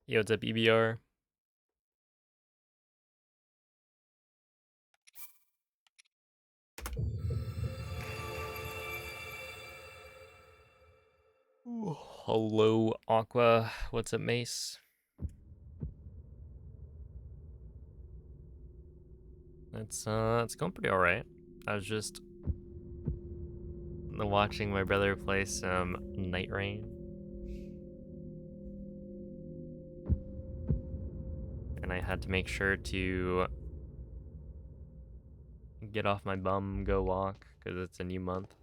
Yo, what's up, EBR? Ooh, hello, Aqua. What's up, Mace? It's going pretty alright. I was just watching my brother play some Night Rain. And I had to make sure to get off my bum, go walk, because it's a new month.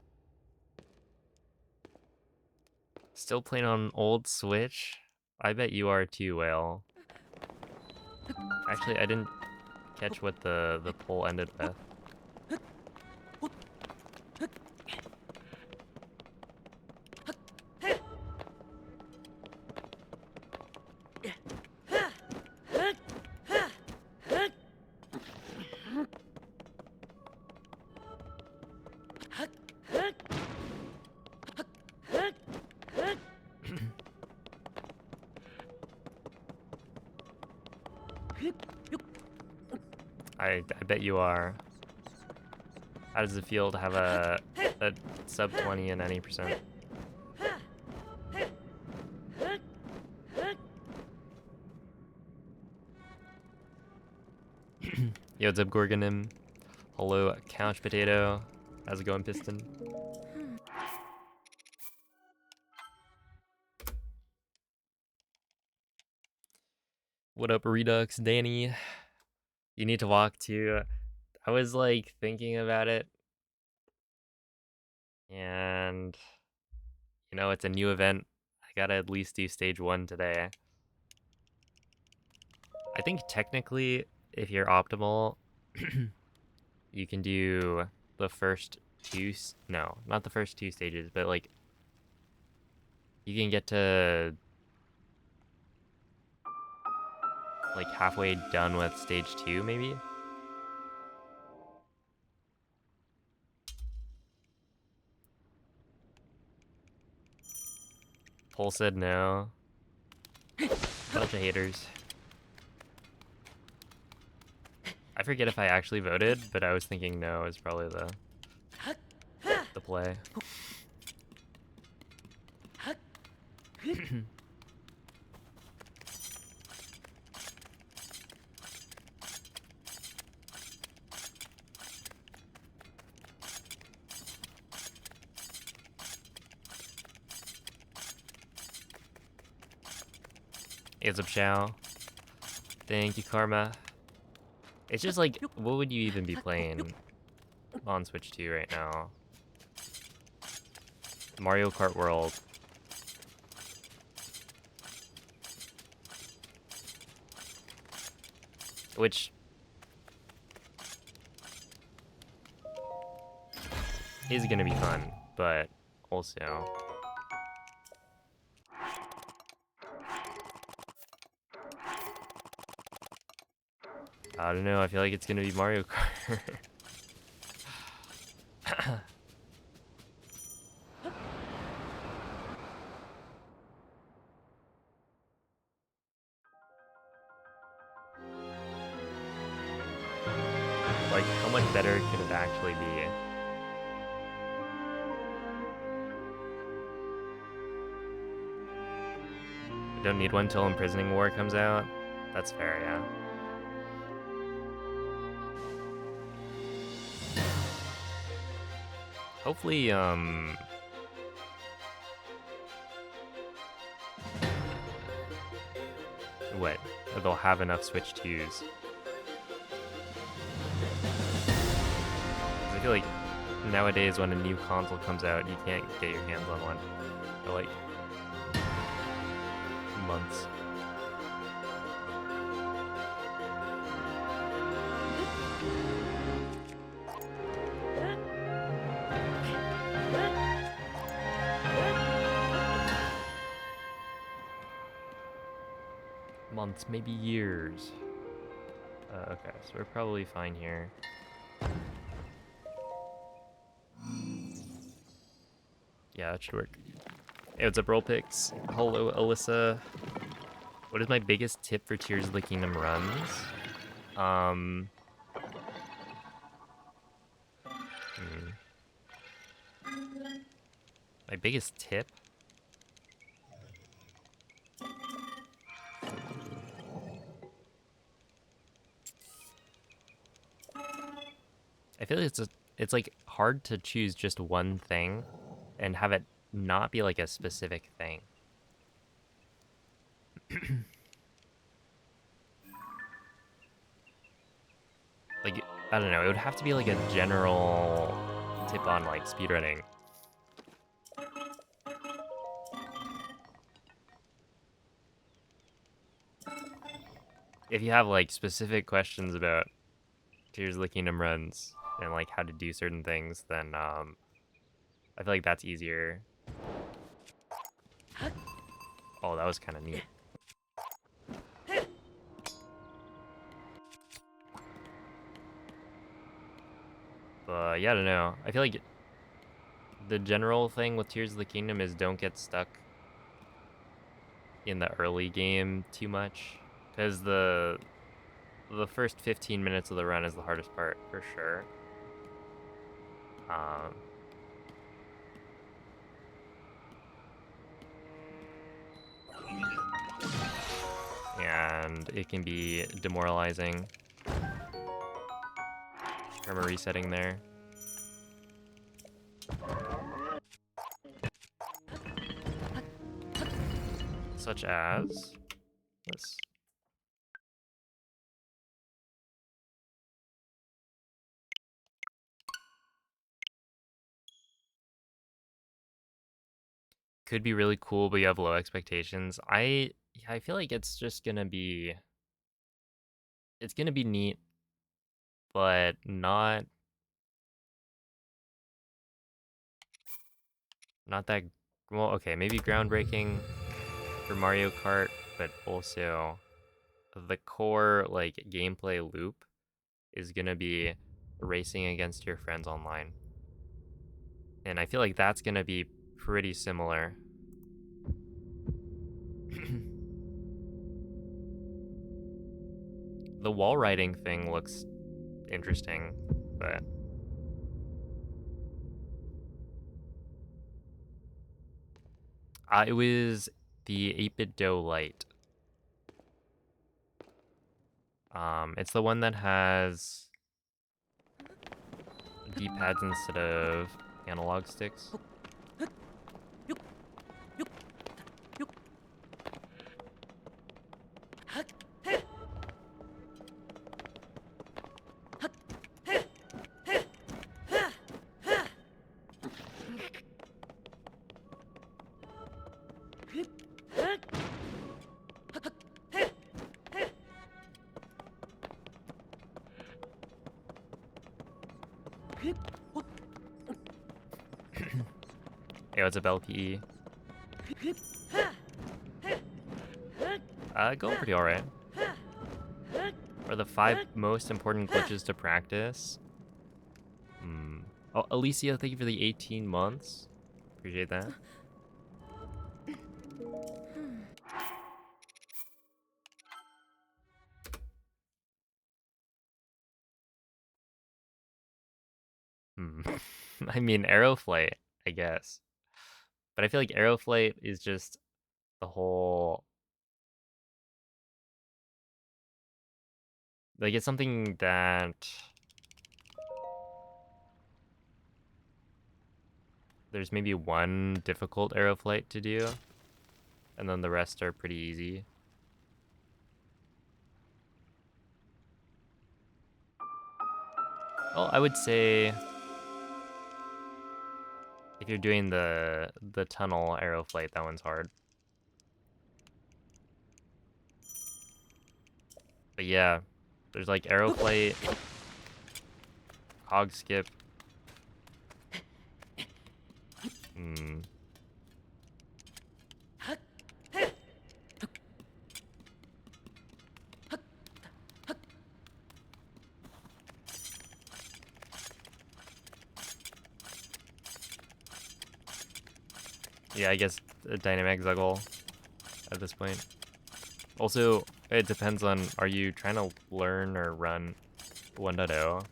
Still playing on old Switch? I bet you are too, Whale. Actually, I didn't catch what the poll ended with. I bet you are. How does it feel to have a sub 20 in any percent? Yo, what's up, Gorgonim? Hello, Couch Potato. How's it going, Piston? What up, Redux, Danny? You need to walk too. I was like thinking about it, and you know, it's a new event. I gotta at least do stage 1 today. I think technically, if you're optimal, you can do the first two. No, not the first 2 stages, but like you can get to like halfway done with stage 2, maybe. Poll said no. Bunch of haters. I forget if I actually voted, but I was thinking no is probably the play. Heads up, Chow. Thank you, Karma. It's just like, what would you even be playing on Switch 2 right now? Mario Kart World. Which is gonna be fun, but also I don't know, I feel like it's gonna be Mario Kart. Like, how much better could it actually be? I don't need one till Imprisoning War comes out. That's fair, yeah. Hopefully, what? They'll have enough Switch 2s. I feel like nowadays when a new console comes out, you can't get your hands on one for like months. months, maybe years. Okay, so we're probably fine here. Yeah, that should work. Hey, what's up, Roll Picks? Hello, Alyssa. What is my biggest tip for Tears of the Kingdom runs? My biggest tip? I feel like it's like hard to choose just one thing and have it not be like a specific thing. Like, I don't know, it would have to be like a general tip on like speedrunning. If you have like specific questions about Tears of the Kingdom runs and like how to do certain things, then I feel like that's easier. Oh, that was kind of neat. But yeah, I don't know. I feel like the general thing with Tears of the Kingdom is don't get stuck in the early game too much, because the first 15 minutes of the run is the hardest part for sure. And it can be demoralizing. Karma resetting there. Such as this. Could be really cool, but you have low expectations. I feel like it's just gonna be neat, but not that well. Okay, maybe groundbreaking for Mario Kart, but also the core like gameplay loop is gonna be racing against your friends online, and I feel like that's gonna be pretty similar. The wall riding thing looks interesting, but it was the 8-bit dough light. It's the one that has D-pads instead of analog sticks. Hey, what's up, LPE? Going pretty alright. Are the 5 most important glitches to practice? Oh, Alicia, thank you for the 18 months. Appreciate that. I mean, Aeroflight, I guess. But I feel like Aeroflight is just the whole... Like, it's something that... There's maybe one difficult Aeroflight to do, and then the rest are pretty easy. Well, I would say... If you're doing the tunnel Aeroflight, that one's hard. But yeah, there's like Aeroflight, Hog Skip. Yeah, I guess a dynamic juggle at this point. Also, it depends on, are you trying to learn or run 1.0?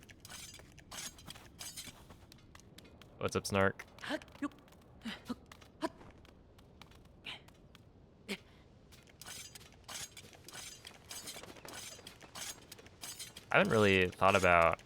What's up, Snark? I haven't really thought about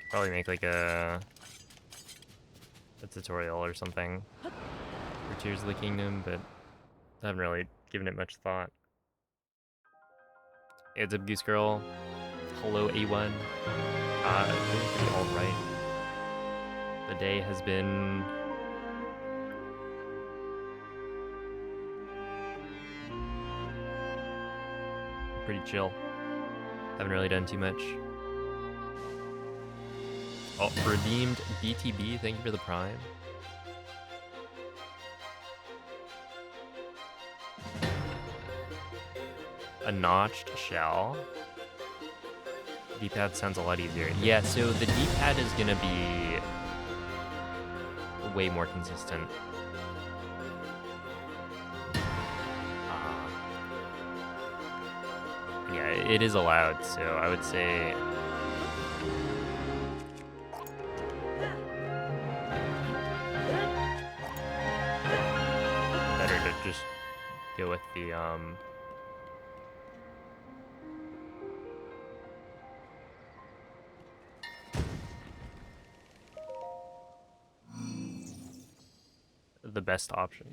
probably make like a tutorial or something for Tears of the Kingdom, but I haven't really given it much thought. Hey, what's up, Goose Girl? Hello, A1. Doing pretty alright. The day has been pretty chill. Haven't really done too much. Oh, redeemed BTB, thank you for the prime. A notched shell. D-pad sounds a lot easier. Yeah, so the D-pad is gonna be way more consistent. Yeah, it is allowed, so I would say better to just go with the best option,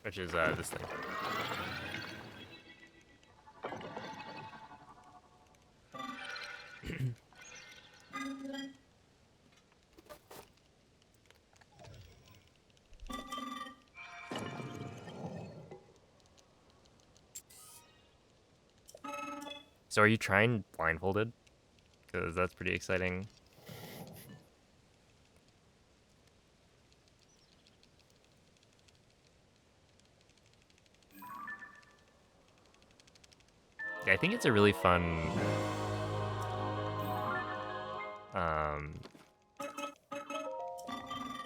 which is this thing. So are you trying blindfolded? Because that's pretty exciting. Yeah, I think it's a really fun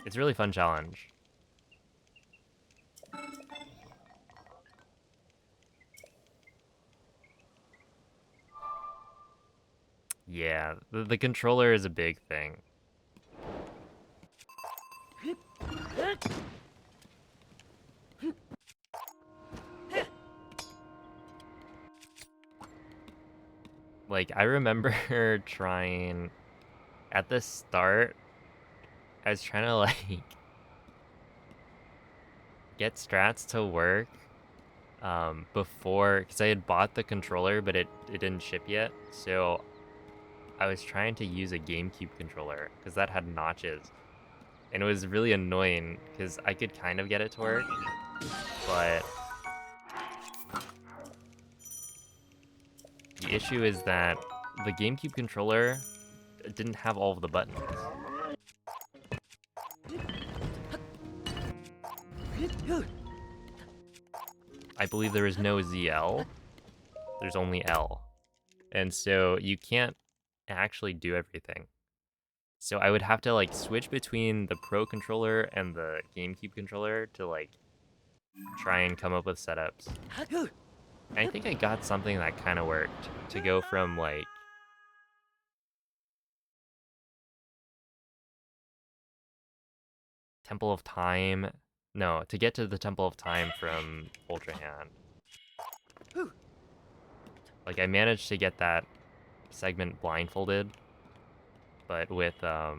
it's a really fun challenge. Yeah, the controller is a big thing. Like, I remember trying at the start, I was trying to like get strats to work before, because I had bought the controller, but it didn't ship yet. So I was trying to use a GameCube controller because that had notches. And it was really annoying because I could kind of get it to work, but the issue is that the GameCube controller didn't have all of the buttons. I believe there is no ZL, there's only L. And so you can't actually do everything. So I would have to like switch between the Pro controller and the GameCube controller to like try and come up with setups. And I think I got something that kind of worked to go from like Temple of Time. No, to get to the Temple of Time from Ultra Hand. Like, I managed to get that segment blindfolded, but with the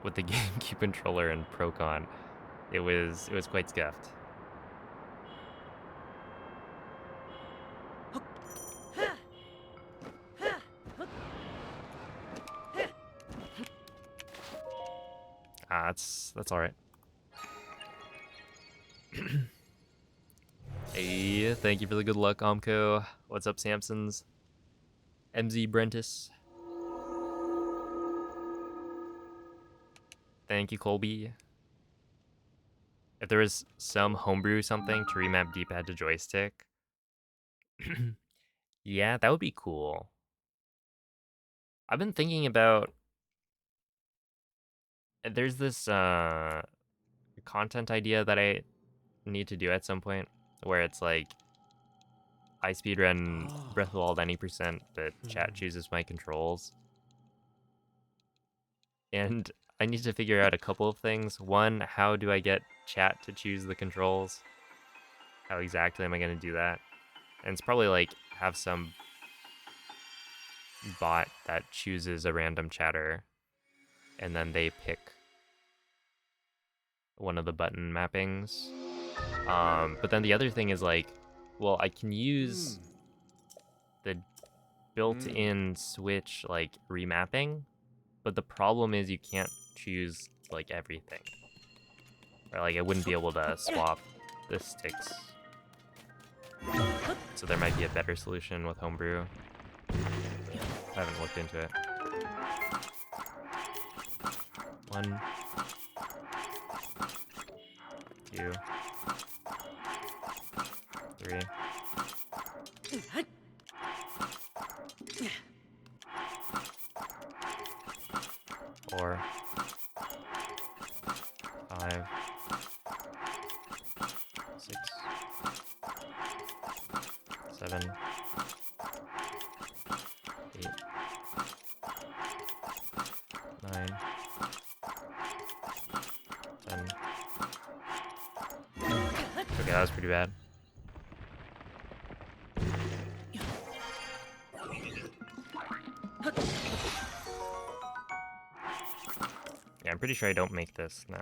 GameCube controller and Procon, it was quite scuffed. That's all right. Hey, thank you for the good luck, Omco. What's up, Samsons? MZ Brentis. Thank you, Colby. If there was some homebrew something to remap D-pad to joystick, yeah, that would be cool. I've been thinking about there's this content idea that I need to do at some point where it's like I speedrun Breath of the Wild any percent, but chat chooses my controls. And I need to figure out a couple of things. One, how do I get chat to choose the controls? How exactly am I going to do that? And it's probably like have some bot that chooses a random chatter and then they pick one of the button mappings. But then the other thing is like, well, I can use the built-in Switch like remapping, but the problem is you can't choose like everything. Or like I wouldn't be able to swap the sticks. So there might be a better solution with Homebrew. I haven't looked into it. 1, 2, 3. 4, 5, 6, 7, 8, 9, 10. Okay, that was pretty bad. Yeah, I'm pretty sure I don't make this now.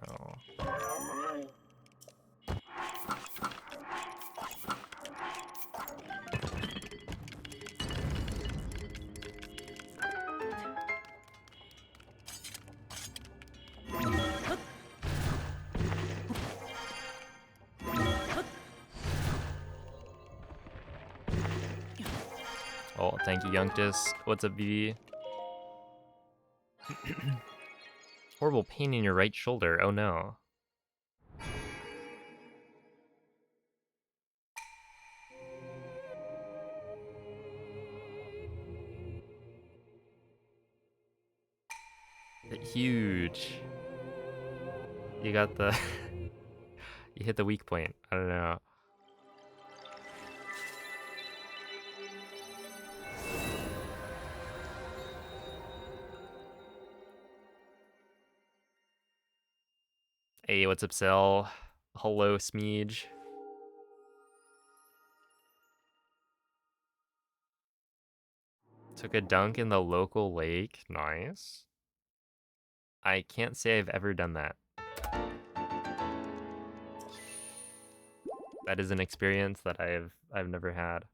Oh, thank you, Youngtus. What's up, BB? Horrible pain in your right shoulder. Oh no. Huge. You got the... you hit the weak point. I don't know. Hey, what's up, Cell? Hello, Smeege. Took a dunk in the local lake. Nice. I can't say I've ever done that. That is an experience that I've never had.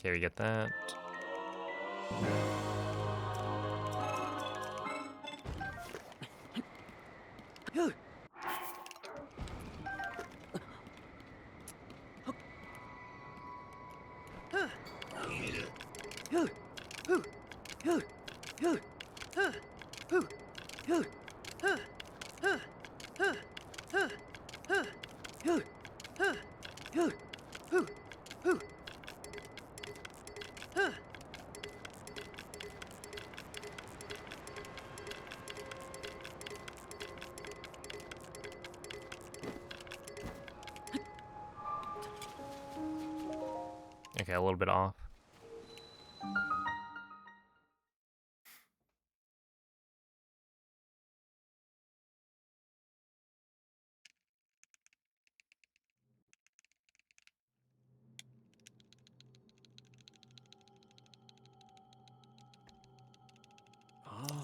Okay, we get that. Okay, a little bit off.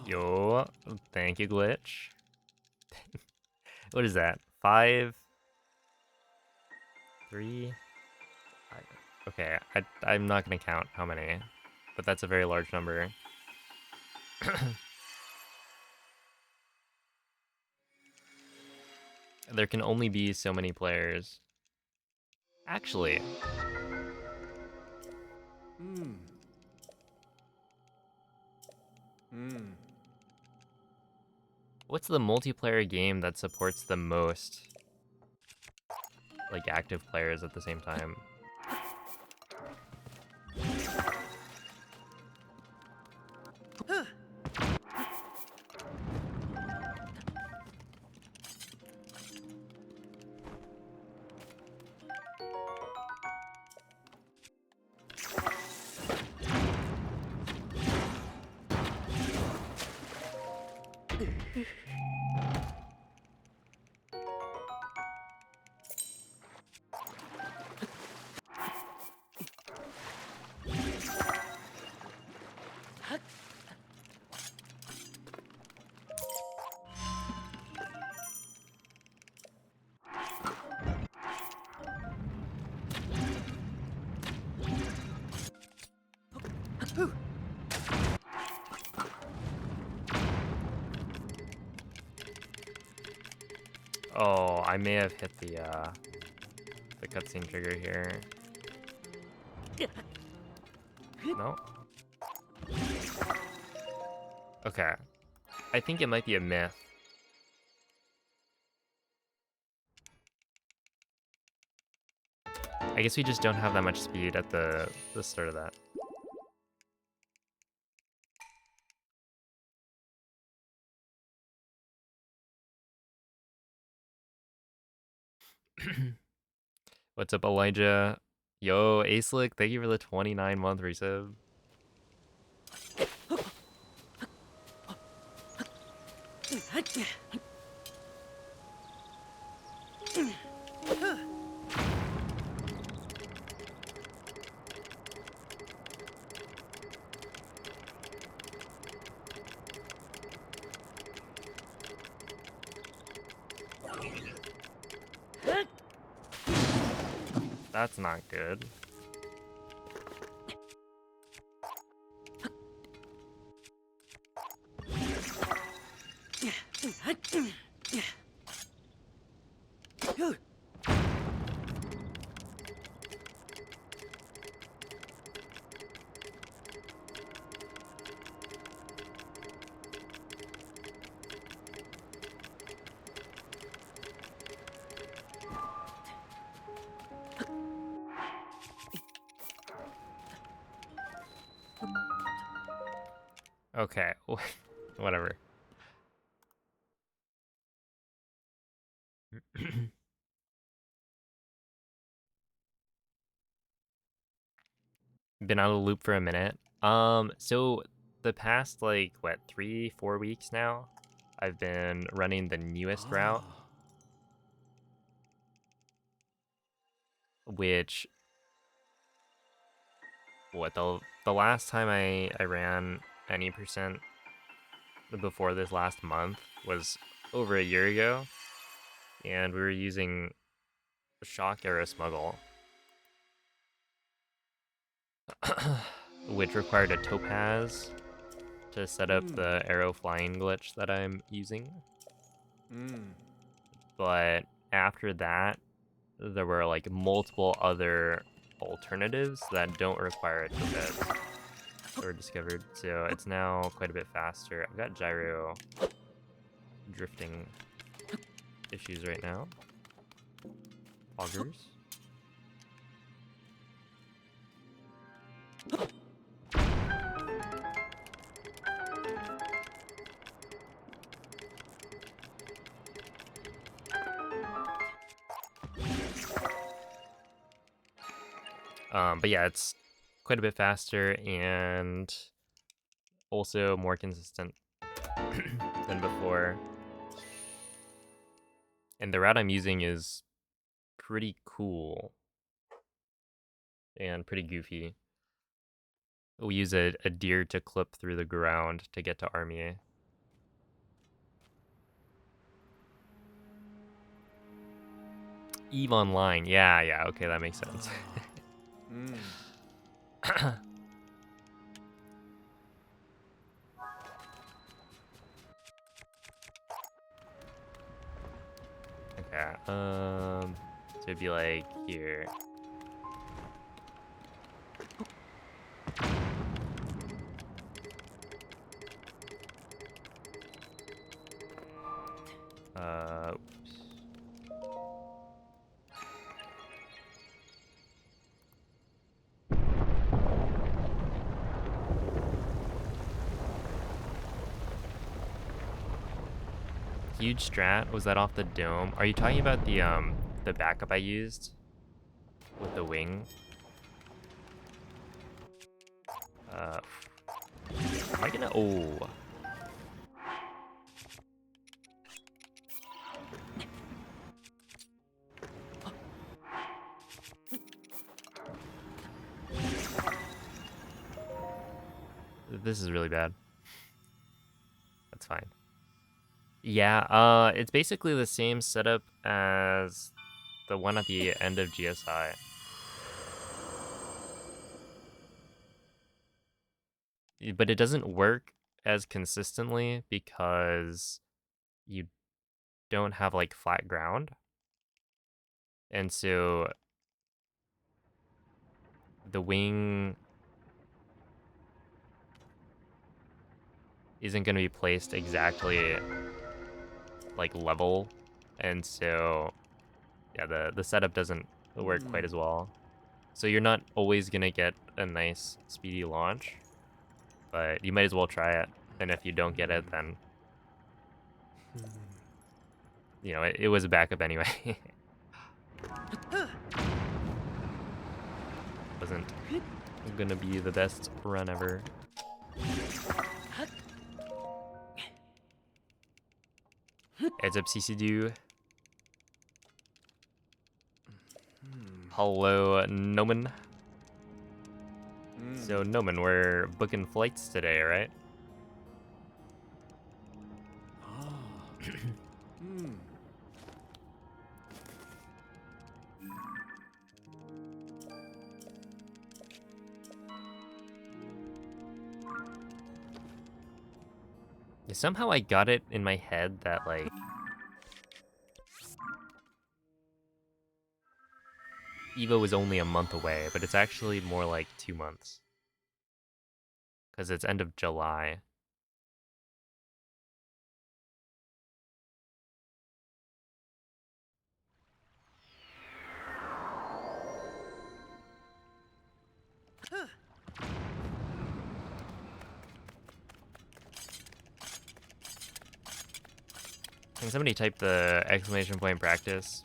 Yo, thank you, glitch. What is that? 5, 3. Okay, I'm not gonna count how many, but that's a very large number. There can only be so many players. Actually, what's the multiplayer game that supports the most like active players at the same time? Oh, I may have hit the cutscene trigger here. No? Okay. I think it might be a myth. I guess we just don't have that much speed at the start of that. What's up, Elijah? Yo, Acelic, thank you for the 29-month resub. That's not good. Okay, whatever. Been out of the loop for a minute. So the past like what 3-4 weeks now, I've been running the newest route, which the last time I ran any percent before this last month was over a year ago, and we were using shock arrow smuggle, which required a topaz to set up the arrow flying glitch that I'm using. But after that, there were like multiple other alternatives that don't require a topaz that were discovered, so it's now quite a bit faster. I've got gyro drifting. issues right now. Augers. But yeah, it's quite a bit faster and also more consistent than before. And the route I'm using is pretty cool and pretty goofy. We use a deer to clip through the ground to get to Army. EVE Online, yeah, okay, that makes sense. Okay, so it'd be like here. Oops. Huge strat, was that off the dome? Are you talking about the backup I used with the wing? Am I gonna, oh. This is really bad. That's fine. Yeah, it's basically the same setup as the one at the end of GSI. But it doesn't work as consistently because you don't have like flat ground. And so the wing isn't going to be placed exactly like level. And so yeah, the setup doesn't work quite as well. So you're not always going to get a nice speedy launch, but you might as well try it. And if you don't get it, then you know, it was a backup anyway. Wasn't gonna be the best run ever. Heads up, CCDU. Hello, Noman. So, Noman, we're booking flights today, right? Somehow I got it in my head that, like, Evo was only a month away, but it's actually more like 2 months. Because it's end of July. Can somebody type the exclamation point practice?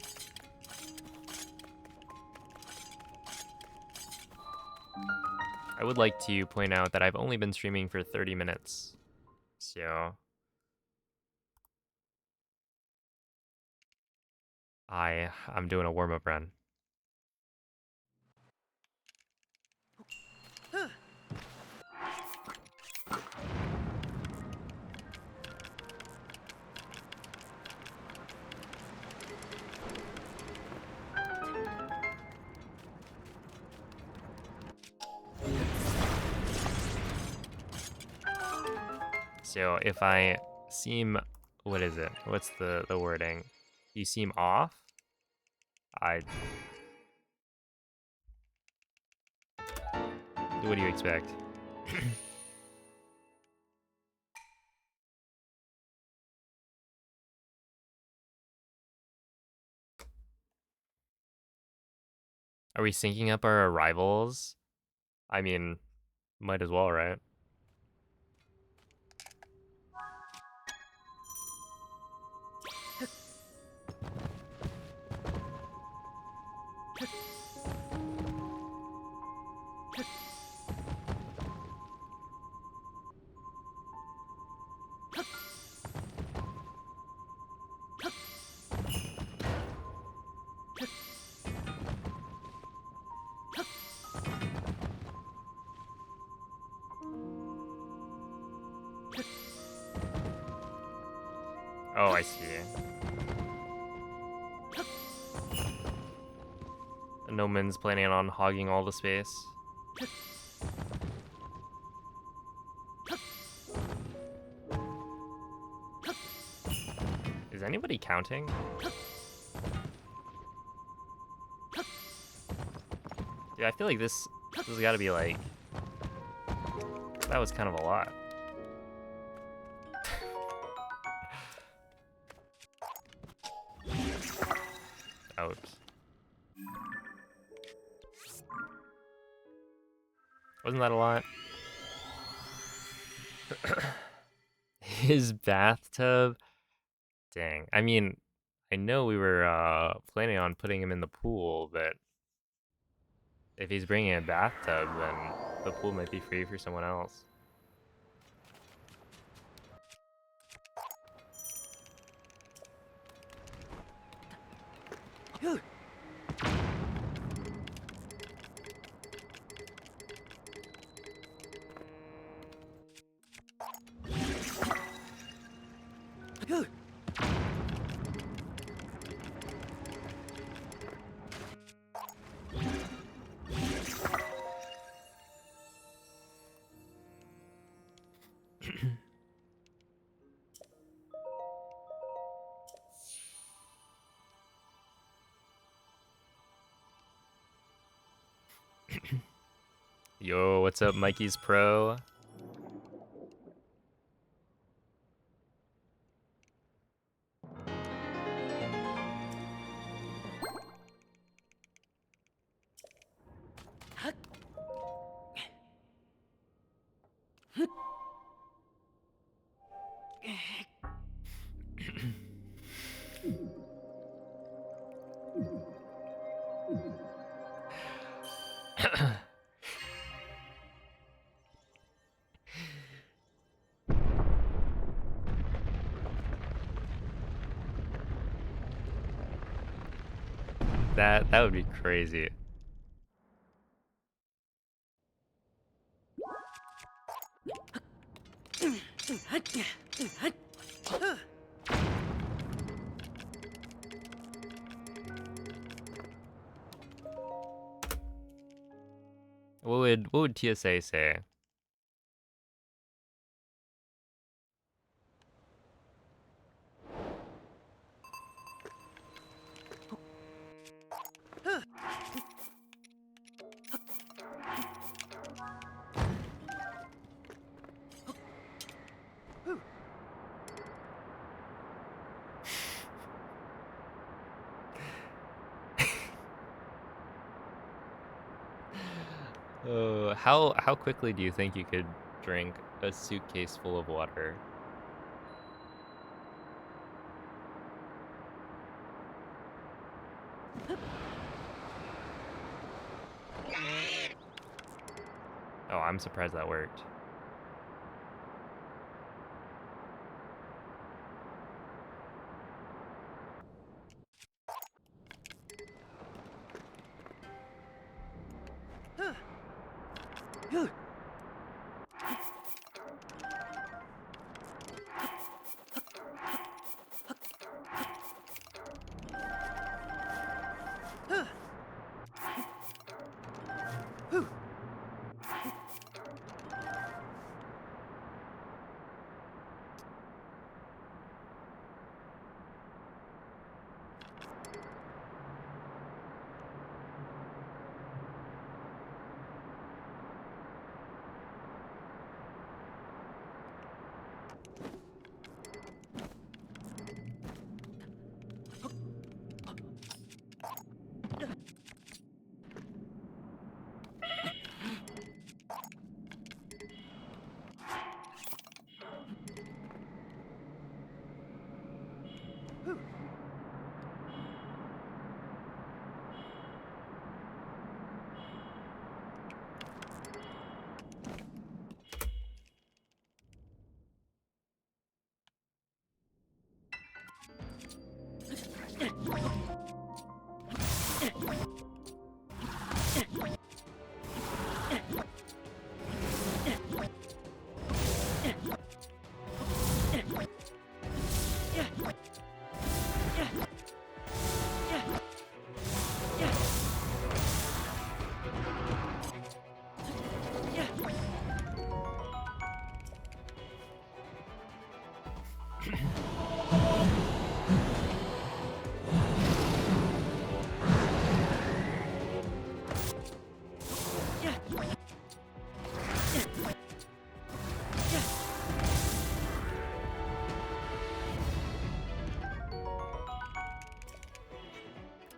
I would like to point out that I've only been streaming for 30 minutes. So I'm doing a warm-up run. So if I seem, what is it? What's the wording? You seem off? What do you expect? Are we syncing up our arrivals? I mean, might as well, right? Oh, I see. Noman's planning on hogging all the space. Is anybody counting? Dude, I feel like this has got to be like... That was kind of a lot. Ouch. Wasn't that a lot? His bathtub? Dang. I mean, I know we were planning on putting him in the pool, but if he's bringing a bathtub, then the pool might be free for someone else. Yo, what's up, Mikey's Pro? That would be crazy. What would TSA say? How quickly do you think you could drink a suitcase full of water? Oh, I'm surprised that worked.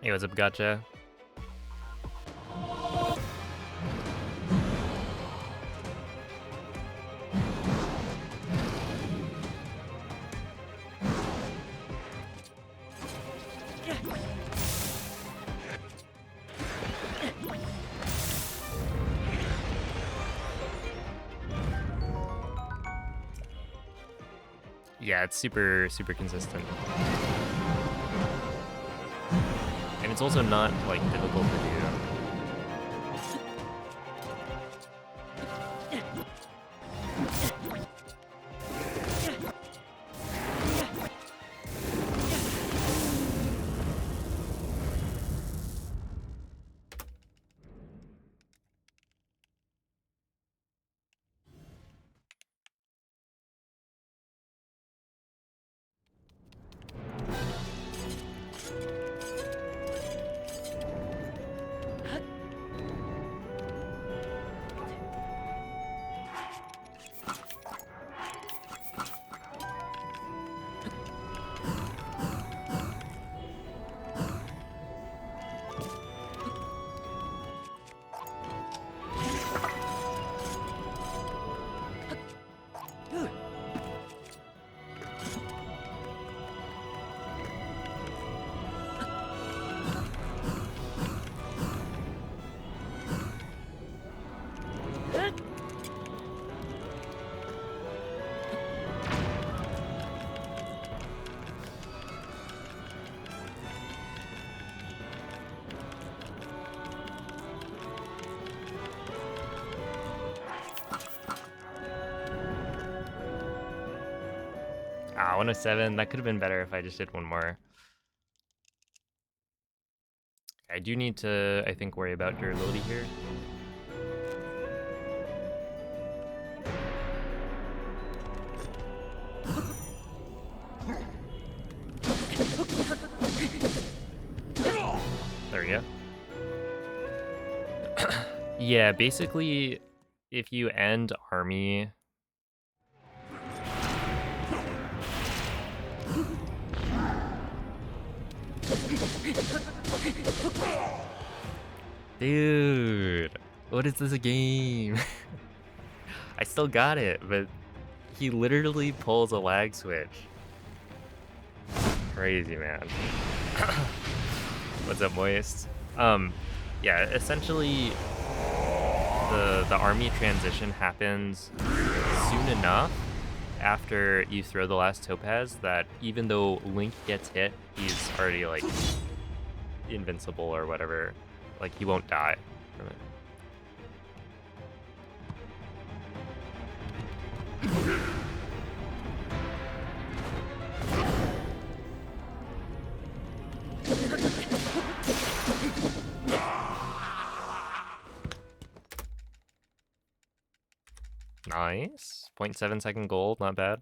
Hey, what's up, gotcha? Yeah, it's super consistent. And it's also not, like, difficult to do. Ah, 107. That could have been better if I just did one more. I do need to, I think, worry about durability here. There we go. Yeah, basically, if you end army... Dude, what is this game? I still got it, but he literally pulls a lag switch. Crazy, man. What's up, Moist? Yeah, essentially, the army transition happens soon enough after you throw the last topaz that even though Link gets hit, he's already, like, invincible or whatever. Like, he won't die from it. Nice. 0.7 second gold, not bad.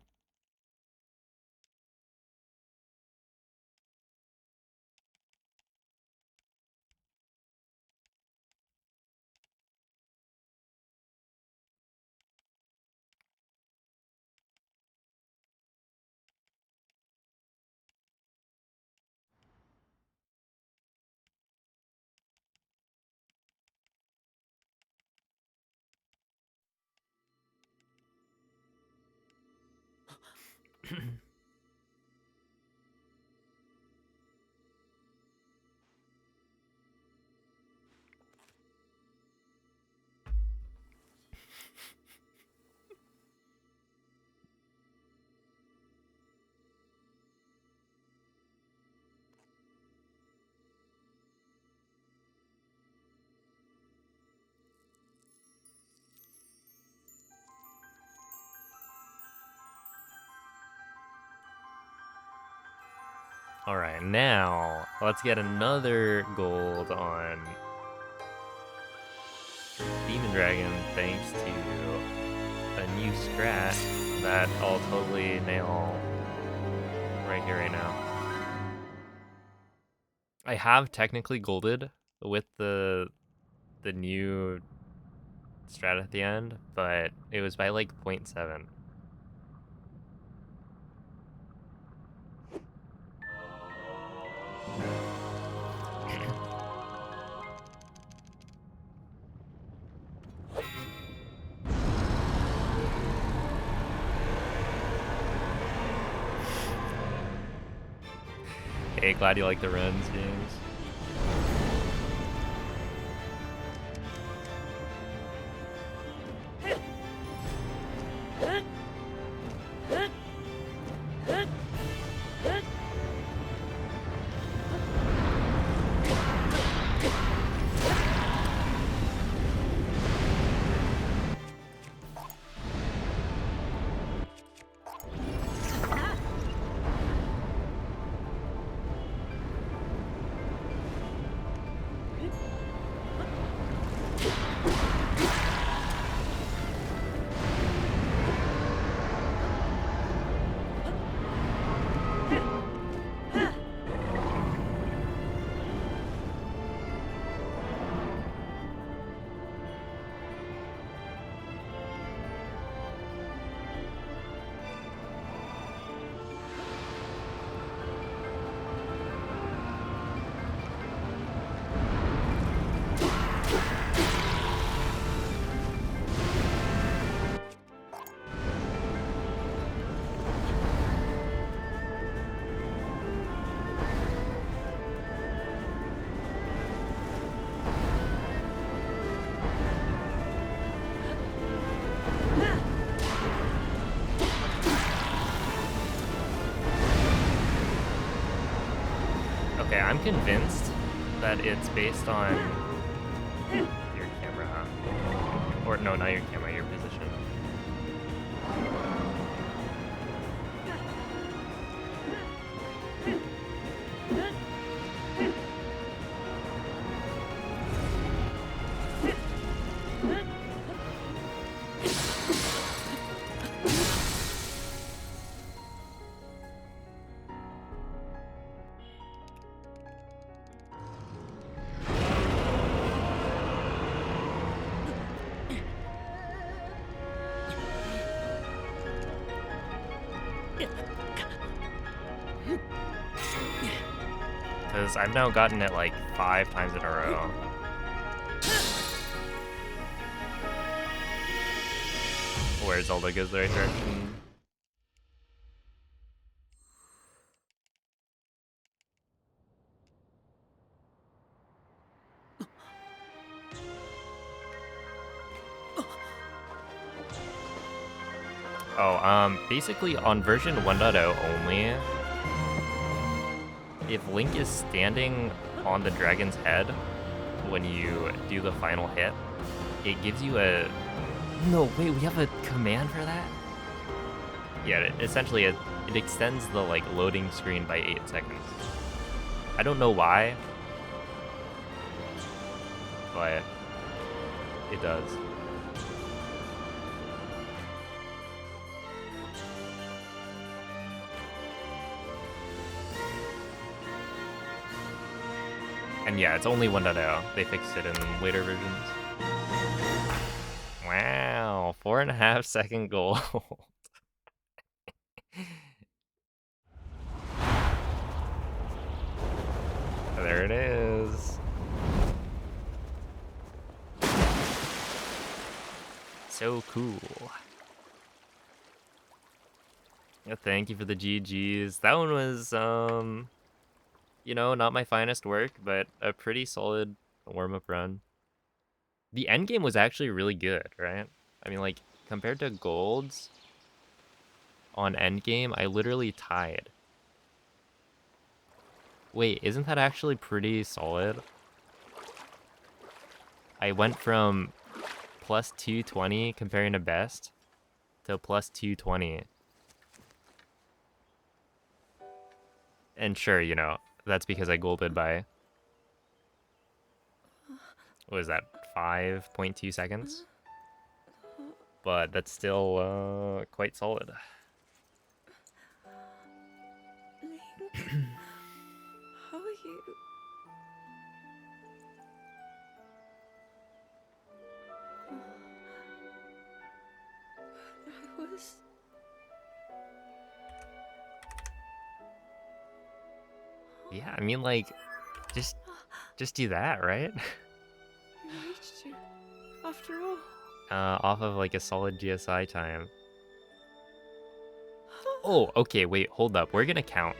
All right, now let's get another gold on Demon Dragon thanks to a new strat that I'll totally nail right here, right now. I have technically golded with the new strat at the end, but it was by like 0.7. Hey, glad you like the runs, James. Okay, I'm convinced that it's based on your camera, or no, not your camera, your position. Because I've now gotten it like 5 times in a row. Where Zelda goes the right direction. Oh, basically on version 1.0 only, if Link is standing on the dragon's head when you do the final hit, it gives you a... No, wait, we have a command for that? Yeah, essentially it extends the like loading screen by 8 seconds. I don't know why, but it does. And yeah, it's only 1.0. They fixed it in later versions. Wow, 4.5 second goal. There it is. So cool. Yeah, thank you for the GGs. That one was, you know, not my finest work, but a pretty solid warm-up run. The end game was actually really good, right? I mean, like, compared to golds on end game, I literally tied. Wait, isn't that actually pretty solid? I went from plus 220 comparing to best to plus 220. And sure, you know, that's because I golded by, what was that, 5.2 seconds? But that's still quite solid. Link, how are you? I was... Yeah, I mean, like, just do that, right? You reached you, after all. Off of like a solid GSI time. Oh, okay, wait, hold up. We're gonna count.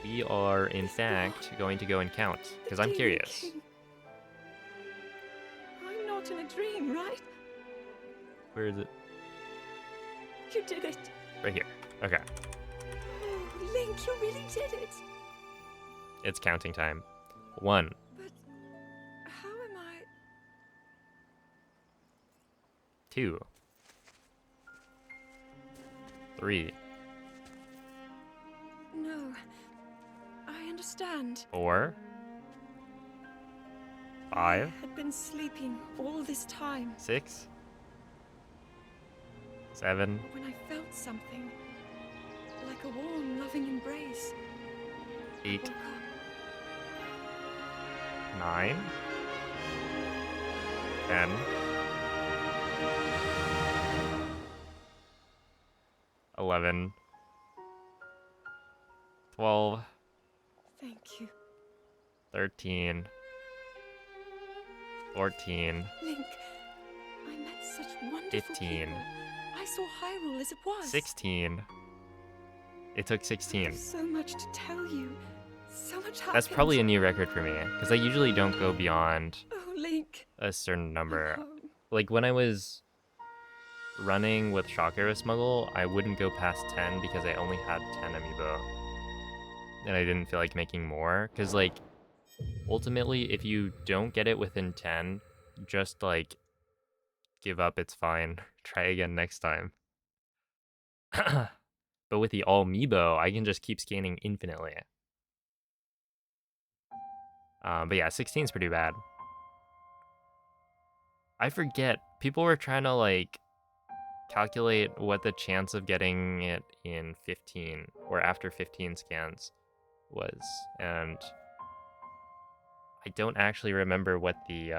we are in It's fact gone. going to go and count The because I'm Demon curious. King. I'm not in a dream, right? Where is it? You did it. Right here. Okay. Oh, Link, you really did it. It's counting time. 1, But how am I? 2, 3, No, I understand. 4, I 5, had been sleeping all this time 6, 7, when I felt something like a warm, loving embrace. 8, Woke up. 9, 10, 11, 12, Thank you, 13, 14, Link. I met such wonderful 15, people. I saw Hyrule as it was. 16. It took 16. There's so much to tell you. So much happened. That's probably a new record for me, because I usually don't go beyond Oh, Link. a certain I'm number. home. Like, when I was running with Shock Arrow Smuggle, I wouldn't go past 10 because I only had 10 amiibo. And I didn't feel like making more, because, like, ultimately, if you don't get it within 10, just, like, give up, it's fine. Try again next time. But with the all amiibo, I can just keep scanning infinitely. But yeah, 16 is pretty bad. I forget. People were trying to, like, calculate what the chance of getting it in 15 or after 15 scans was. And I don't actually remember what the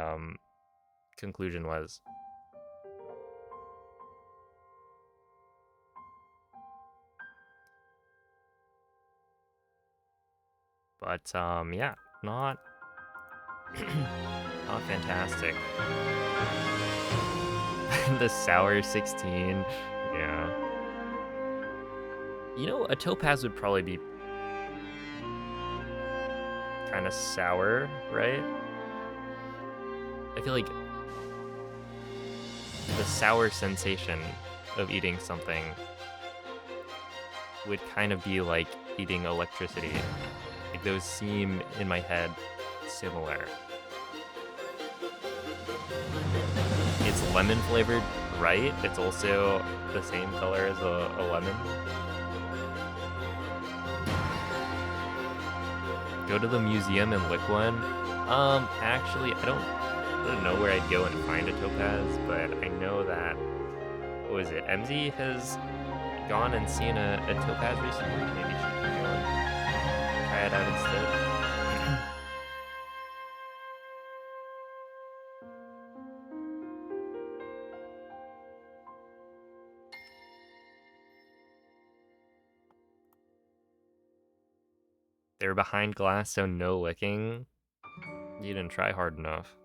conclusion was. But yeah, not not fantastic. The sour 16, yeah. You know, a topaz would probably be kind of sour, right? I feel like the sour sensation of eating something would kind of be like eating electricity. Like, those seem in my head similar. It's lemon flavored, right? It's also the same color as a lemon. Go to the museum and lick one. Actually, I don't know where I'd go and find a topaz, but I know that, what was it, MZ has gone and seen a topaz recently. Maybe she can go and try it out instead. They were behind glass, so no licking. You didn't try hard enough.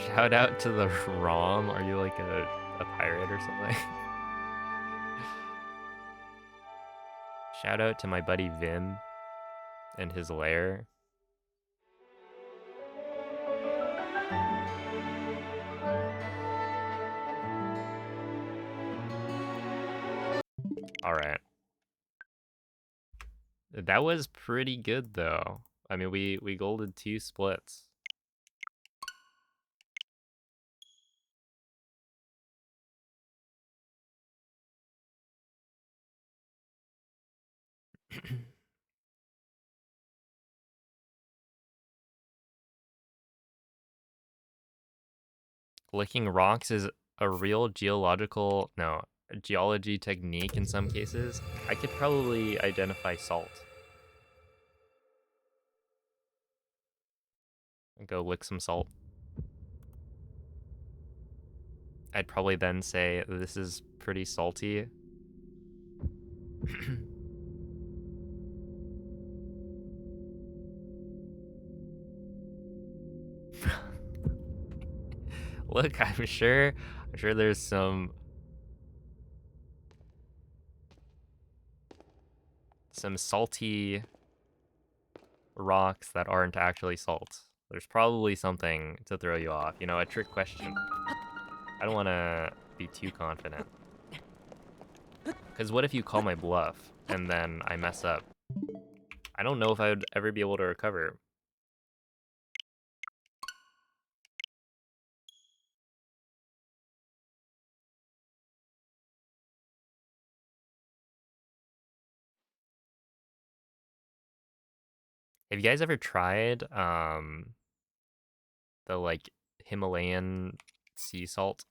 Shout out to the ROM. Are you like a pirate or something? Shout out to my buddy Vim and his lair. Alright. That was pretty good though. I mean, we golded 2 splits. Licking rocks is a real geology technique in some cases. I could probably identify salt. And go lick some salt. I'd probably then say this is pretty salty. Look, I'm sure there's some salty rocks that aren't actually salt. There's probably something to throw you off. You know, a trick question. I don't want to be too confident. Because what if you call my bluff and then I mess up? I don't know if I would ever be able to recover. Have you guys ever tried the like Himalayan sea salt?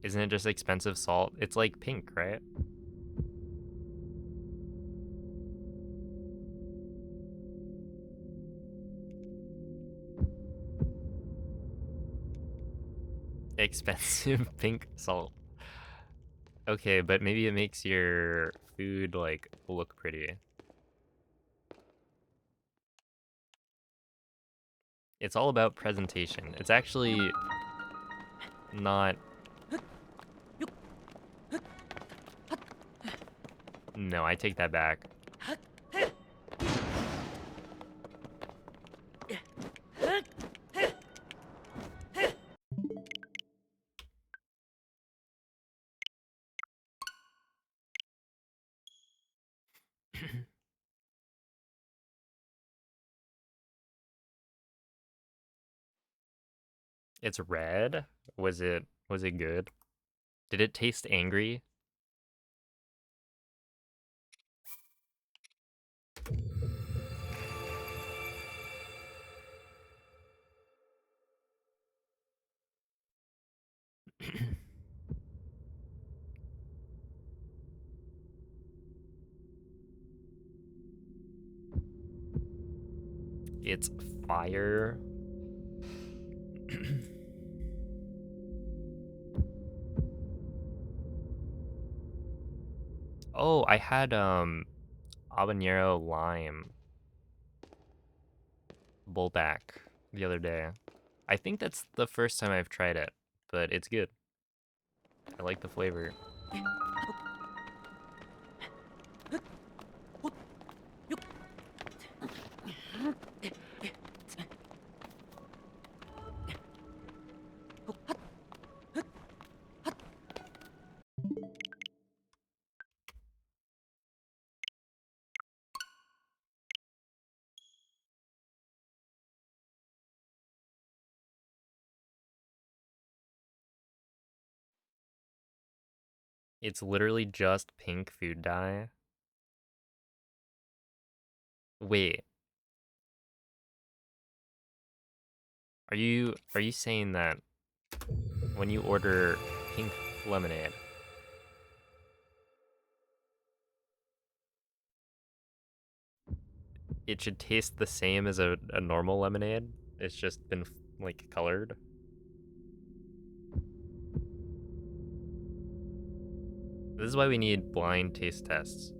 Isn't it just expensive salt? It's like pink, right? Expensive pink salt. Okay, but maybe it makes your food like look pretty. It's all about presentation. It's actually not. No, I take that back. It's red. Was it good? Did it taste angry? It's fire. Oh, I had habanero lime bullback the other day. I think that's the first time I've tried it, but it's good. I like the flavor. It's literally just pink food dye. Wait, are you saying that when you order pink lemonade, it should taste the same as a normal lemonade? It's just been like colored. This is why we need blind taste tests.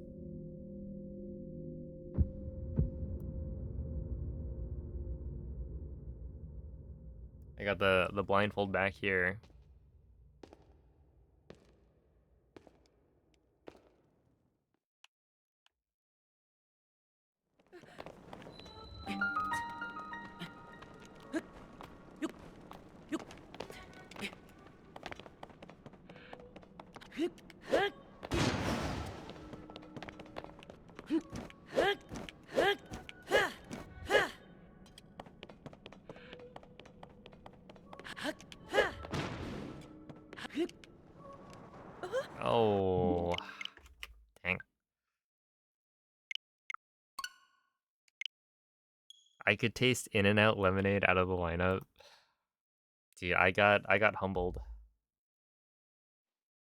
I got the blindfold back here. Oh, dang. I could taste In-N-Out lemonade out of the lineup. Dude, I got humbled.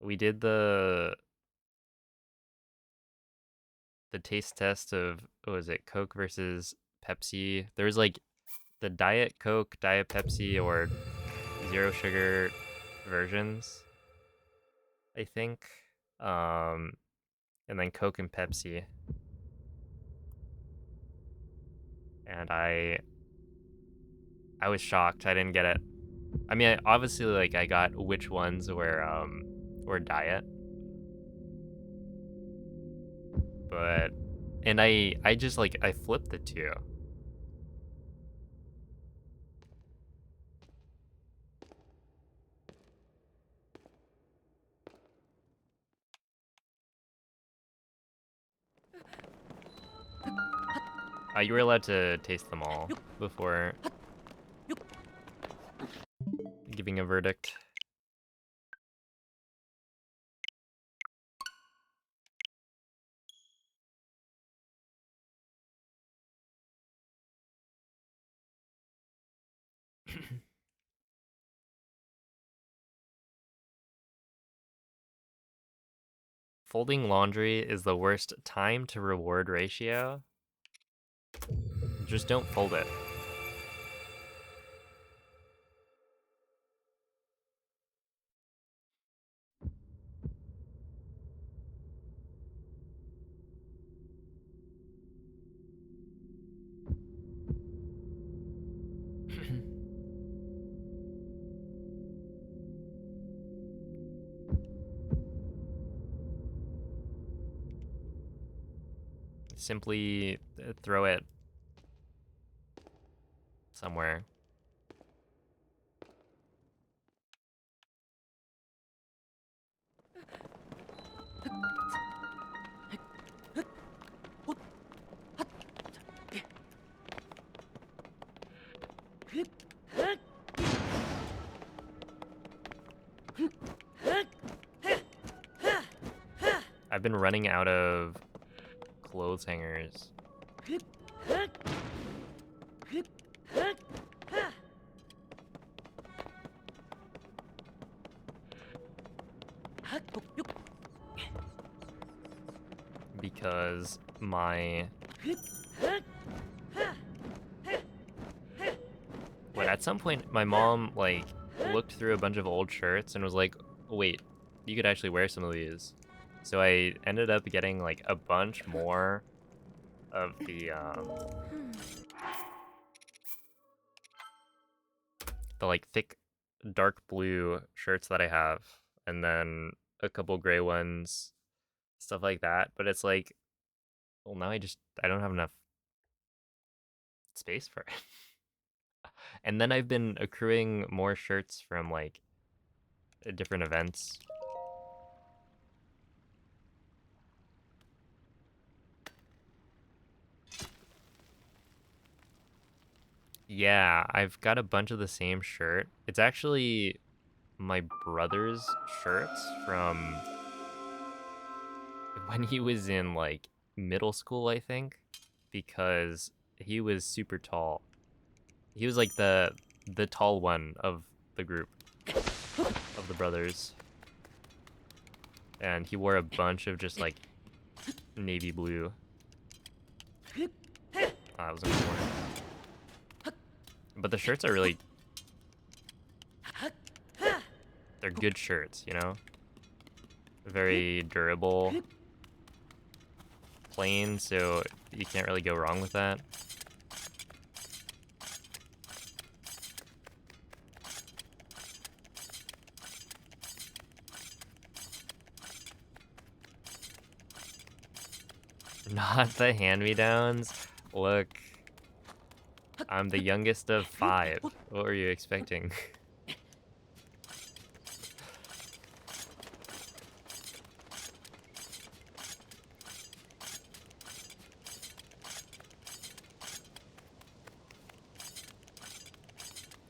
We did the taste test of, what was it, Coke versus Pepsi. There was like the Diet Coke, Diet Pepsi, or zero sugar versions. I think. And then Coke and Pepsi. And I was shocked. I didn't get it. I mean, obviously, like I got which ones were diet, but and I just like I flipped the two. You were allowed to taste them all before giving a verdict. Folding laundry is the worst time to reward ratio. Just don't fold it. Simply throw it somewhere. I've been running out of clothes hangers. Because my... But at some point, my mom, like, looked through a bunch of old shirts and was like, wait, you could actually wear some of these. So I ended up getting, like, a bunch more of the like, thick, dark blue shirts that I have. And then a couple gray ones, stuff like that. But it's like, well, now I don't have enough space for it. And then I've been accruing more shirts from, like, different events. Yeah, I've got a bunch of the same shirt. It's actually my brother's shirts from when he was in, like, middle school, I think, because he was super tall. He was like the tall one of the group of the brothers. And he wore a bunch of just like navy blue. That was important. But the shirts are really, they're good shirts, you know? Very durable, plain, so you can't really go wrong with that. Not the hand-me-downs. Look, I'm the youngest of 5. What were you expecting?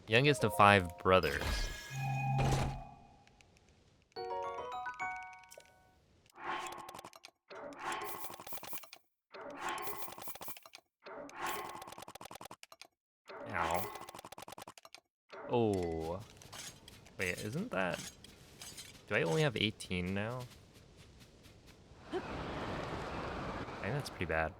Youngest of 5 brothers. Ow. Oh. Wait, isn't that... Do I only have 18 now? I think that's pretty bad.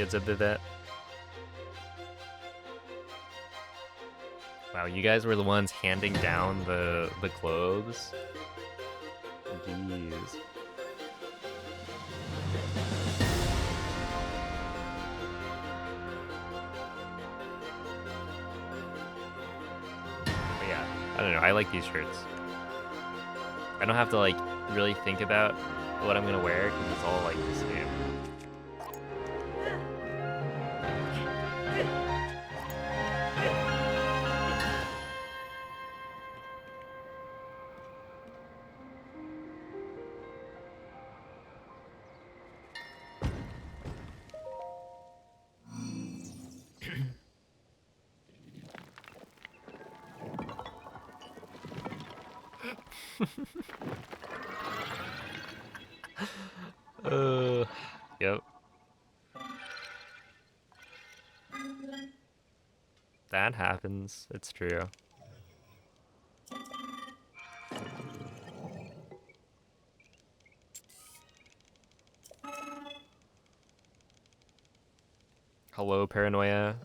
It's a bit. Wow, you guys were the ones handing down the clothes. Jeez. But yeah, I don't know. I like these shirts. I don't have to like really think about what I'm gonna wear because it's all like the same. Yep. That happens. It's true. Hello, paranoia.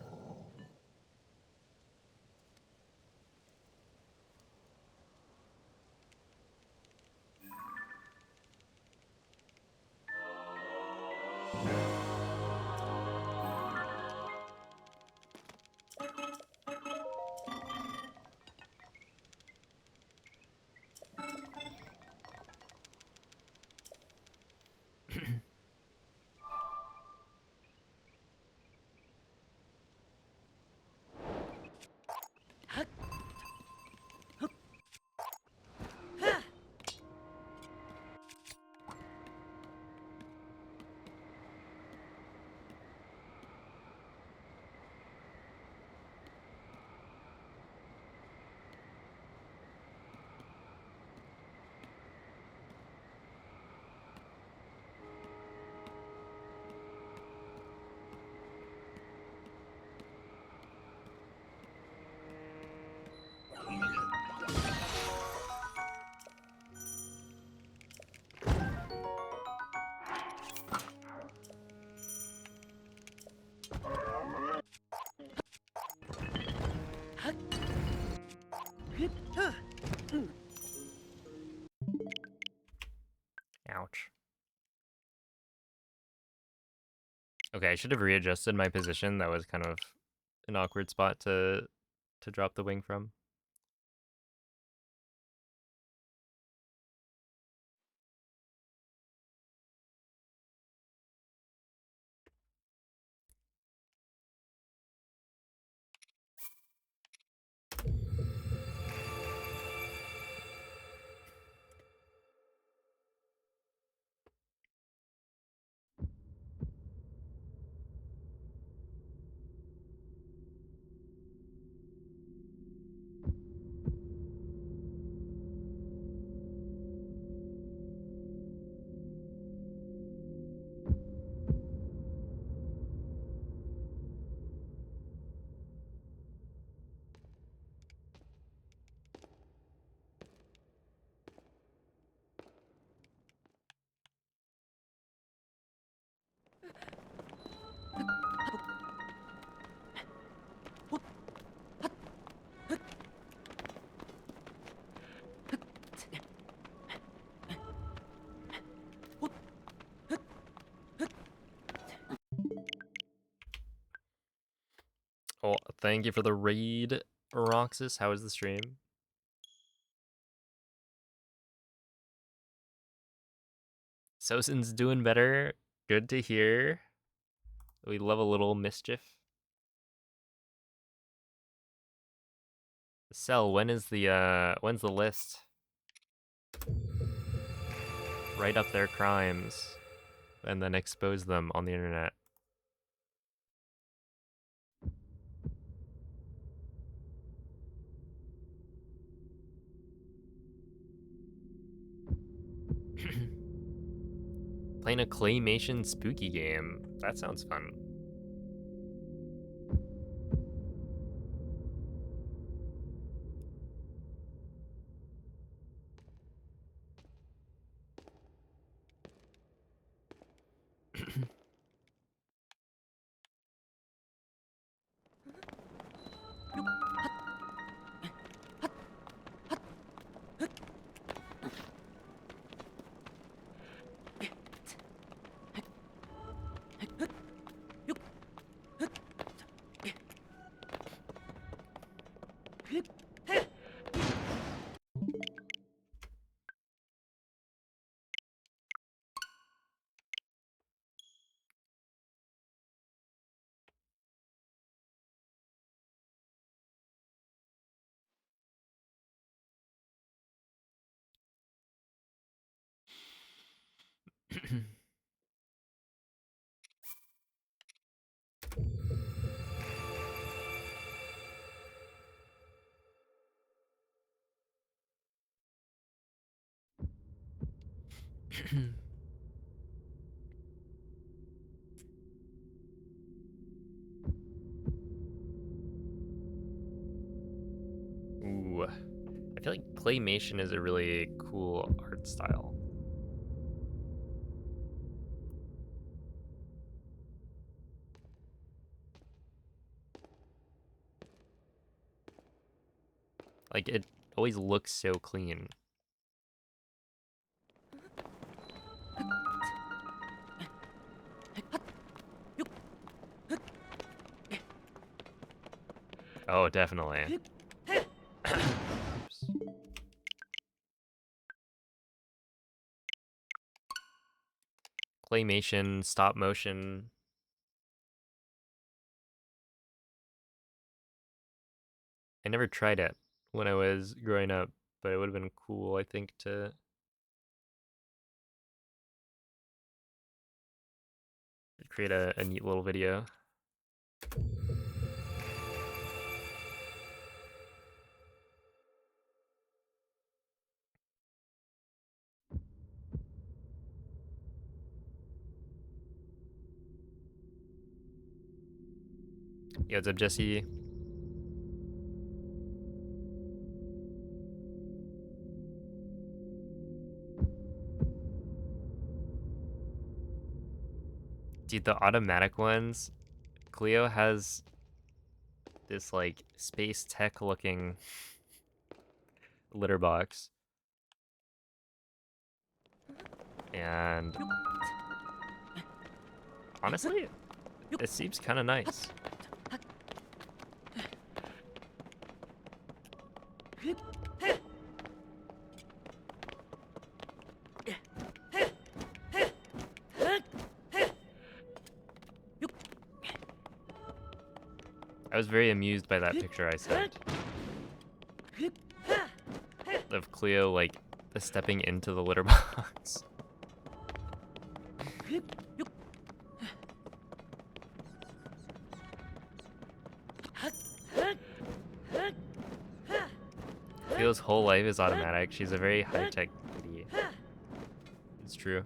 Ouch. Okay, I should have readjusted my position. That was kind of an awkward spot to drop the wing from. Oh, thank you for the raid, Roxas. How was the stream? Sosin's doing better. Good to hear. We love a little mischief. Cell, when's the list? Write up their crimes and then expose them on the internet. Playing a claymation spooky game. That sounds fun. Ooh, I feel like claymation is a really cool art style. Like, it always looks so clean. Oh, definitely. Oops. Claymation, stop motion. I never tried it when I was growing up, but it would have been cool, I think, to create a neat little video. Yeah, what's up, Jesse? Dude, the automatic ones, Cleo has this like space tech looking litter box. And honestly, it seems kind of nice. I was very amused by that picture I sent of Cleo like stepping into the litter box. Cleo's whole life is automatic. She's a very high-tech kitty. It's true.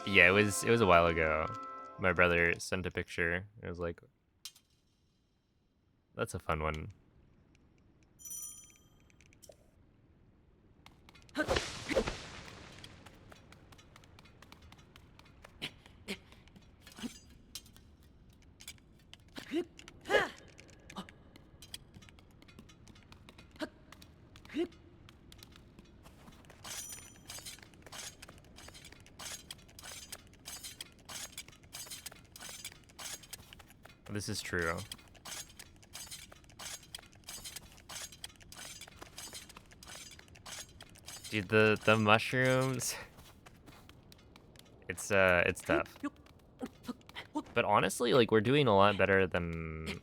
Yeah, it was a while ago. My brother sent a picture. It was like, that's a fun one. This is true. Dude, the mushrooms, it's tough. But honestly, like, we're doing a lot better than,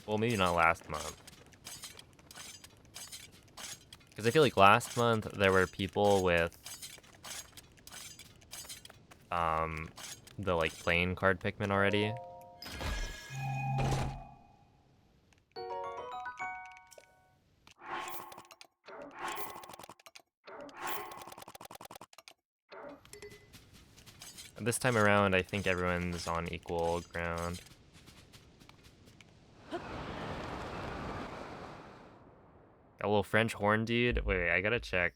well, maybe not last month. Because I feel like last month there were people with the like playing card Pikmin already. This time around, I think everyone's on equal ground. A little French horn dude. Wait, I gotta check.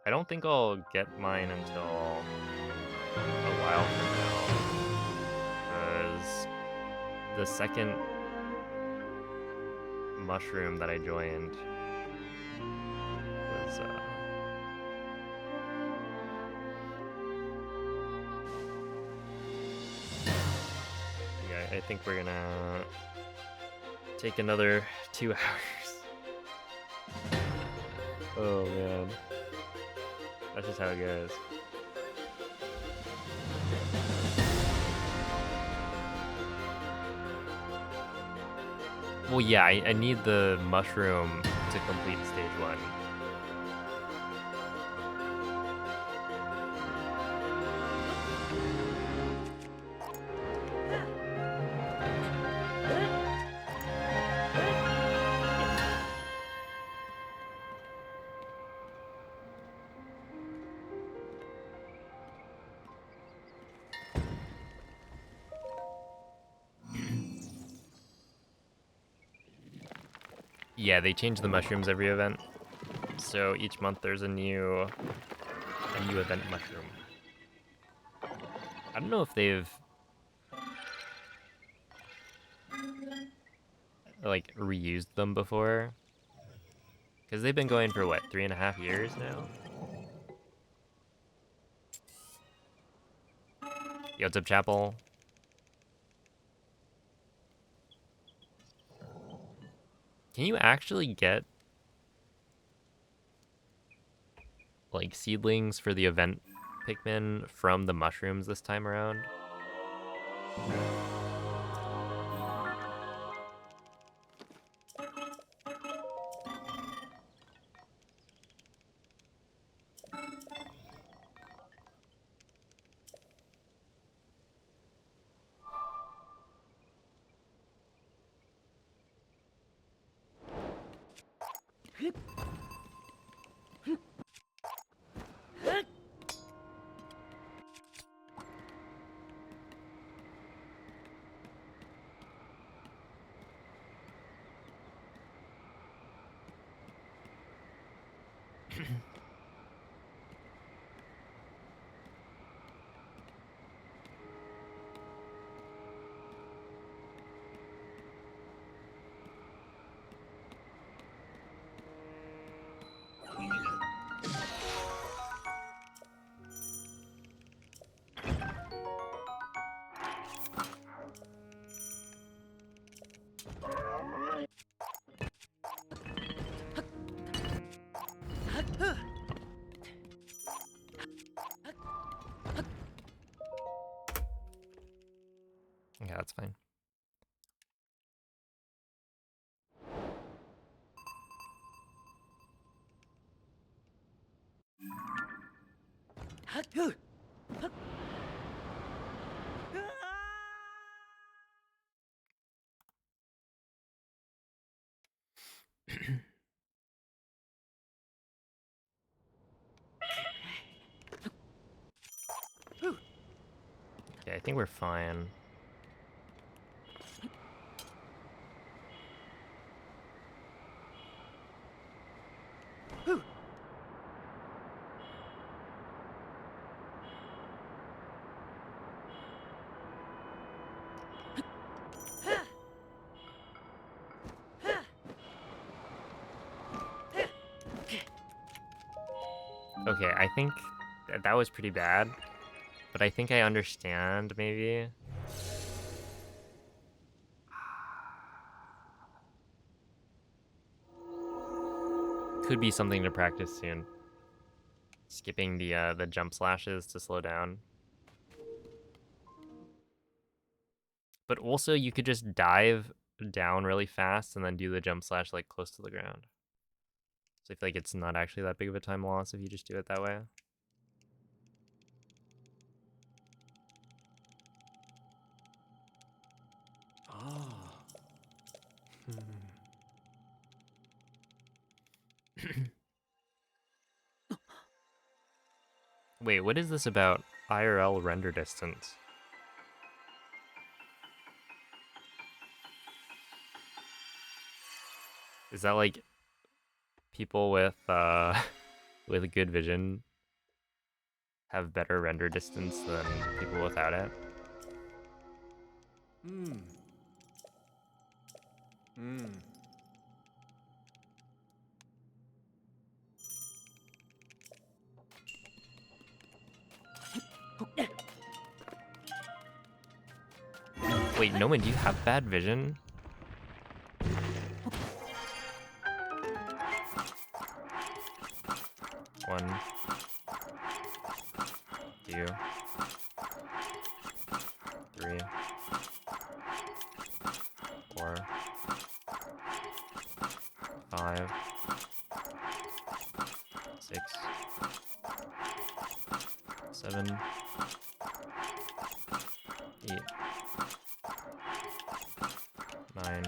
I don't think I'll get mine until a while from now. Because the second mushroom that I joined was yeah, I think we're gonna take another 2 hours. Oh man, that's just how it goes. Well, yeah, I need the mushroom to complete stage 1. Yeah, they change the mushrooms every event. So each month there's a new event mushroom. I don't know if they've like reused them before, because they've been going for what, 3.5 years now? Yo, what's up, Chapel? Can you actually get like seedlings for the event Pikmin from the mushrooms this time around? Yeah, that's fine. Yeah, I think we're fine. Okay, I think that was pretty bad, but I think I understand, maybe. Could be something to practice soon. Skipping the jump slashes to slow down. But also, you could just dive down really fast and then do the jump slash like close to the ground. So I feel like it's not actually that big of a time loss if you just do it that way. Ah. Wait, what is this about IRL render distance? Is that like people with with good vision have better render distance than people without it? Hmm. Hmm. Wait, Noman, do you have bad vision? One, two, three, four, five, six, seven, 8, 9,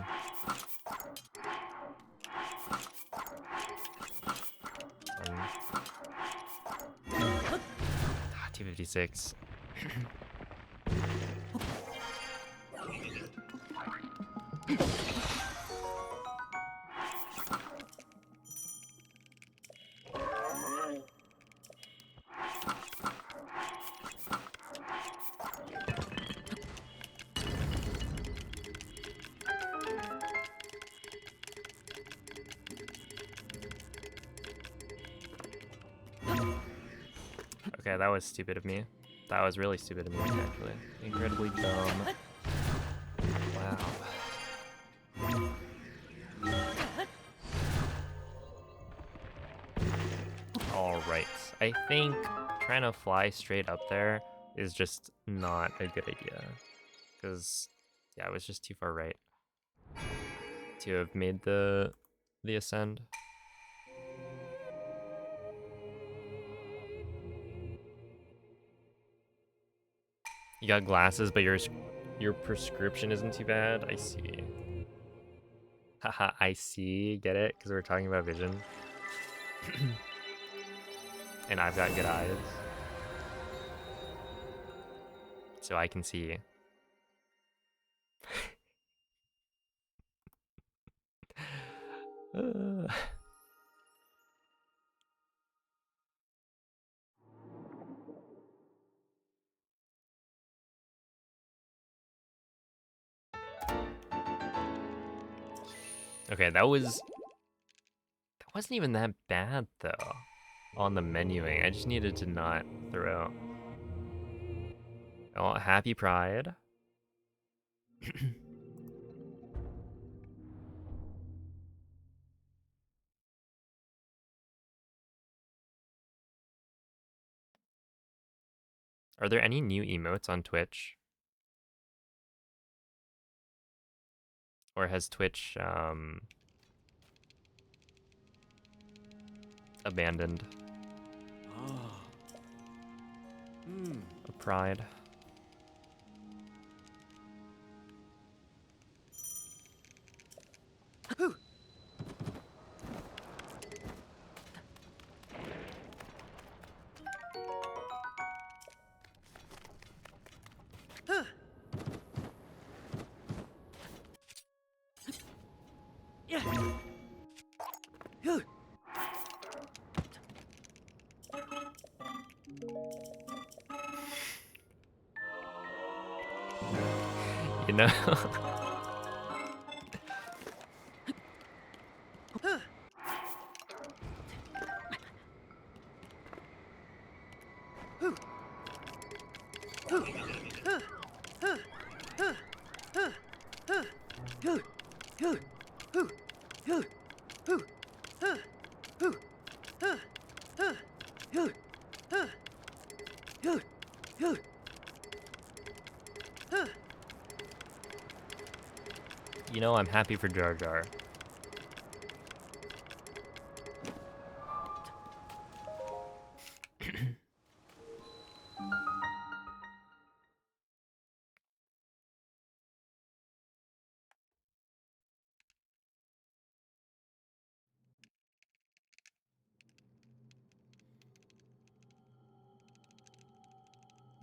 10. 256. Okay, that was stupid of me. That was really stupid of me, actually. Incredibly dumb. Wow. Alright. I think trying to fly straight up there is just not a good idea. Because, yeah, it was just too far right to have made the ascend. You got glasses, but your prescription isn't too bad? I see. Haha, I see. Get it? Because we're talking about vision. And I've got good eyes. So I can see. Okay, that wasn't even that bad though. On the menuing, I just needed to not throw. Oh, happy Pride. Are there any new emotes on Twitch? Or has Twitch abandoned Ah. Hmm. a Pride? You know? You know, I'm happy for Jar Jar.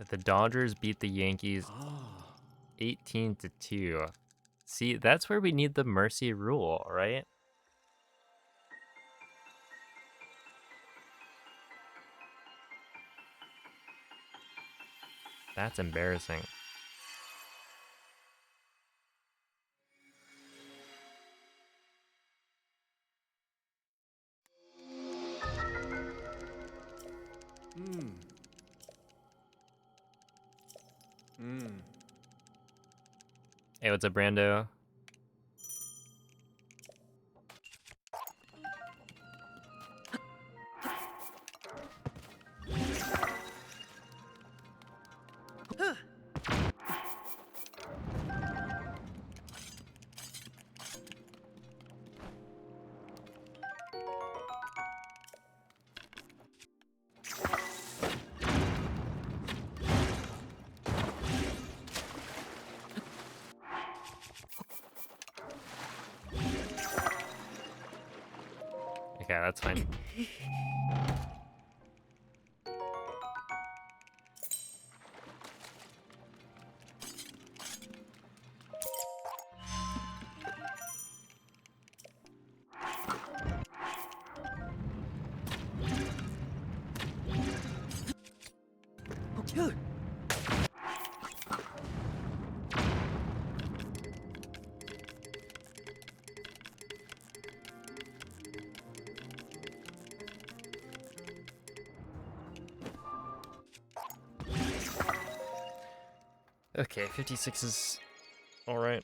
The Dodgers beat the Yankees Ah. 18-2. See, that's where we need the mercy rule, right? That's embarrassing. Hmm. Hmm. Hey, what's up, Brando? Okay, that's fine. Okay, 56 is alright.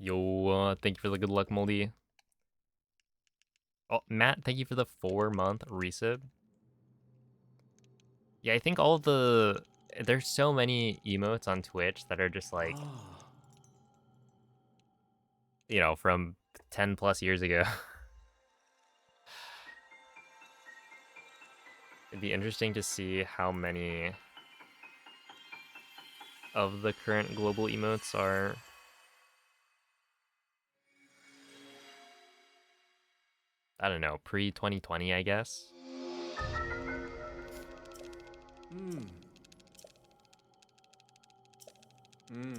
Yo, thank you for the good luck, Moldy. Oh, Matt, thank you for the 4-month resub. Yeah, I think all the... There's so many emotes on Twitch that are just like, Ah. you know, from 10 plus years ago. It'd be interesting to see how many of the current global emotes are... I don't know, pre-2020, I guess. Hmm. Hmm.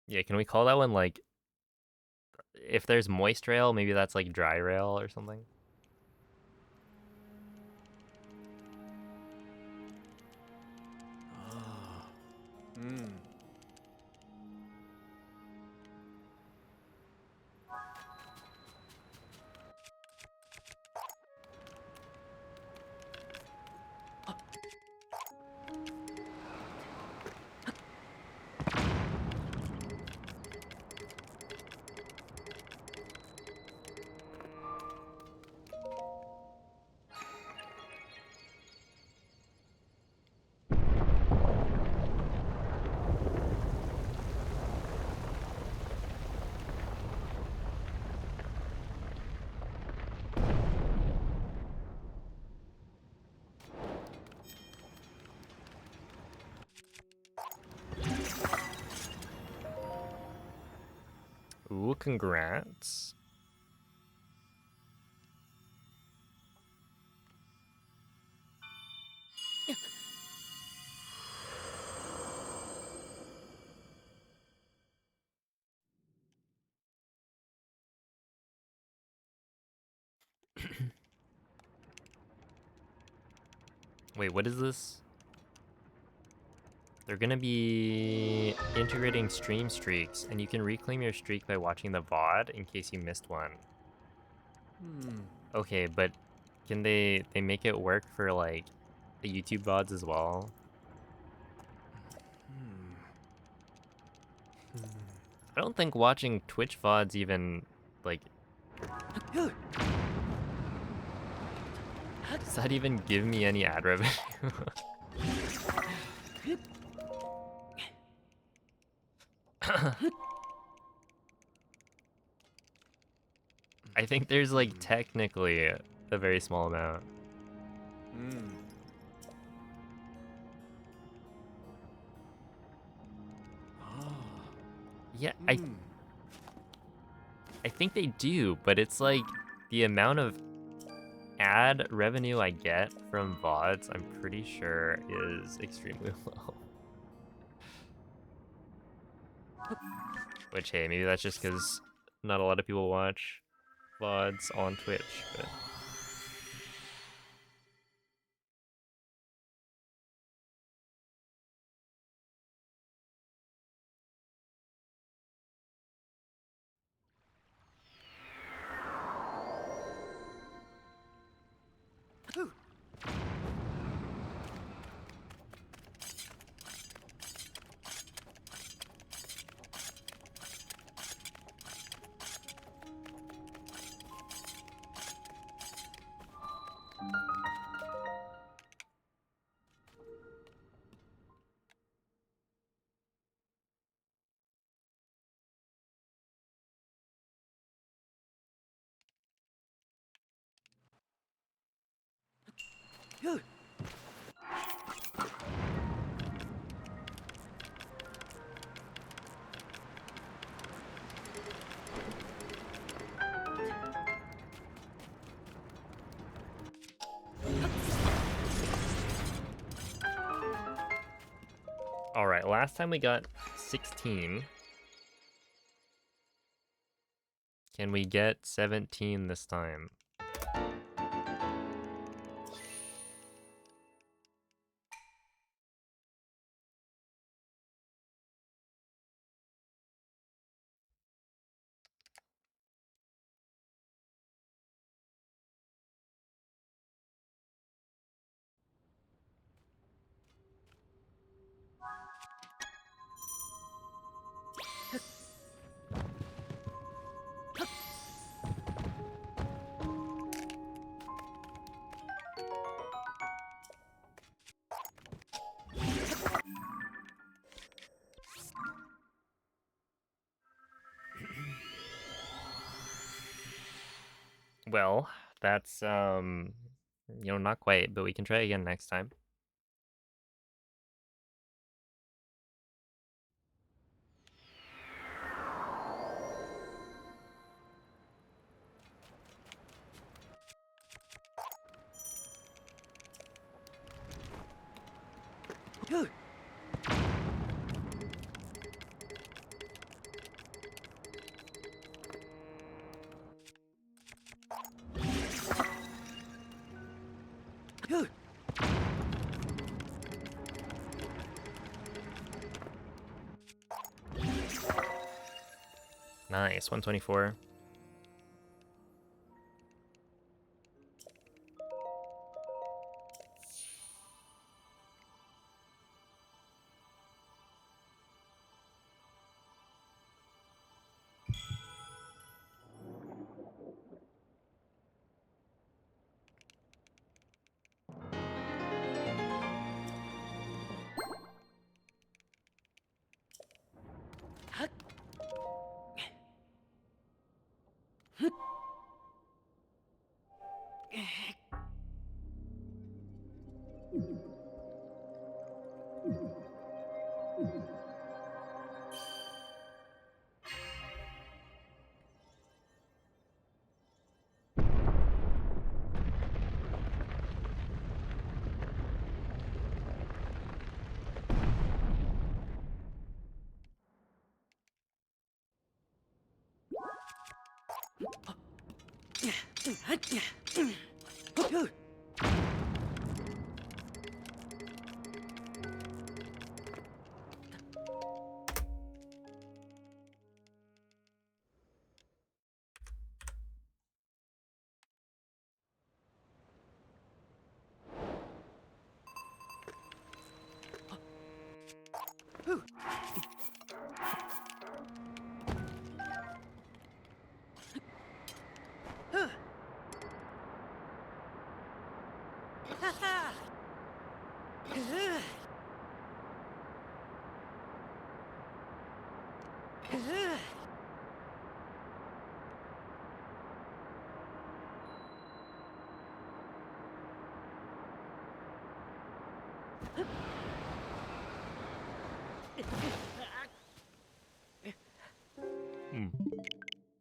Yeah, can we call that one like... If there's moist rail, maybe that's like dry rail or something? Ah. Hmm. congrats. Wait, what is this? They're gonna be integrating stream streaks, and you can reclaim your streak by watching the VOD in case you missed one. Okay, but can they make it work for like the YouTube VODs as well? I don't think watching Twitch VODs even like does that even give me any ad revenue? I think there's like technically a very small amount. Yeah, I think they do, but it's like the amount of ad revenue I get from VODs, I'm pretty sure is extremely low. Which, hey, maybe that's just because not a lot of people watch VODs on Twitch, but... Alright, last time we got 16. Can we get 17 this time? Well, that's, not quite, but we can try again next time. Nice, 124.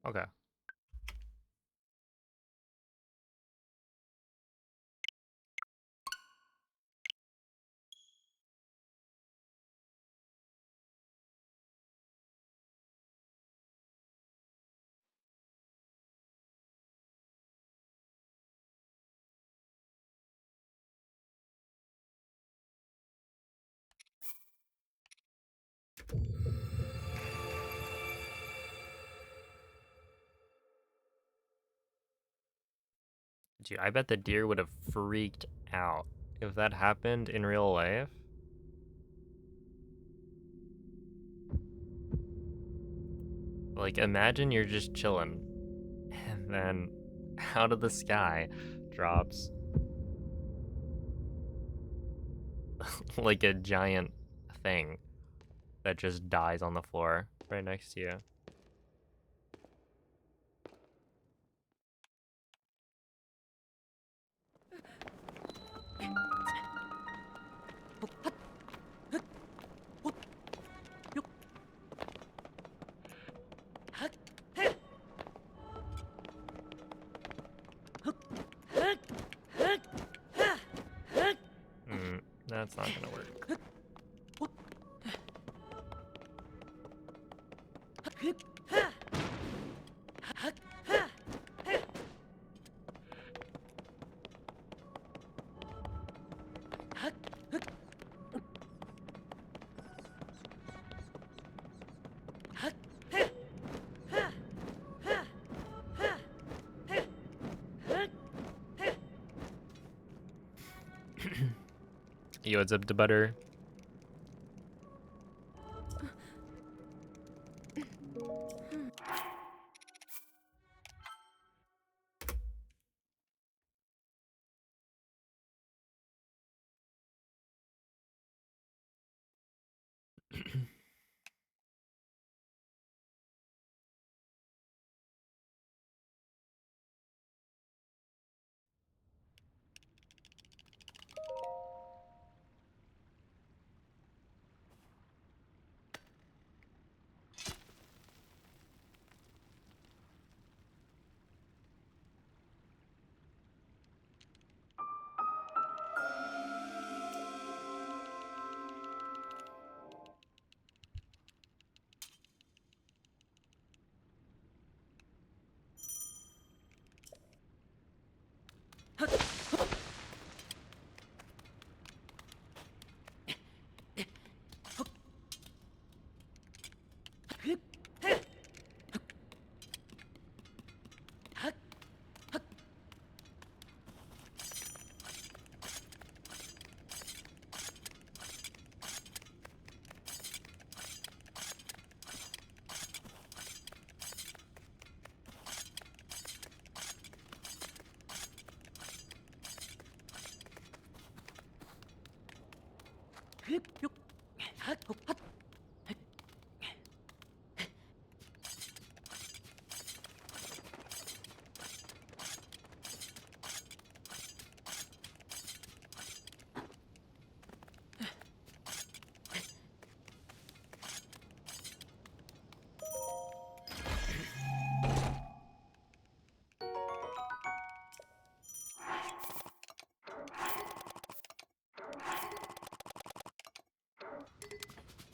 Okay. Dude, I bet the deer would have freaked out if that happened in real life. Like, imagine you're just chilling, and then out of the sky drops like a giant thing that just dies on the floor right next to you. That's not gonna work. Yo, what's up to butter?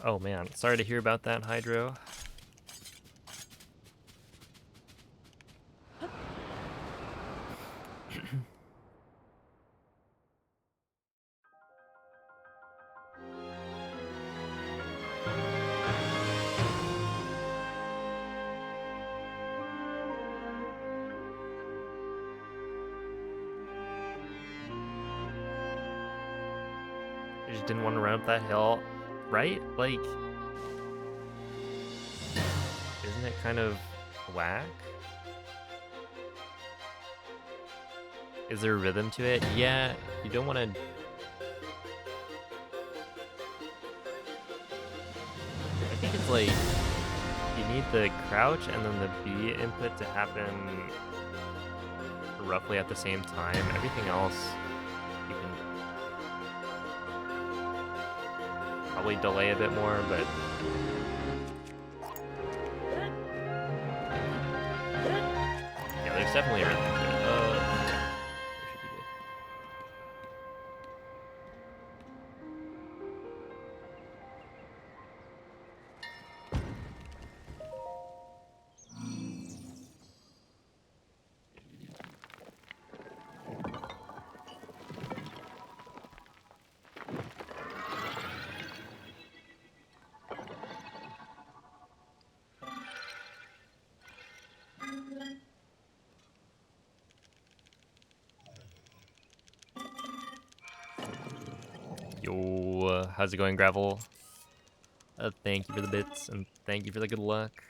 Oh man, sorry to hear about that, Hydro. just didn't want to run up that hill, right? Like, isn't it kind of whack? Is there a rhythm to it? Yeah, you don't want to... I think it's like, you need the crouch and then the B input to happen roughly at the same time. Everything else, you can probably delay a bit more, but... yeah, there's definitely a rhythm to it. Yeah, we should be good. Yo, how's it going, Gravel? Thank you for the bits, and thank you for the good luck.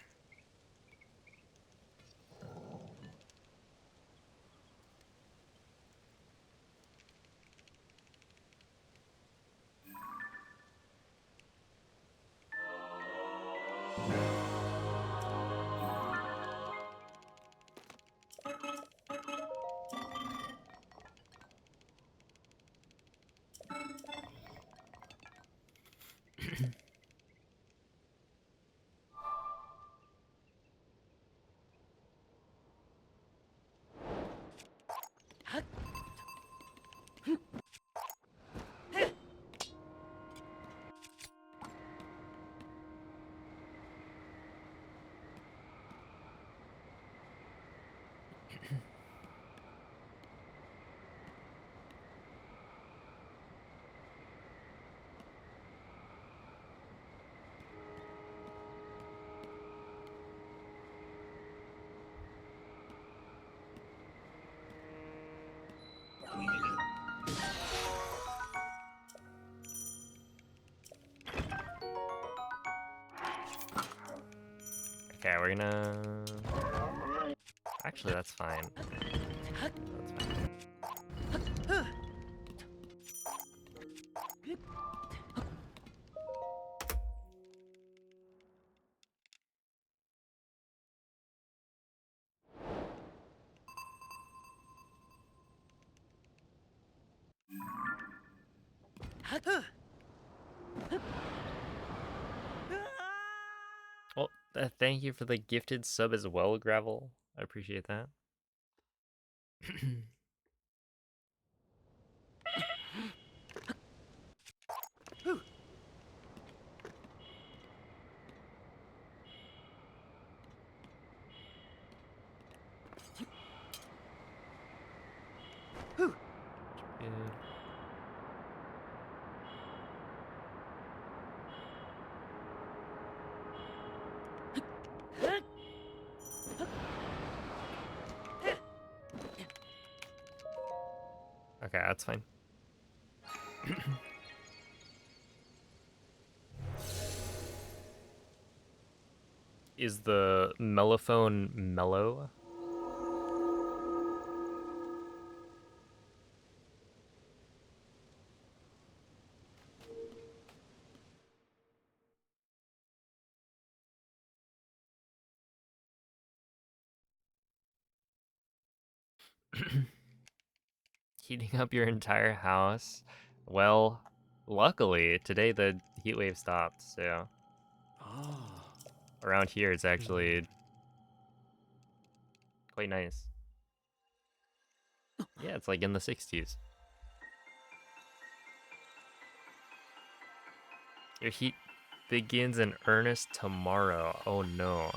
Okay, we're gonna... actually, that's fine. That's fine. Well, thank you for the gifted sub as well, Gravel. I appreciate that. Good. Okay, that's fine. Is the mellophone mellow? Heating up your entire house? Well, luckily, today the heat wave stopped, so... Ah. around here it's actually quite nice. Yeah, it's like in the 60s. Your heat begins in earnest tomorrow. Oh no.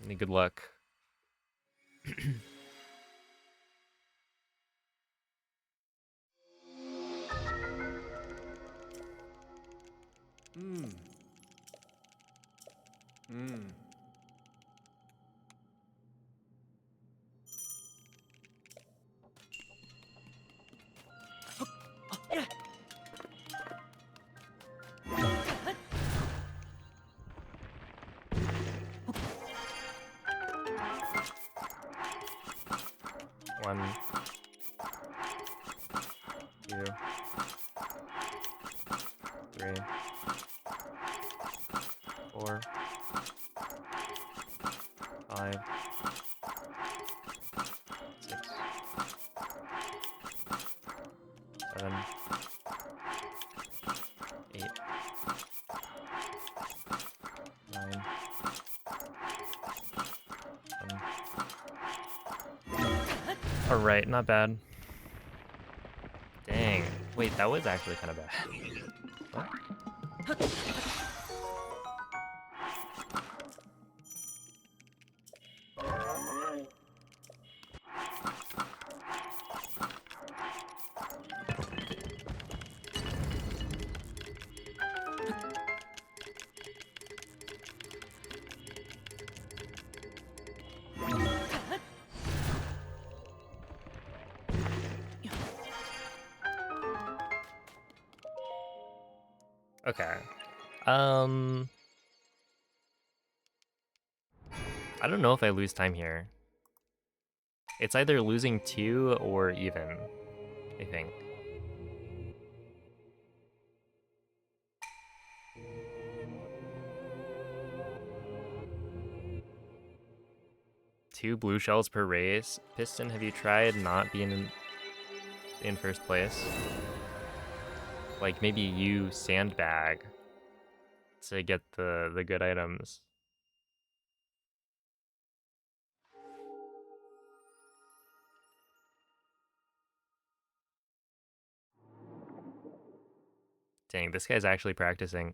Any good luck. Hmm. Hmm. 2, 3, 4, 5, 6, 7, 8, 9, 10. Alright, not bad. Dang. Wait, that was actually kind of bad. What? Okay. I don't know if I lose time here. It's either losing 2 or even, I think. Two blue shells per race. Piston, have you tried not being in first place? Like maybe you sandbag to get the good items. Dang, this guy's actually practicing.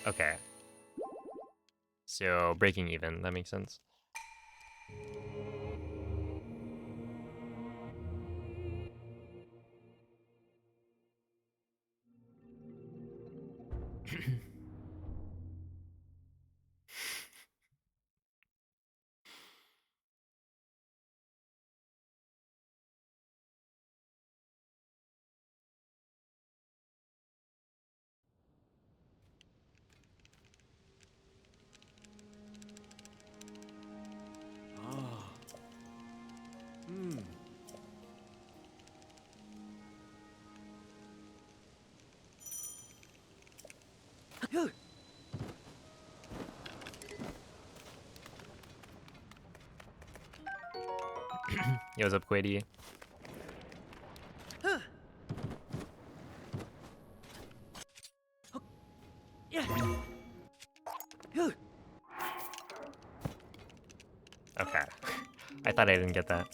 Okay. So breaking even, that makes sense. Ah. Hmm. Yo, what's up, Quady? Okay. I thought I didn't get that.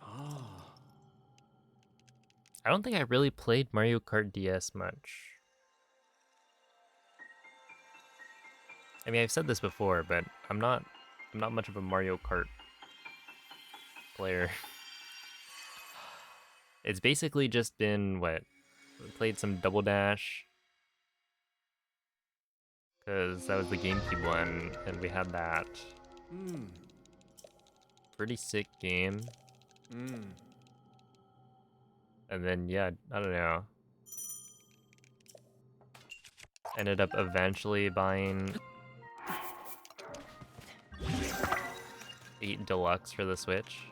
Ah. I don't think I really played Mario Kart DS much. I mean, I've said this before, but I'm not much of a Mario Kart player. It's basically just been what? Played some Double Dash, because that was the GameCube one, and we had that. Hmm. Pretty sick game. Hmm. And then, yeah, I don't know. Ended up eventually buying 8 Deluxe for the Switch.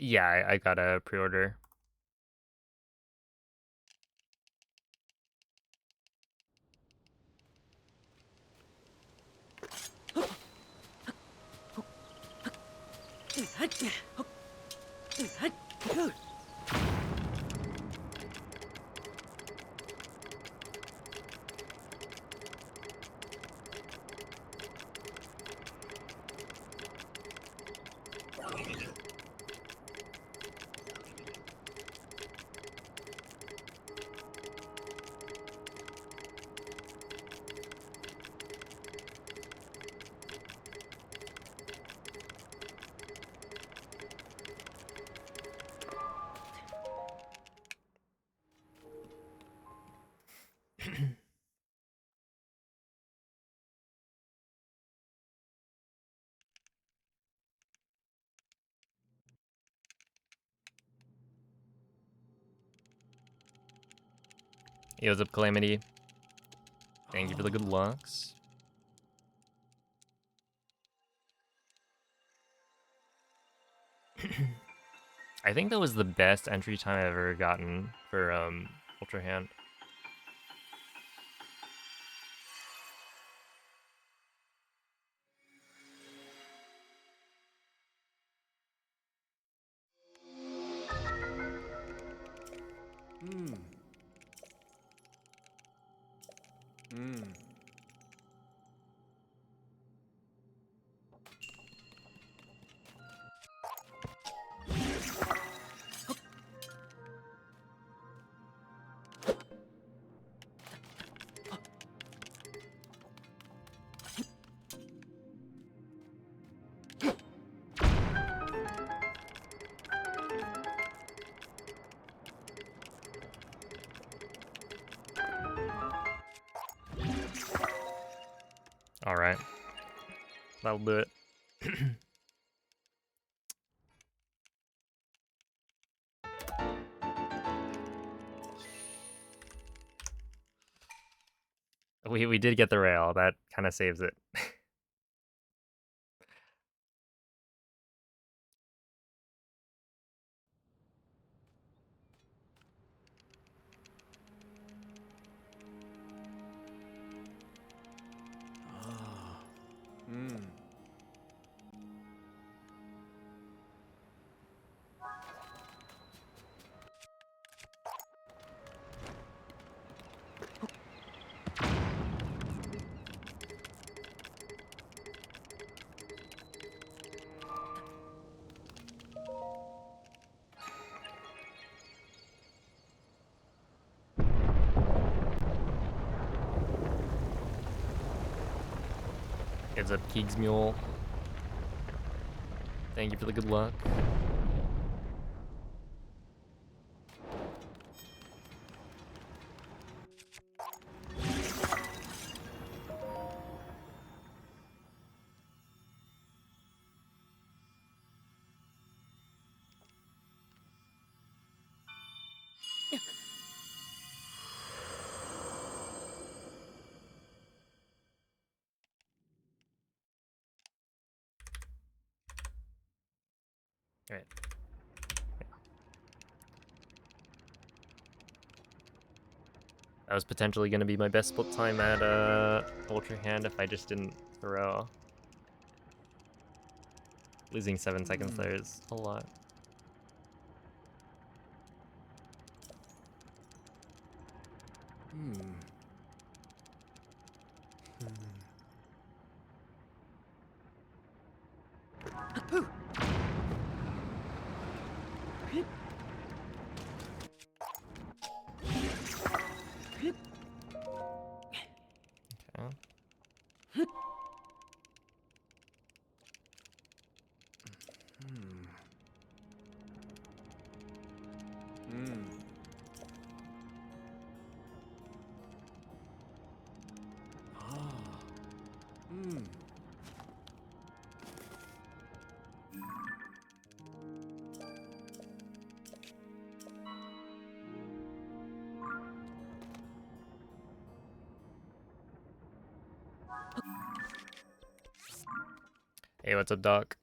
Yeah, I got a pre-order. Yo, what's up, Calamity? Thank you for the good looks. I think that was the best entry time I've ever gotten for Ultra Hand. Hmm. Hmm. All right, that'll do it. We did get the rail. That kind of saves it. Ah. Hmm. Heads up, Keegs Mule. Thank you for the good luck. All right. That was potentially going to be my best split time at Ultra Hand if I just didn't throw. Losing 7 seconds there is a lot. Hmm. Okay. Hmm. Hmm. Ah. Hmm. Hey, what's up, Doc?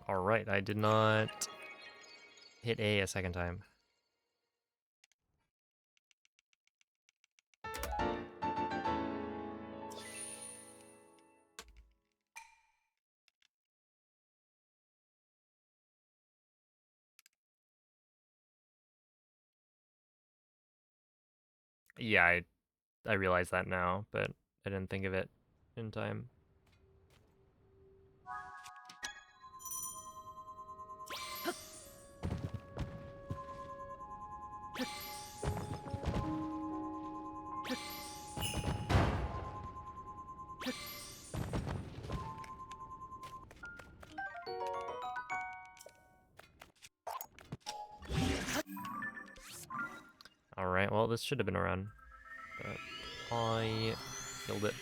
Alright, I did not hit A second time. Yeah, I realize that now, but I didn't think of it in time. Alright, well, this should have been a run, but I killed it.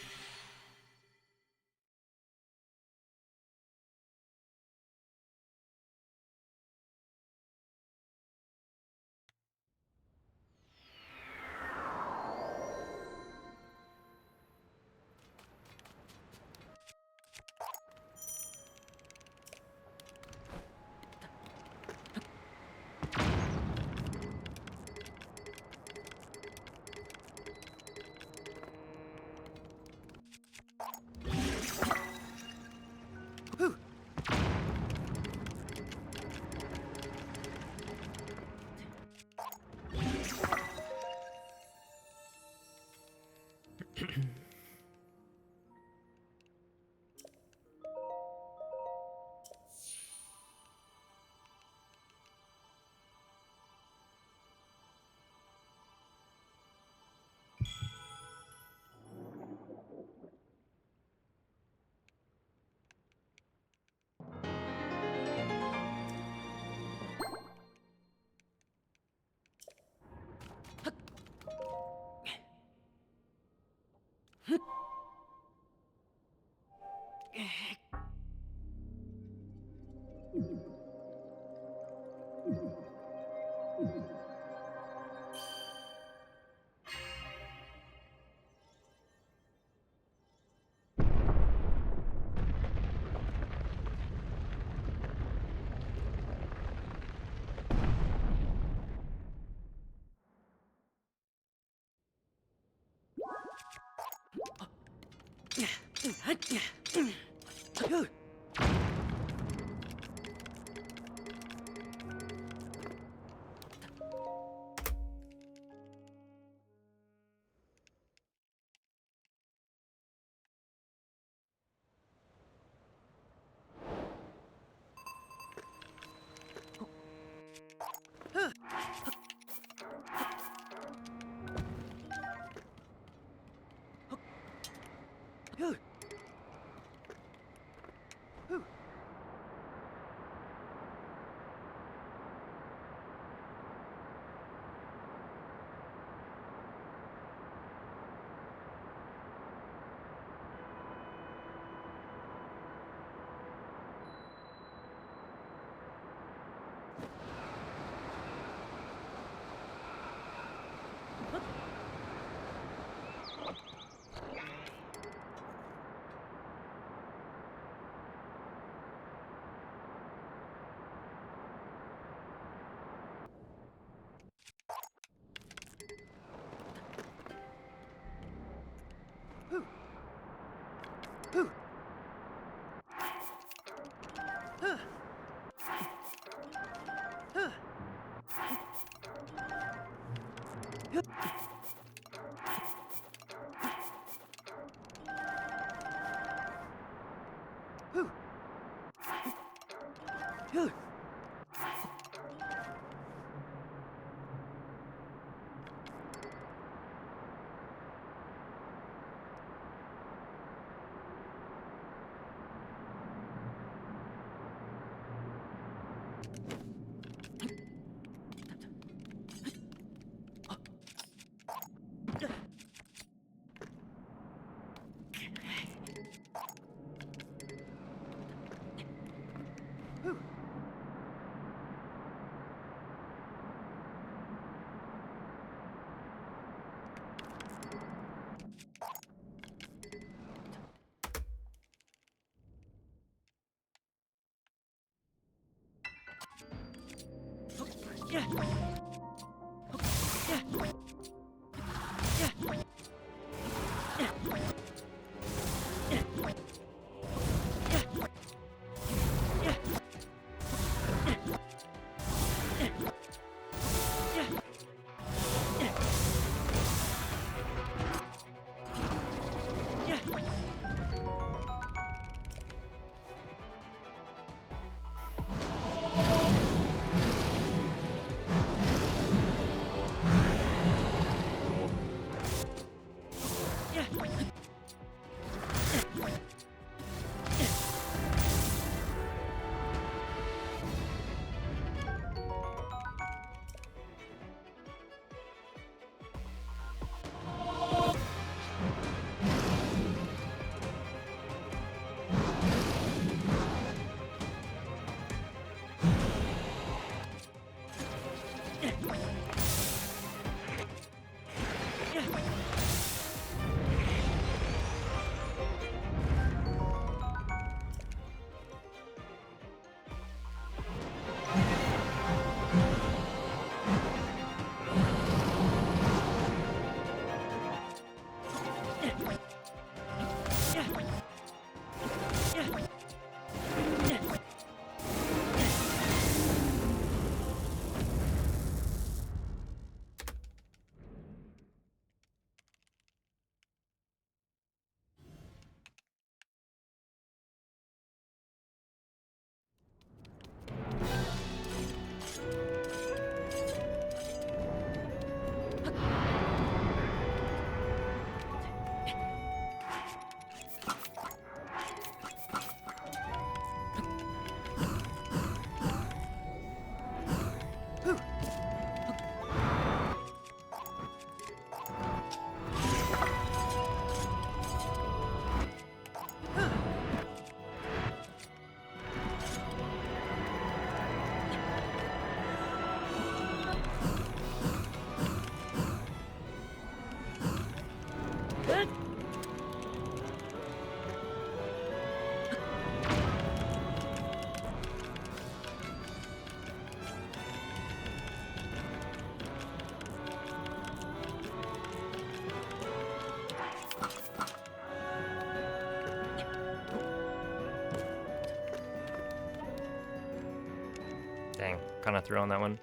Dang, kind of threw on that one.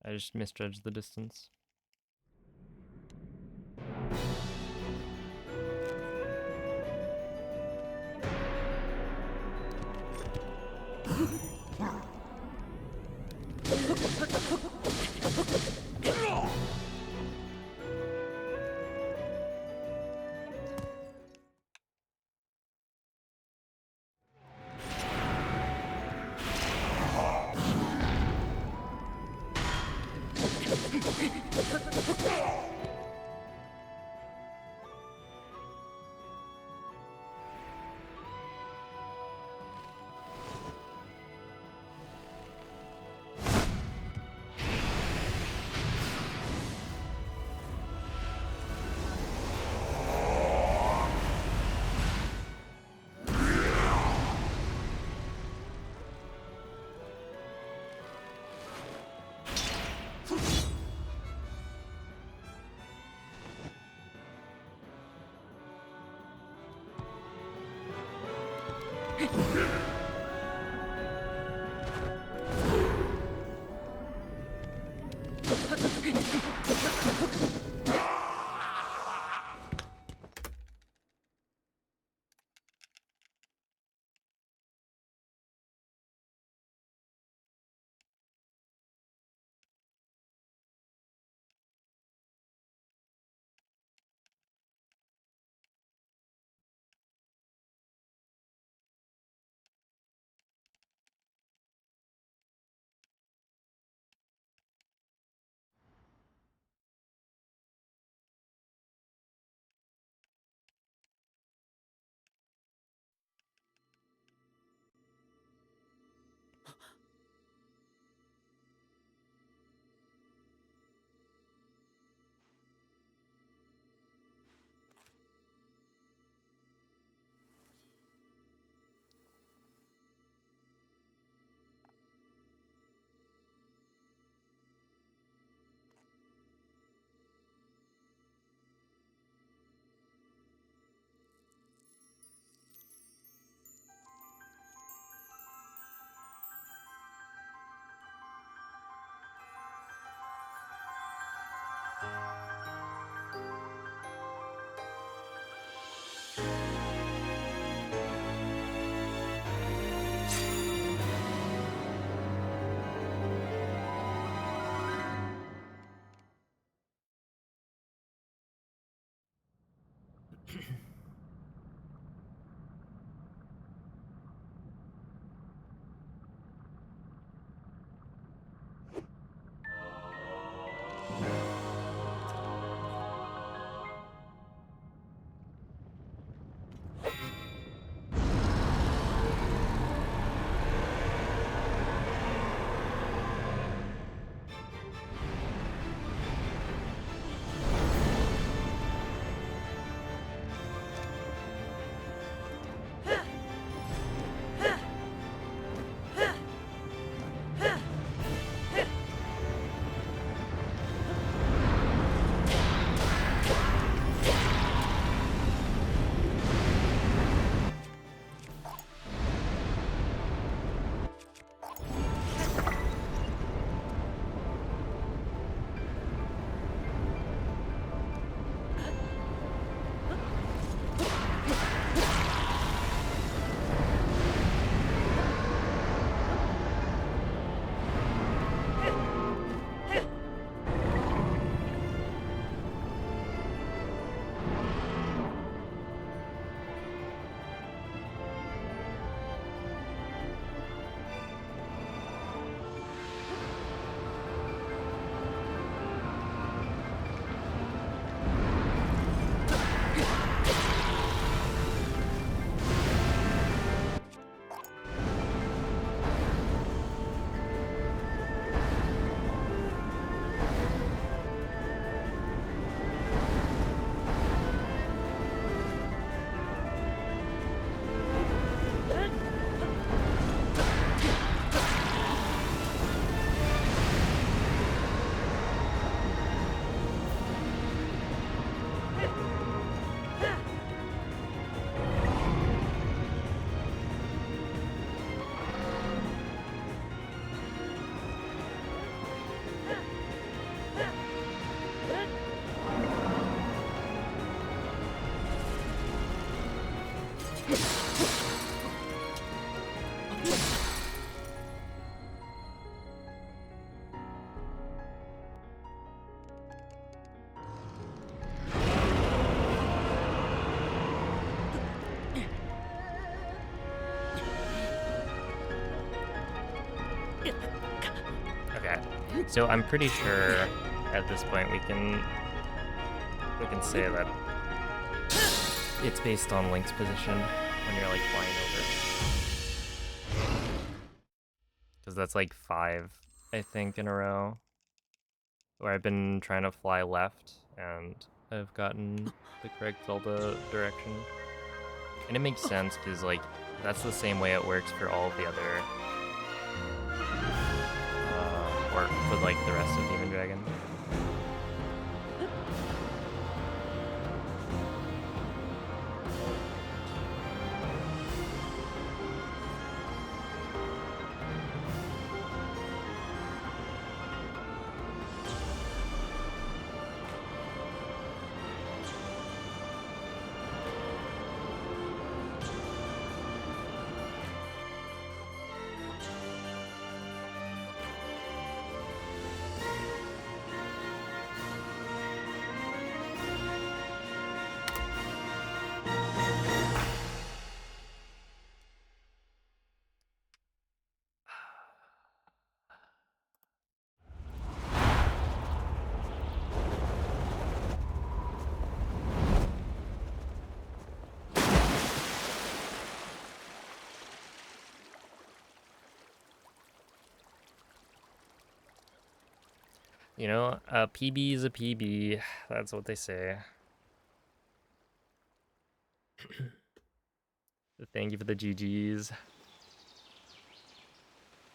I just misjudged the distance. Okay, so I'm pretty sure at this point we can say that it's based on Link's position when you're like flying over, because that's like 5, I think, in a row where I've been trying to fly left and I've gotten the correct Zelda direction, and it makes sense because like that's the same way it works for all of the other. Or for like the rest of Demon Dragon. You know, a PB is a PB. That's what they say. Thank you for the GGs.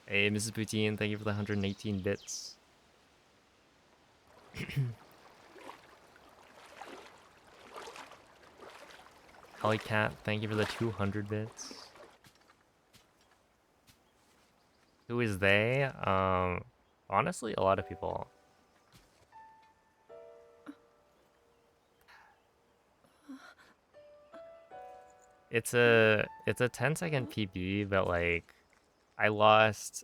Hey, Mrs. Poutine, thank you for the 118 bits. Holly Cat, thank you for the 200 bits. Who is they? Honestly, a lot of people. It's a 10-second PB, but like I lost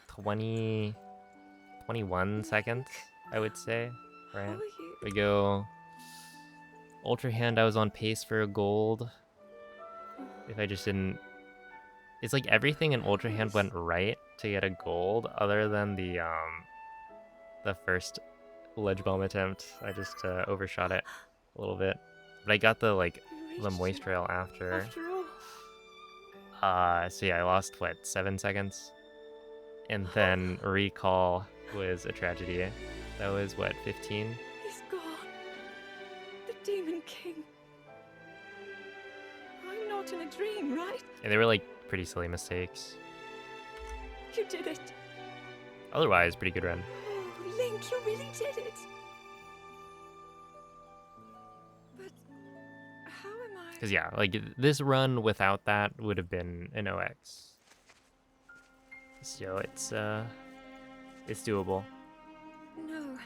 21 seconds, I would say, How right? are you? We go Ultra Hand, I was on pace for a gold. If I just didn't, it's like everything in Ultra Hand went right to get a gold, other than the first ledge bomb attempt. I just overshot it a little bit, but I got the You the reached moist it, trail after. after all. So yeah, I lost what, 7 seconds, and then recall was a tragedy. That was what, 15. He's gone. The Demon King. I'm not in a dream, right? And they were like pretty silly mistakes. You did it. Otherwise, pretty good run. Oh, Link, you really did it. But how am I? Cause yeah, like this run without that would have been an OX. So it's doable. No,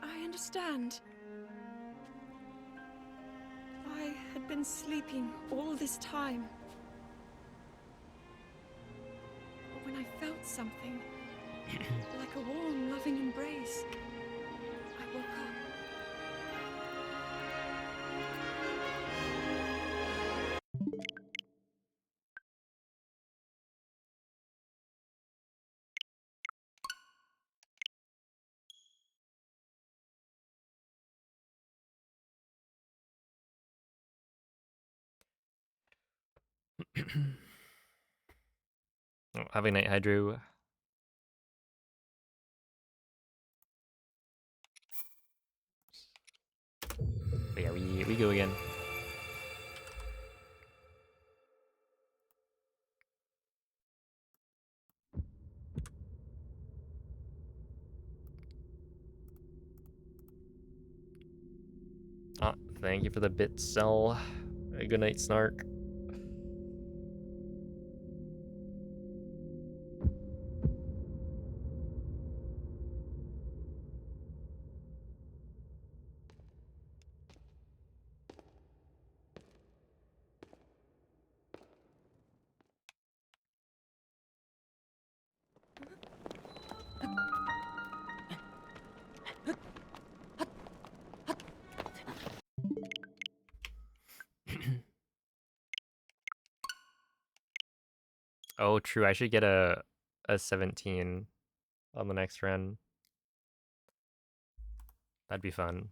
I understand. I had been sleeping all this time. But when I felt something, like a warm, loving embrace, I woke up. Oh, have a night, Hydro. But yeah, we go again. Ah, thank you for the bit cell. Good night, Snark. Oh, true. I should get a 17 on the next run. That'd be fun.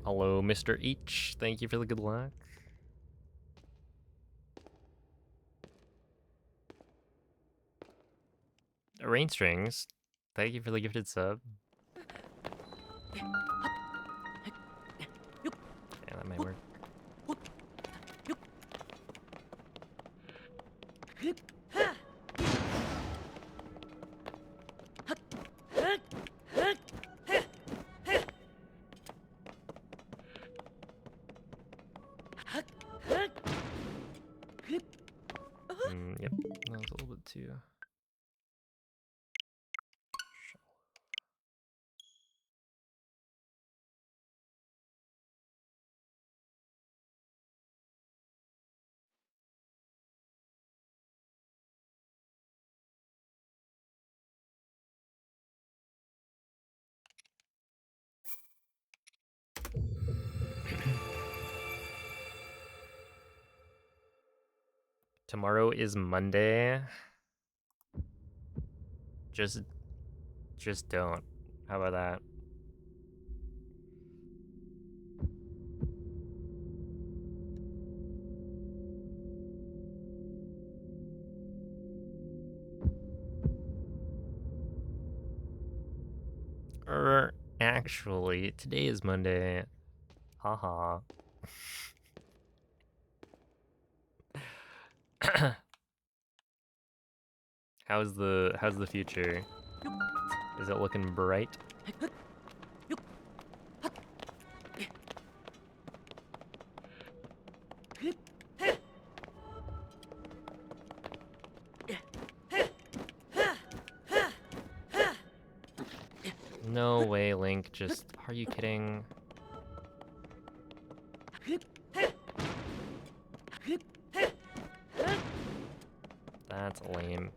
Hello, Mr. H. Thank you for the good luck. Rain Strings. Thank you for the gifted sub. Yeah, that might work. Yep, that was a little bit too. Tomorrow is Monday. Just don't. How about that? Actually, today is Monday. Haha. How's the future? Is it looking bright? No way, Link. Just, are you kidding? That's lame.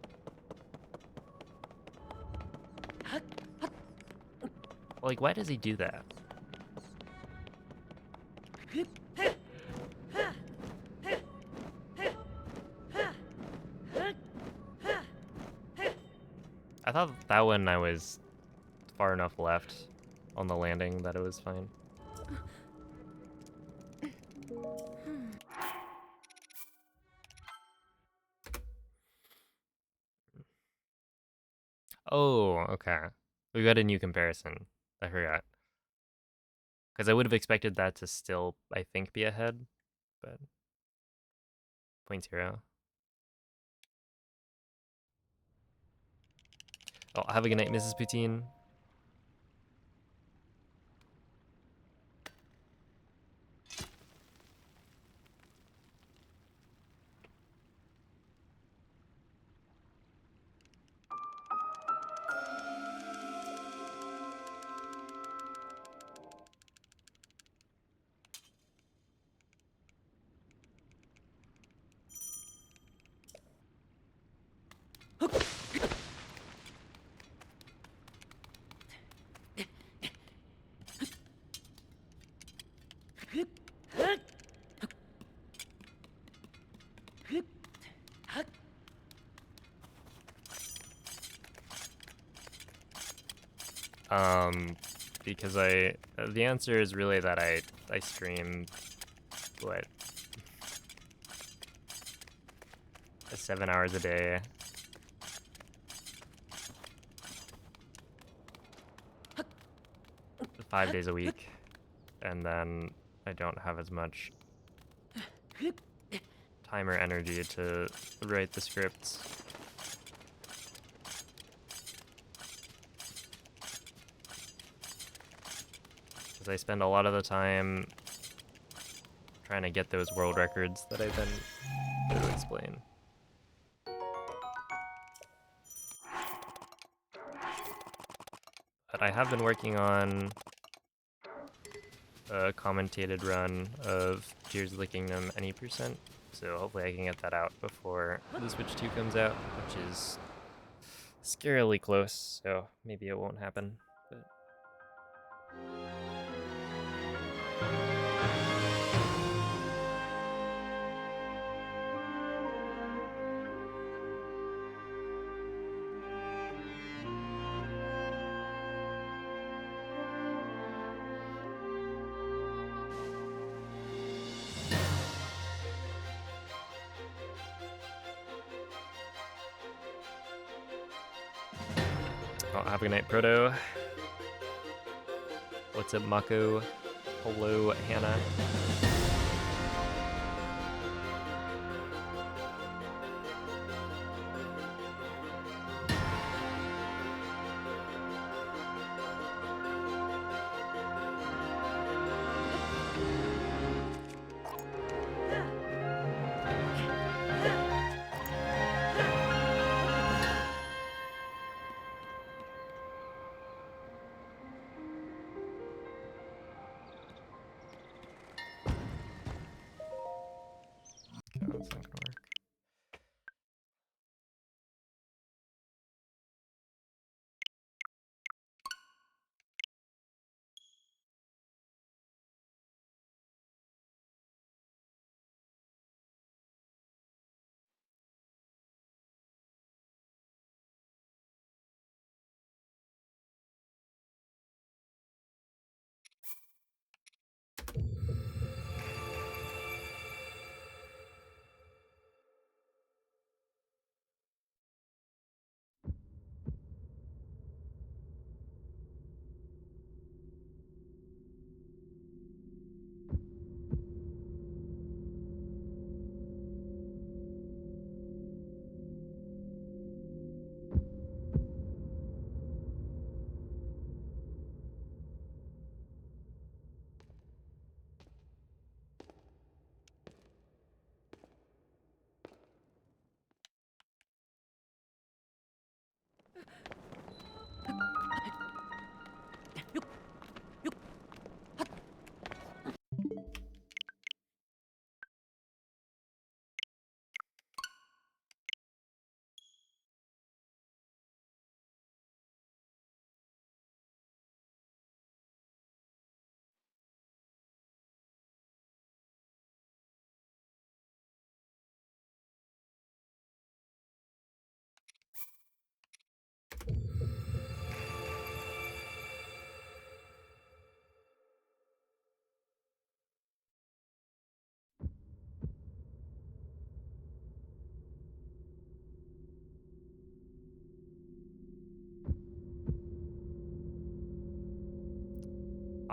Like, why does he do that? I thought that one I was far enough left on the landing that it was fine. Oh, okay. We got a new comparison. I forgot. Because I would have expected that to still, I think, be ahead, but 0.0. Oh, have a good night, Mrs. Poutine. Because the answer is really that I stream, what, 7 hours a day. Five days a week, and then I don't have as much time or energy to write the scripts. Because I spend a lot of the time trying to get those world records that I've been going to explain. But I have been working on a commentated run of Tears of the Kingdom any percent, so hopefully I can get that out before the Switch 2 comes out, which is scarily close, so maybe it won't happen. But oh, have a good night, Proto. What's up, Mako? Hello, Hannah.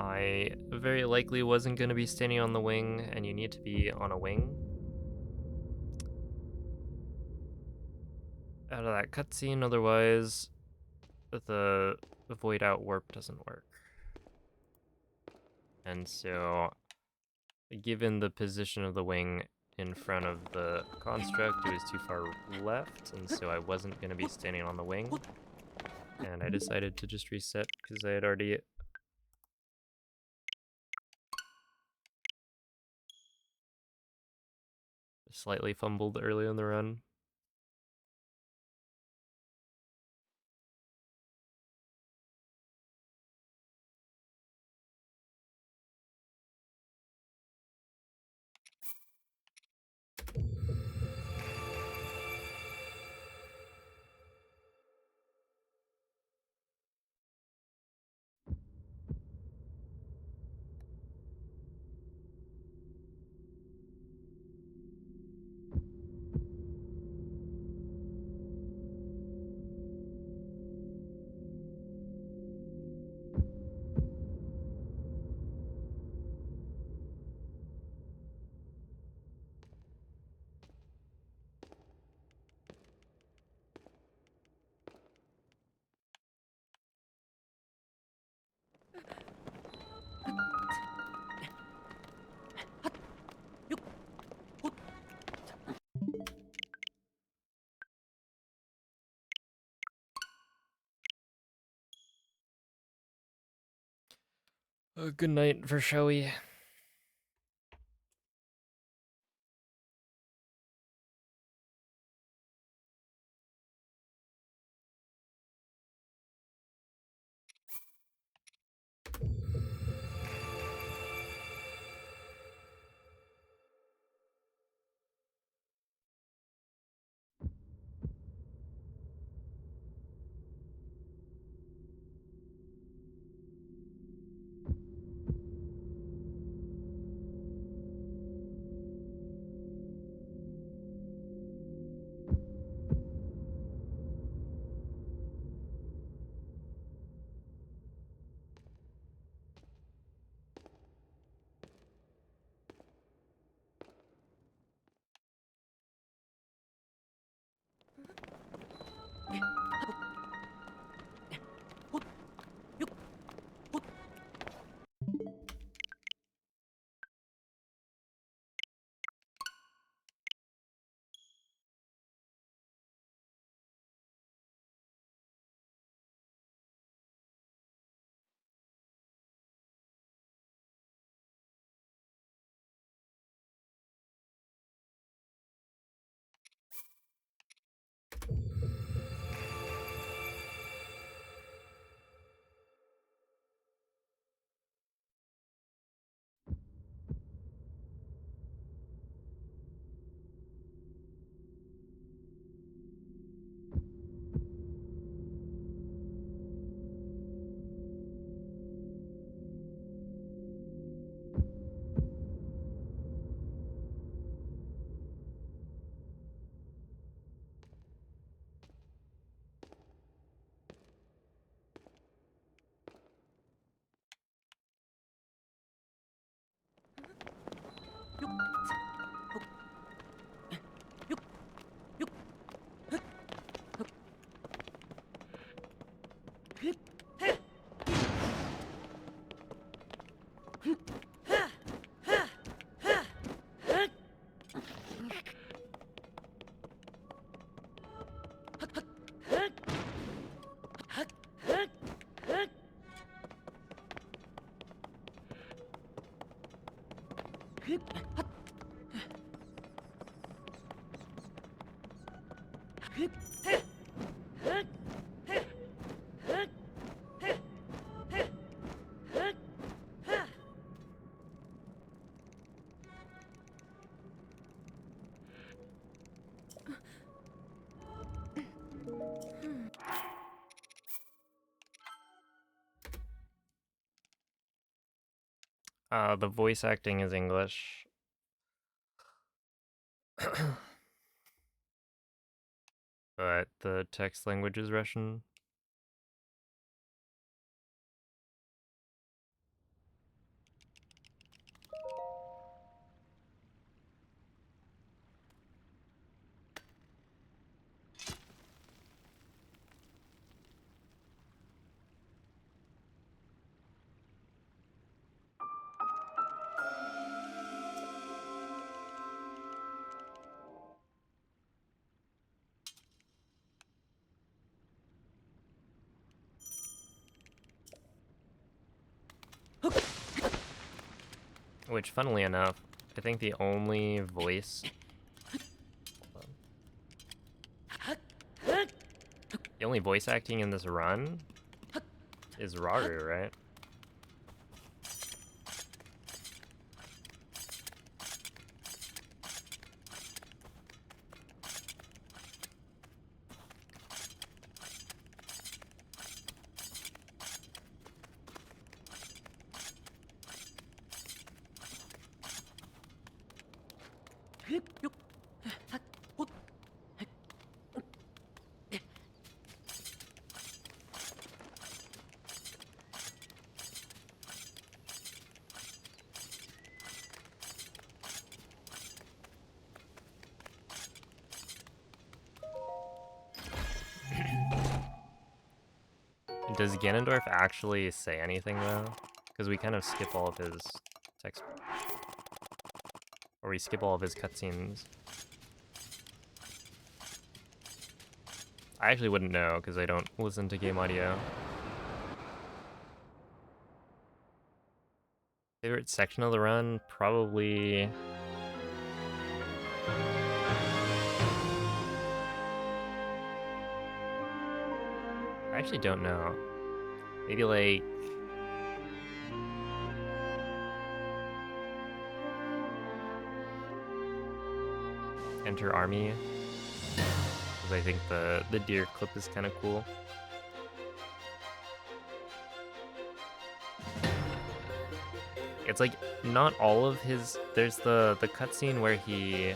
I very likely wasn't going to be standing on the wing, and you need to be on a wing. Out of that cutscene, otherwise the void out warp doesn't work. And so, given the position of the wing in front of the construct, it was too far left, and so I wasn't going to be standing on the wing. And I decided to just reset because I had already slightly fumbled early in the run. Good night for Shoei. The voice acting is English. But the text language is Russian. Which, funnily enough, I think the only voice... The only voice acting in this run is Raru, right? Does Ganondorf actually say anything, though? Because we kind of skip all of his text... Or we skip all of his cutscenes. I actually wouldn't know, because I don't listen to game audio. Favorite section of the run? Probably... I actually don't know. Maybe like... Enter Army. Because I think the deer clip is kind of cool. It's like, not all of his... There's the cutscene where he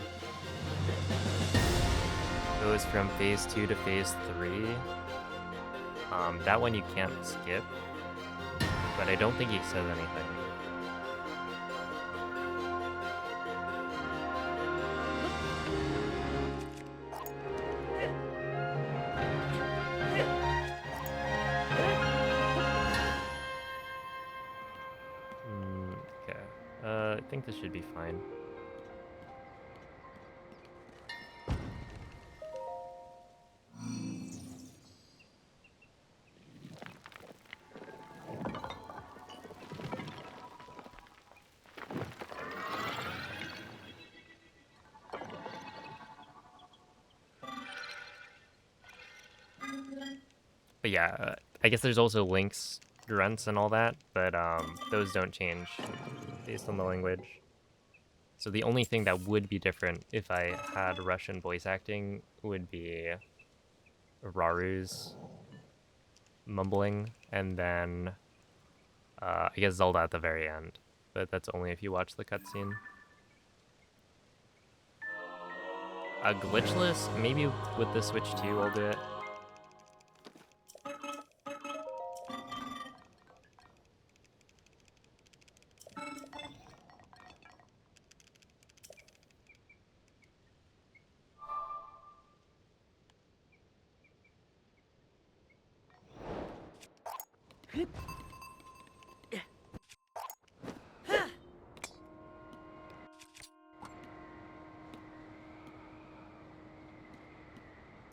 goes from phase 2 to phase 3. That one you can't skip. But I don't think he says anything. Okay. I think this should be fine. But yeah, I guess there's also Link's grunts and all that, but those don't change based on the language. So the only thing that would be different if I had Russian voice acting would be Raru's mumbling, and then I guess Zelda at the very end. But that's only if you watch the cutscene. Glitchless, maybe with the Switch 2 I'll do it.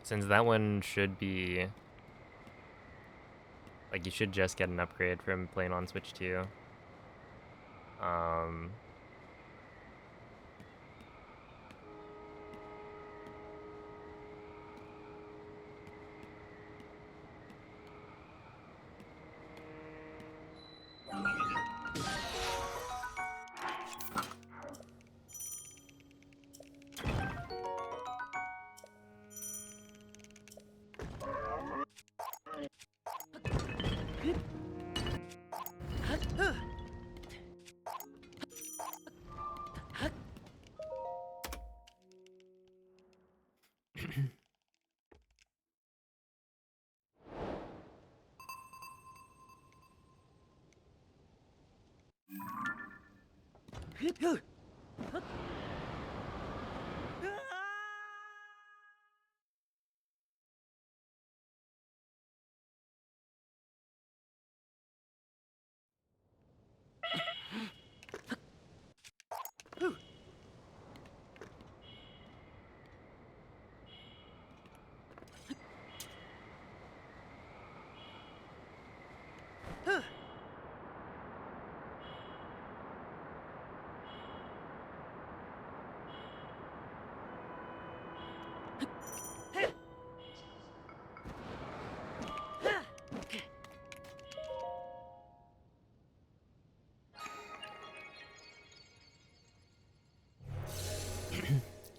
Since that one should be... Like, you should just get an upgrade from playing on Switch 2.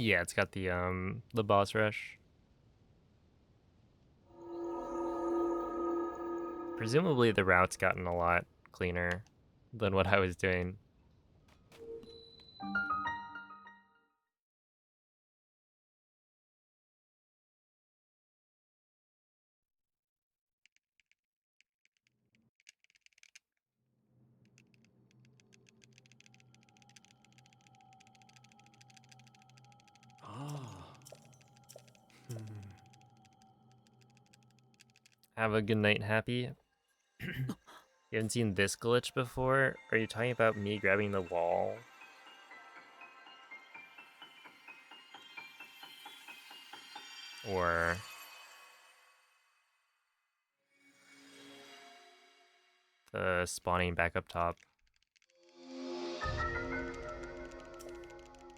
Yeah, it's got the boss rush. Presumably the route's gotten a lot cleaner than what I was doing. Ah. Hmm. Have a good night, Happy. You haven't seen this glitch before? Are you talking about me grabbing the wall? Or the spawning back up top?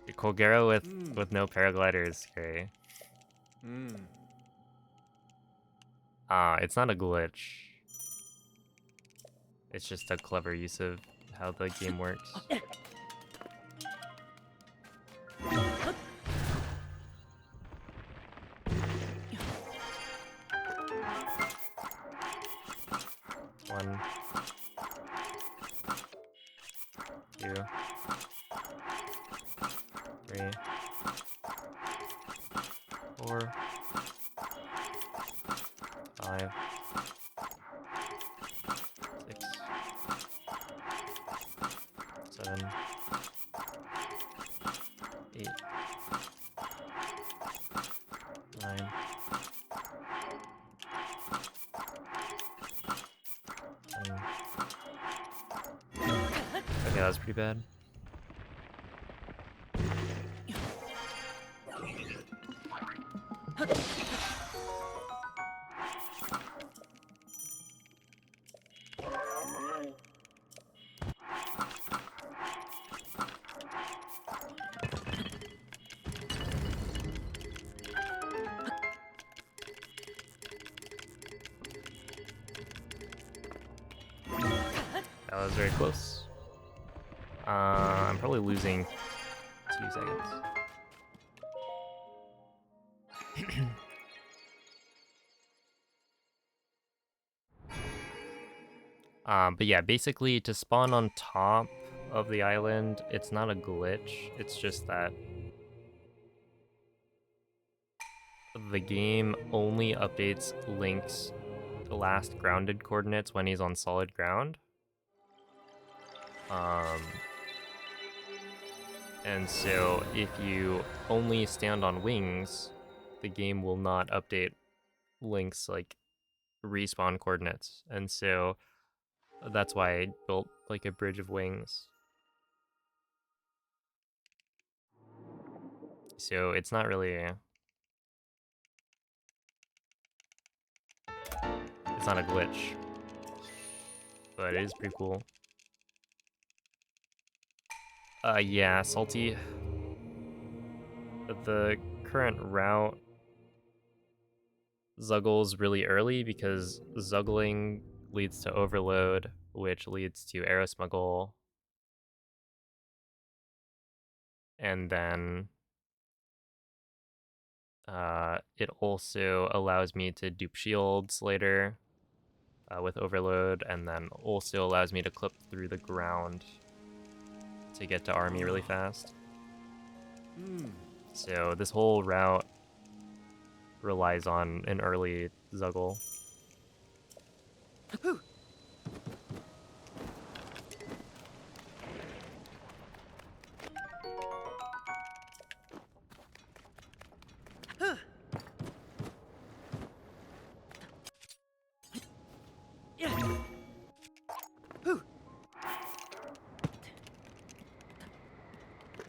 The Colgera with no paraglider is scary. It's not a glitch. It's just a clever use of how the game works. One, two, three, four, five, six, seven, 8, 9, 10. Okay, that was pretty bad. That was very close. I'm probably losing 2 seconds. But yeah, basically to spawn on top of the island, it's not a glitch. It's just that the game only updates Link's last grounded coordinates when he's on solid ground. And so if you only stand on wings, the game will not update Link's like respawn coordinates. And so that's why I built like a bridge of wings. So it's not really it's not a glitch, but it is pretty cool. Yeah, Salty. The current route zuggles really early because zuggling leads to overload, which leads to arrow smuggle, and then it also allows me to dupe shields later with overload, and then also allows me to clip through the ground to get to army really fast. So this whole route relies on an early zuggle.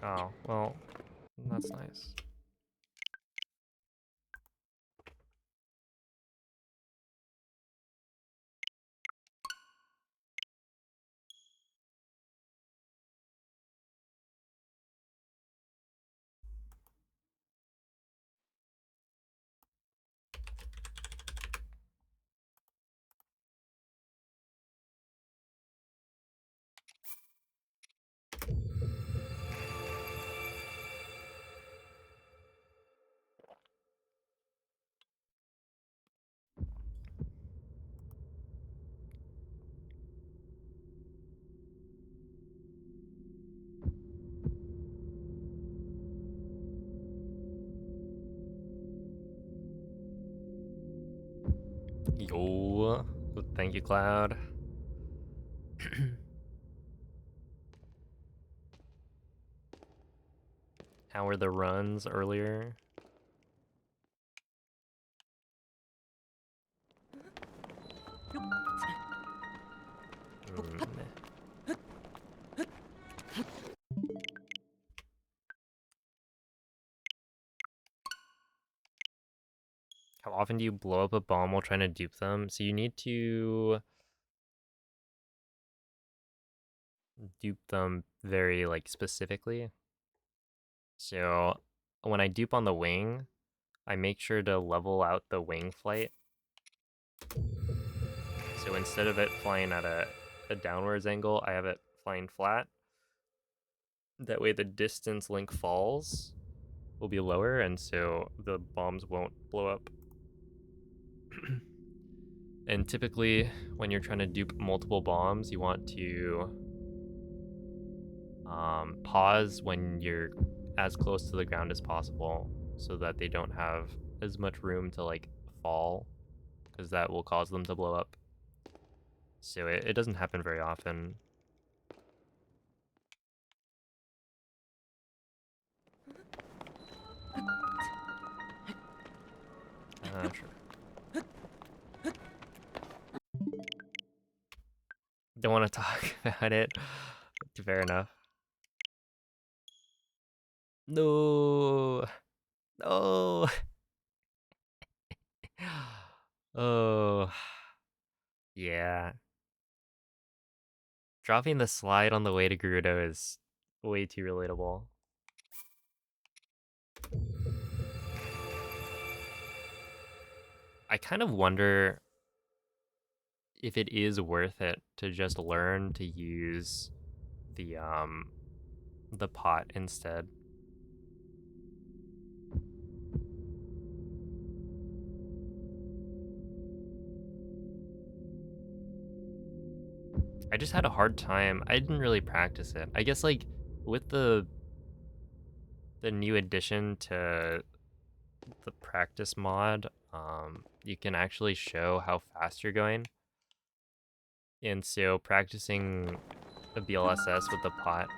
Oh, well, that's nice. Thank you, Cloud. How were the runs earlier? How often do you blow up a bomb while trying to dupe them? So you need to dupe them very like specifically. So when I dupe on the wing, I make sure to level out the wing flight. So instead of it flying at a downwards angle, I have it flying flat. That way the distance link falls will be lower, and so the bombs won't blow up. And typically, when you're trying to dupe multiple bombs, you want to pause when you're as close to the ground as possible so that they don't have as much room to like fall, because that will cause them to blow up. So it doesn't happen very often. Sure. Don't want to talk about it. Fair enough. No. No. Oh. Yeah. Dropping the slide on the way to Gerudo is way too relatable. I kind of wonder if it is worth it to just learn to use the pot instead. I just had a hard time. I didn't really practice it. I guess like with the new addition to the practice mod, you can actually show how fast you're going. And so practicing the BLSS with the pot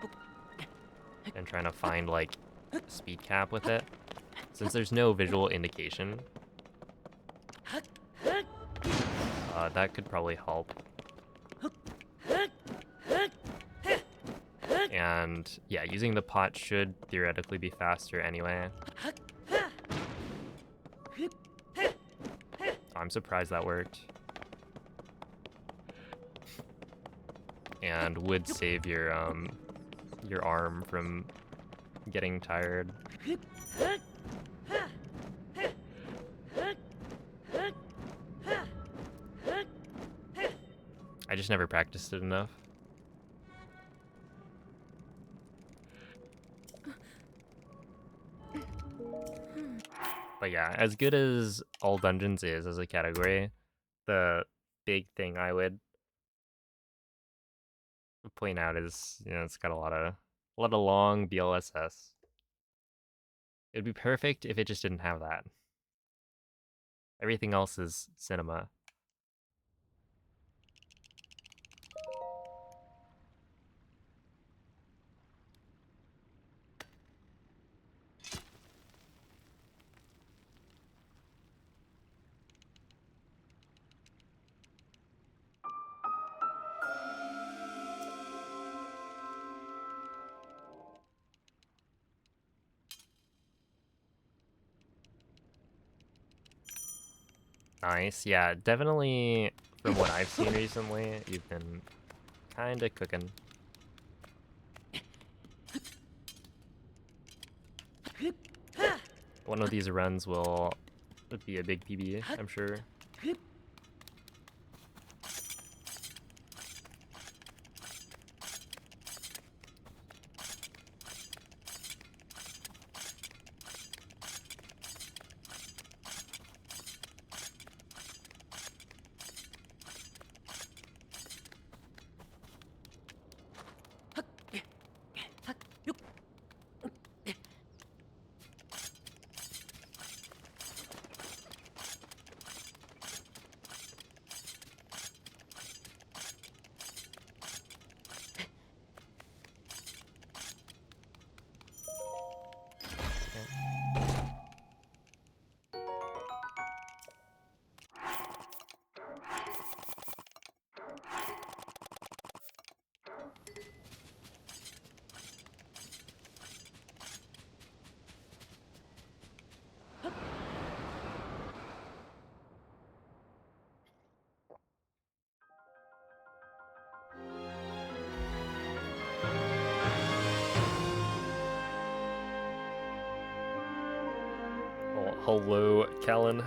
and trying to find like speed cap with it, since there's no visual indication, that could probably help. And yeah, using the pot should theoretically be faster anyway. I'm surprised that worked. And would save your arm from getting tired. I just never practiced it enough. But yeah, as good as all dungeons is as a category, the big thing I would point out is, you know, it's got a lot of long BLSS. It'd be perfect if it just didn't have that. Everything else is cinema. Nice, yeah, definitely from what I've seen recently, you've been kinda cooking. One of these runs will be a big PB, I'm sure. Hello, Callan.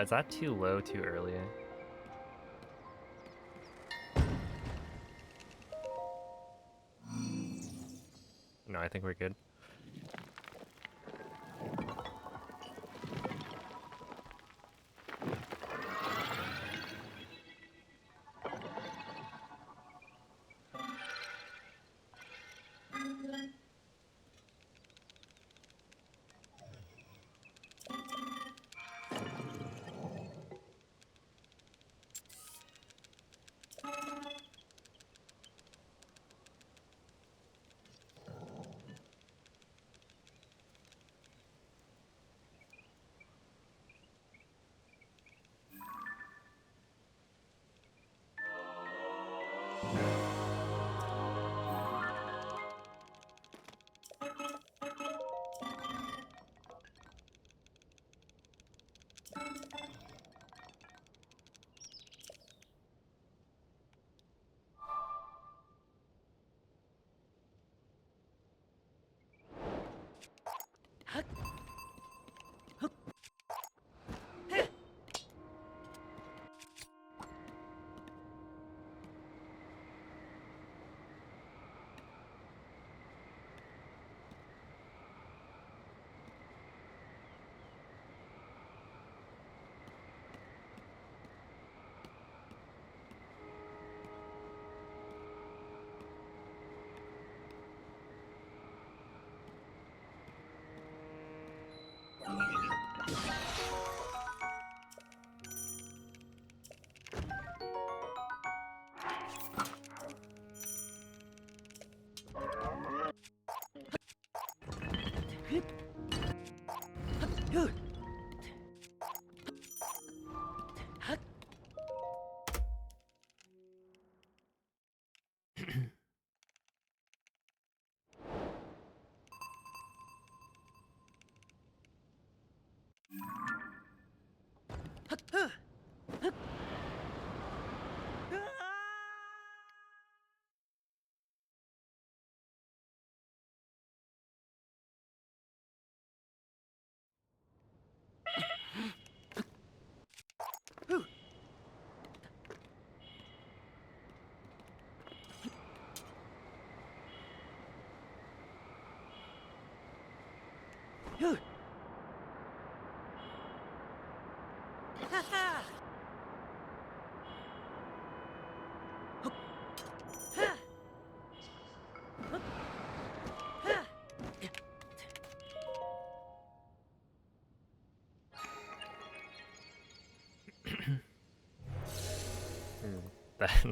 Is that too low too early? No, I think we're good.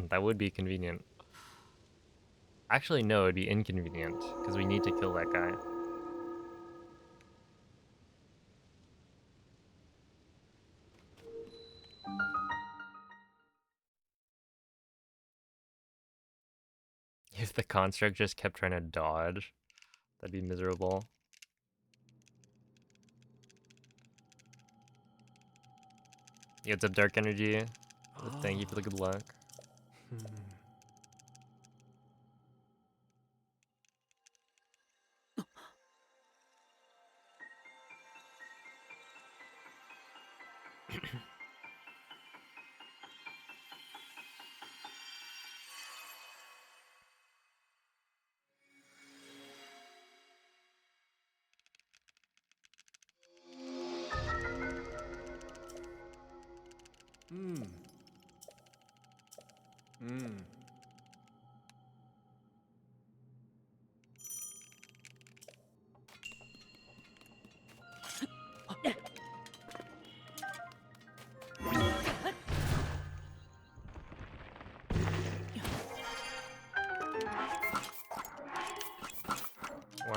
That would be convenient. Actually, no, it'd be inconvenient because we need to kill that guy. If the construct just kept trying to dodge, that'd be miserable. Yeah, what's up, Dark Energy? Thank you for the good luck.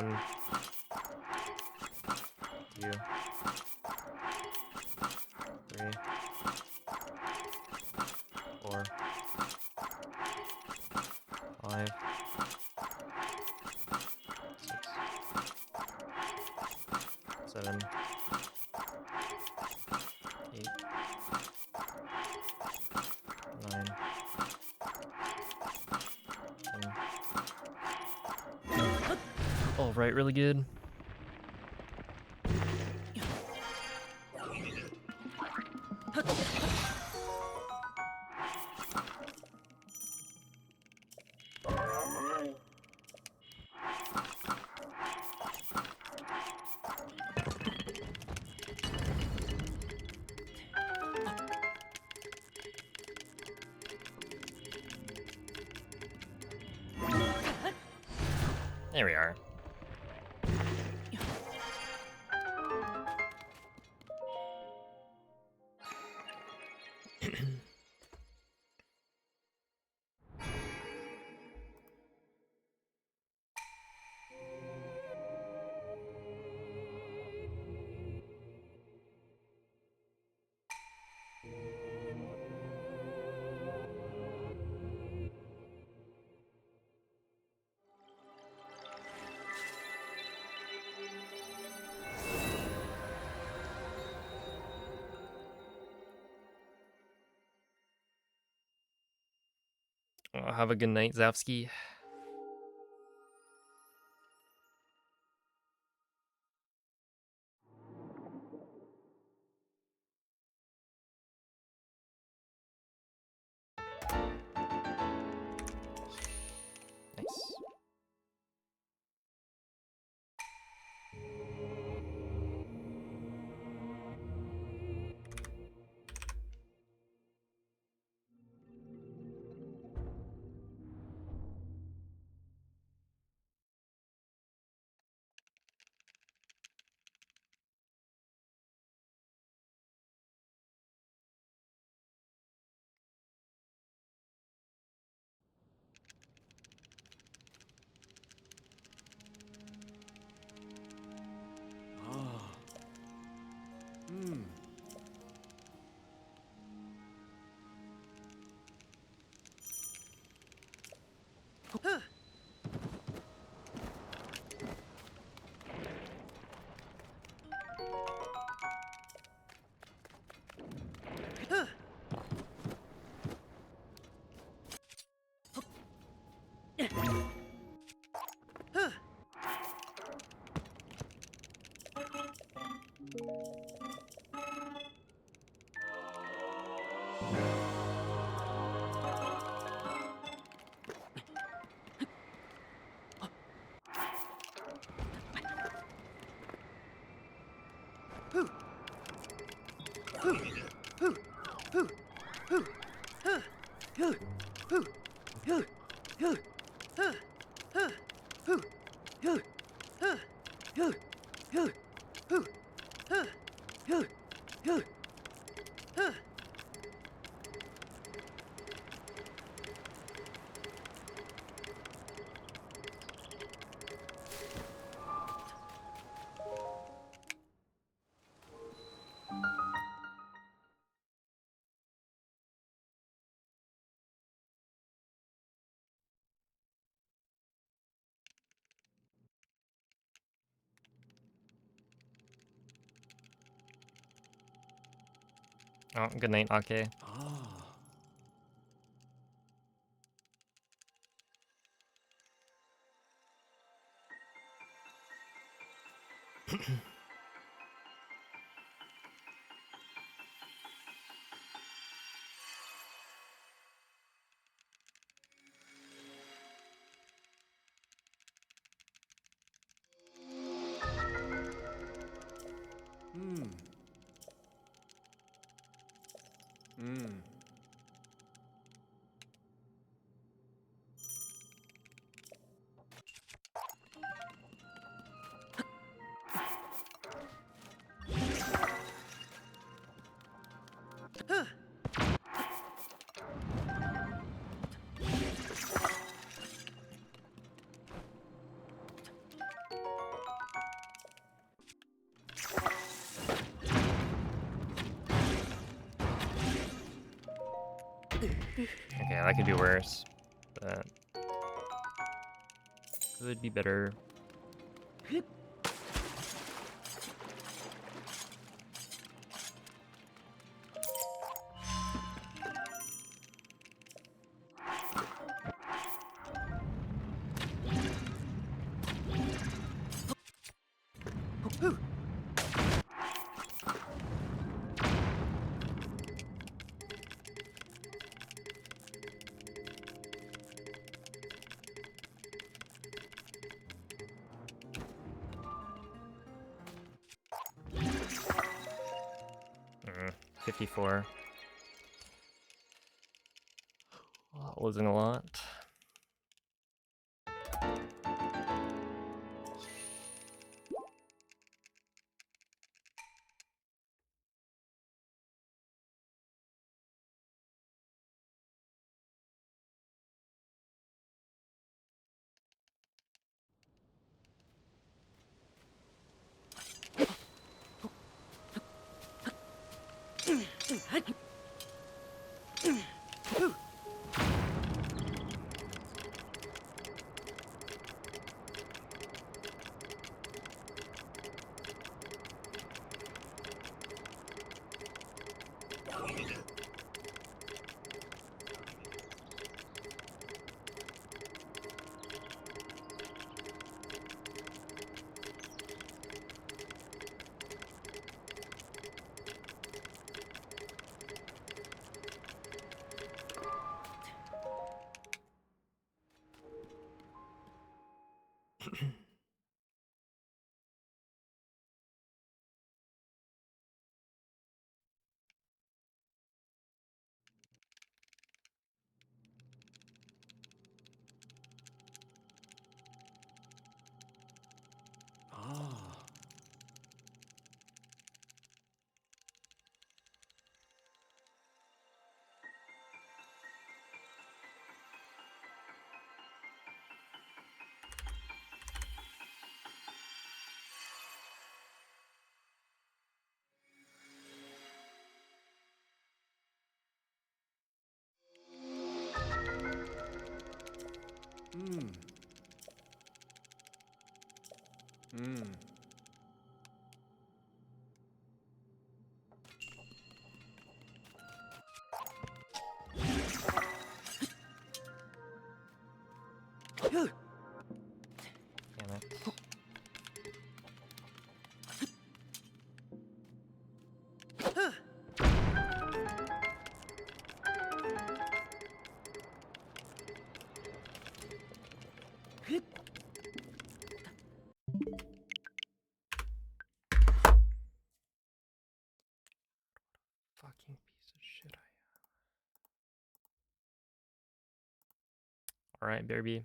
1, 2, 3, 4, 5, 6, 7, 8, 9, 10. All right, really good. There we are. Have a good night, Zavsky. Nice. Ah. Hmm. Oh, good night, Ake. Ah. Hmm. Hmm. Okay, that could be worse, but could be better. Mm, 54. Well, that wasn't a lot. Ah. Hmm. Hmm. Damn it. Fucking piece of shit I am. Alright, Bearby.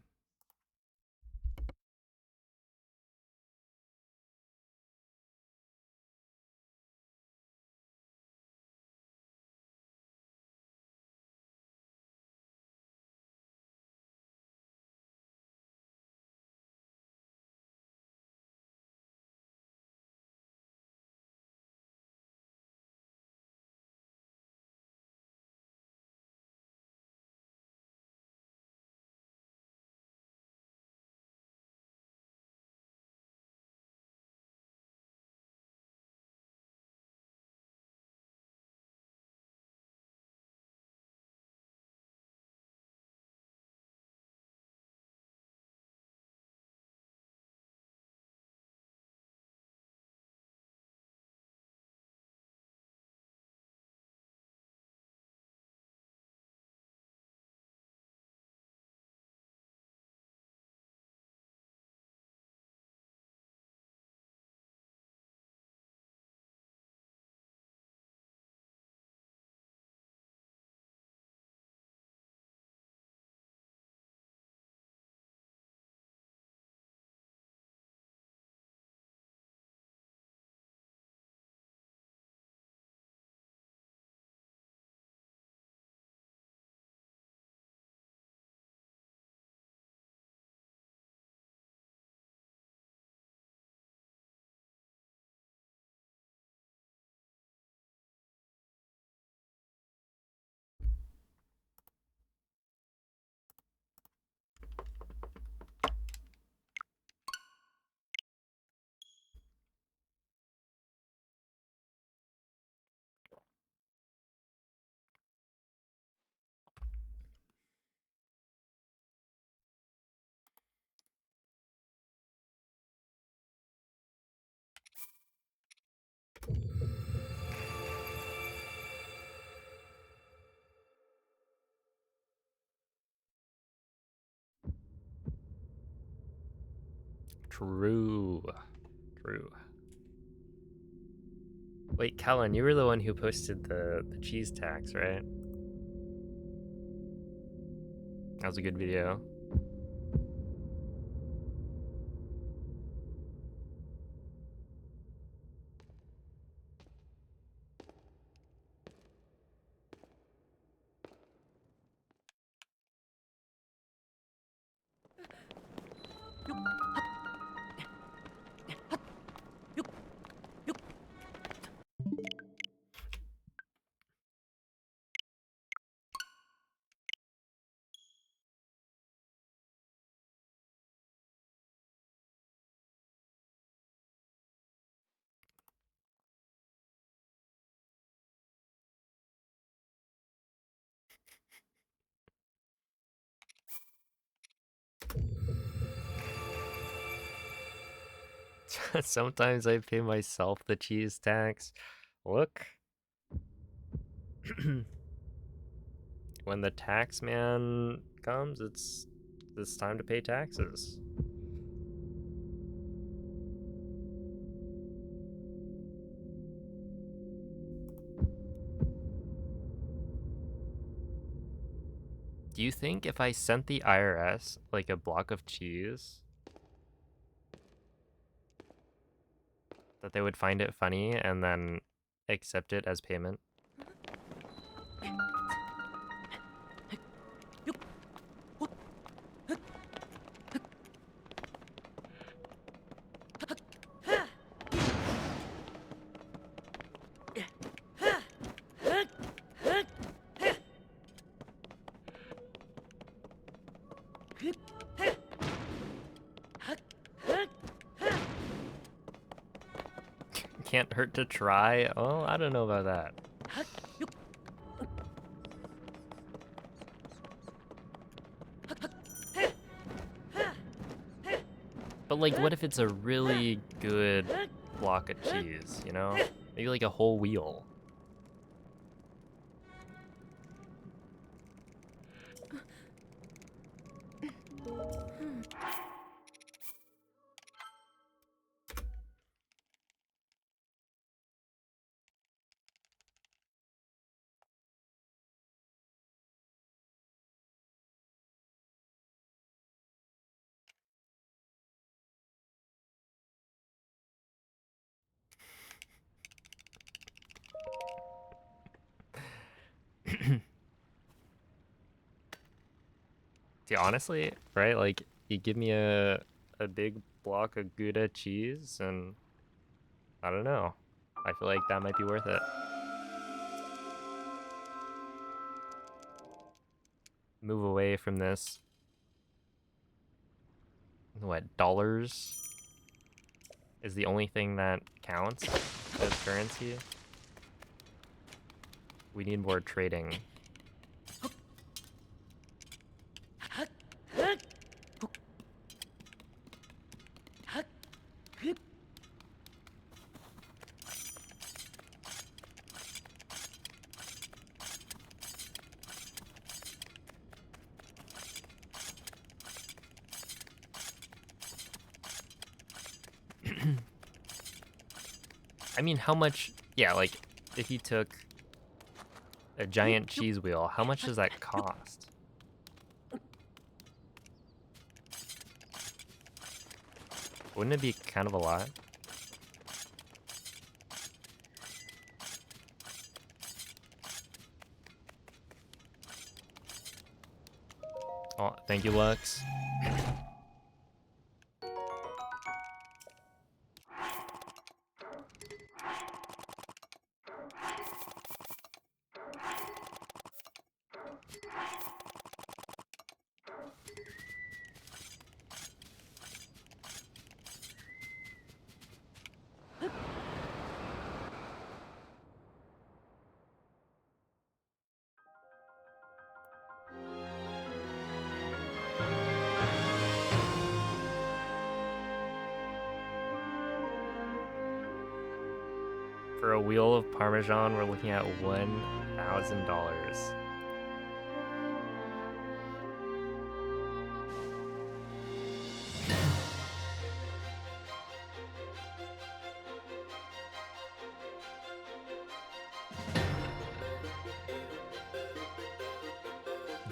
True. True. Wait, Callan, you were the one who posted the cheese tax, right? That was a good video. Sometimes I pay myself the cheese tax. Look. When the tax man comes, it's time to pay taxes. Do you think if I sent the IRS like a block of cheese that they would find it funny and then accept it as payment? Can't hurt to try. Oh, I don't know about that. But like, what if it's a really good block of cheese, you know? Maybe like a whole wheel. See, honestly, right? Like, you give me a big block of Gouda cheese, and I don't know. I feel like that might be worth it. Move away from this. What, dollars is the only thing that counts as currency? We need more trading. I mean, how much... Yeah, like, if you took a giant cheese wheel, how much does that cost? Wouldn't it be kind of a lot? Oh, thank you, Lux. For a wheel of Parmesan, we're looking at $1,000.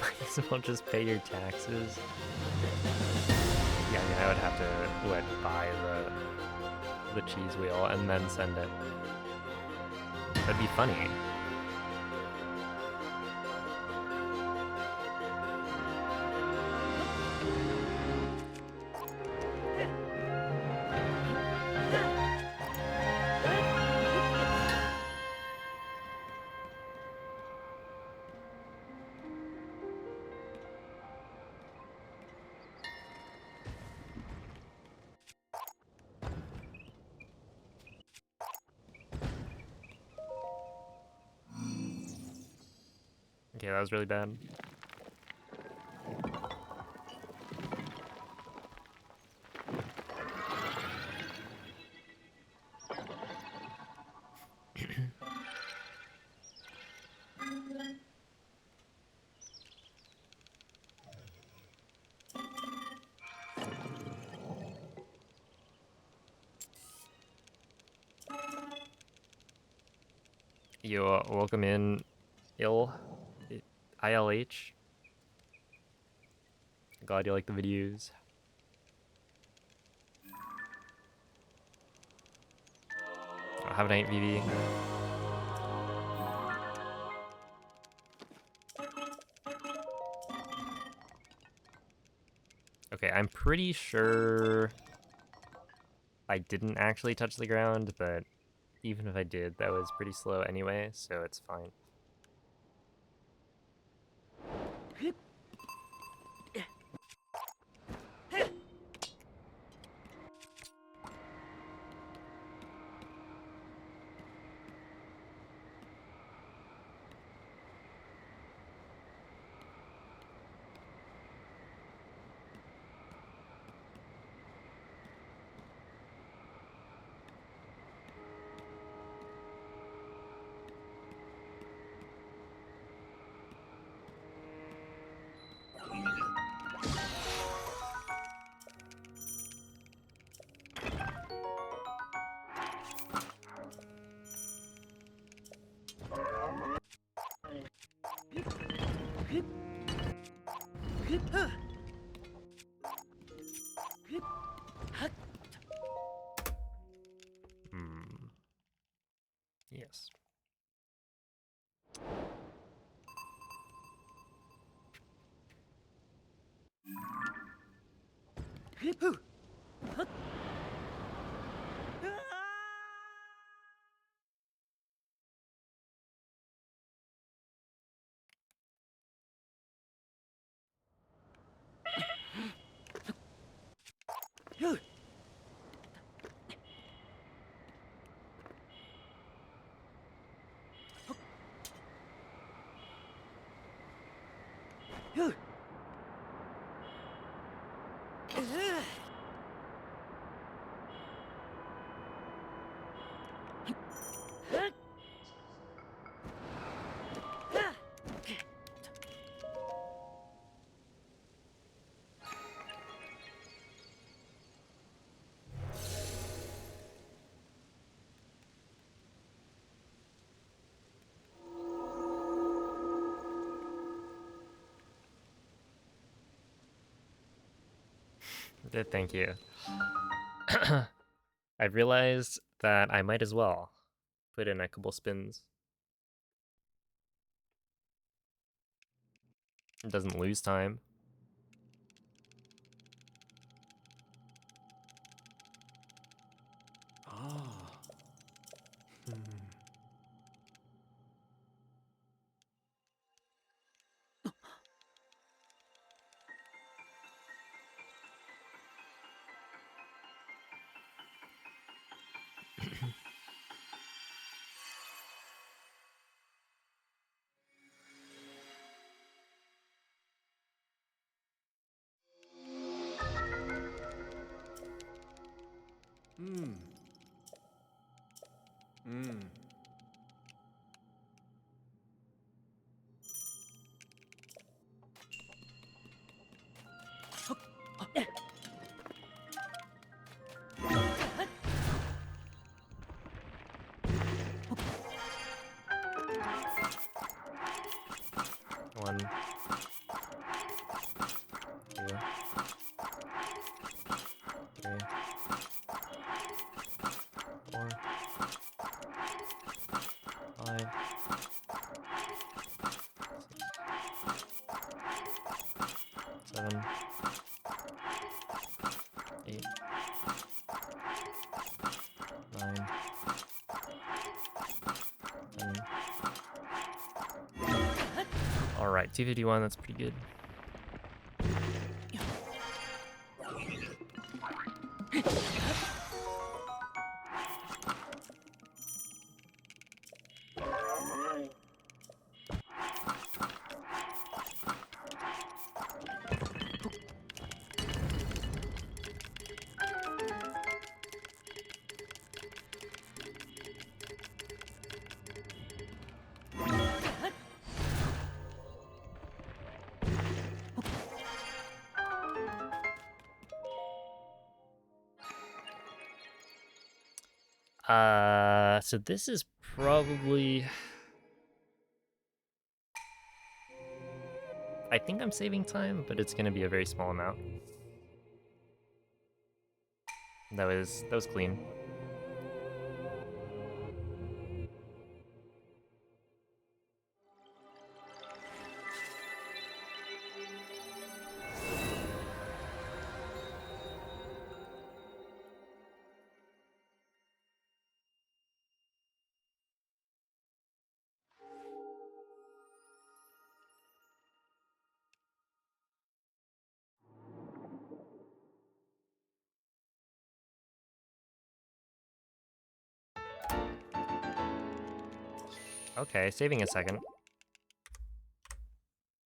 might as well just pay your taxes. Yeah, I mean, I would have to, what, buy the cheese wheel and then send it. That'd be funny. Okay, that was really bad. You welcome in ILH. Glad you like the videos. Have a night, VV. Okay, I'm pretty sure I didn't actually touch the ground, but even if I did, that was pretty slow anyway, so it's fine. Yes. Thank you. I realized that I might as well put in a couple spins. It doesn't lose time. One. Alright, 251, that's pretty good. So this is probably... I think I'm saving time, but it's gonna be a very small amount. That was clean. Okay, saving a second.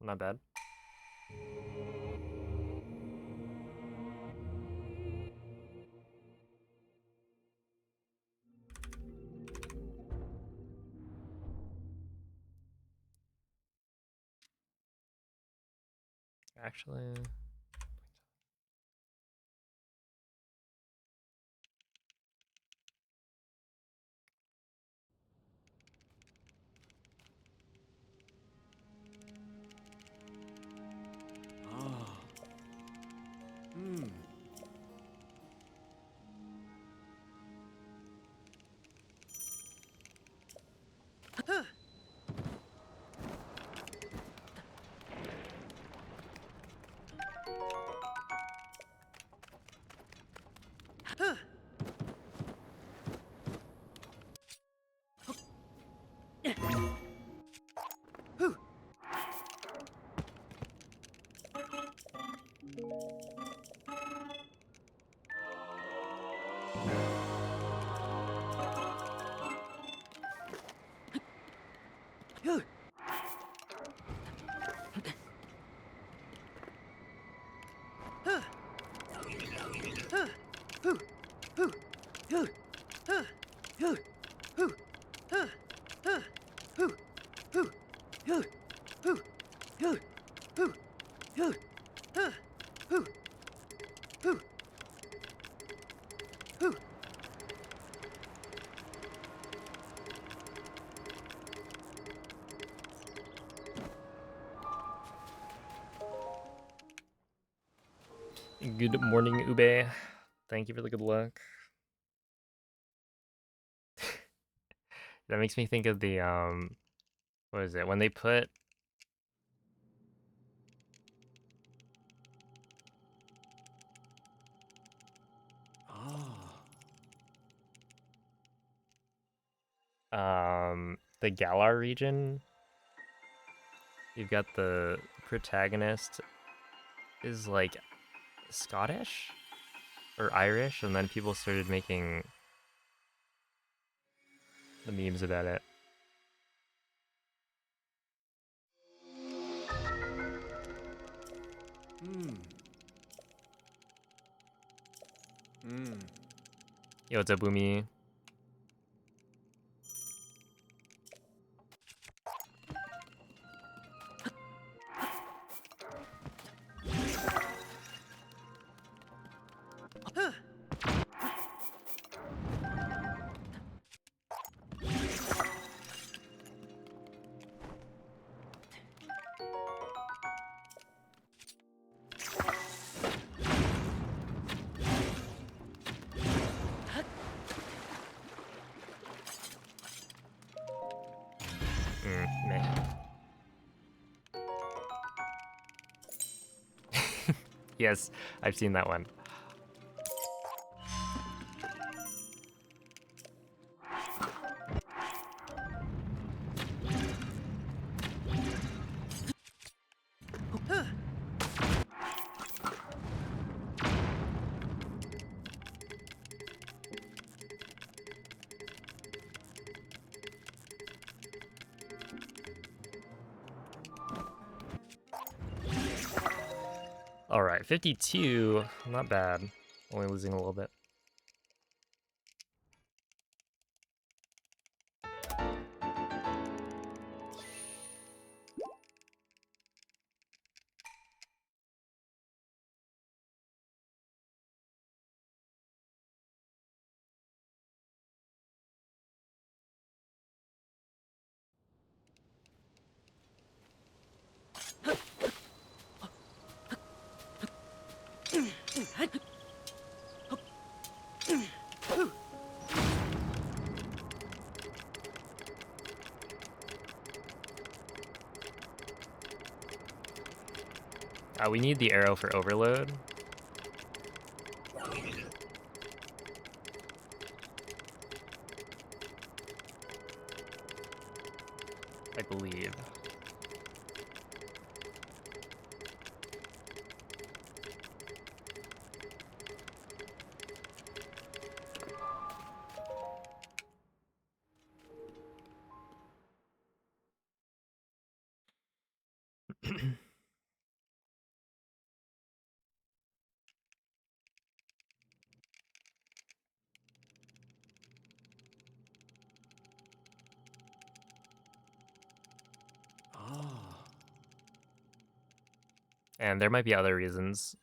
Not bad. Actually... Ah. Hmm. Good morning, Ube. Thank you for the good luck. That makes me think of the, what is it? When they put... the Galar region, you've got the protagonist is like Scottish or Irish, and then people started making the memes about it. Hmm. Hmm. Yo, what's up, Boomy? Meh. Yes, I've seen that one. All right, 52. Not bad. Only losing a little bit. We need the arrow for overload. I believe. And there might be other reasons.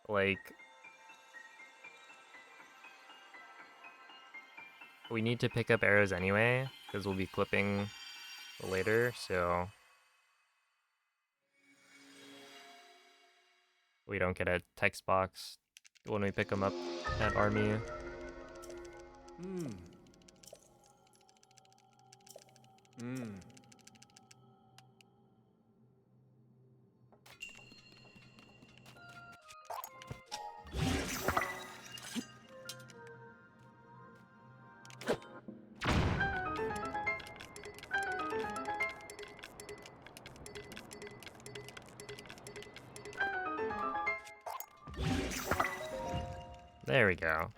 Like, we need to pick up arrows anyway, because we'll be clipping later, so we don't get a text box when we pick them up at army. There we go.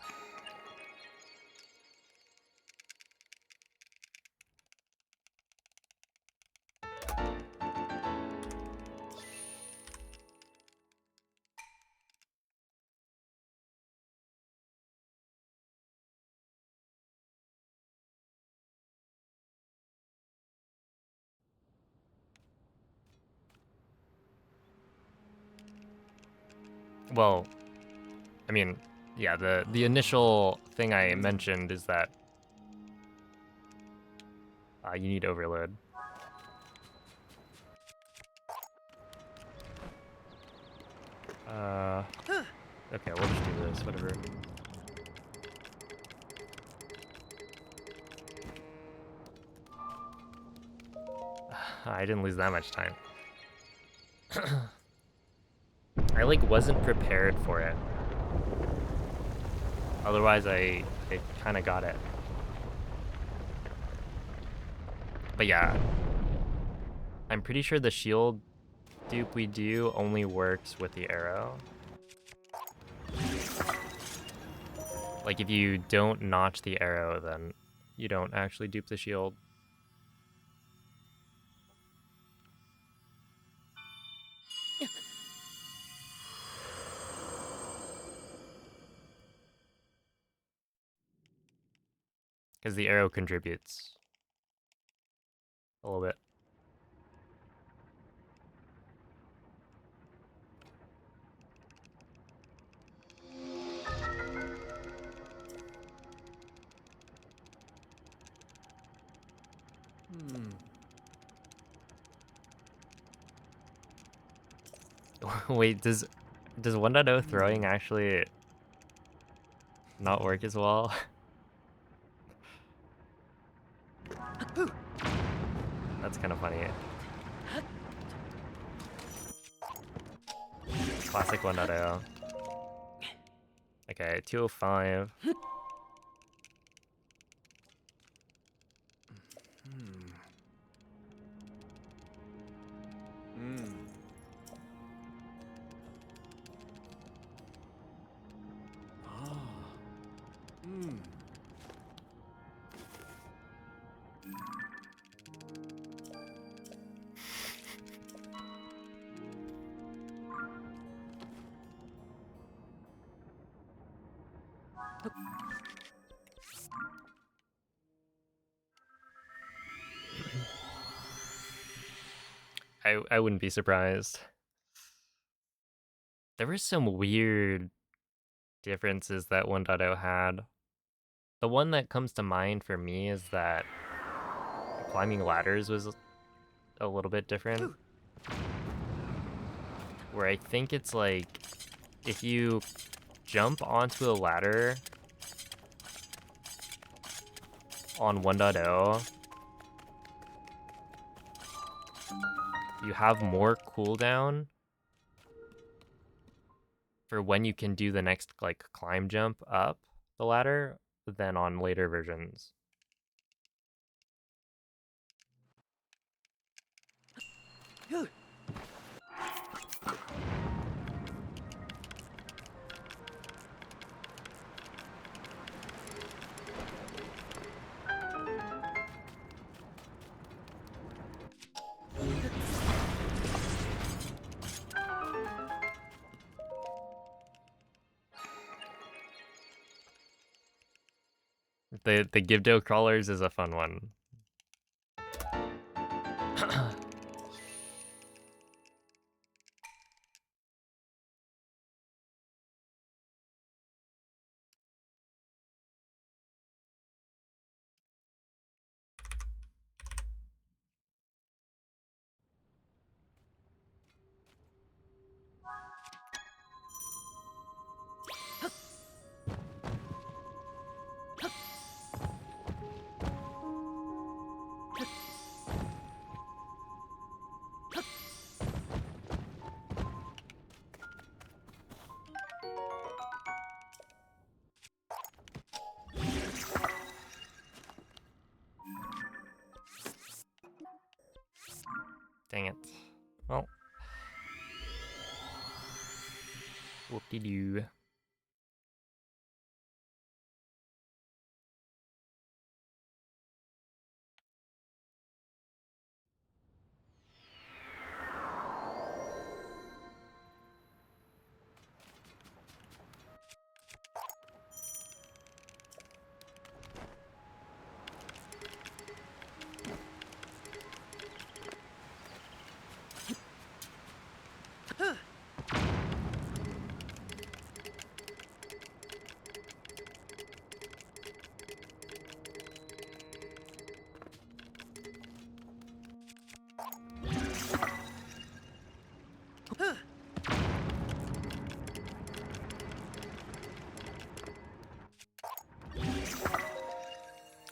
Well, I mean, yeah, the initial thing I mentioned is that you need overload. Okay, we'll just do this, whatever. I didn't lose that much time. I like wasn't prepared for it. Otherwise I kind of got it. But yeah, I'm pretty sure the shield dupe we do only works with the arrow. Like if you don't notch the arrow, then you don't actually dupe the shield. Because the arrow contributes a little bit. Wait, does 1.0 throwing actually not work as well? That's kind of funny. Classic 1.0. Okay, 205. I wouldn't be surprised. There were some weird differences that 1.0 had. The one that comes to mind for me is that climbing ladders was a little bit different. Where I think it's like, if you jump onto a ladder on 1.0, you have more cooldown for when you can do the next like climb jump up the ladder than on later versions. The Gibdo crawlers is a fun one. Dang it. Well. Whoop-de-doo.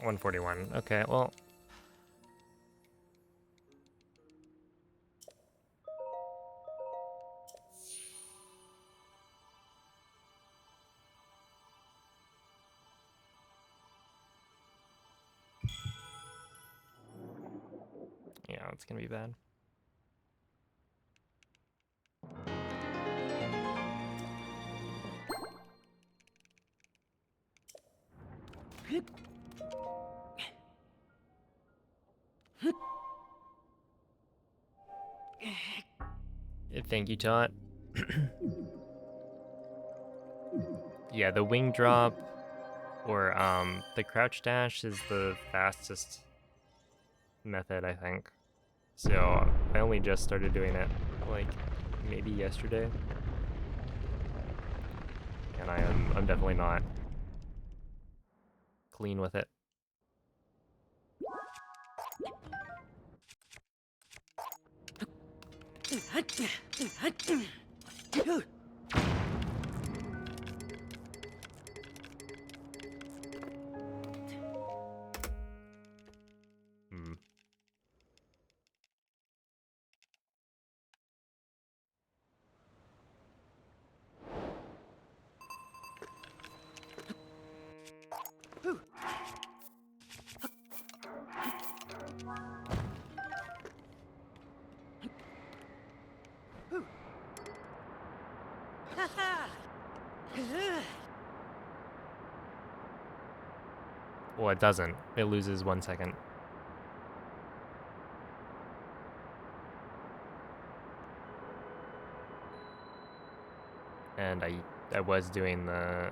$141. Okay, well. Yeah, it's gonna be bad. Thank you, Tot. Yeah, the wing drop or the crouch dash is the fastest method, I think. So I only just started doing it like maybe yesterday. And I'm definitely not clean with it. Hmm. Well, it doesn't. It loses 1 second. And I was doing the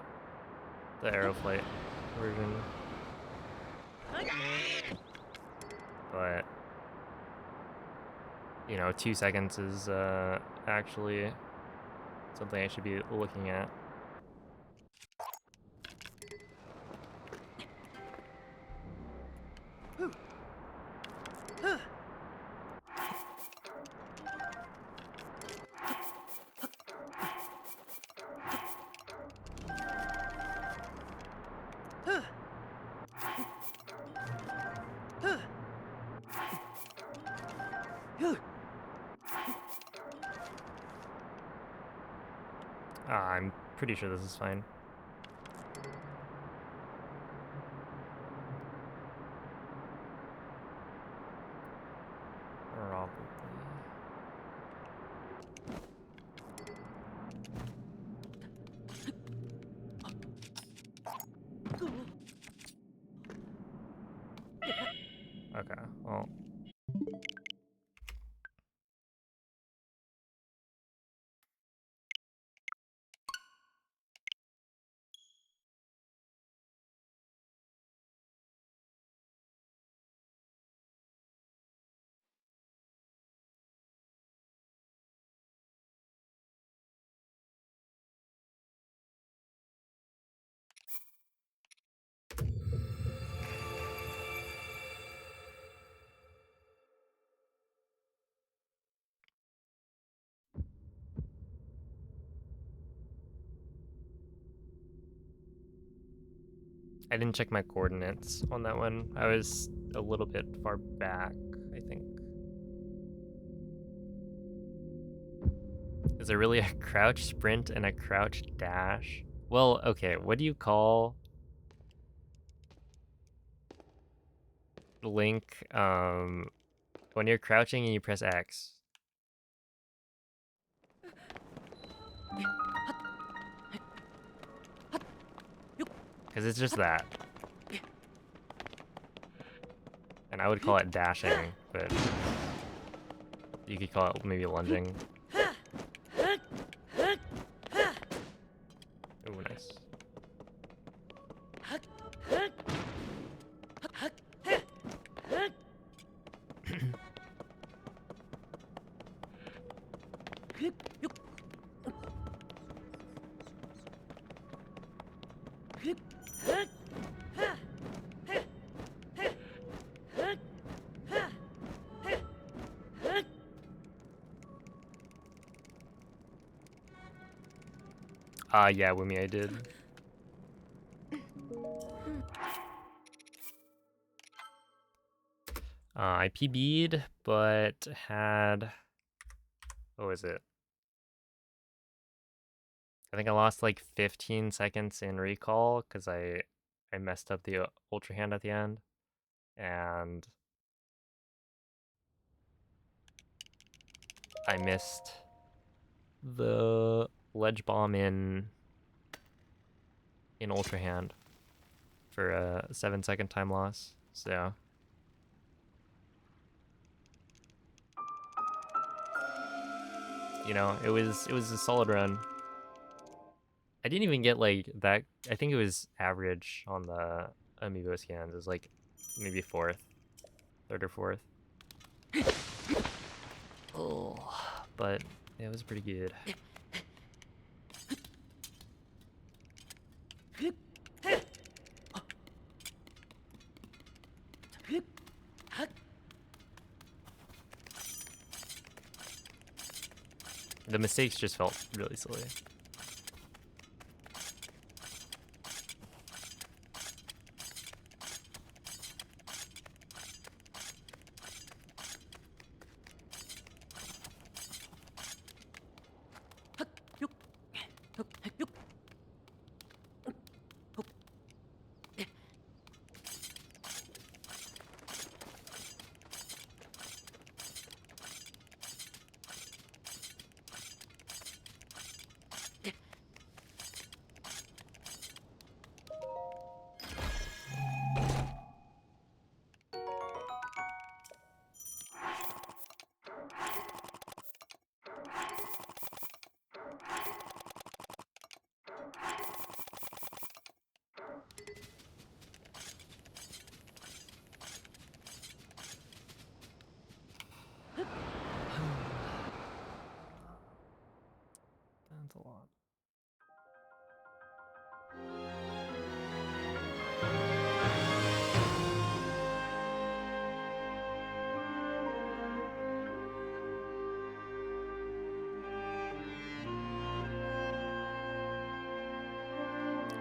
the Aeroflight version. But, you know, 2 seconds is actually something I should be looking at. I'm pretty sure this is fine. Probably. Okay, well. I didn't check my coordinates on that one. I was a little bit far back, I think. Is there really a crouch sprint and a crouch dash? Well, okay, what do you call Link when you're crouching and you press X? Because it's just that. And I would call it dashing, but you could call it maybe lunging. Ooh, nice. Yeah, Wumi, I did. I PB'd, but had... What was it? I think I lost like 15 seconds in recall because I messed up the Ultra Hand at the end. And I missed the ledge bomb in Ultra Hand for a 7-second time loss. So you know, it was a solid run. I didn't even get like that. I think it was average on the amiibo scans. It was like maybe third or fourth. Oh, but it was pretty good. The mistakes just felt really silly.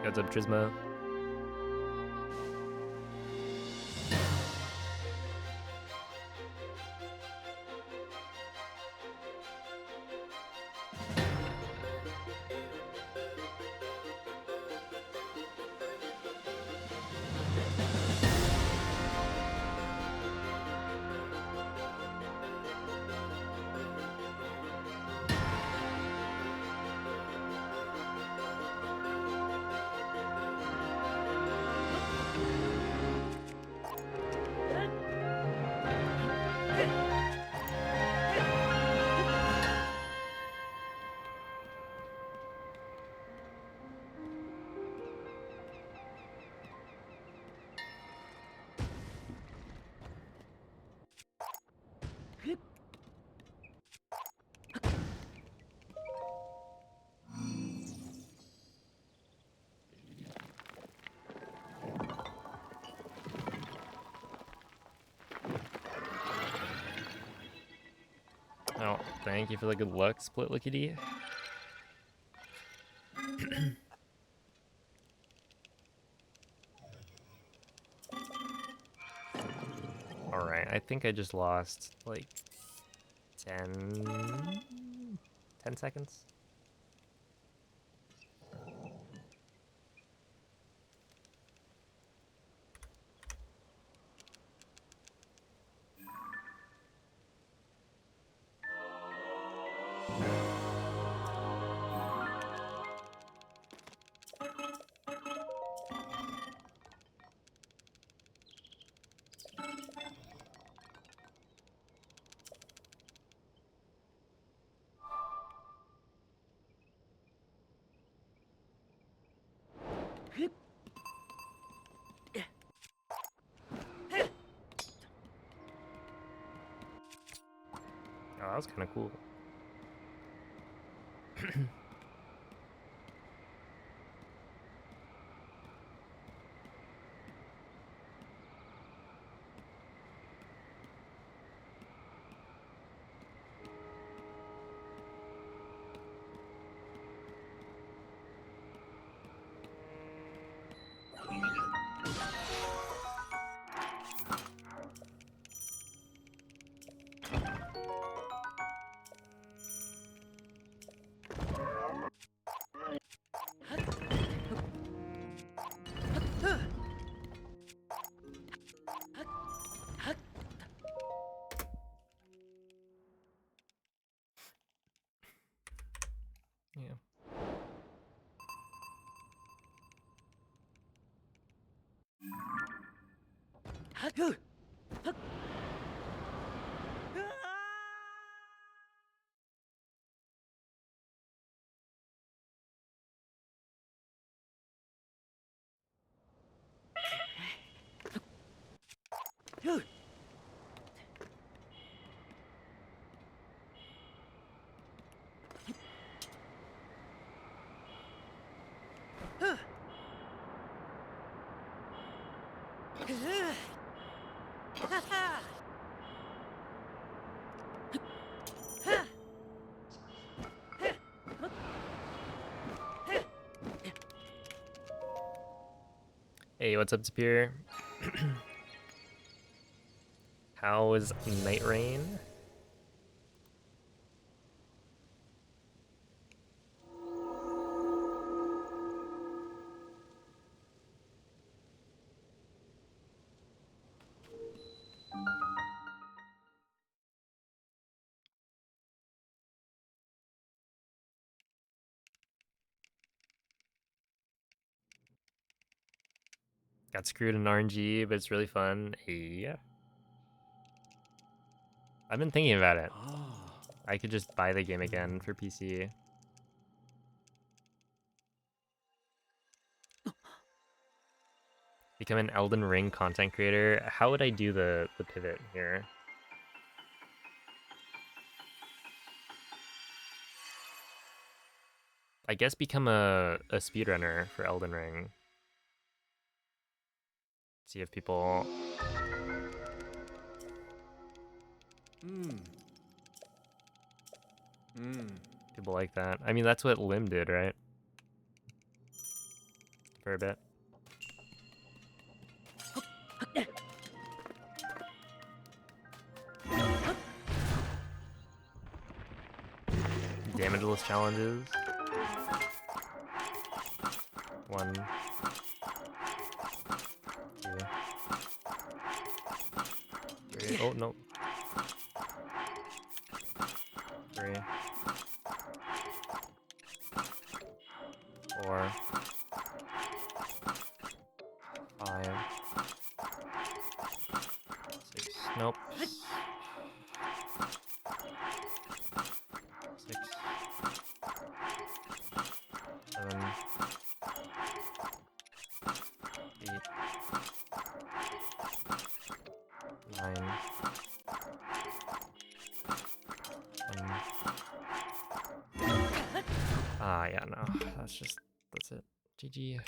What's up, Trisma? Oh, thank you for the good luck, Split Lickety. Alright, I think I just lost like 10 seconds. Oh, that was kind of cool. Yeah. Hey, what's up, Superior? How was Night Rain? Got screwed in RNG, but it's really fun. Yeah. I've been thinking about it. I could just buy the game again for PC. Become an Elden Ring content creator. How would I do the pivot here? I guess become a speedrunner for Elden Ring. See if people people like that. I mean, that's what Lim did, right? for a bit. Damageless challenges. 1, 2, 3. Oh no. 3, 4, 5, 6. Nope. 6, 7, 8, 9, 10. Yeah, no. That's it. GG.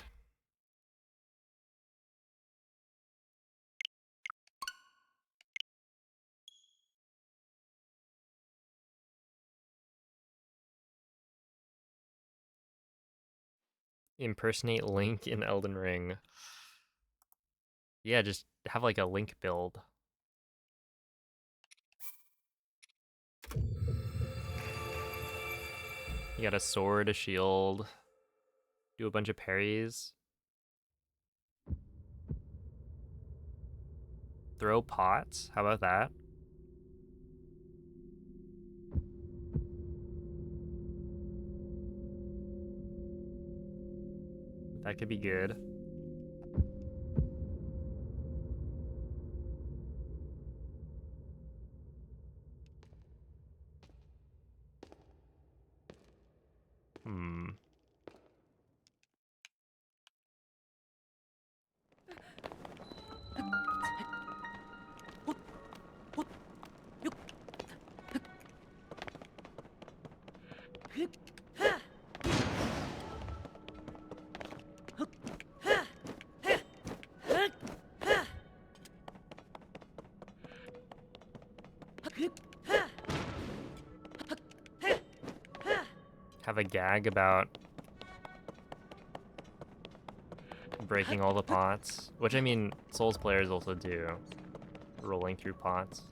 Impersonate Link in Elden Ring. Yeah, just have like a Link build. You got a sword, a shield, do a bunch of parries. Throw pots, how about that? That could be good. Hmm. Have a gag about breaking all the pots, which I mean, Souls players also do, rolling through pots.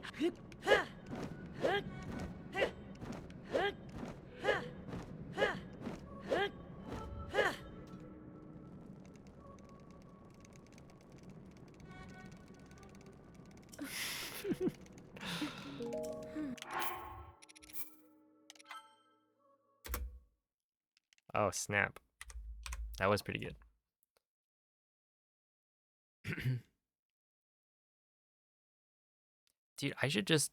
Oh, snap. That was pretty good. Dude, I should just...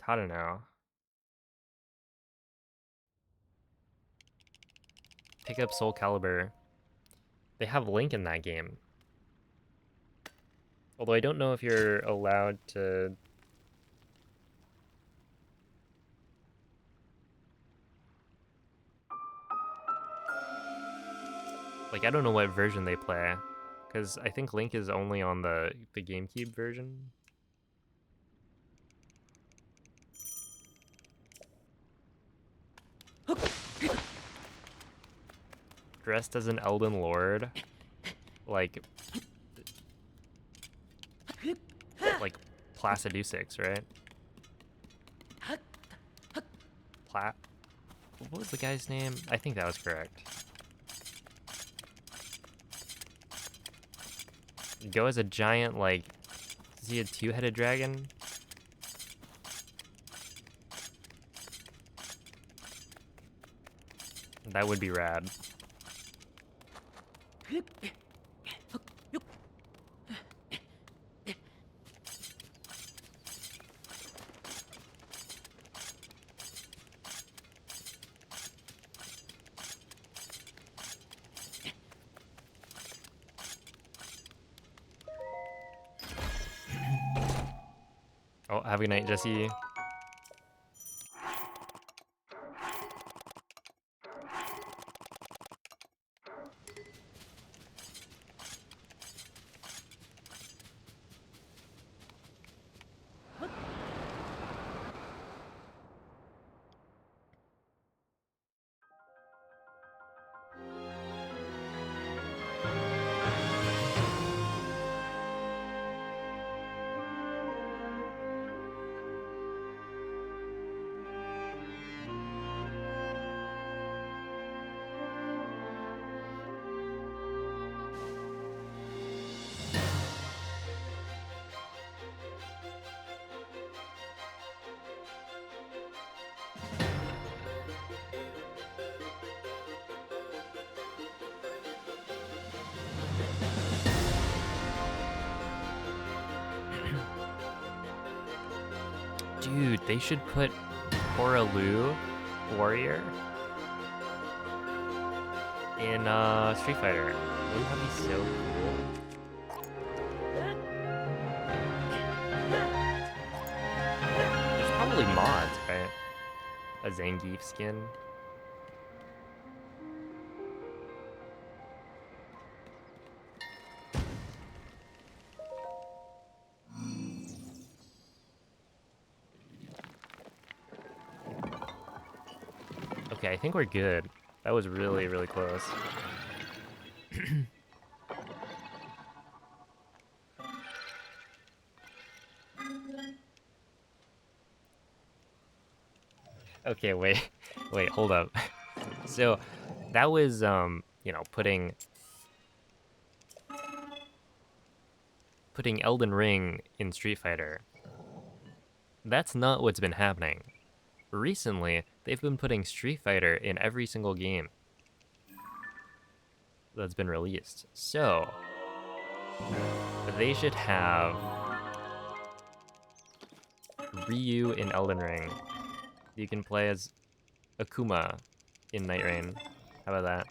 I don't know. Pick up Soul Calibur. They have Link in that game. Although I don't know if you're allowed to... Like, I don't know what version they play. Because I think Link is only on the GameCube version. Dressed as an Elden Lord. Like Placidusix, right? What was the guy's name? I think that was correct. You go as a giant, like, is he a two-headed dragon? That would be rad. Oh, have a good night, Jesse. Dude, they should put Horalu Warrior in Street Fighter. Wouldn't that be so cool? There's probably mods, right? A Zangief skin. Okay, I think we're good. That was really, really close. Okay, wait. Wait, hold up. So, that was, you know, putting Elden Ring in Street Fighter. That's not what's been happening. Recently, they've been putting Street Fighter in every single game that's been released. So, they should have Ryu in Elden Ring. You can play as Akuma in Night Rain. How about that?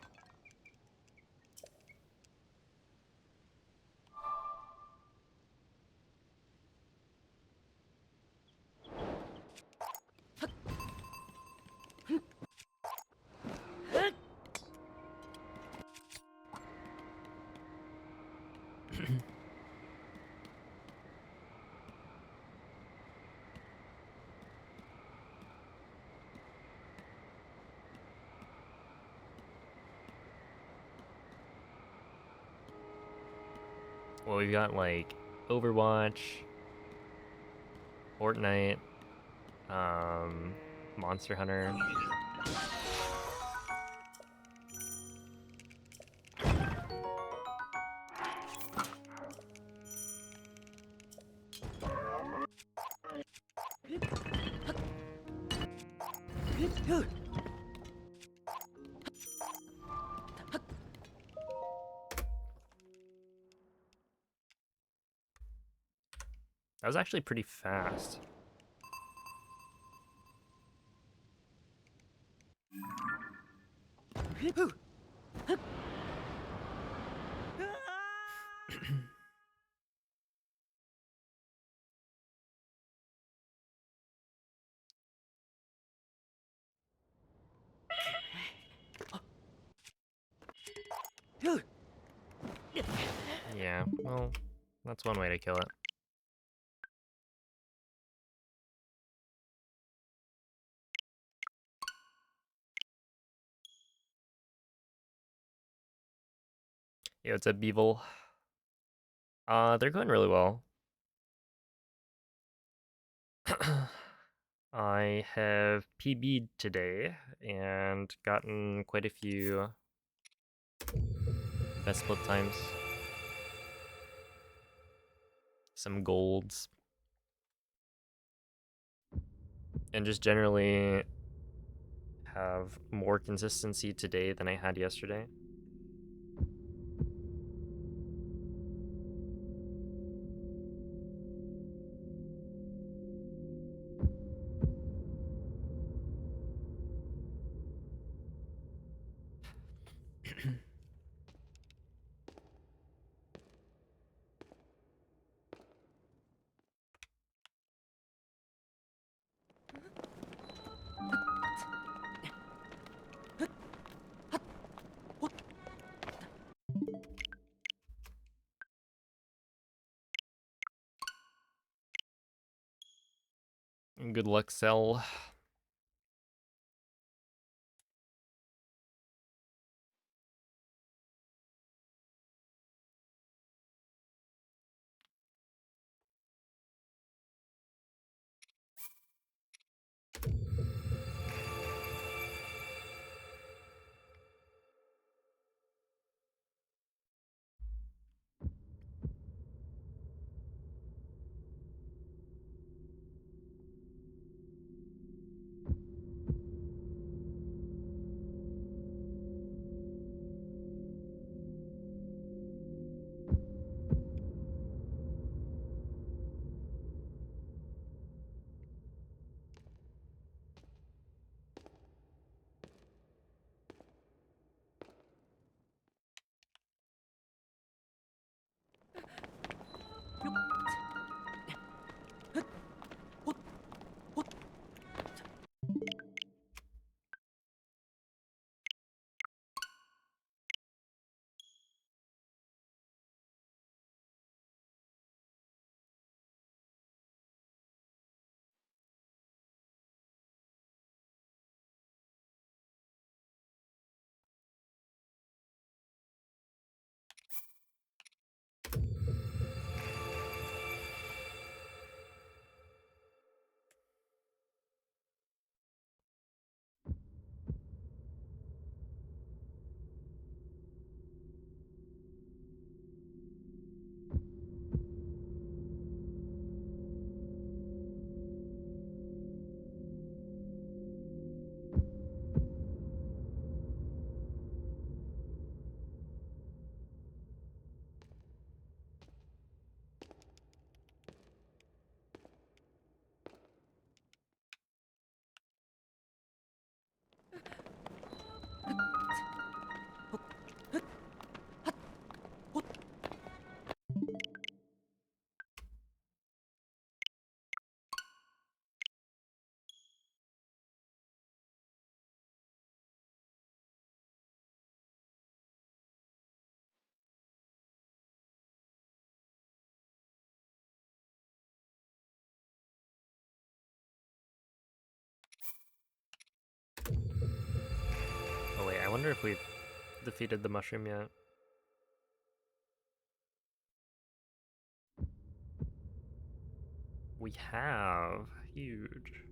Well, we've got like Overwatch, Fortnite, Monster Hunter. That was actually pretty fast. Yeah, well, that's one way to kill it. Yo, it's a Beevil. They're going really well. I have PB'd today and gotten quite a few best split times. Some golds. And just generally have more consistency today than I had yesterday. Good luck, Cell. wonder if we've defeated the mushroom yet. We have. Huge.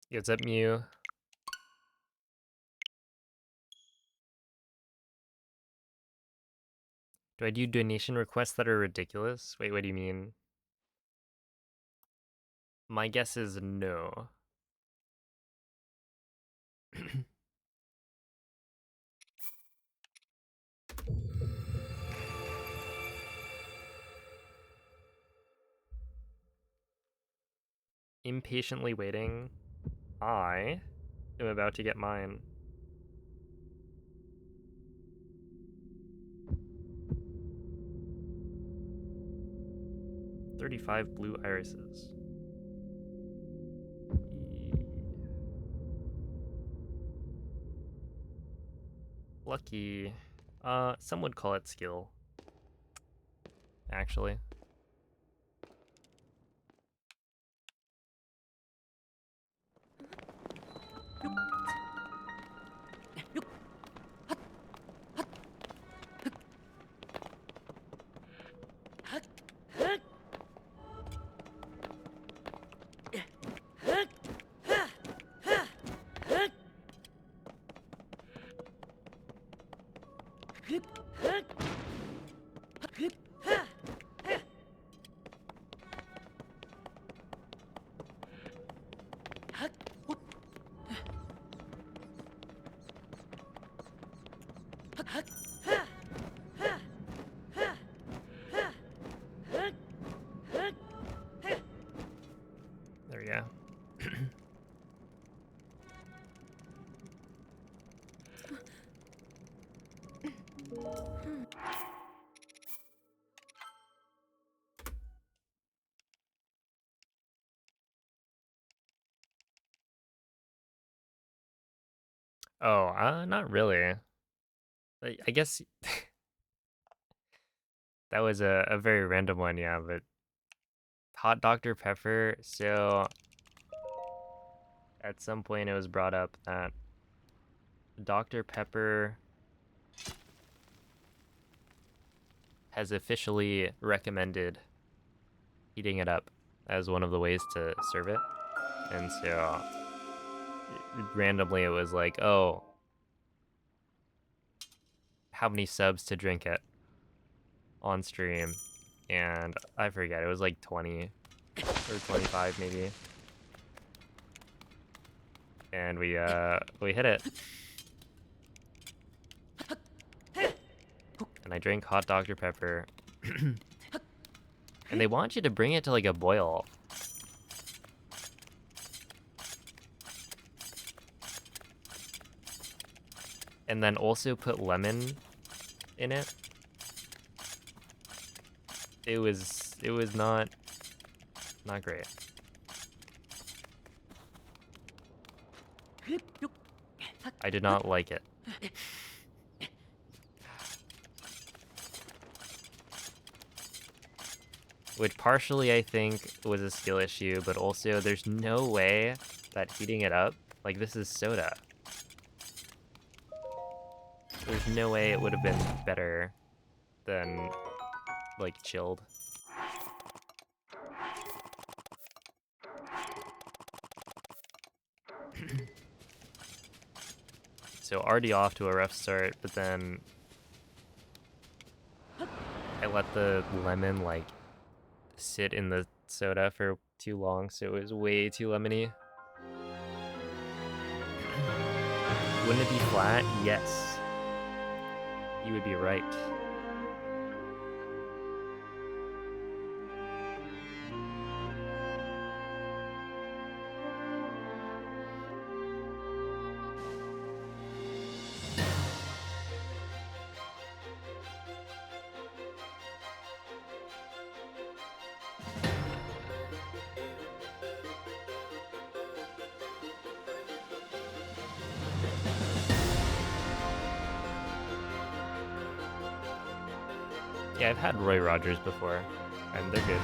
What's up, Mew? Do I do donation requests that are ridiculous? Wait, what do you mean? My guess is no. Impatiently waiting. I am about to get mine. $35 blue irises. Lucky. Some would call it skill. Actually. There we go. Oh, not really. I guess that was a very random one, yeah, but hot Dr. Pepper, so at some point it was brought up that Dr. Pepper has officially recommended heating it up as one of the ways to serve it. And so randomly it was like, oh, how many subs to drink it on stream? And I forget, it was like 20 or 25 maybe. And we hit it. And I drank hot Dr. Pepper. And they want you to bring it to like a boil. And then also put lemon in it. It was not great. I did not like it. Which partially I think was a skill issue, but also there's no way that heating it up, like this is soda. There's no way it would have been better than like chilled. So already off to a rough start, but then I let the lemon like sit in the soda for too long, so it was way too lemony. Wouldn't it be flat? Yes. You would be right. Yeah, I've had Roy Rogers before, and they're good.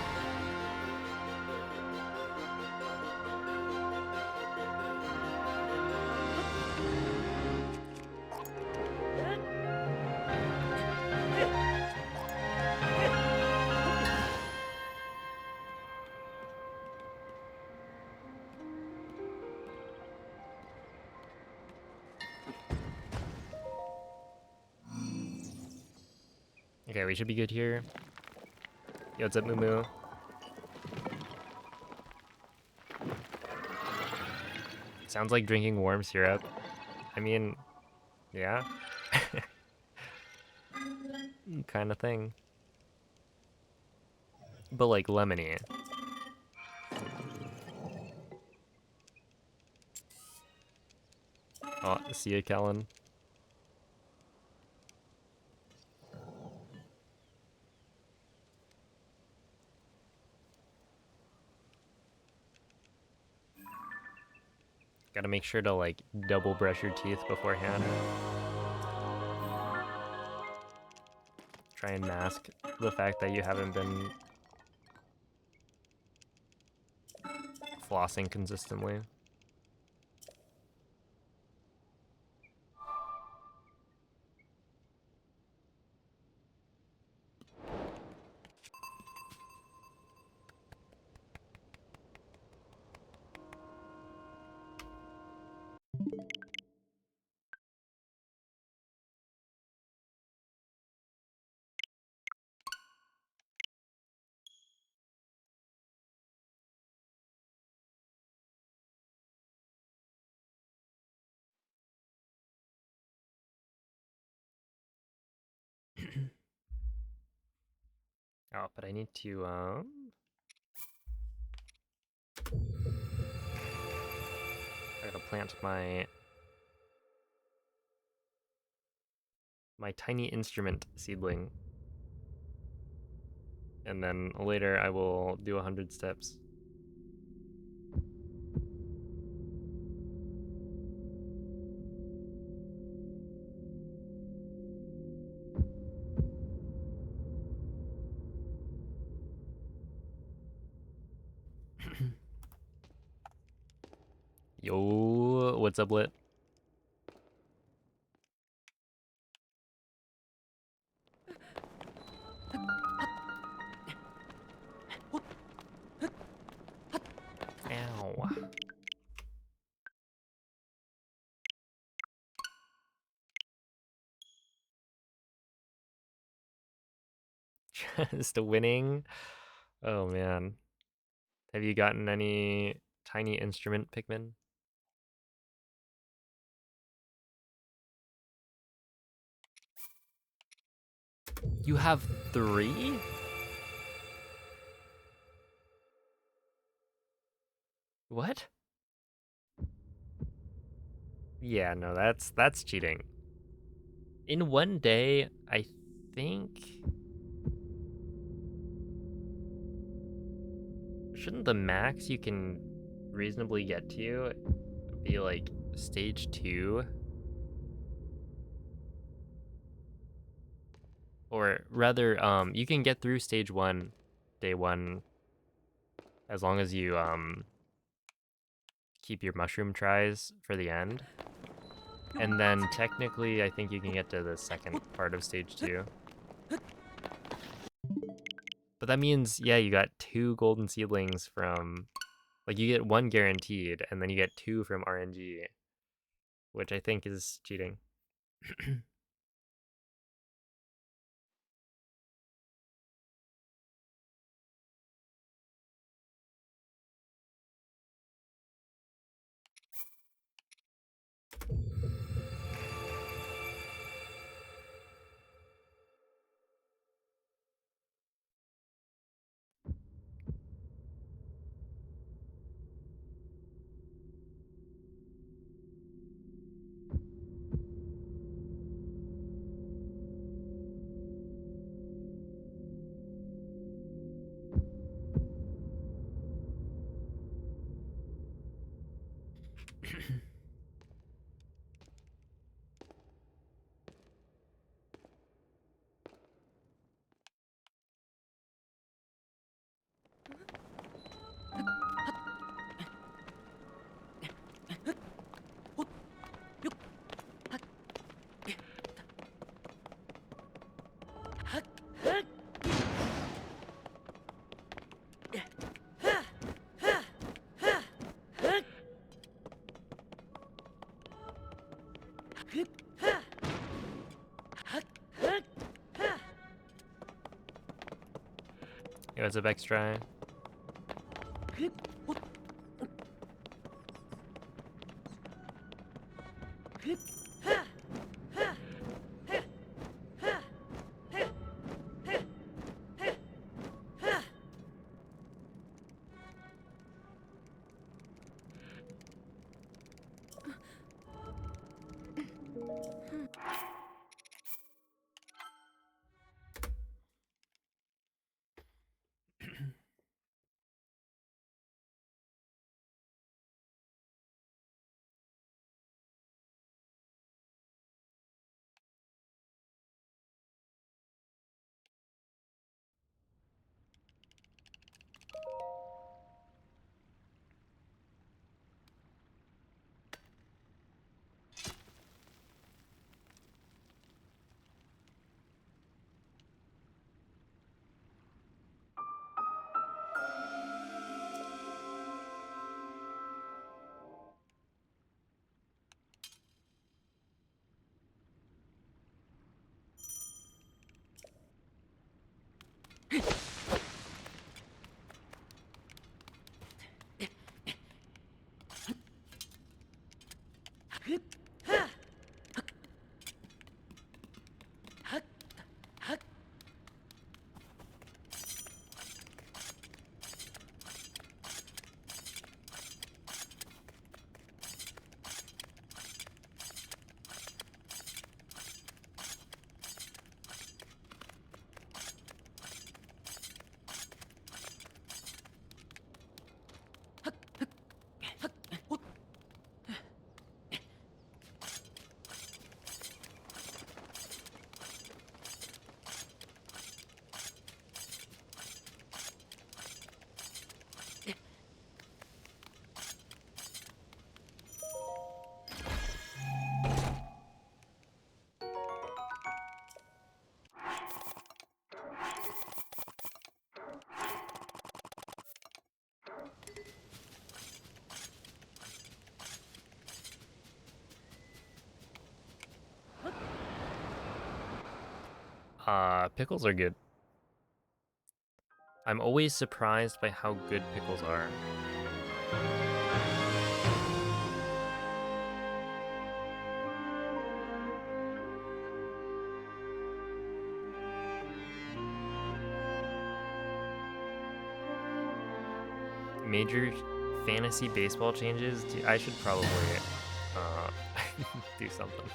Okay, we should be good here. Yo, what's up, Moo Moo? Sounds like drinking warm syrup. I mean, yeah. Kind of thing. But like lemony. Oh, see ya, Kellen. Gotta make sure to like double brush your teeth beforehand. Try and mask the fact that you haven't been flossing consistently. Oh, but I need to I gotta plant my tiny instrument seedling. And then later I will do 100 steps. Yo, what's up, Lit? Ow. Just winning? Oh man. Have you gotten any tiny instrument Pikmin? You have 3? What? Yeah, no, that's cheating. In one day, I think shouldn't the max you can reasonably get to be like stage 2? Or rather, you can get through stage 1, day 1, as long as you keep your mushroom tries for the end. And then technically, I think you can get to the second part of stage 2. But that means, yeah, you got 2 golden seedlings from, like, you get 1 guaranteed, and then you get 2 from RNG, which I think is cheating. Yo, what's up, Extra? Pickles are good. I'm always surprised by how good pickles are. Major fantasy baseball changes? I should probably do something.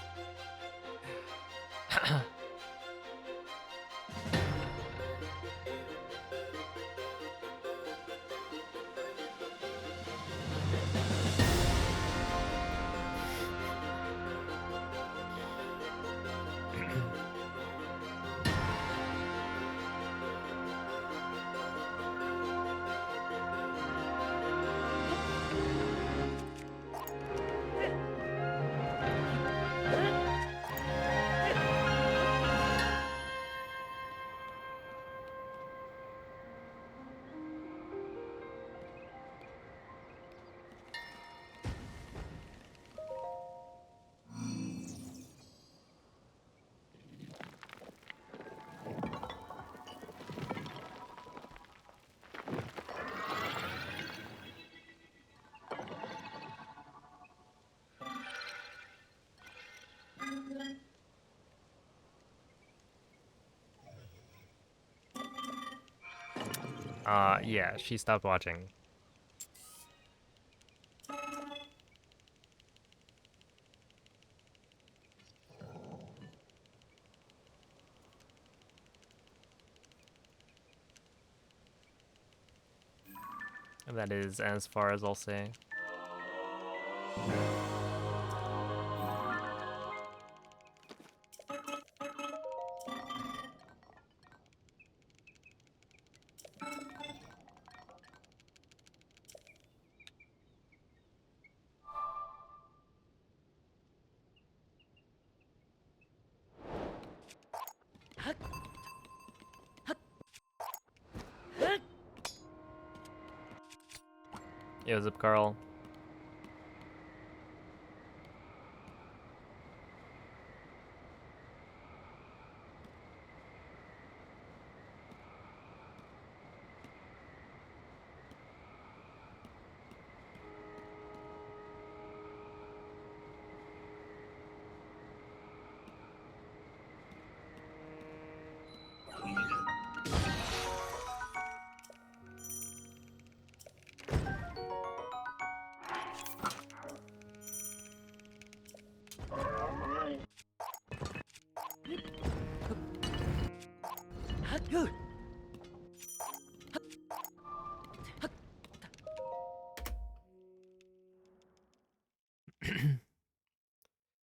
Yeah, she stopped watching. That is as far as I'll say. Yo, what's up, Carl?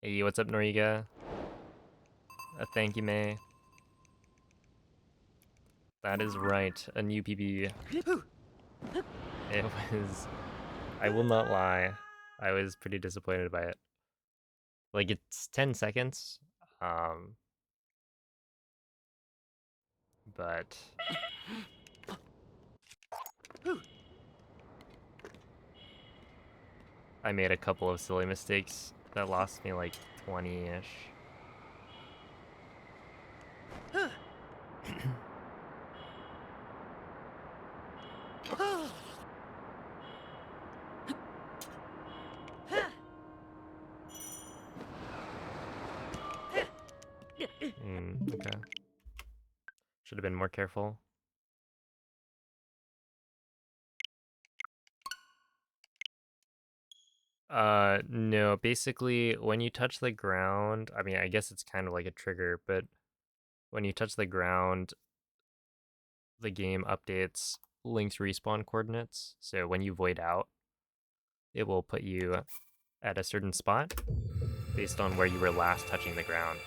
Hey, what's up, Noriga? Thank you, May. That is right, a new PB. It was... I will not lie. I was pretty disappointed by it. Like, it's 10 seconds. But... I made a couple of silly mistakes that lost me like 20-ish. Okay. Should have been more careful. No, basically, when you touch the ground, I mean, I guess it's kind of like a trigger, but when you touch the ground, the game updates Link's respawn coordinates. So when you void out, it will put you at a certain spot based on where you were last touching the ground.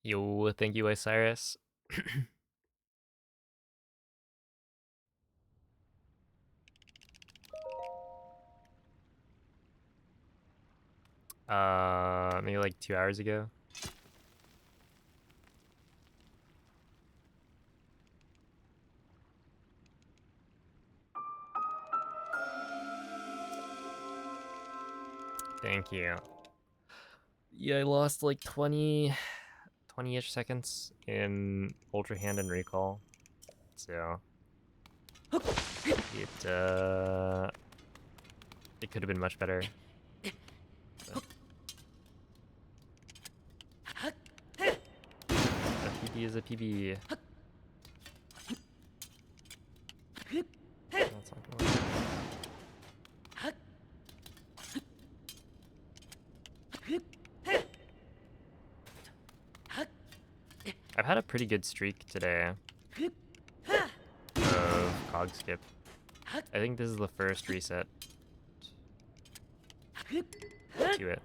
Yo, thank you, Osiris. Maybe like 2 hours ago. Thank you. Yeah, I lost like 20-ish seconds in Ultra Hand and Recall. So it could have been much better. But... he is a PB. That's not gonna work. I've had a pretty good streak today of cog skip. I think this is the first reset to it.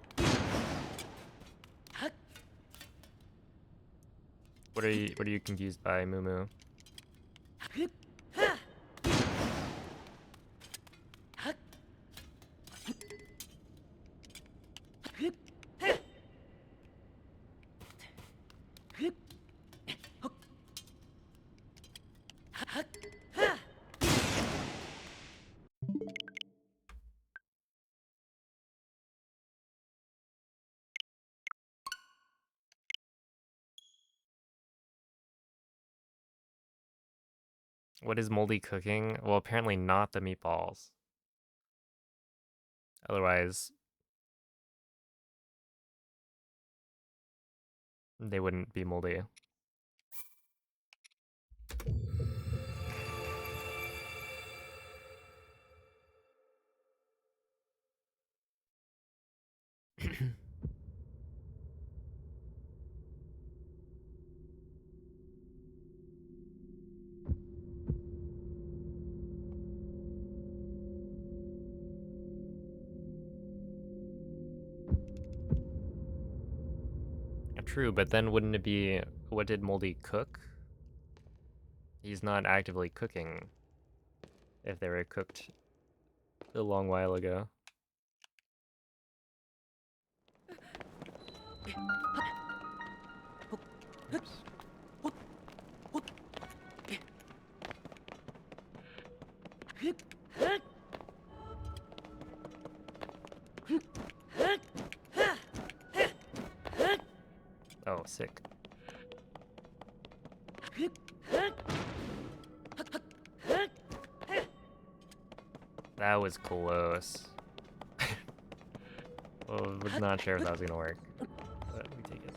What are you confused by, Moo? What is moldy cooking? Well, apparently not the meatballs. Otherwise, they wouldn't be moldy. True, but then wouldn't it be, what did Moldy cook? He's not actively cooking if they were cooked a long while ago. Oops. Oh, sick. That was close. Well, was not sure if that was gonna work, but we take it.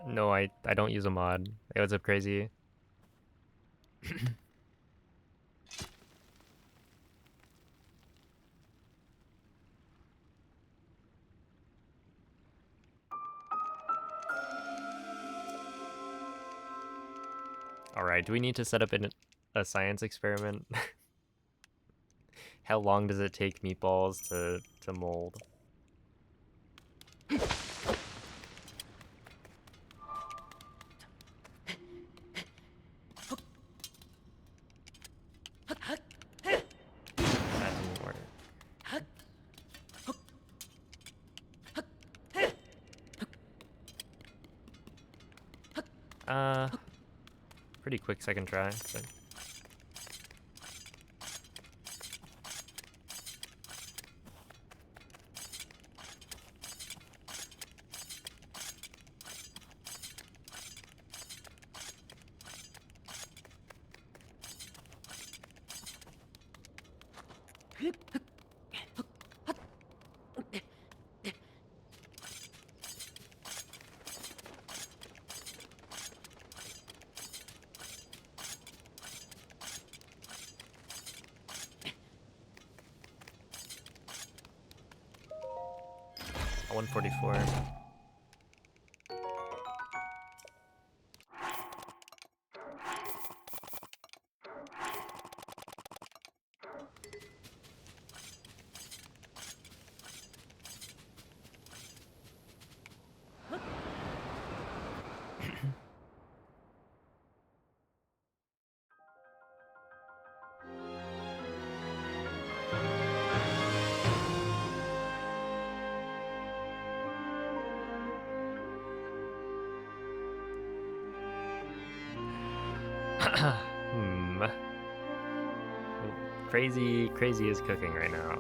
No, I don't use a mod. Hey, what's up, crazy? Alright, do we need to set up a science experiment? How long does it take meatballs to mold? That didn't work. Pretty quick second try, but... A 144. Hmm. Crazy is cooking right now.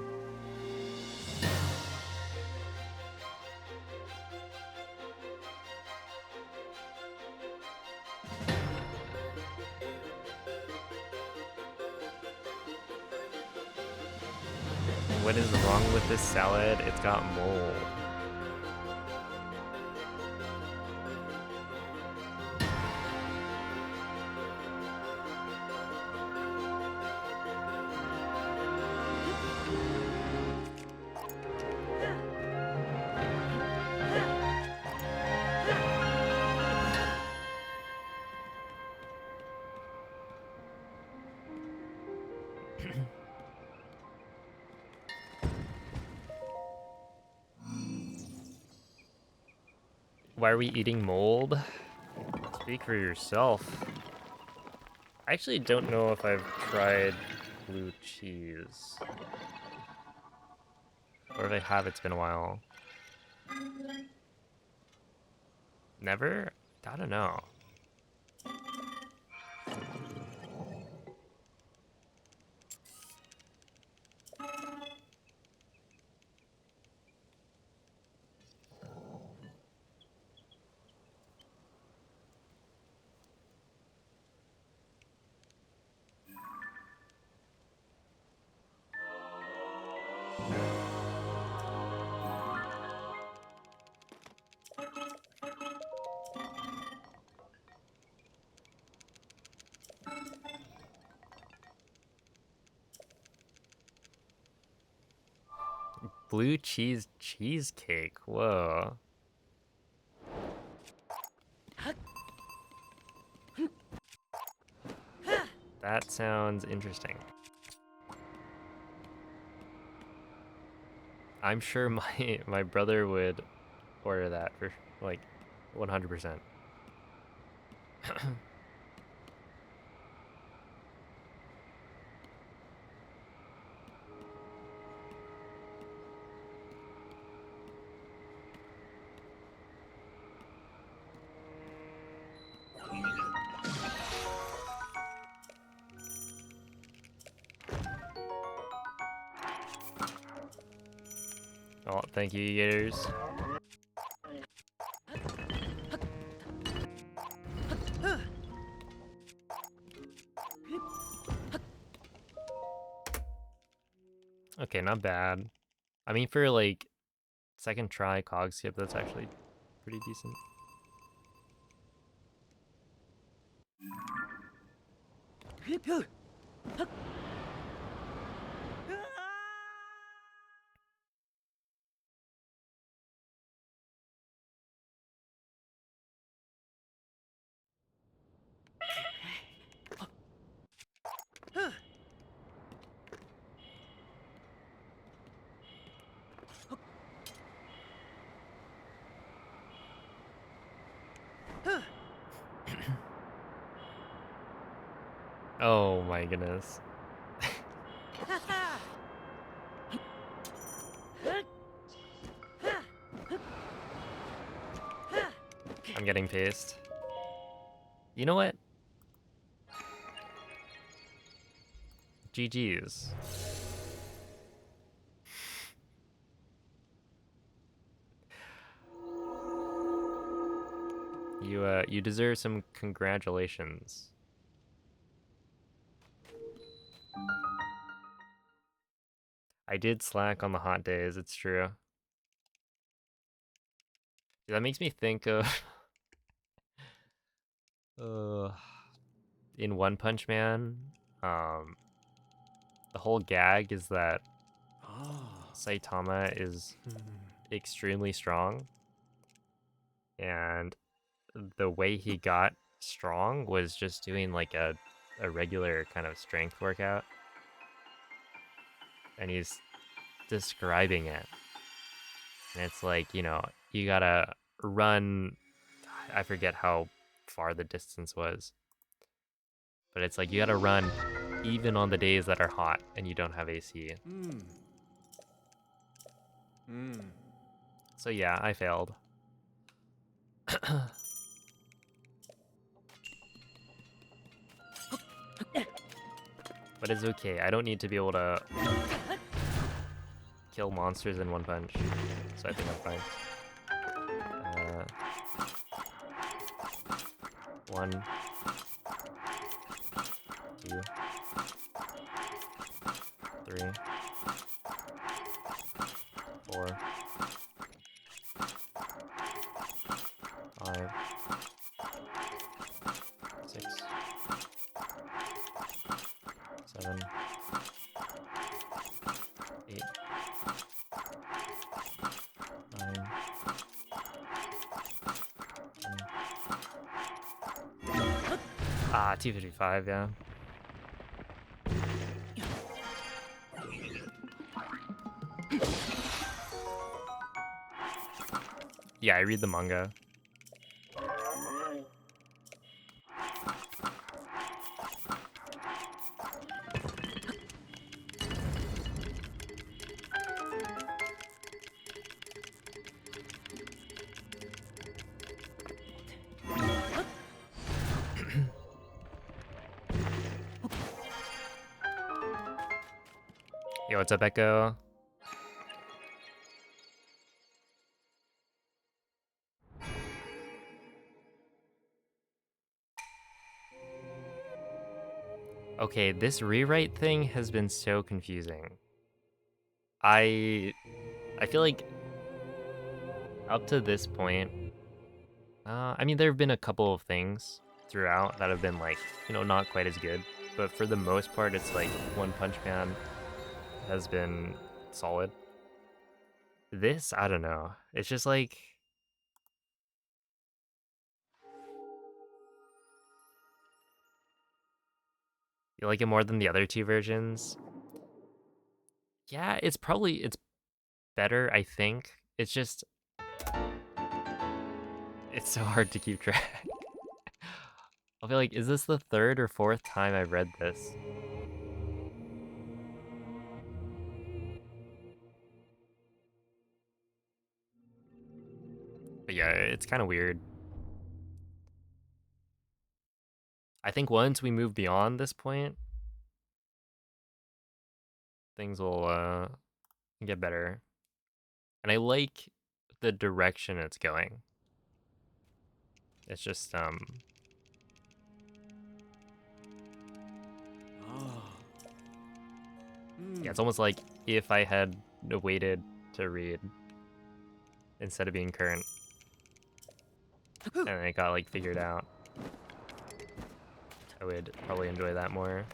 What is wrong with this salad? It's got mold. Why are we eating mold? Speak for yourself. I actually don't know if I've tried blue cheese. Or if I have, it's been a while. Never? I don't know. Blue cheese cheesecake. Whoa. That sounds interesting. I'm sure my brother would order that for like 100%. Oh, thank you, Eaters. Okay, not bad. I mean, for like second try cog skip, that's actually pretty decent. Oh my goodness. I'm getting paced. You know what? GG's. You deserve some congratulations. I did slack on the hot days, it's true. That makes me think of uh, in One Punch Man, um, the whole gag is that Saitama is extremely strong, and the way he got strong was just doing like a regular kind of strength workout, and he's describing it, and it's like, you know, you gotta run. I forget how far the distance was, but it's like you gotta run even on the days that are hot and you don't have AC. So yeah, I failed. But it's okay. I don't need to be able to kill monsters in one punch. So I think I'm fine. 1, 2, 3, 4, 5, 6, 7, 8, 9, 10. Ah, 255, yeah. Yeah, I read the manga. Yo, what's up, Echo? Okay, this rewrite thing has been so confusing. I feel like up to this point, I mean, there have been a couple of things throughout that have been like, you know, not quite as good. But for the most part, it's like One Punch Man has been solid. This, I don't know. It's just like... You like it more than the other two versions? Yeah, it's better, I think. It's just... It's so hard to keep track. I'll be like, is this the third or fourth time I've read this? But yeah, it's kind of weird. I think once we move beyond this point, things will get better. And I like the direction it's going. It's just yeah, it's almost like if I had waited to read instead of being current. And it got like figured out. I would probably enjoy that more.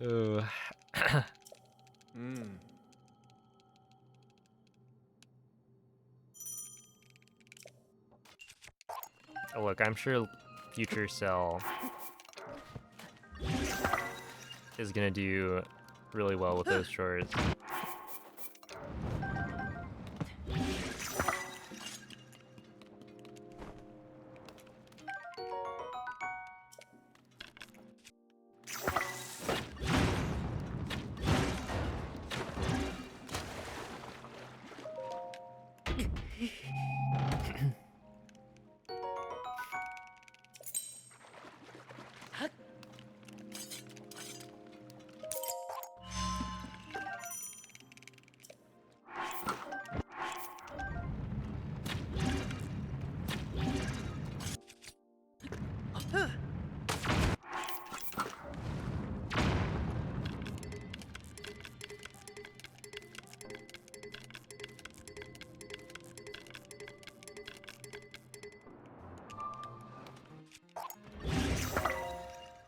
Ooh. Oh, look, I'm sure Future Cell is gonna do really well with those chores.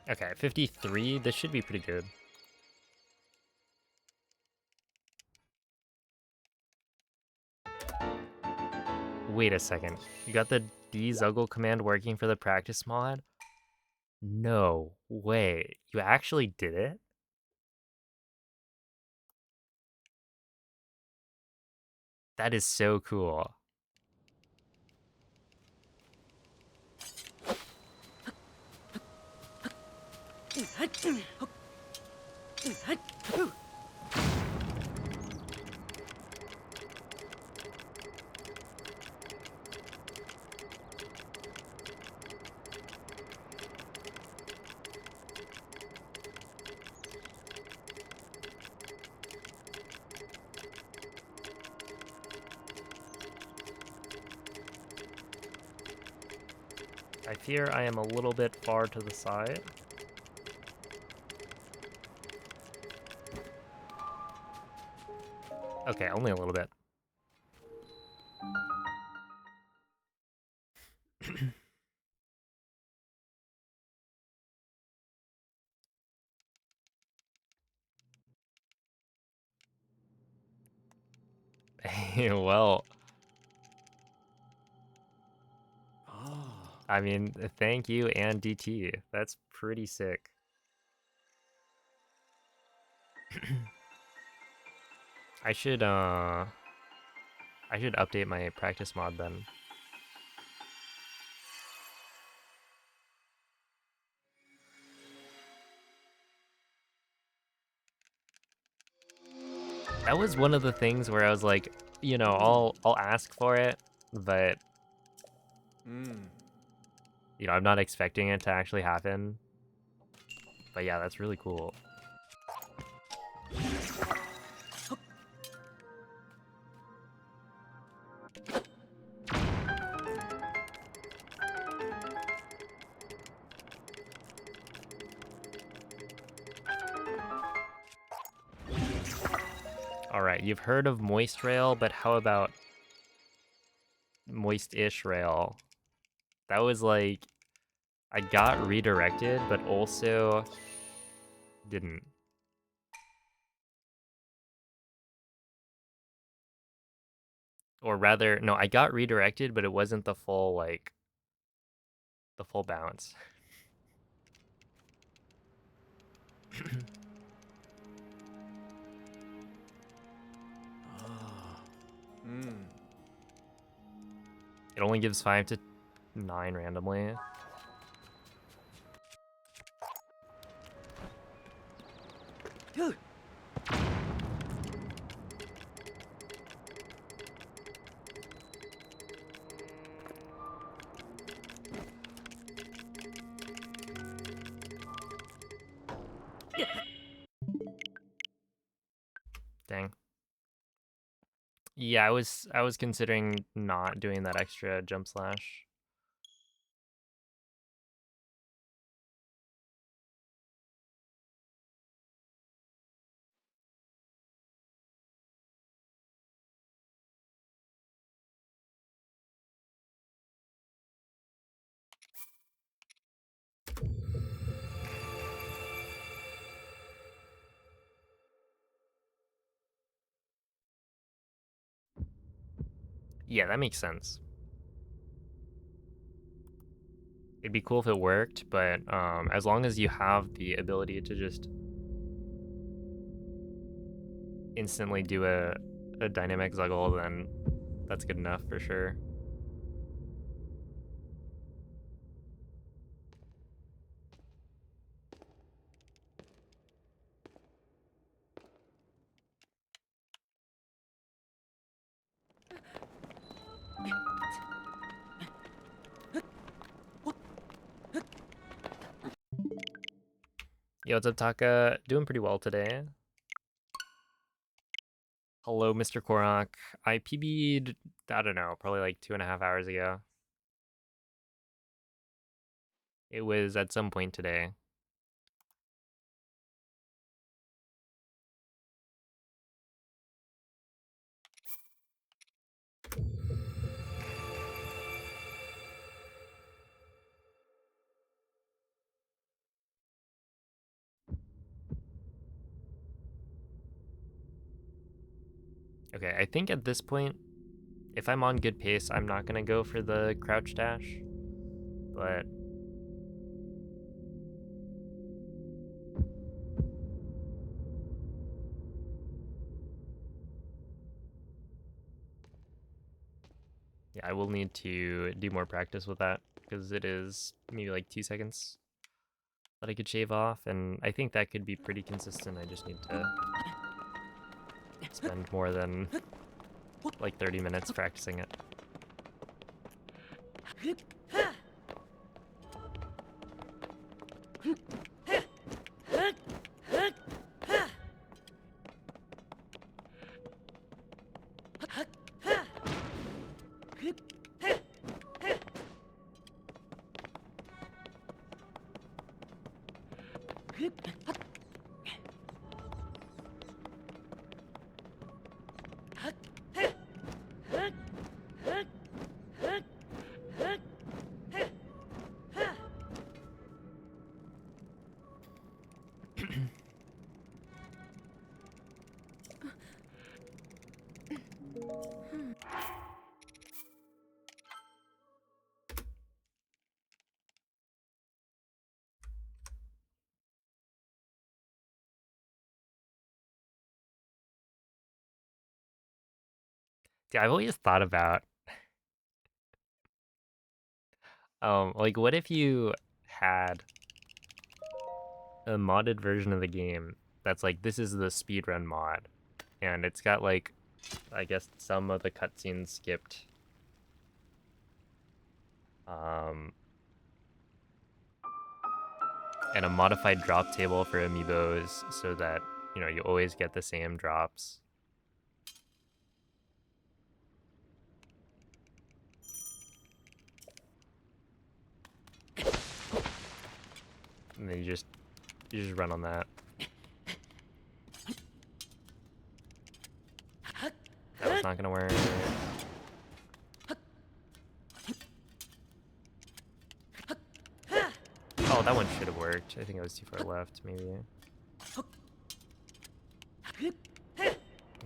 Okay, 53. This should be pretty good. Wait a second. You got the dzuggle command working for the practice mod? No way. You actually did it? That is so cool. I fear I am a little bit far to the side. Okay, only a little bit. Well, I mean, thank you and DT. That's pretty sick. I should update my practice mod then. That was one of the things where I was like, you know, I'll ask for it, but you know, I'm not expecting it to actually happen. But yeah, that's really cool. Alright, you've heard of moist rail, but how about moist-ish rail? That was like, I got redirected, but also didn't. Or rather, no, I got redirected, but it wasn't the full, like, the full bounce. It only gives 5 to 9 randomly. Dang. Yeah, I was considering not doing that extra jump slash. Yeah, that makes sense. It'd be cool if it worked, but as long as you have the ability to just instantly do a dynamic zuggle, then that's good enough for sure. Yo, what's up, Taka? Doing pretty well today. Hello, Mr. Korok. I PB'd, I don't know, probably like 2.5 hours ago. It was at some point today. Okay, I think at this point, if I'm on good pace, I'm not gonna go for the crouch dash, but yeah, I will need to do more practice with that because it is maybe like 2 seconds that I could shave off, and I think that could be pretty consistent. I just need to spend more than like 30 minutes practicing it. Yeah, I've always thought about like what if you had a modded version of the game that's like this is the speedrun mod, and it's got like I guess some of the cutscenes skipped. Um, and a modified drop table for amiibos so that, you know, you always get the same drops. And then you just run on that. That was not gonna work. Oh, that one should have worked. I think I was too far left, maybe.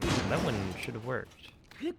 That one should have worked. Okay.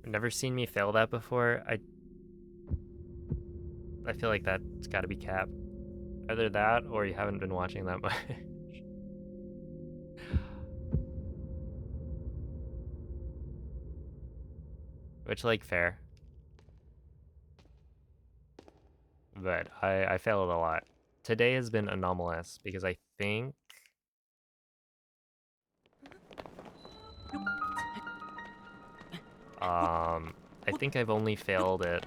Never seen me fail that before. I feel like that's got to be cap. Either that or you haven't been watching that much. Which, like, fair. But I fail it a lot. Today has been anomalous because I think I think I've only failed it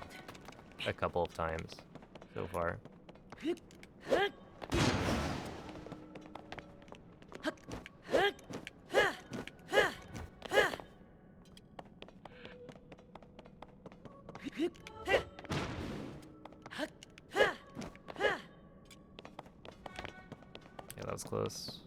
a couple of times so far. Yeah, that was close.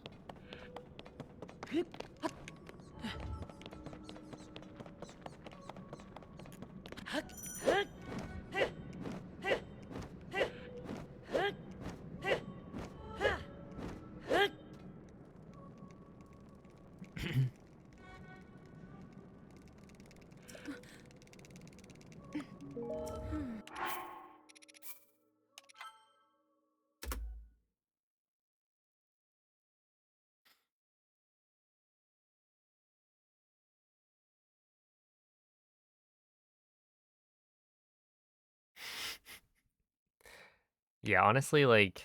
Yeah, honestly, like,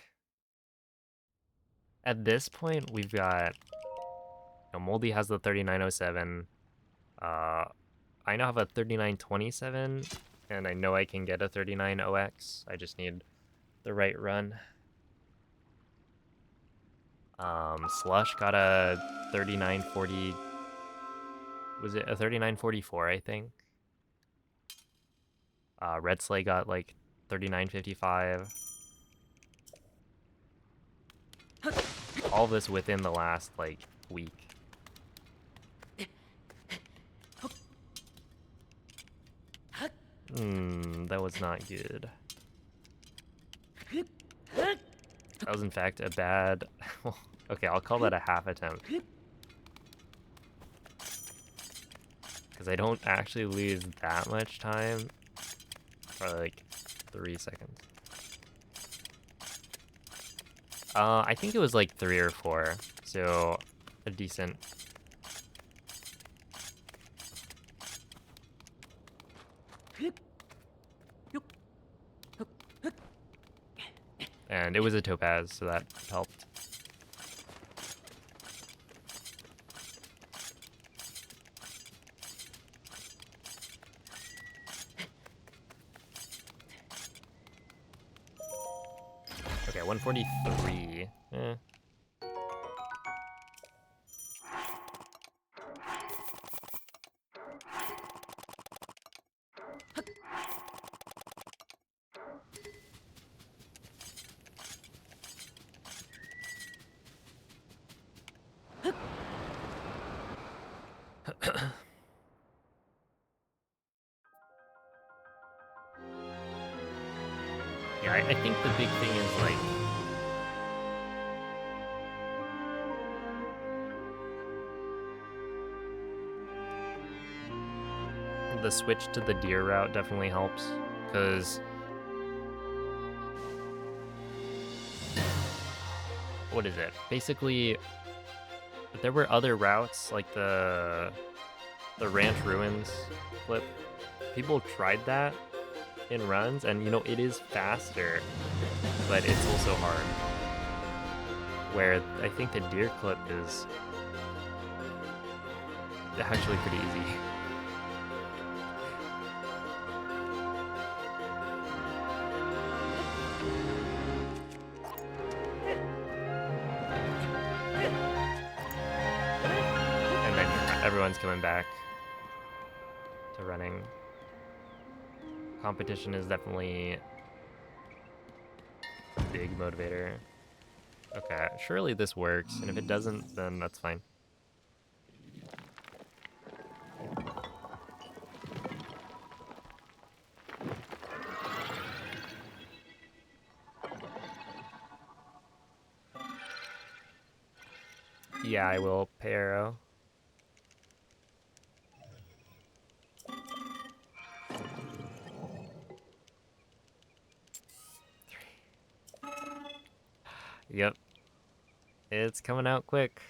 at this point, we've got, Moldy has the 3907. Uh, I now have a 3927, and I know I can get a 39OX. I just need the right run. Slush got a 3940. Was it a 3944, I think? Red Sleigh got like 3955. All this within the last like week. That was not good. That was in fact a bad. Okay, I'll call that a half attempt. Because I don't actually lose that much time. For like 3 seconds. I think it was like 3 or 4. So a decent. And it was a topaz, so that helped. Okay, 143. Eh. Yeah, I think the big thing is like the switch to the deer route definitely helps, because what is it? Basically, there were other routes like the Ranch Ruins flip. People tried that in runs, and it is faster, but it's also hard. Where I think the deer clip is actually pretty easy. And then everyone's coming back to running. Competition is definitely a big motivator. Okay, surely this works, and if it doesn't, then that's fine. Yeah, I will pay arrow. Yep. It's coming out quick.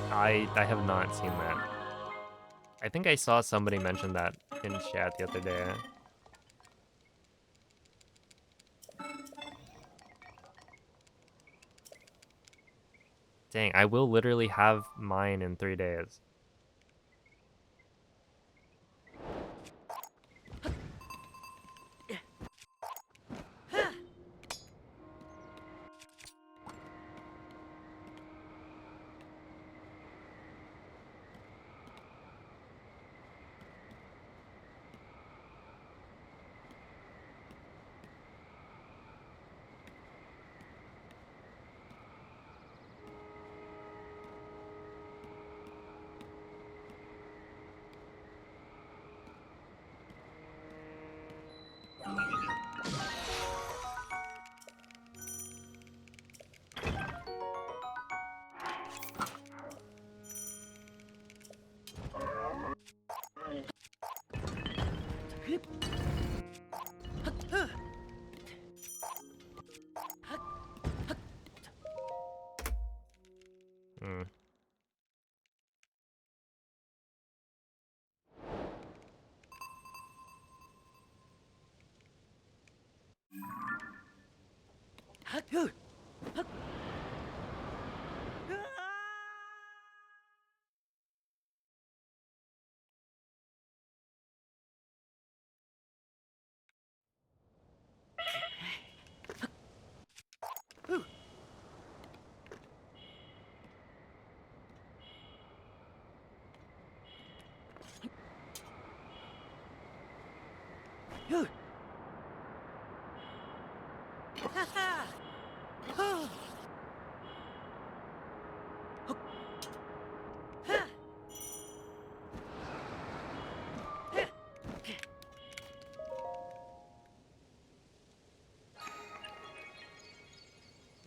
I have not seen that. I think I saw somebody mention that in chat the other day. Dang, I will literally have mine in 3 days. Hmm.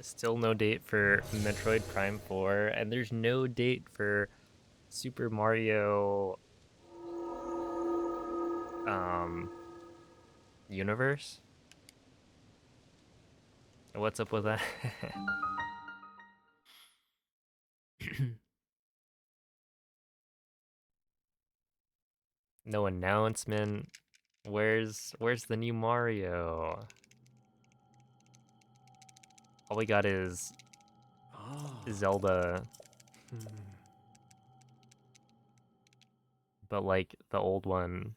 Still no date for Metroid Prime 4, and there's no date for Super Mario Universe. What's up with that? No announcement. Where's the new Mario? All we got is Zelda, but like the old one.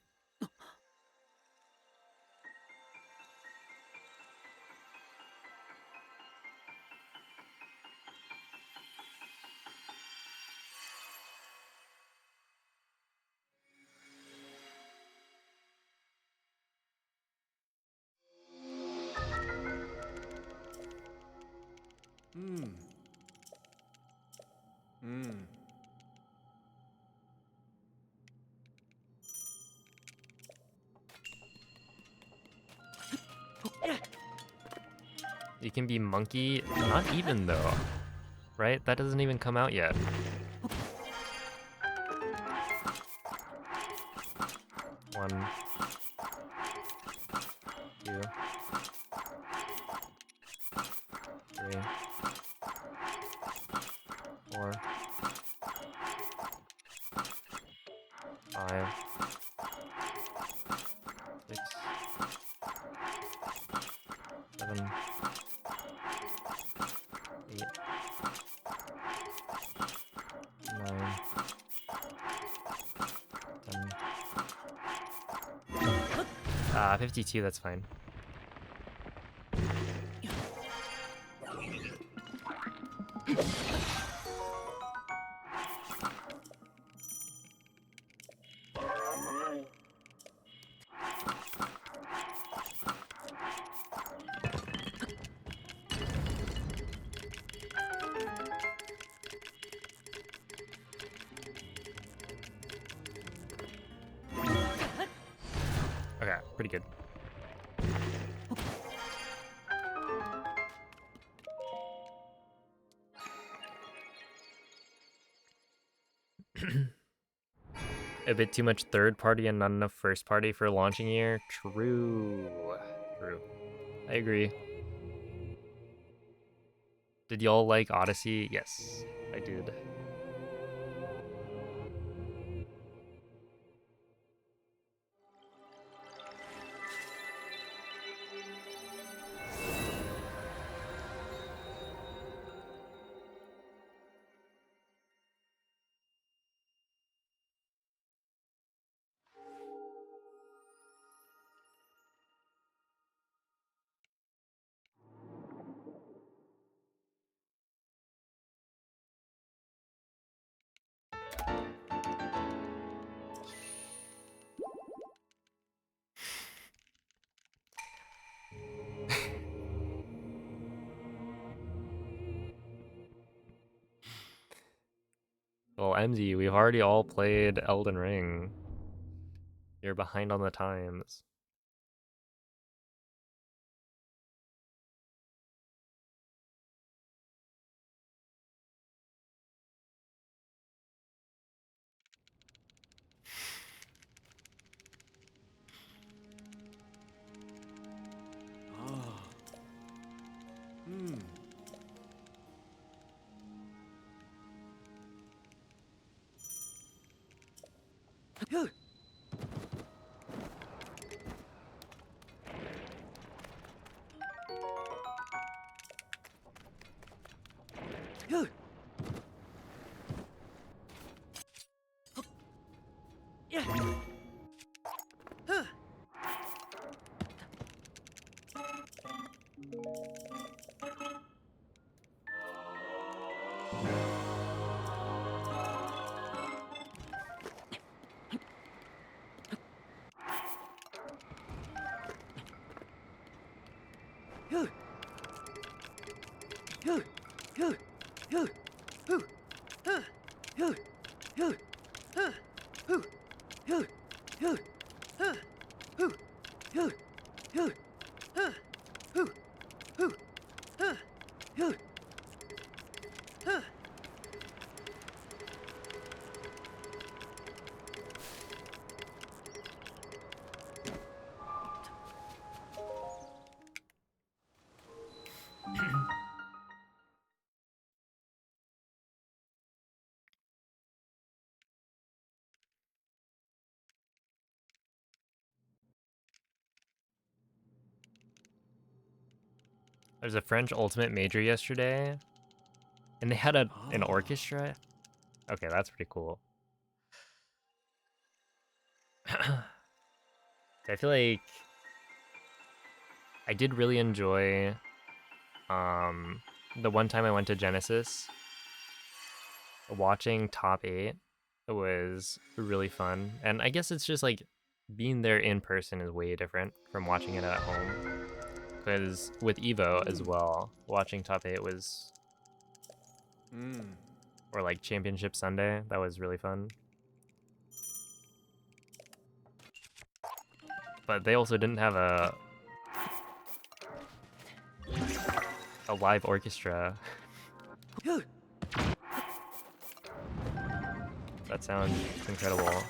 You can be monkey, not even though, right? That doesn't even come out yet. One, two, three, four, five, 6, 7, 8, 9, 10. 52, that's fine. Okay, pretty good. A bit too much third party and not enough first party for launching year. True. True. I agree. Did y'all like Odyssey? Yes, I did. Well, MZ, we've already all played Elden Ring. You're behind on the times. There's a French Ultimate Major yesterday, and they had an orchestra. Okay, that's pretty cool. I feel like I did really enjoy the one time I went to Genesis. Watching top 8 was really fun, and I guess it's just like being there in person is way different from watching it at home. Because with Evo as well, watching top 8 was, or like Championship Sunday, that was really fun. But they also didn't have a live orchestra. That sounds incredible.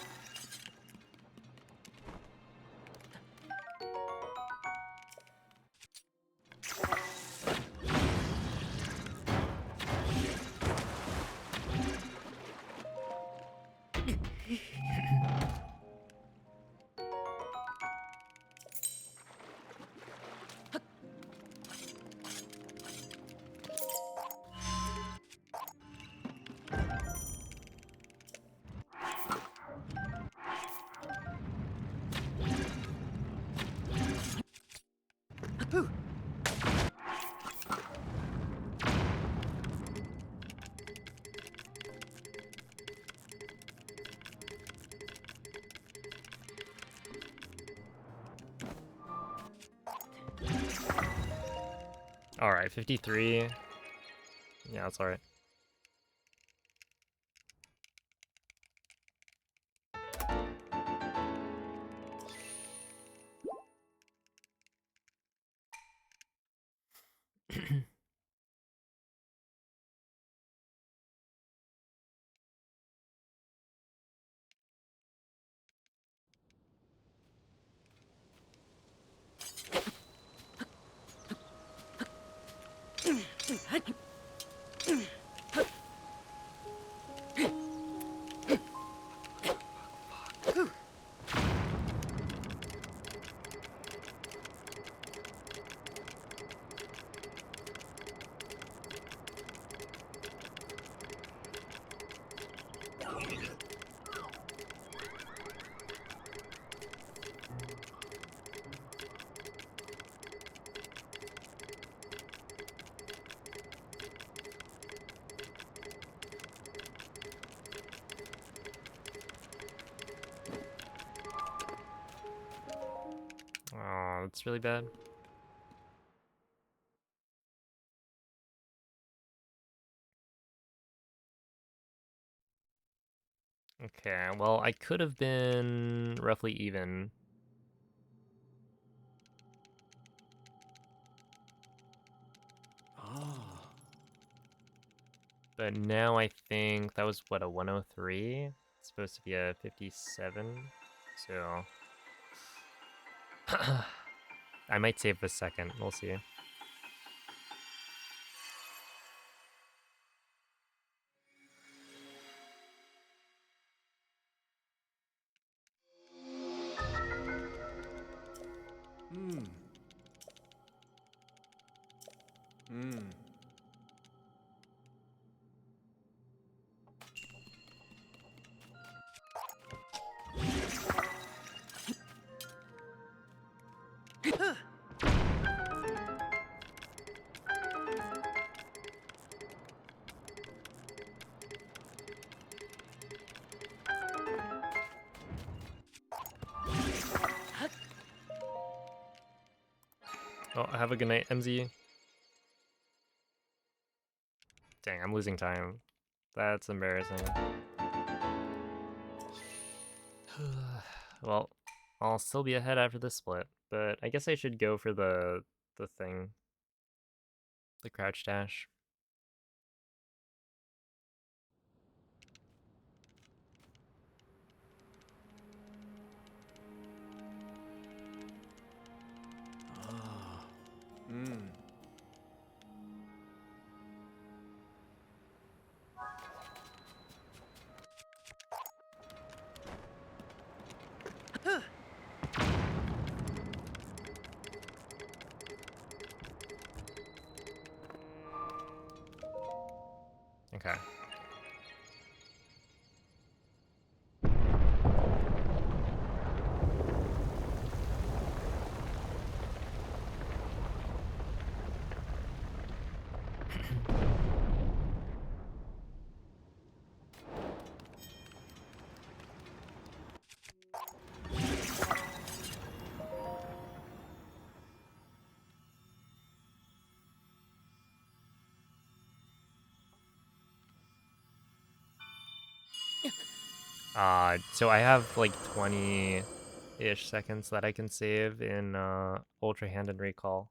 Alright, 53. Yeah, that's alright. Oh, that's really bad. Okay, well, I could have been roughly even. Ah. But now I think that was, what, a 103? It's supposed to be a 57, so... I might save a second, we'll see. Hmm. Hmm. Oh, have a good night, MZ. Dang, I'm losing time. That's embarrassing. Well, I'll still be ahead after this split, but I guess I should go for the thing. The crouch dash. Ah. Hmm. Okay. So I have like 20-ish seconds that I can save in Ultra Hand and Recall.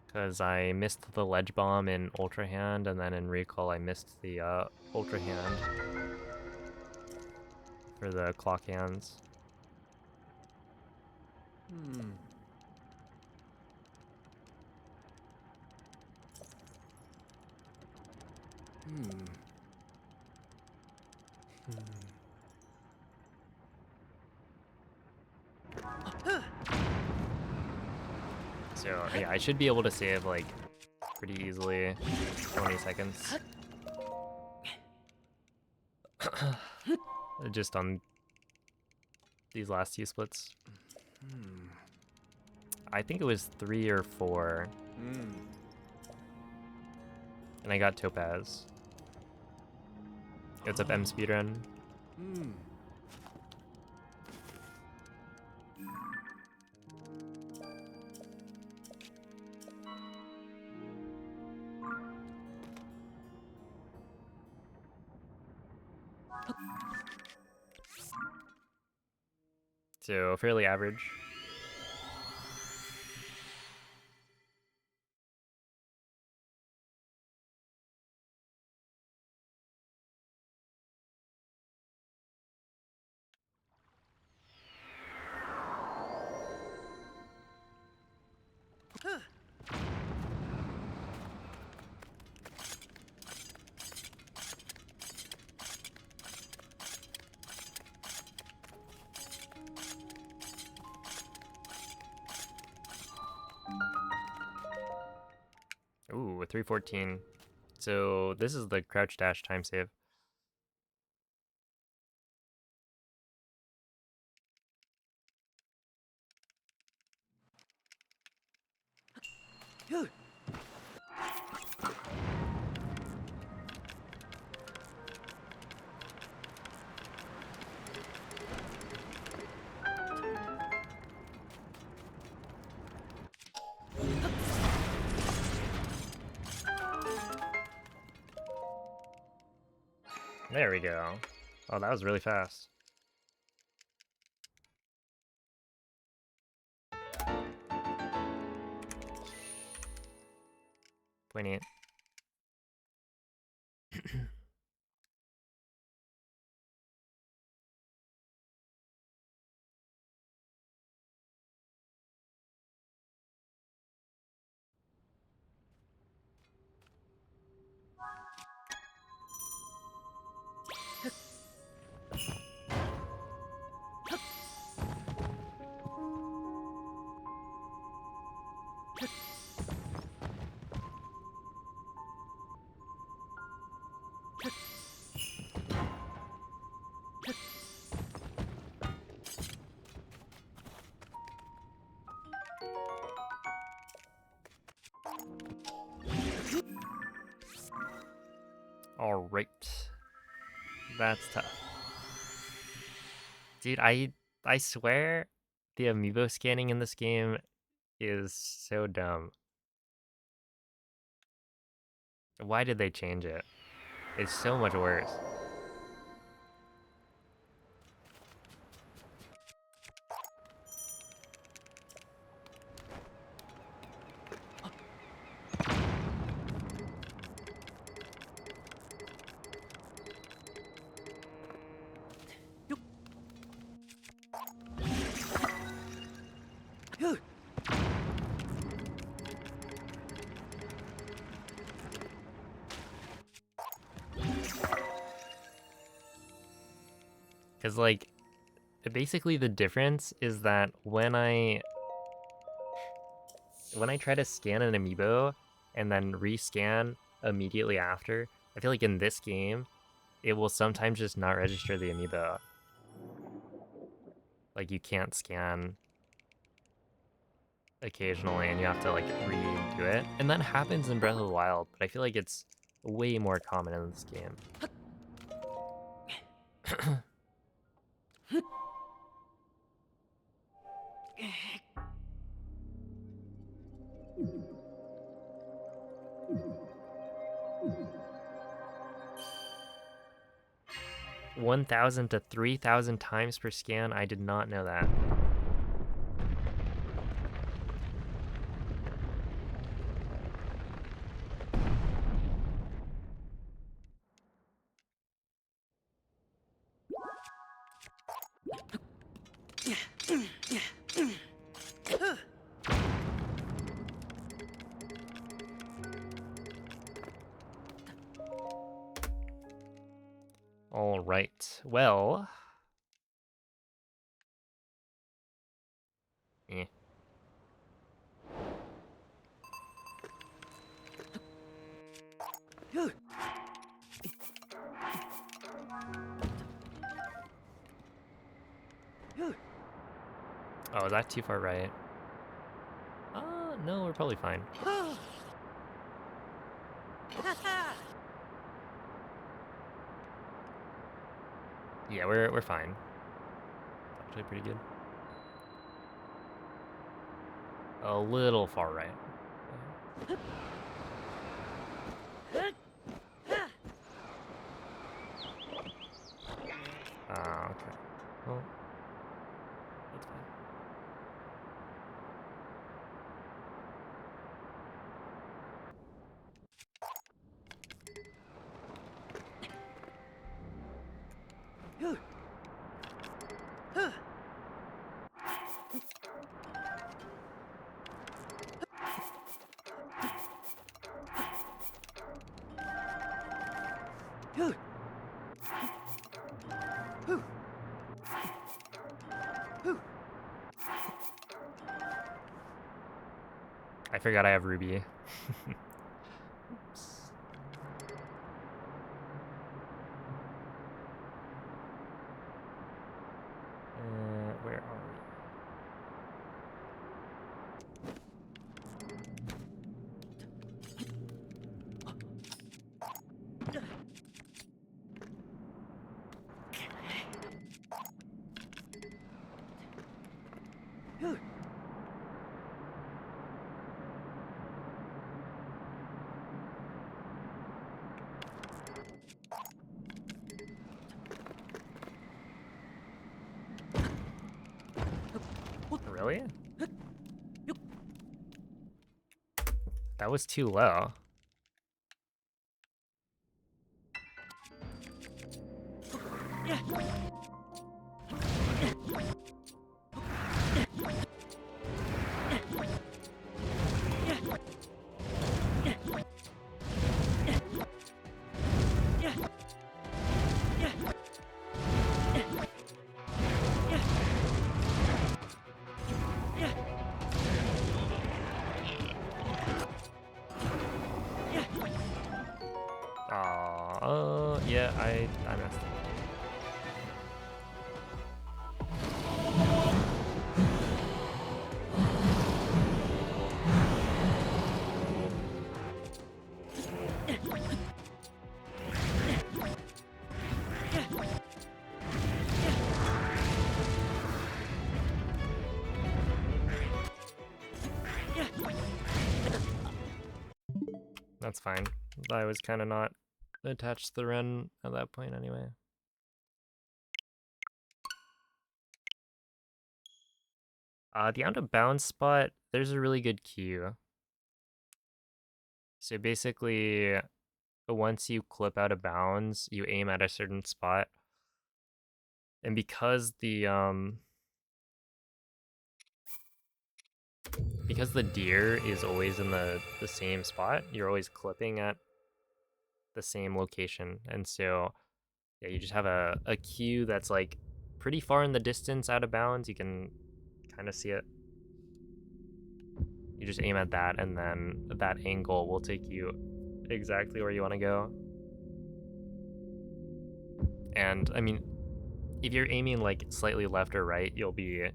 Because I missed the Ledge Bomb in Ultra Hand, and then in Recall I missed the Ultra Hand for the Clock Hands. Hmm. Hmm. So yeah, I should be able to save like pretty easily 20 seconds. Just on these last two splits. Hmm. I think it was 3 or 4, Hmm. and I got Topaz. It's up M speedrun. Hmm. So fairly average. Ooh, a 314. So this is the crouch dash time save. There we go. Oh, that was really fast. Poignant. All right. That's tough. Dude, I swear the amiibo scanning in this game is so dumb. Why did they change it? It's so much worse. Because, like, basically the difference is that when I try to scan an amiibo and then rescan immediately after, I feel like in this game, it will sometimes just not register the amiibo. Like, you can't scan occasionally and you have to, like, redo it. And that happens in Breath of the Wild, but I feel like it's way more common in this game. 1,000 to 3,000 times per scan? I did not know that. All right. Well. Eh. Oh, is that too far right? No, we're probably fine. Yeah, we're fine. Actually pretty good. A little far right. Okay. Well, that's fine. I forgot I have Ruby. Oops. Where are we? Oh yeah. That was too low. Yeah, I messed up. That's fine. I was kind of not attached to the run at that point anyway. The out of bounds spot, there's a really good cue. So basically, once you clip out of bounds, you aim at a certain spot. And because the deer is always in the same spot, you're always clipping at the same location. And so yeah, you just have a cue that's like pretty far in the distance out of bounds. You can kind of see it. You just aim at that, and then that angle will take you exactly where you want to go. And I mean, if you're aiming like slightly left or right, you'll be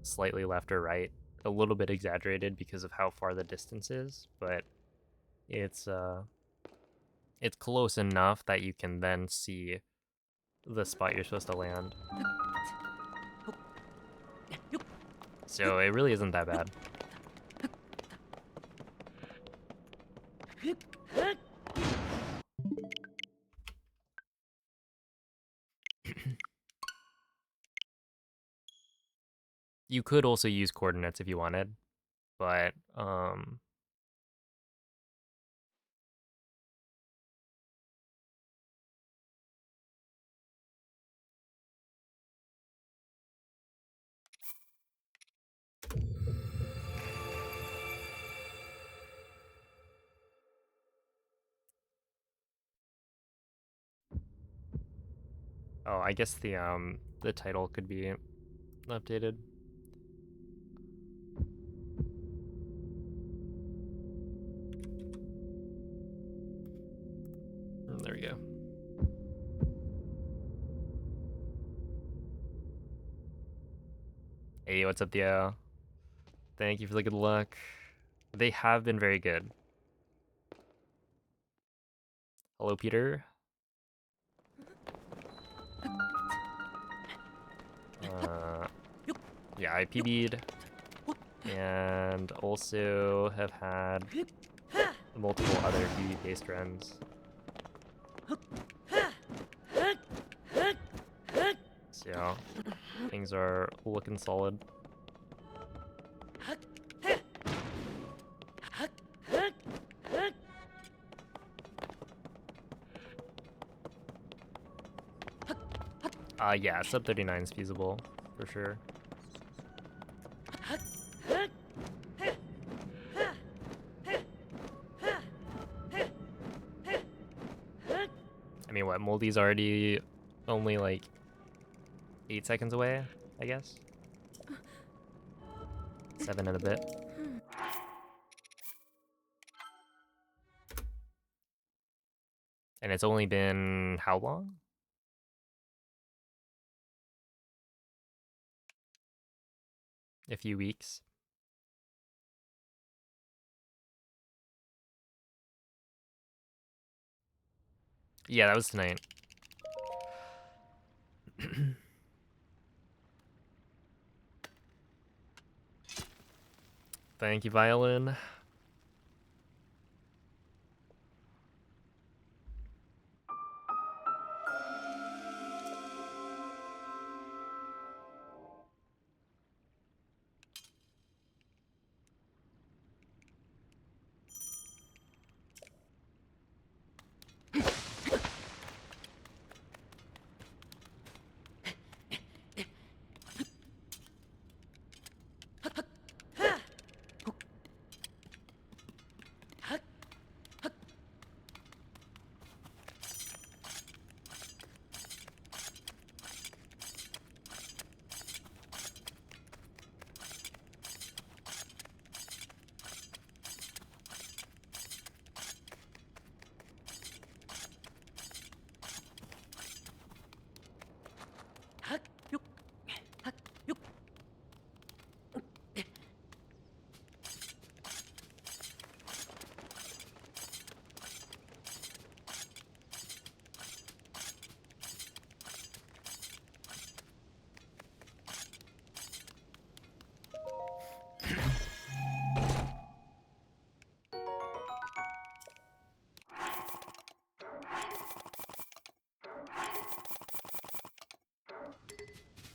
slightly left or right, a little bit exaggerated because of how far the distance is, but it's close enough that you can then see the spot you're supposed to land. So it really isn't that bad. You could also use coordinates if you wanted, but oh, I guess the title could be updated. There we go. Hey, what's up, Theo? Thank you for the good luck. They have been very good. Hello, Peter. Yeah, I PB'd and also have had multiple other PB-based runs. So things are looking solid. Yeah, sub 39 is feasible for sure. I mean, what, Moldy's already only like 8 seconds away, I guess? 7 and a bit. And it's only been how long? A few weeks. Yeah, that was tonight. Thank you, Violin.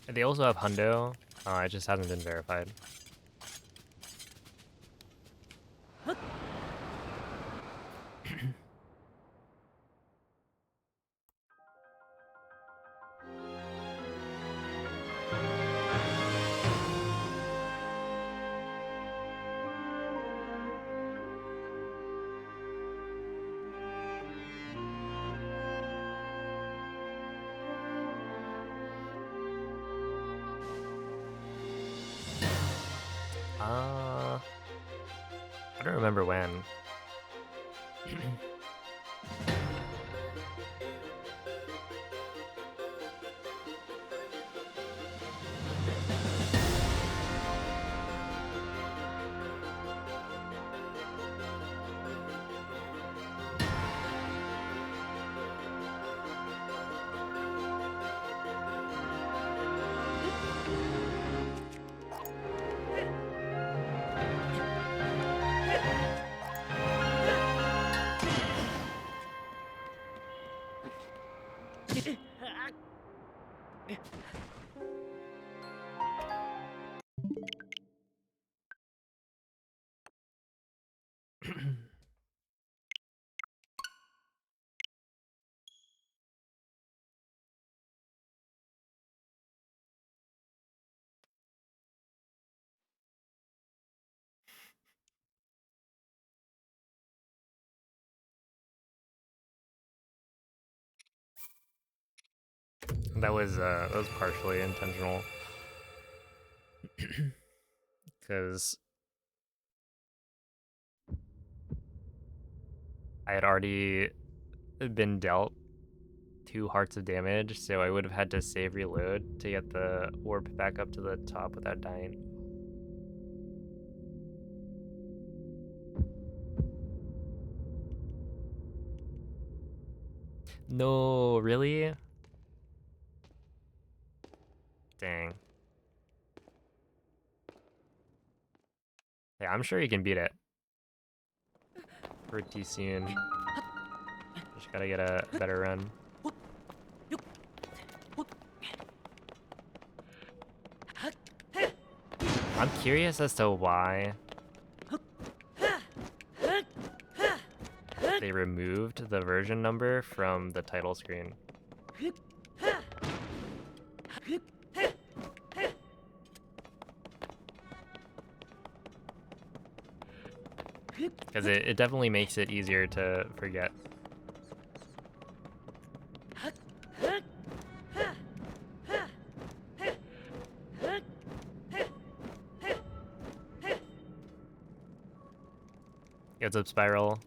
They also have hundo. It just hasn't been verified. I don't remember when. That was partially intentional. Because I had already been dealt 2 hearts of damage, so I would have had to save reload to get the orb back up to the top without dying. No, really? Dang. Yeah, I'm sure you can beat it. Pretty soon. Just gotta get a better run. I'm curious as to why they removed the version number from the title screen. Because it definitely makes it easier to forget. Gets up spiral.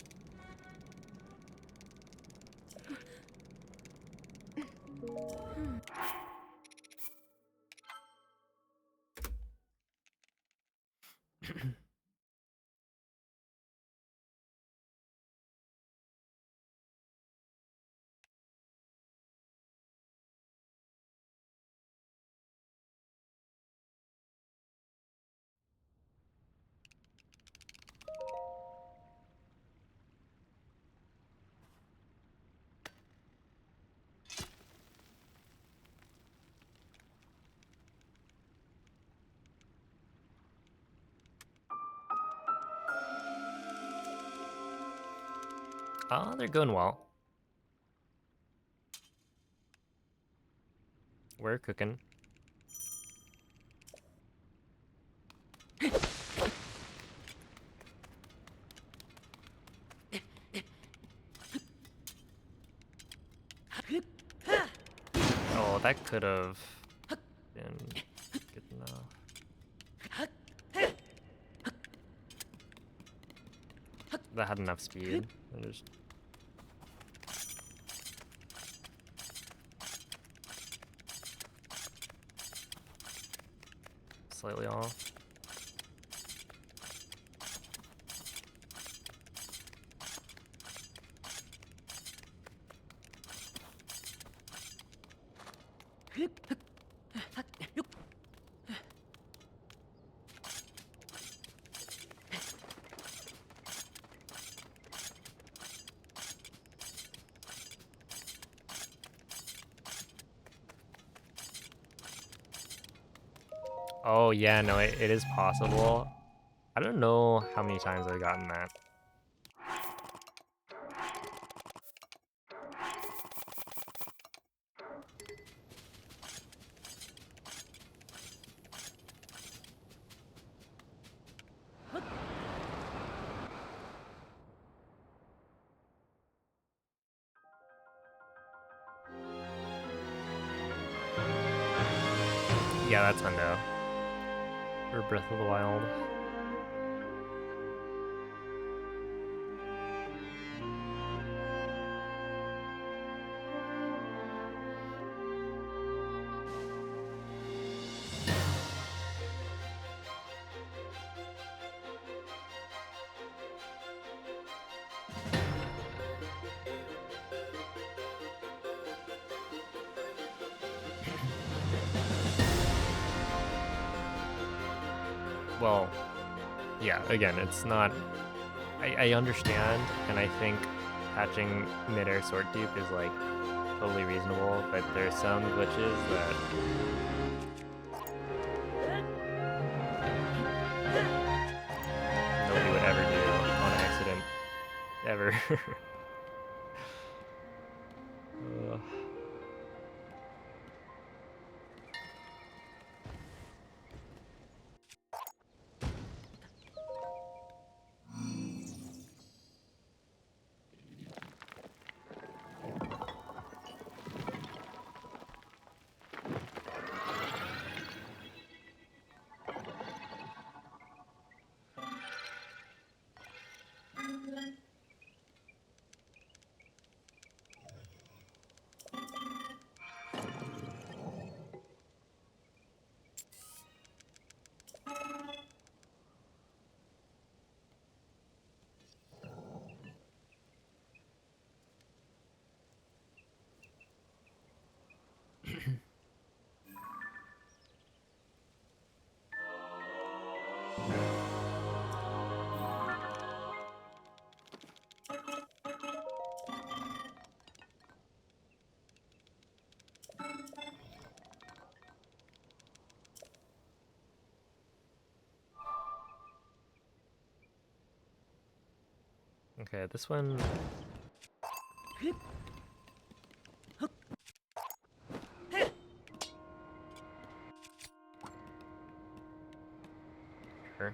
Oh, they're going well. We're cooking. Oh, that could have been good enough. That had enough speed. I just... slightly off. Oh yeah, no, it is possible. I don't know how many times I've gotten that. Yeah, that's Hundo. For Breath of the Wild. Well, yeah, again, it's not... I understand, and I think patching mid-air sword dupe is, like, totally reasonable, but there's some glitches that... nobody would ever do on accident. Ever. Ugh. Okay, this one... Sure.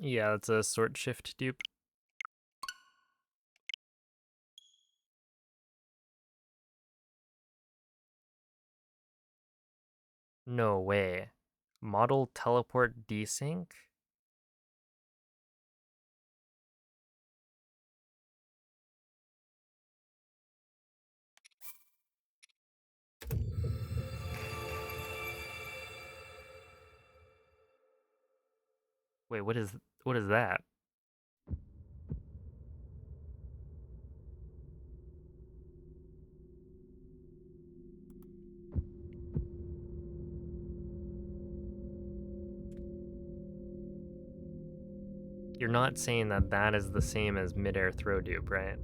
Yeah, it's a sword shift dupe. No way. Model teleport desync? Wait, what is that? You're not saying that that is the same as mid-air throw dupe, right?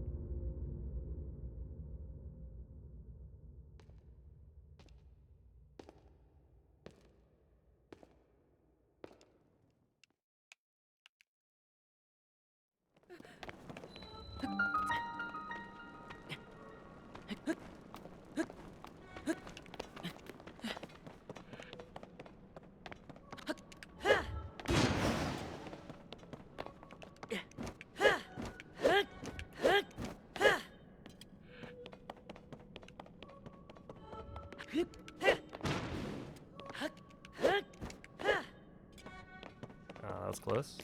was close.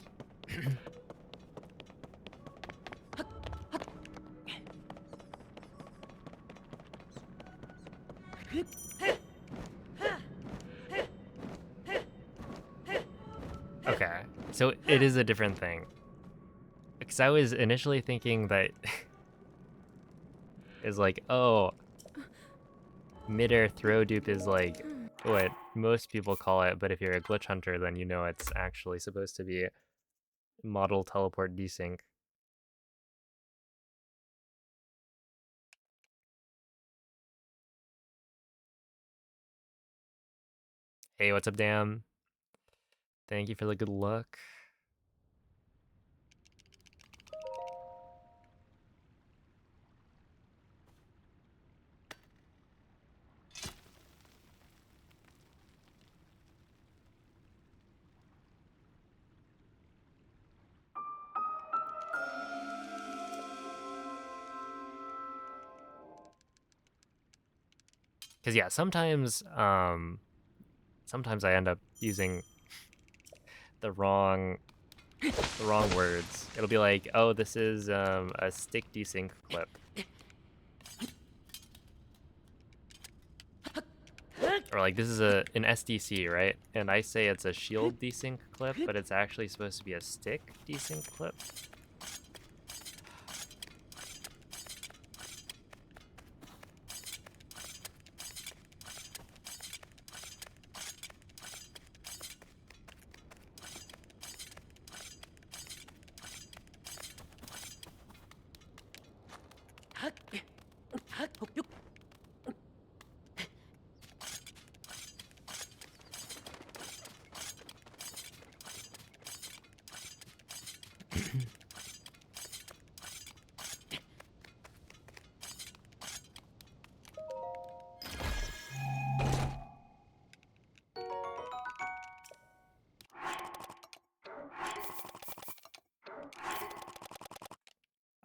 Okay, so it is a different thing. Because I was initially thinking that is like, oh, midair throw dupe is like what most people call it, but if you're a glitch hunter, then you know it's actually supposed to be model teleport desync. Hey, what's up, Dan? Thank you for the good luck. Because yeah, sometimes I end up using the wrong words. It'll be like, oh, this is a stick desync clip. Or like this is an SDC, right? And I say it's a shield desync clip, but it's actually supposed to be a stick desync clip.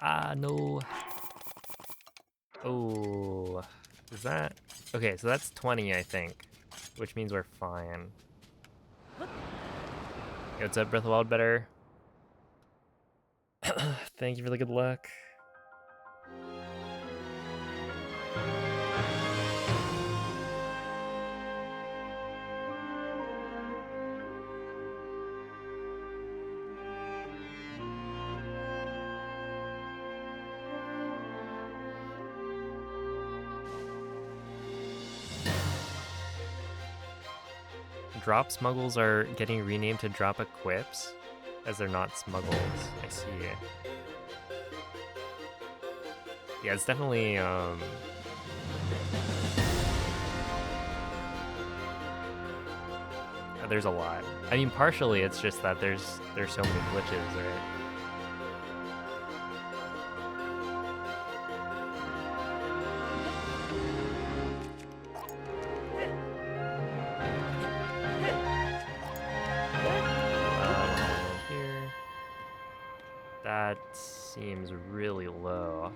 Ah, no. Oh, is that? Okay, so that's 20, I think, which means we're fine. Hey, what's up, Breath of the Wild better? Thank you for the good luck. Drop smuggles are getting renamed to drop equips, as they're not smuggles. I see. Yeah, it's definitely there's a lot. I mean, partially it's just that there's so many glitches, right? Here. That seems really low.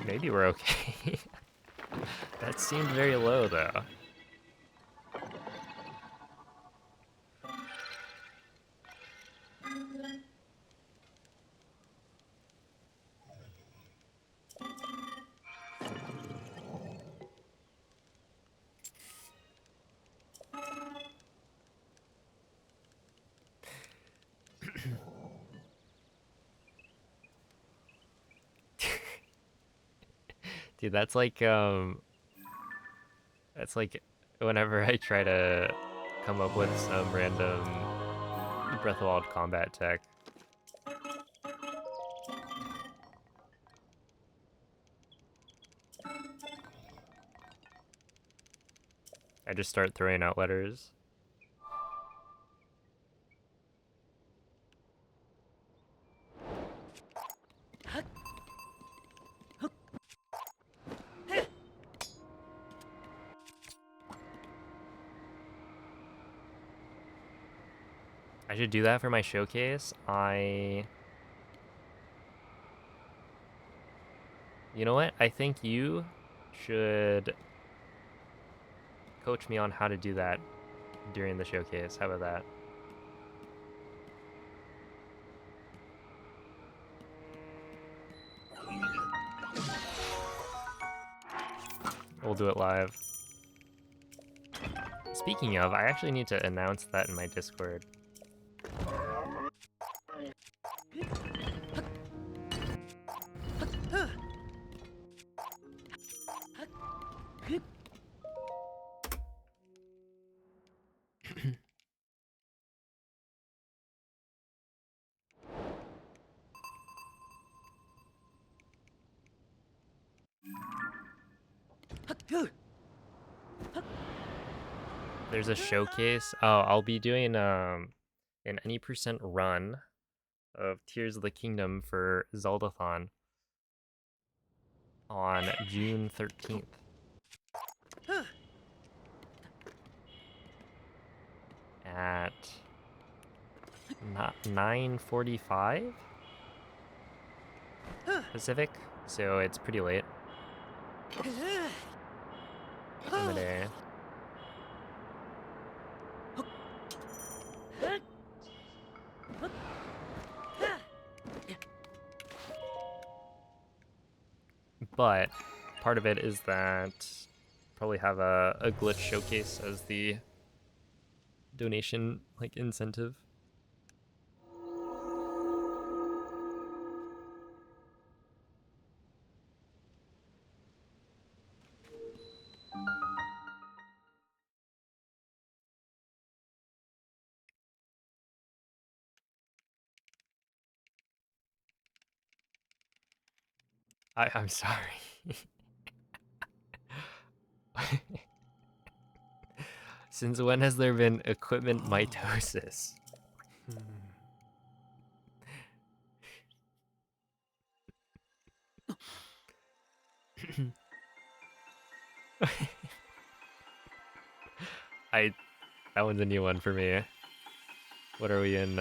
Maybe we're okay. That seemed very low, though. Dude, that's like whenever I try to come up with some random Breath of the Wild combat tech. I just start throwing out letters. I should do that for my showcase. I You know what? I think you should coach me on how to do that during the showcase. How about that? We'll do it live. Speaking of, I actually need to announce that in my Discord. There's a showcase. Oh, I'll be doing an any percent run of Tears of the Kingdom for Zeldathon on June 13th. At 9:45 Pacific, so it's pretty late in the day. But part of it is that probably have a glitch showcase as the donation like incentive. I'm sorry. Since when has there been equipment mitosis? That one's a new one for me. What are we in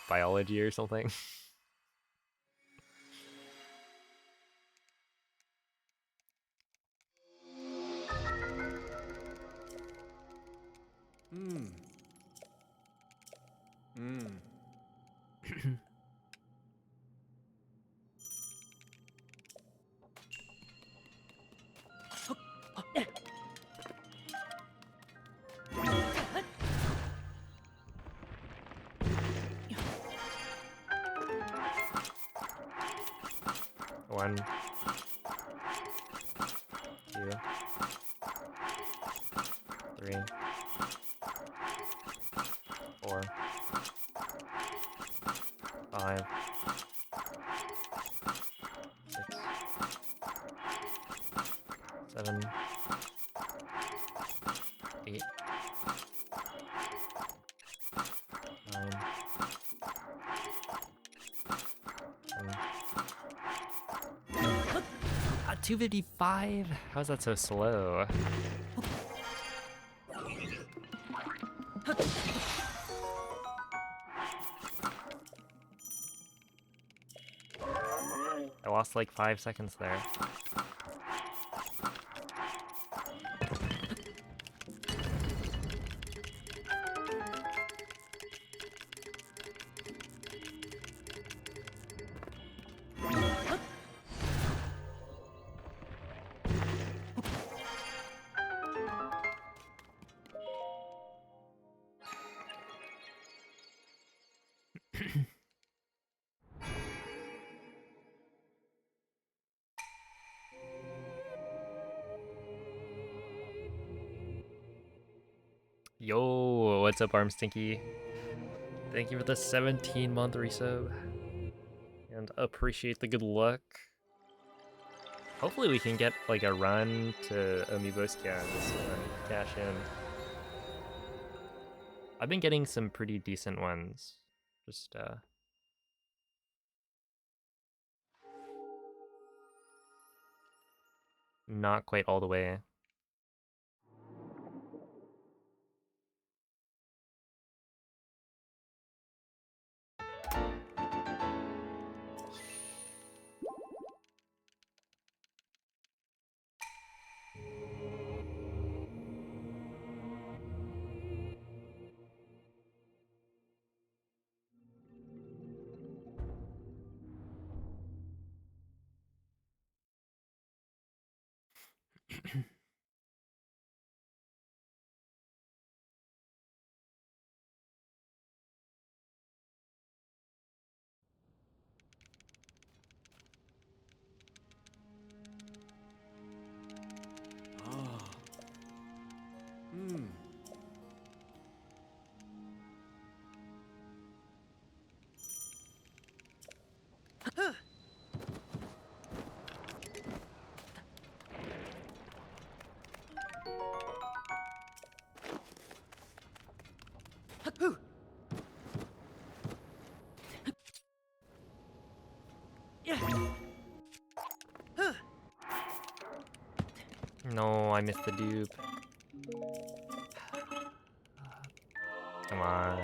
biology or something? Hmm. Hmm. One, two, three, four, five, 6, 7, 8, 9, 10. 255? How's that so slow? I lost like 5 seconds there. Yo, what's up, Arm Stinky? Thank you for the 17-month resub. And appreciate the good luck. Hopefully we can get like a run to Amiiboskia this one, cash in. I've been getting some pretty decent ones. Just not quite all the way. No, I missed the dupe. Come on.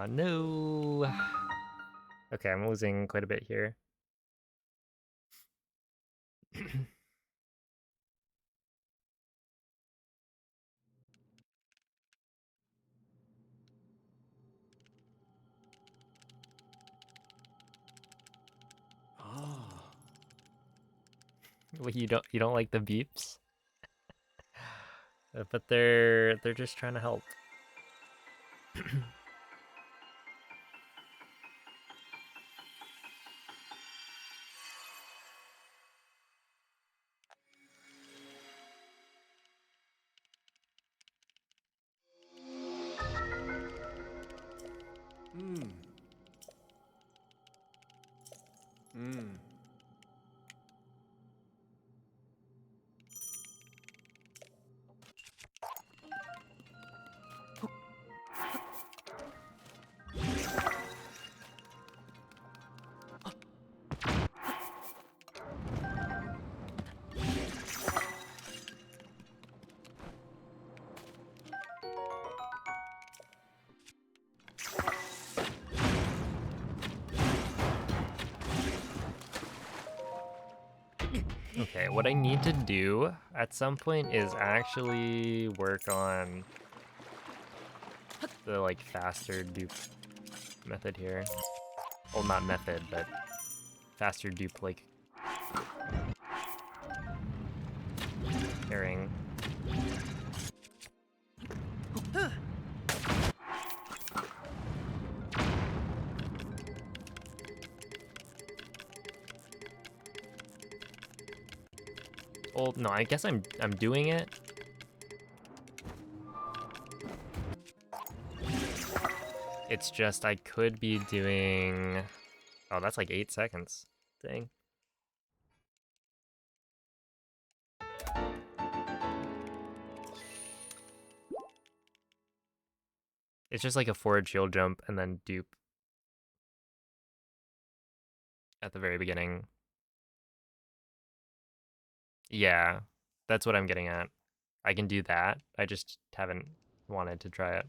No. Okay, I'm losing quite a bit here. Ah. Well, you don't like the beeps? But they're just trying to help. Hmm. Hmm. Okay, what I need to do at some point is actually work on the like faster dupe method here. Well, not method, but faster dupe like pairing. Well, no, I guess I'm doing it. It's just I could be doing. Oh, that's like 8 seconds. Dang. It's just like a forward shield jump and then dupe at the very beginning. Yeah, that's what I'm getting at. I can do that. I just haven't wanted to try it.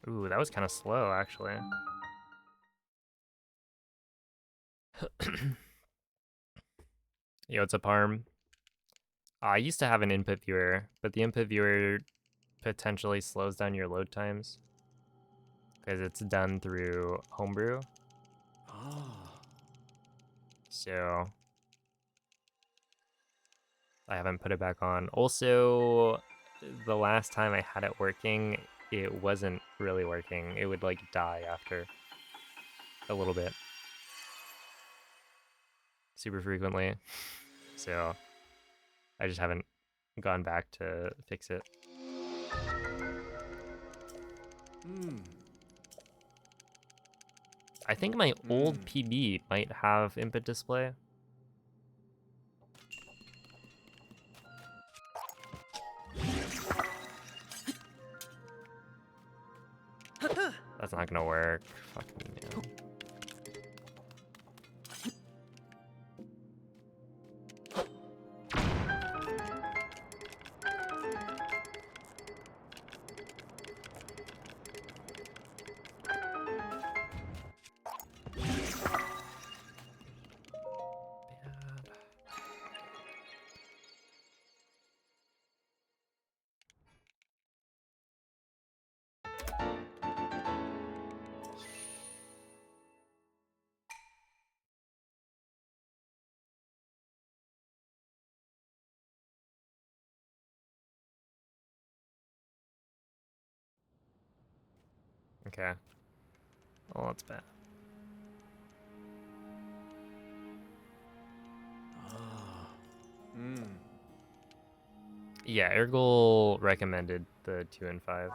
Ooh, that was kind of slow, actually. Yo, what's up, Harm? I used to have an input viewer, but the input viewer potentially slows down your load times because it's done through Homebrew. Ah. So I haven't put it back on. Also, the last time I had it working, it wasn't really working. It would like die after a little bit. Super frequently. So I just haven't gone back to fix it. Hmm. I think my old Mm. PB might have input display. That's not gonna work. Fucking yeah. Bad. Okay. Oh, that's bad. Ah. Mm. Yeah, Ergol recommended the 2 and 5.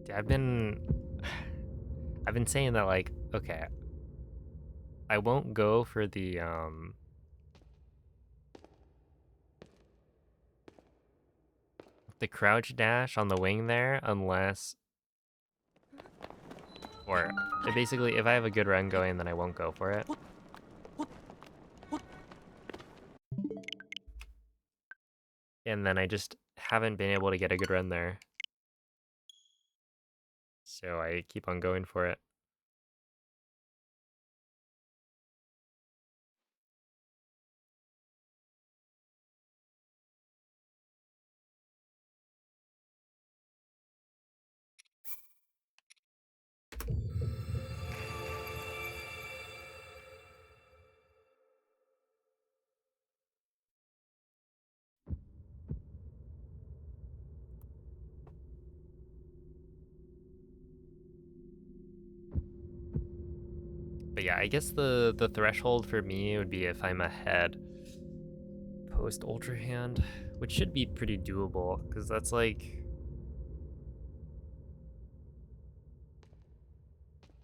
Yeah, I've been saying that, like, okay, I won't go for the crouch dash on the wing there unless, or basically if I have a good run going, then I won't go for it. And then I just haven't been able to get a good run there. So I keep on going for it. But yeah, I guess the threshold for me would be if I'm ahead post ultra hand, which should be pretty doable because that's like,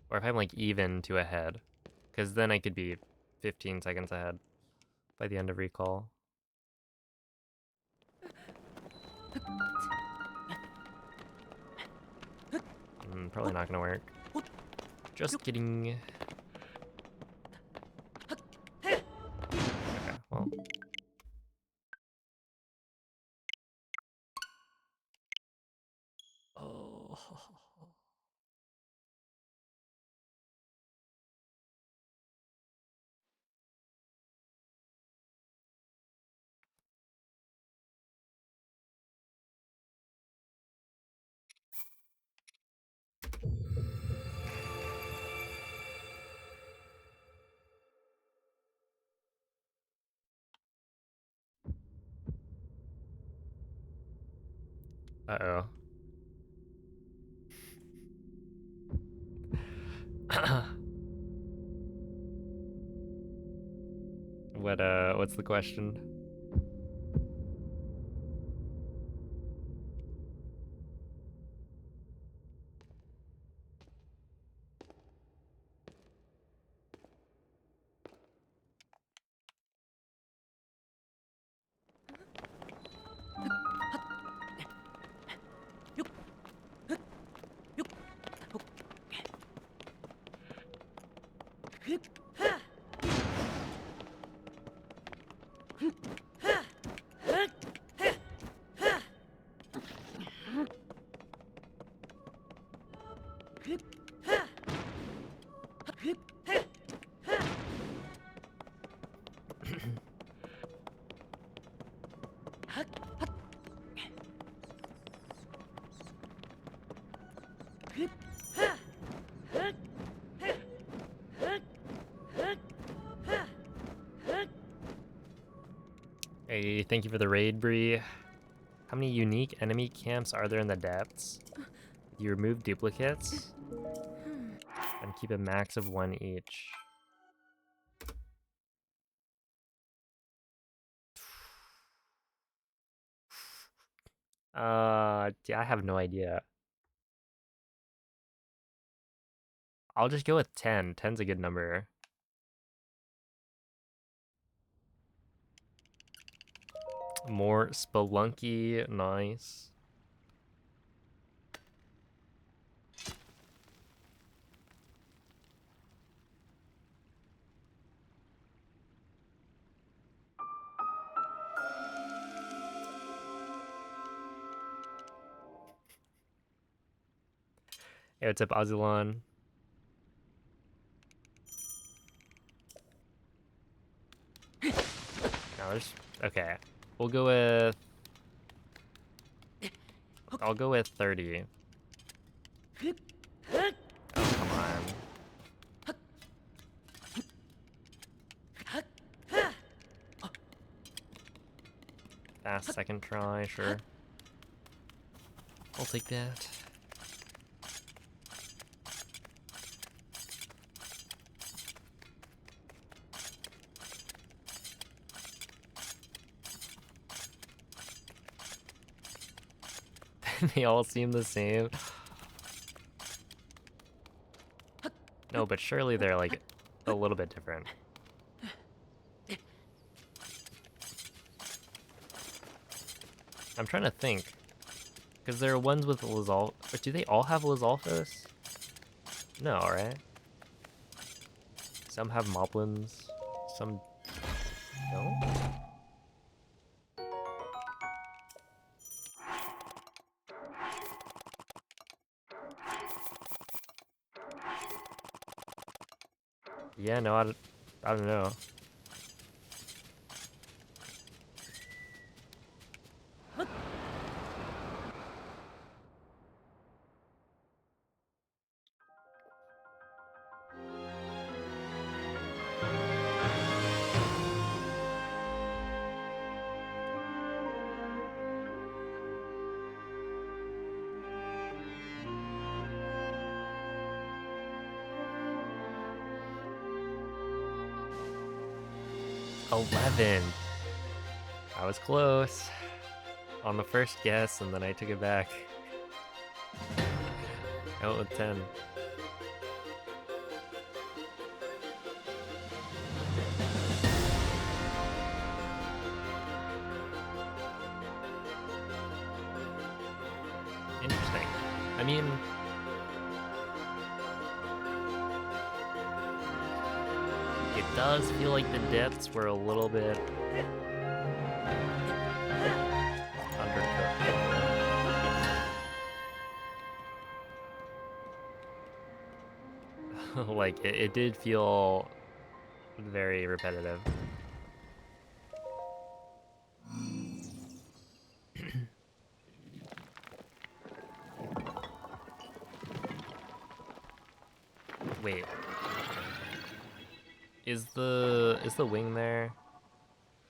or if I'm like even to ahead, because then I could be 15 seconds ahead by the end of recall. Probably not gonna work. Just kidding. Okay, well. Oh. Uh-oh. What's the question? Hey, thank you for the raid, Bree. How many unique enemy camps are there in the depths? You remove duplicates and keep a max of 1 each. Yeah, I have no idea. I'll just go with 10. 10's a good number. More Spelunky, nice. Hey, what's up, Azulon? No, there's... Okay. We'll go with... I'll go with 30. Oh, come on. Fast second try, sure. I'll take that. They all seem the same. No, but surely they're like a little bit different. I'm trying to think. Because there are ones with Lizalfos. But do they all have Lizalfos? No, right? Some have Moblins. Some don't? Yeah, no, I don't know. 11. I was close on the first guess, and then I took it back. I went with 10. Interesting. I mean, it does feel like the depths were a little bit undercooked. Like, it did feel very repetitive. Wait. Is the wing there?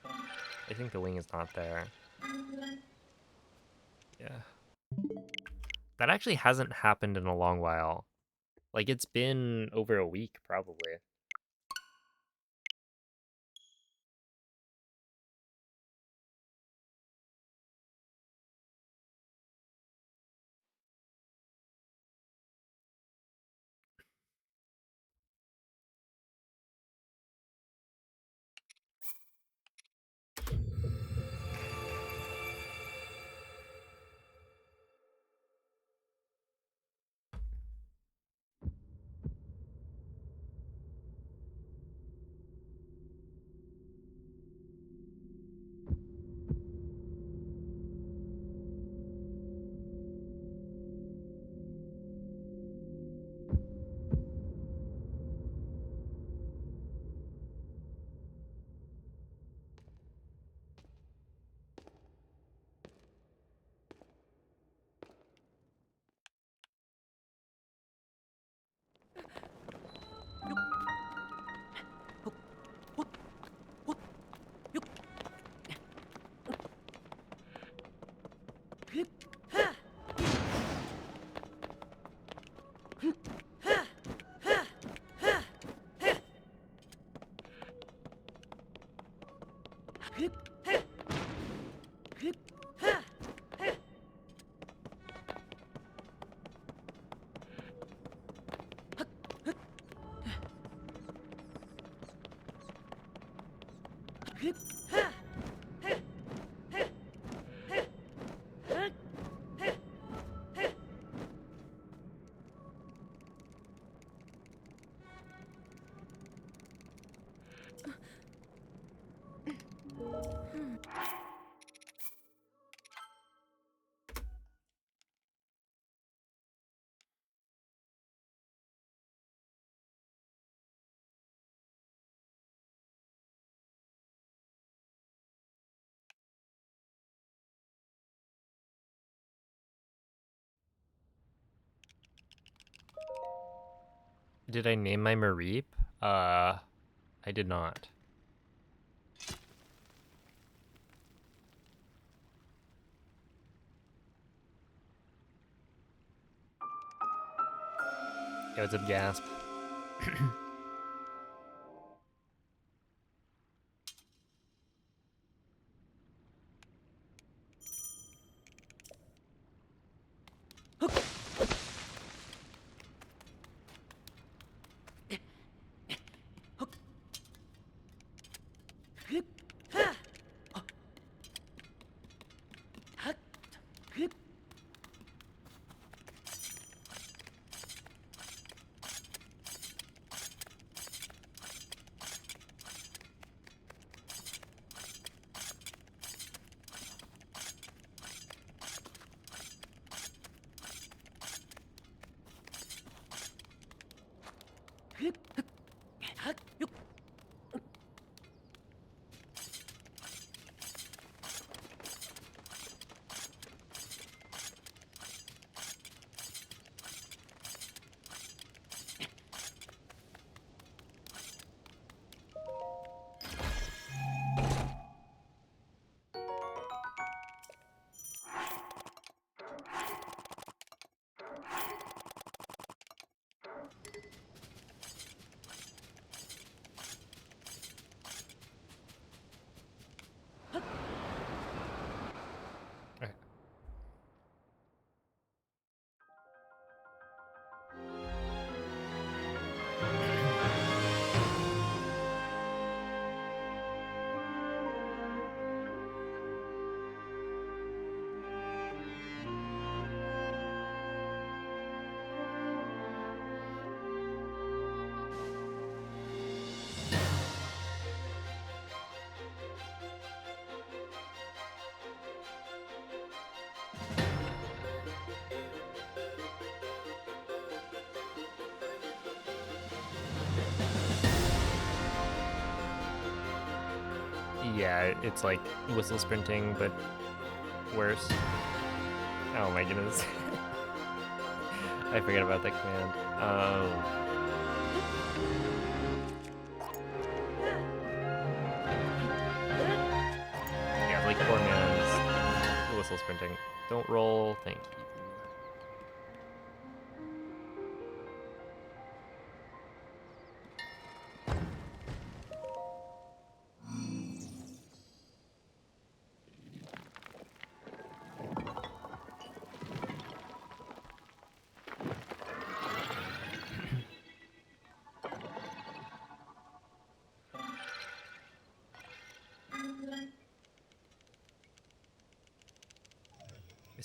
I think the wing is not there. Yeah. That actually hasn't happened in a long while. Like, it's been over a week, probably. Did I name my Mareep? I did not. Yo, what's up, Gasp? Yeah, it's like whistle sprinting, but worse. Oh my goodness. I forgot about that command. Yeah, like 4 man's whistle sprinting. Don't roll. Thank you.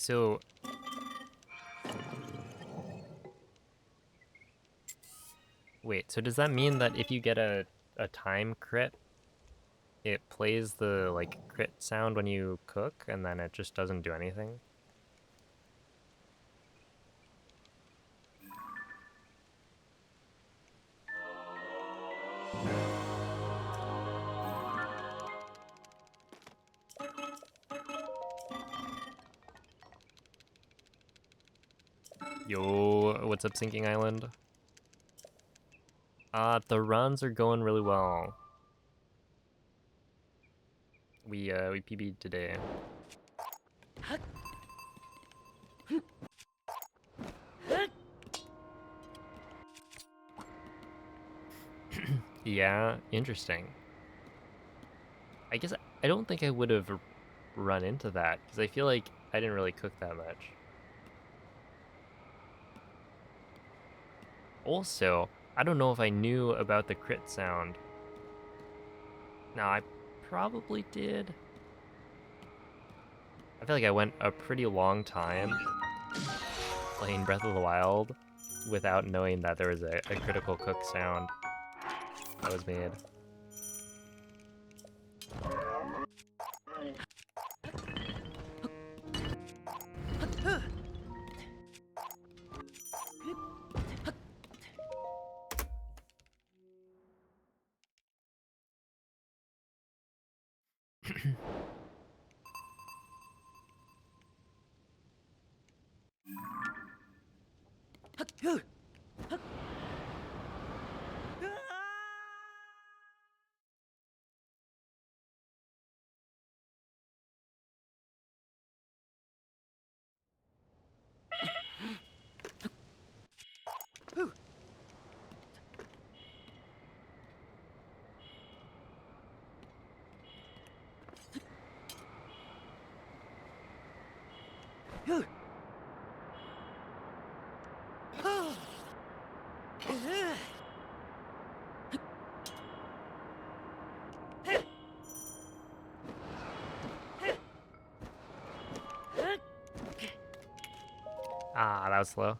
So, wait, so does that mean that if you get a time crit, it plays the, like, crit sound when you cook, and then it just doesn't do anything? Yo, what's up, Sinking Island? The runs are going really well. We PB'd today. Yeah, interesting. I guess I don't think I would have run into that, because I feel like I didn't really cook that much. Also, I don't know if I knew about the crit sound. Now, I probably did. I feel like I went a pretty long time playing Breath of the Wild without knowing that there was a critical cook sound that was made. Ah, that was slow.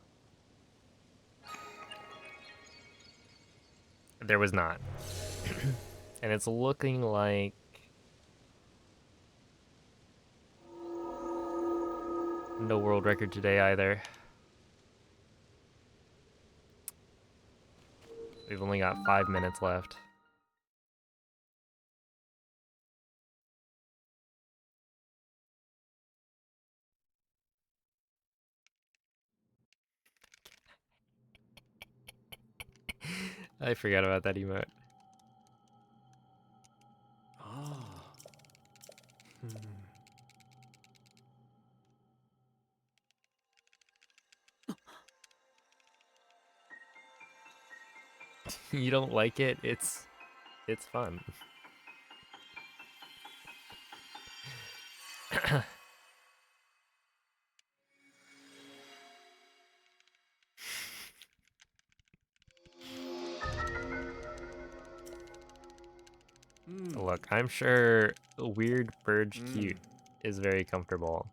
There was not. And it's looking like... no world record today either. We've only got 5 minutes left. I forgot about that emote. Ah. You don't like it? It's fun. Look, I'm sure Weird Burge Cute is very comfortable.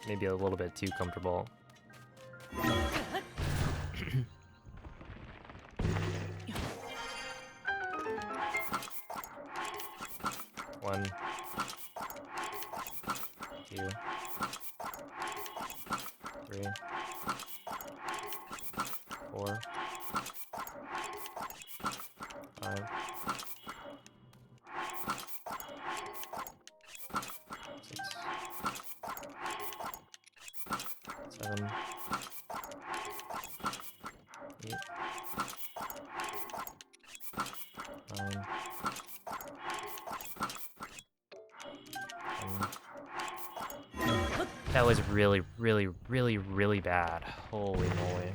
Maybe a little bit too comfortable. One, two, three, four, 5, 6, 7, 8, 9, That was really, really, really, really bad. Holy moly.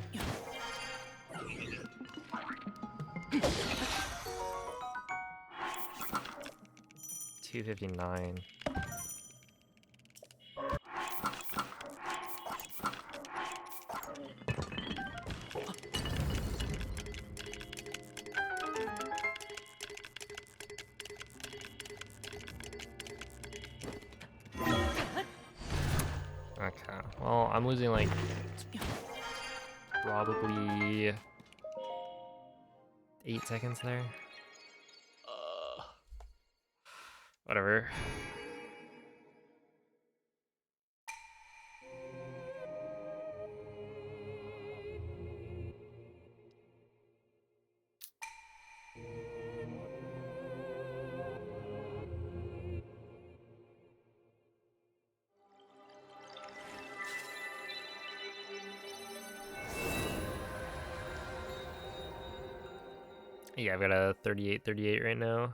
$259. Okay, well, I'm losing like probably 8 seconds there. Whatever. Yeah, I've got a 38-38 right now.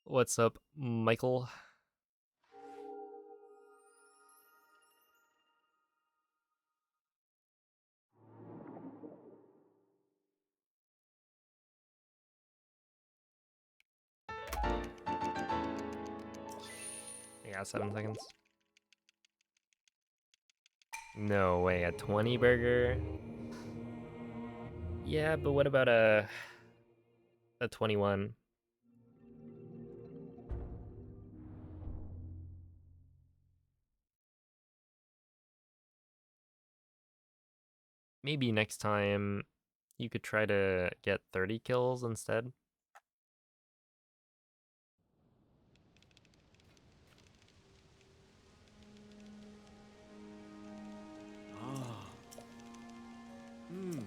What's up, Michael? Yeah, 7 seconds. No way, a 20 burger? Yeah, but what about a 21? Maybe next time you could try to get 30 kills instead. Ah. Hmm.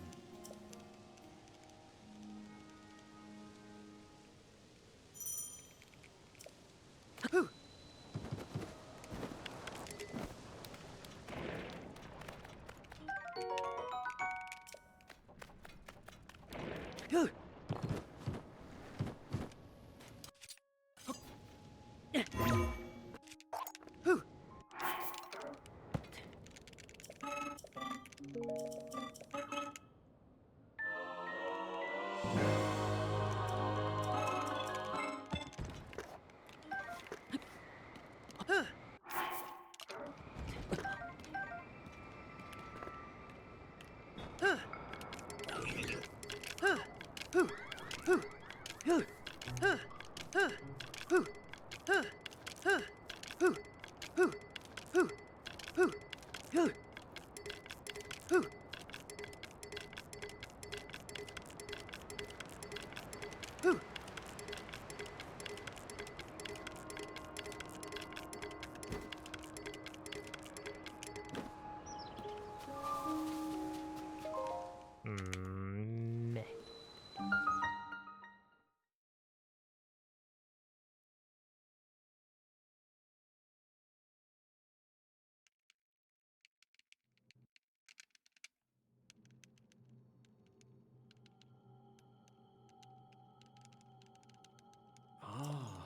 Meh. Ah.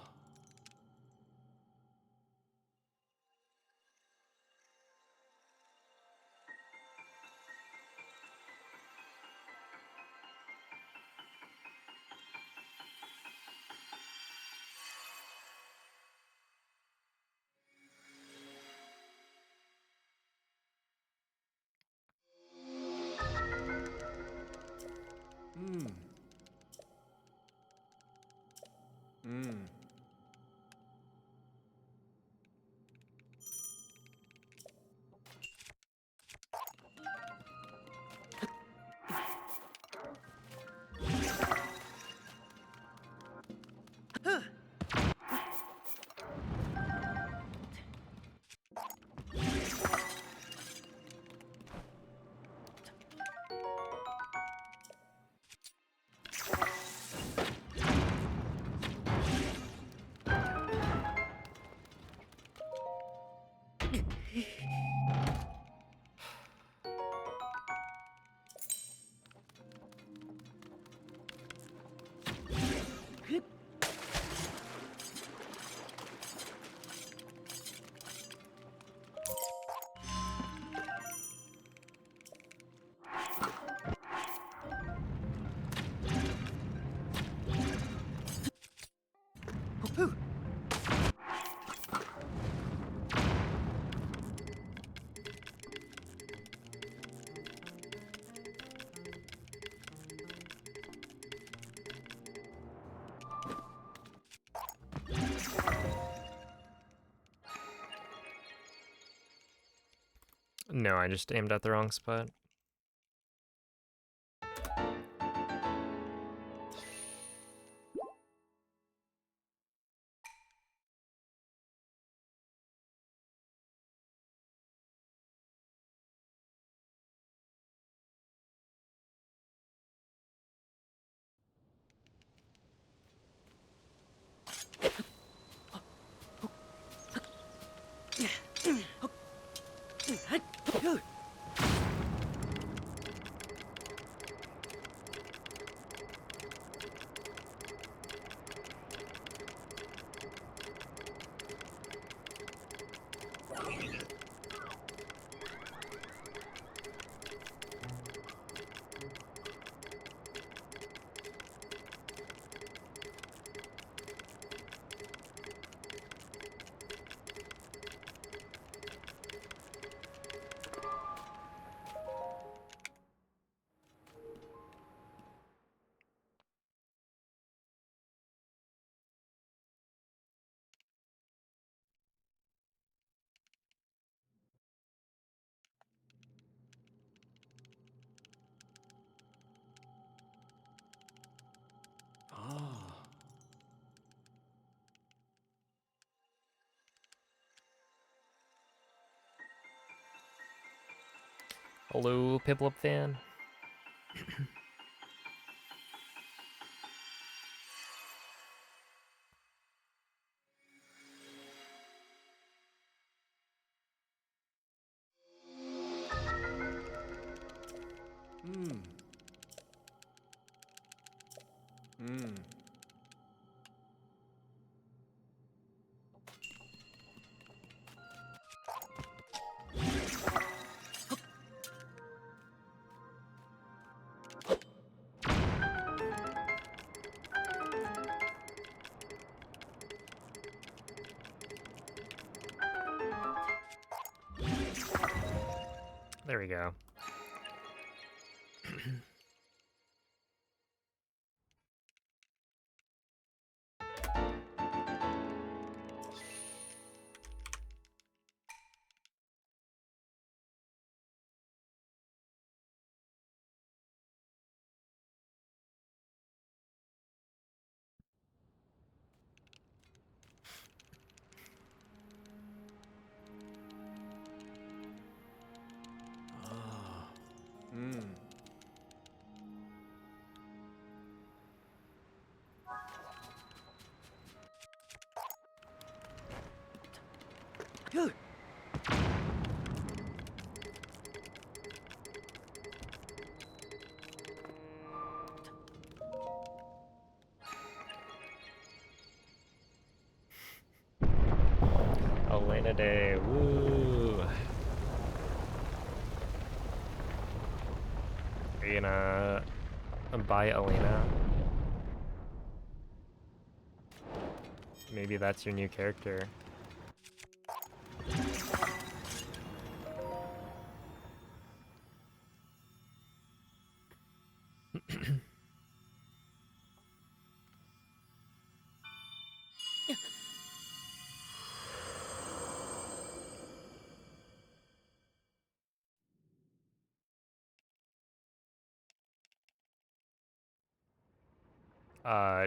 Hmm. Hmm. No, I just aimed at the wrong spot. Ah. Hello, Piplup fan. Hmm. Hmm. There we go. Ah. Hmm. Elena Day, woo! Are you gonna buy Elena? Maybe that's your new character.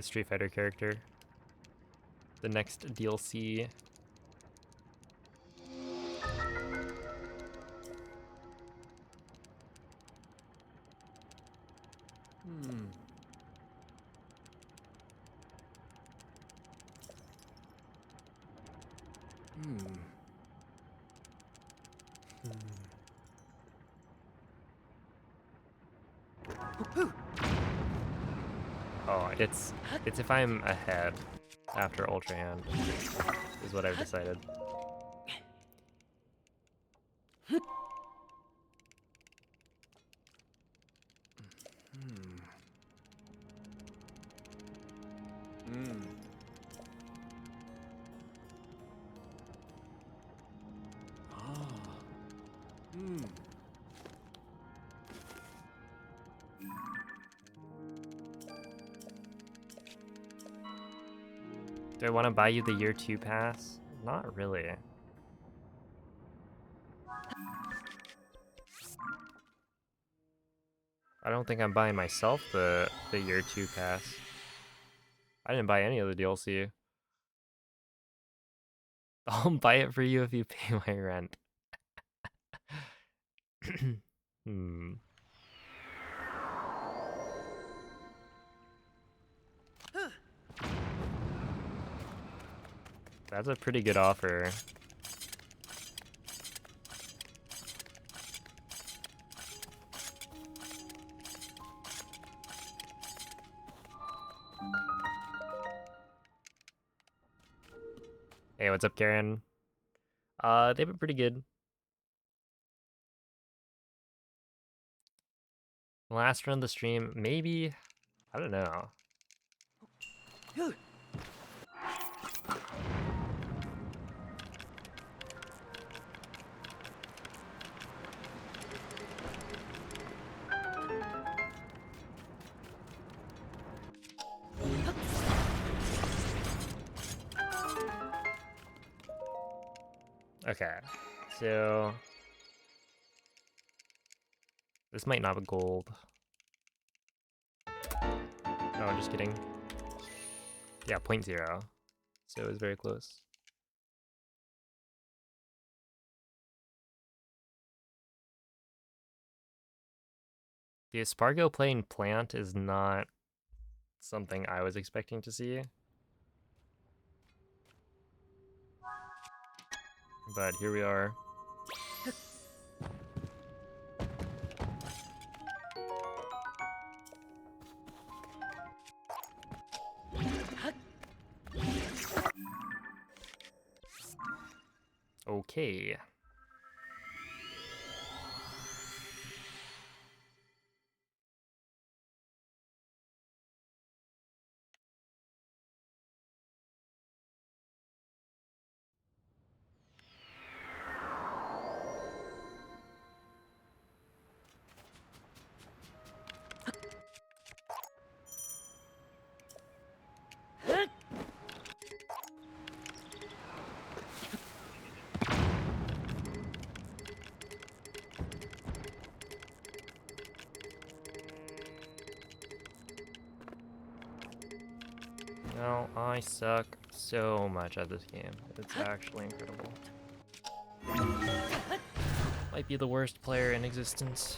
Street Fighter character. The next DLC. Hmm. Hmm. Oh, it's if I'm ahead after Ultra Hand, is what I've decided. Hmm. Hmm. Ah. Hmm. Do I want to buy you the year 2 pass? Not really. don't think I'm buying myself the year 2 pass. I didn't buy any of the DLC. I'll buy it for you if you pay my rent. Hmm. That's a pretty good offer. Hey, what's up, Karen? They've been pretty good. Last run of the stream, maybe? I don't know. Okay, so this might not be gold. No, I'm just kidding. Yeah, 0.0. So it was very close. The Espargo playing plant is not something I was expecting to see. But here we are. Okay. No, I suck so much at this game. It's actually incredible. Might be the worst player in existence.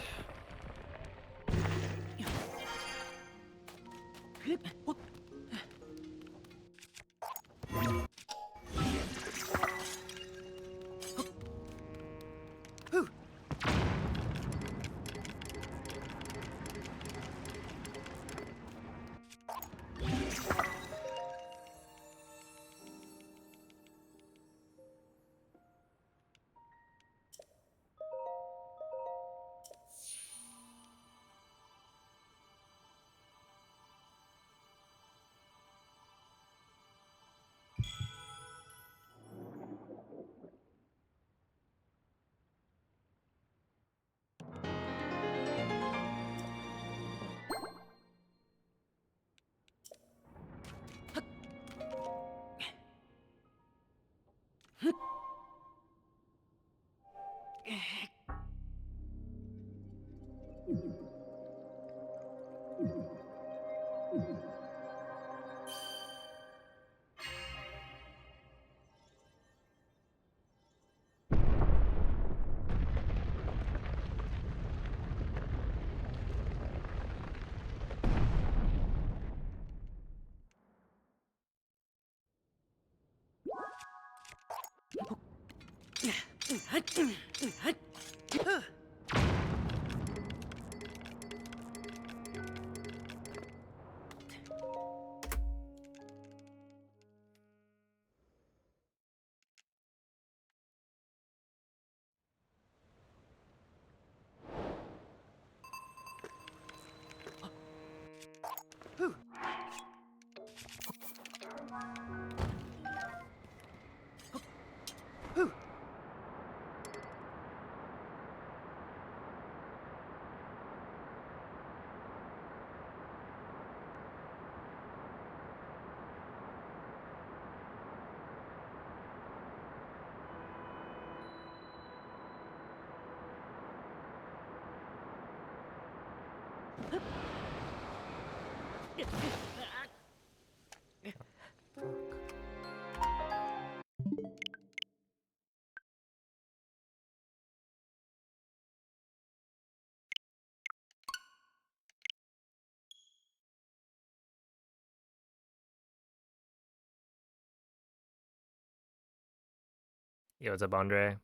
Yo, what's up, Andre?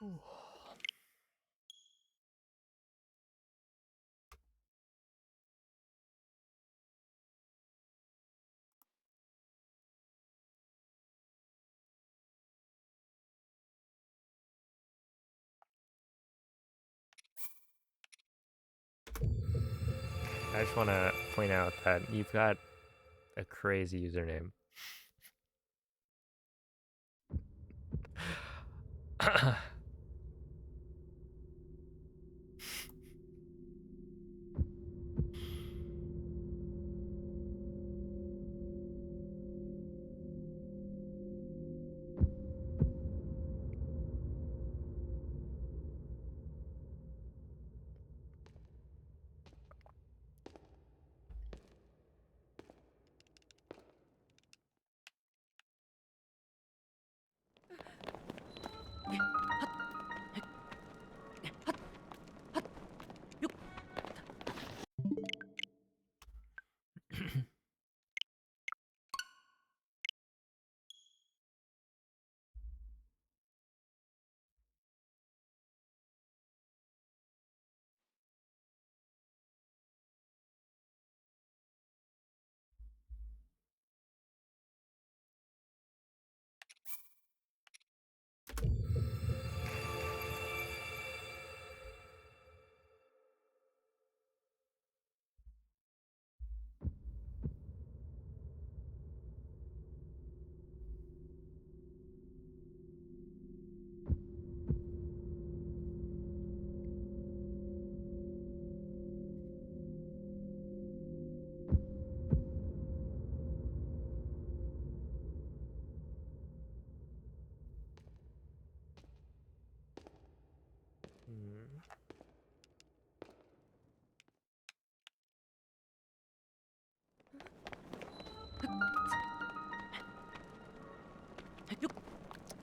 I just want to point out that you've got a crazy username.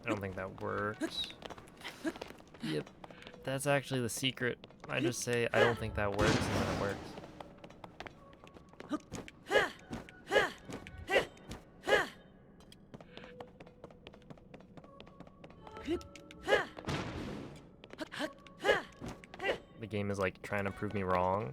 I don't think that works. Yep, that's actually the secret. I just say I don't think that works, and then it works. The game is like trying to prove me wrong.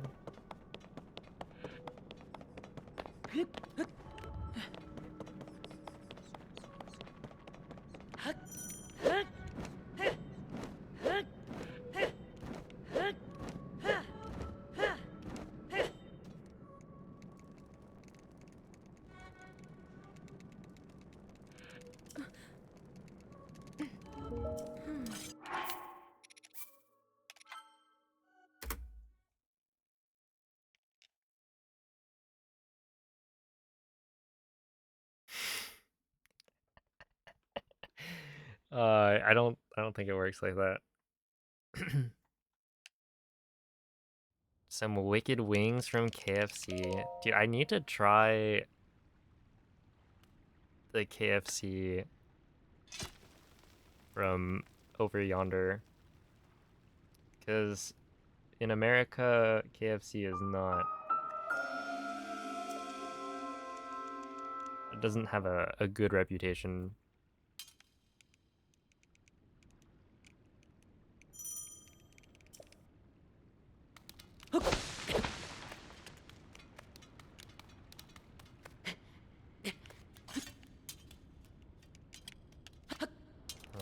I don't think it works like that. Some wicked wings from KFC. Dude, I need to try the KFC from over yonder. Because in America, KFC is not... It doesn't have a good reputation.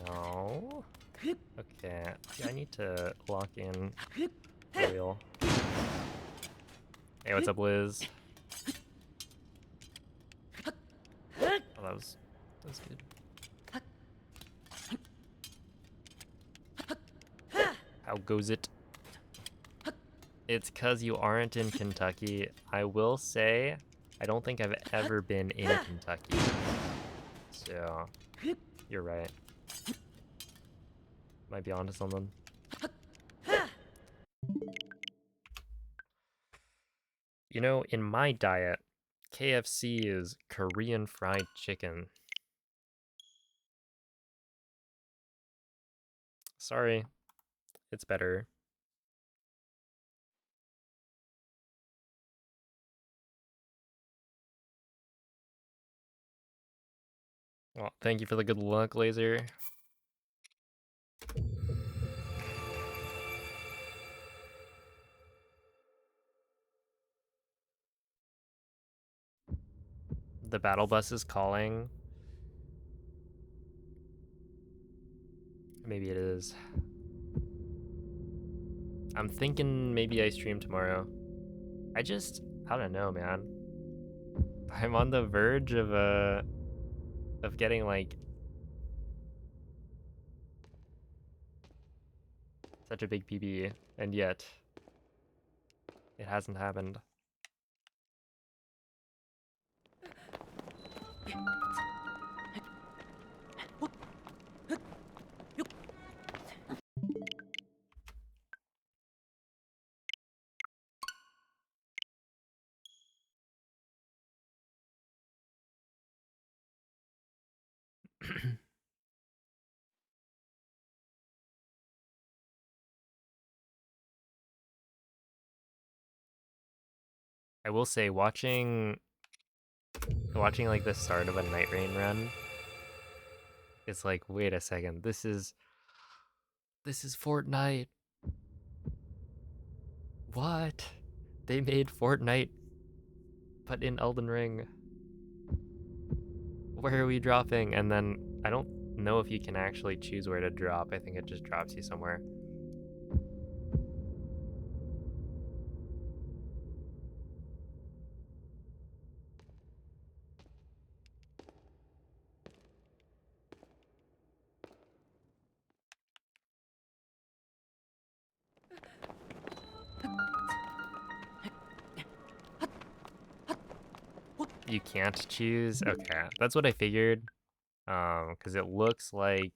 Oh. Okay. Yeah, I need to lock in the wheel. Hey, what's up, Liz? Oh, that was good. How goes it? It's 'cause you aren't in Kentucky. I will say, I don't think I've ever been in Kentucky. So, you're right. Might be onto something. You know, in my diet, KFC is Korean fried chicken. Sorry, it's better. Well, thank you for the good luck, Laser. The battle bus is calling. Maybe it is. I'm thinking maybe I stream tomorrow. I don't know, man. I'm on the verge of getting like such a big PB, and yet it hasn't happened. I will say watching like the start of a Night Rain run, it's like, wait a second, this is Fortnite. What? They made Fortnite but in Elden Ring. Where are we dropping? And then I don't know if you can actually choose where to drop. I think it just drops you somewhere. You can't choose? Okay, that's what I figured. Because it looks like...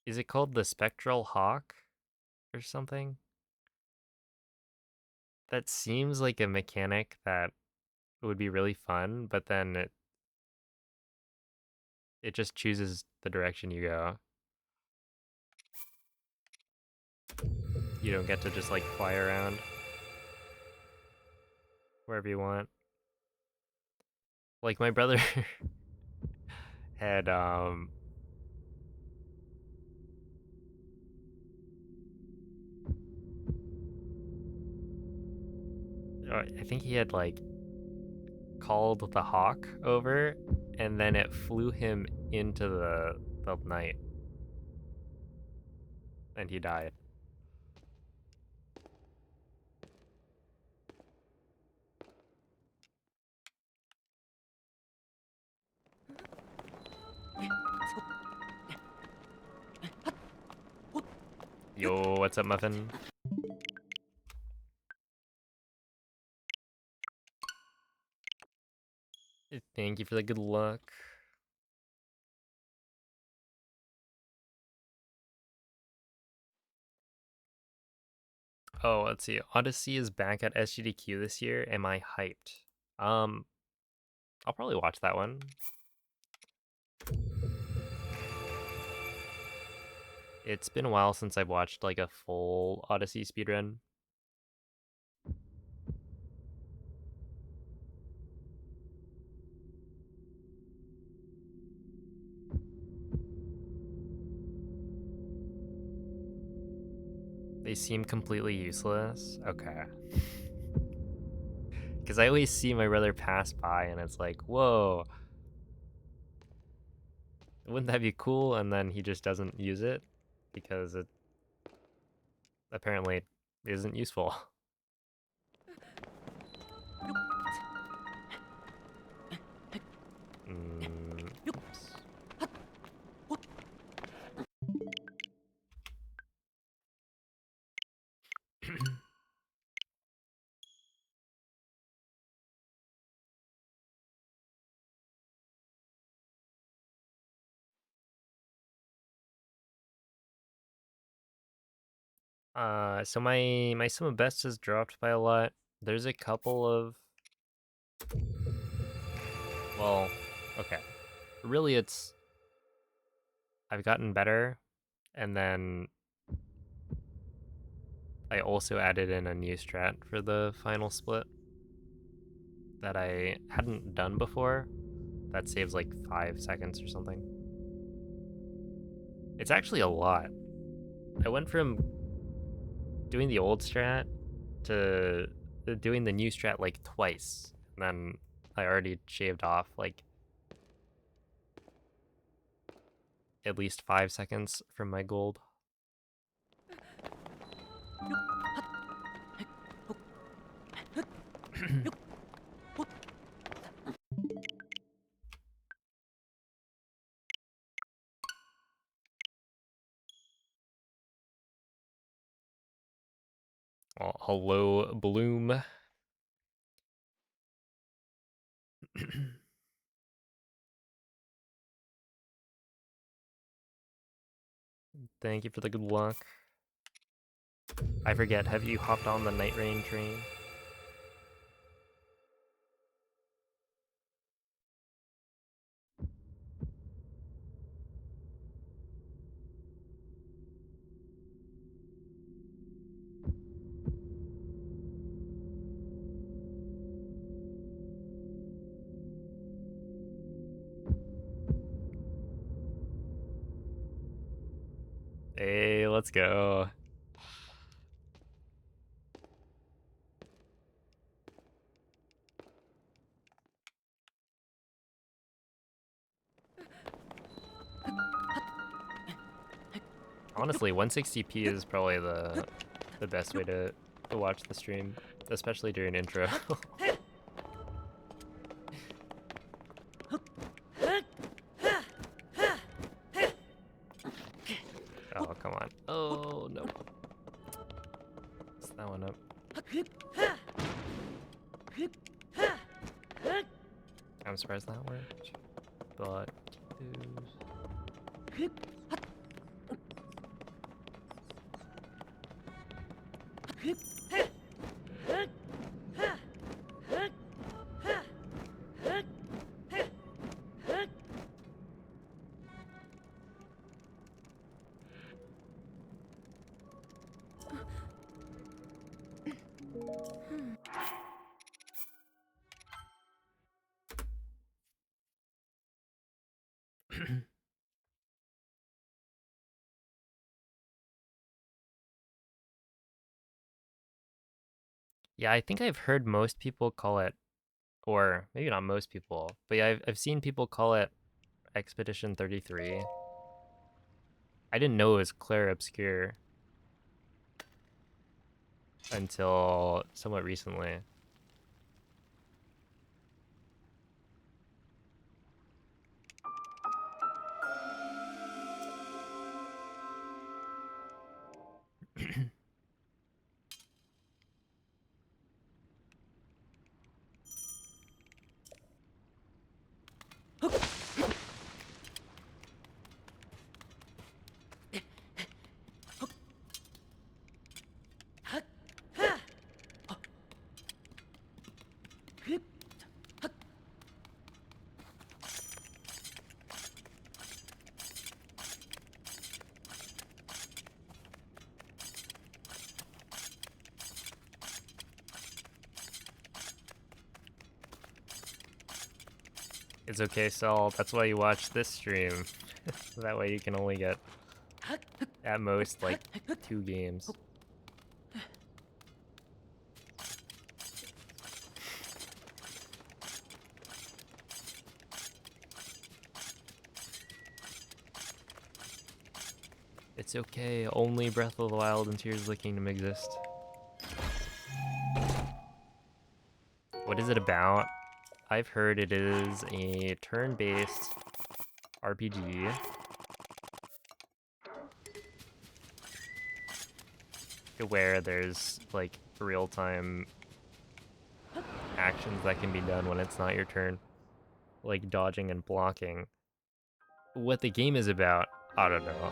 Is it called the Spectral Hawk or something? That seems like a mechanic that would be really fun, but then it just chooses the direction you go. You don't get to just like fly around wherever you want. Like my brother had I think he had like called the hawk over, and then it flew him into the night, and he died. Yo, what's up, Muffin? Thank you for the good luck. Oh, let's see. Odyssey is back at SGDQ this year. Am I hyped? I'll probably watch that one. It's been a while since I've watched like a full Odyssey speedrun. They seem completely useless. Okay. Because I always see my brother pass by and it's like, whoa. Wouldn't that be cool? And then he just doesn't use it because it apparently isn't useful. Oops. So my sum of best has dropped by a lot. There's a couple of, well, okay. Really, I've gotten better, and then I also added in a new strat for the final split that I hadn't done before. That saves like 5 seconds or something. It's actually a lot. I went from doing the old strat to doing the new strat like twice. then I already shaved off like at least 5 seconds from my gold. Well, hello, Bloom. Thank you for the good luck. I forget, have you hopped on the Night Rain train? Hey, let's go. Honestly, 160p is probably the best way to watch the stream, especially during intro. Oh, come on. Oh, no. Mess that one up. I'm surprised that worked. But yeah, I think I've heard most people call it, or maybe not most people, but yeah, I've seen people call it Expedition 33. I didn't know it was Clair Obscure until somewhat recently. It's okay, Saul. That's why you watch this stream. That way you can only get, at most, like, 2 games. It's okay, only Breath of the Wild and Tears of the Kingdom exist. What is it about? I've heard it is a turn-based RPG where there's like real-time actions that can be done when it's not your turn, like dodging and blocking. What the game is about, I don't know.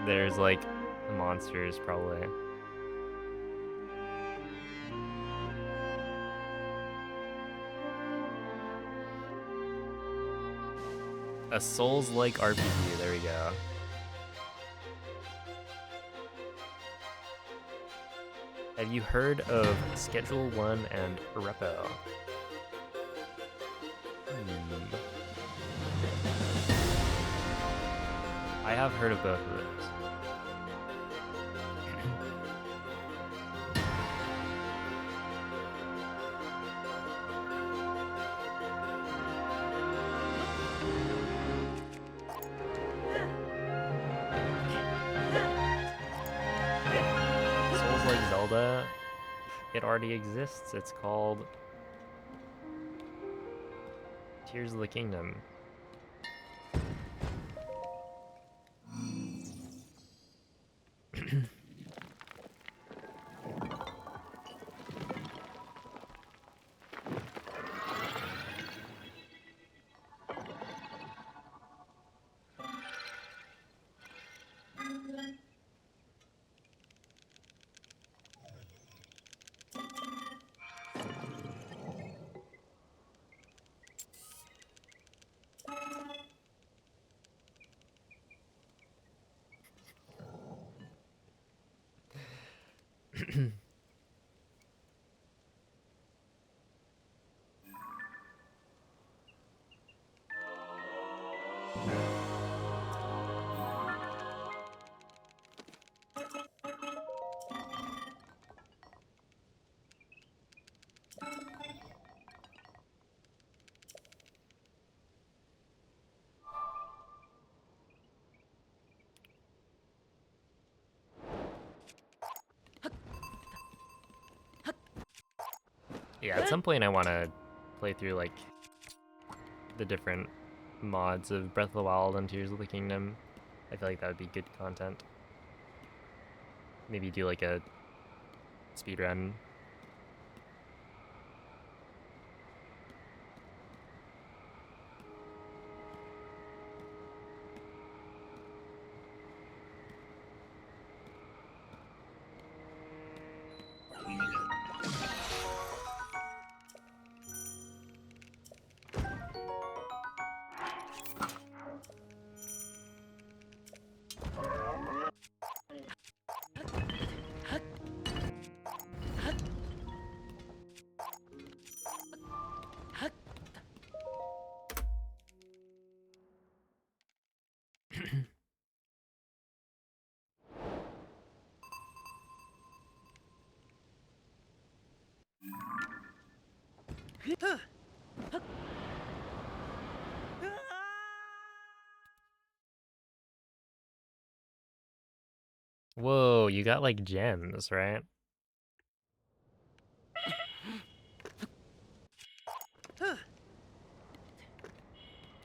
There's like monsters probably. A Souls-like RPG, there we go. Have you heard of Schedule 1 and Repo? I have heard of both of those. Zelda, it already exists. It's called Tears of the Kingdom. Yeah, at some point I want to play through like the different mods of Breath of the Wild and Tears of the Kingdom. I feel like that would be good content. Maybe do like a speedrun. Whoa, you got like gems, right?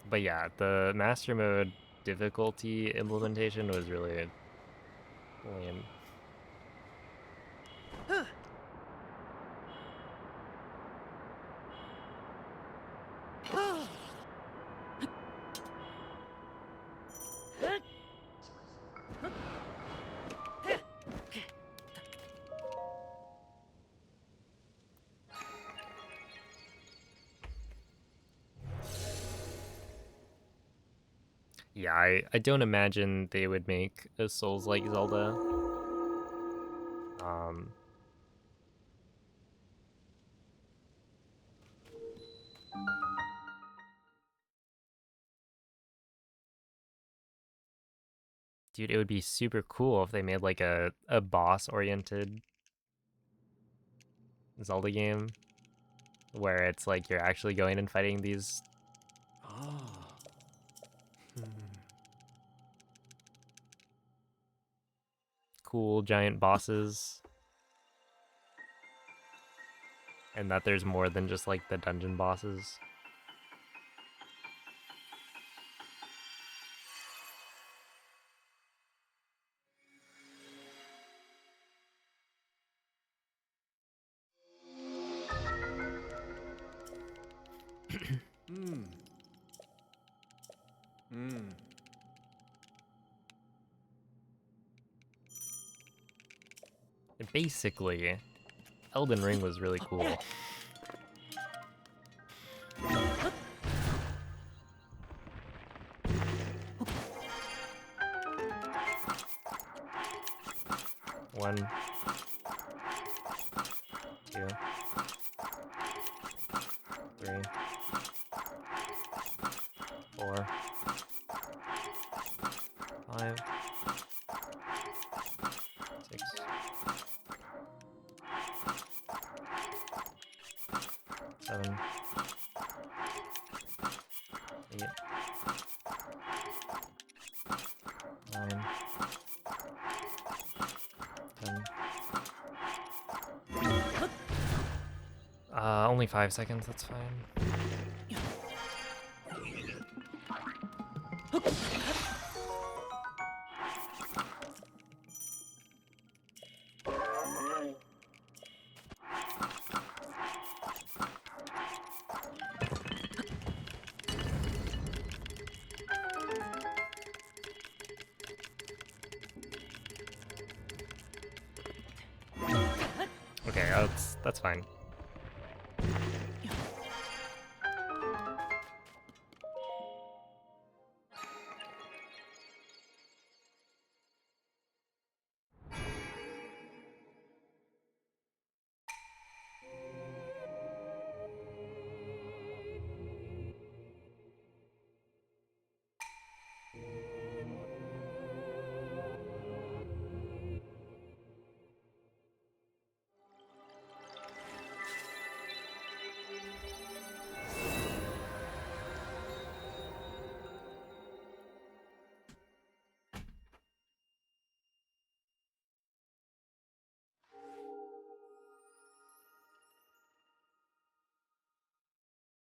But yeah, the master mode difficulty implementation was really lame. Yeah, I don't imagine they would make a Souls-like Zelda. Um, dude, it would be super cool if they made like a boss-oriented Zelda game where it's like you're actually going and fighting these Ah. Hmm. cool giant bosses, and that there's more than just like the dungeon bosses. Hmm. Hmm. Basically, Elden Ring was really cool. One, two, three, four, 5, 6, Only 5 seconds, that's fine. Okay, that's fine.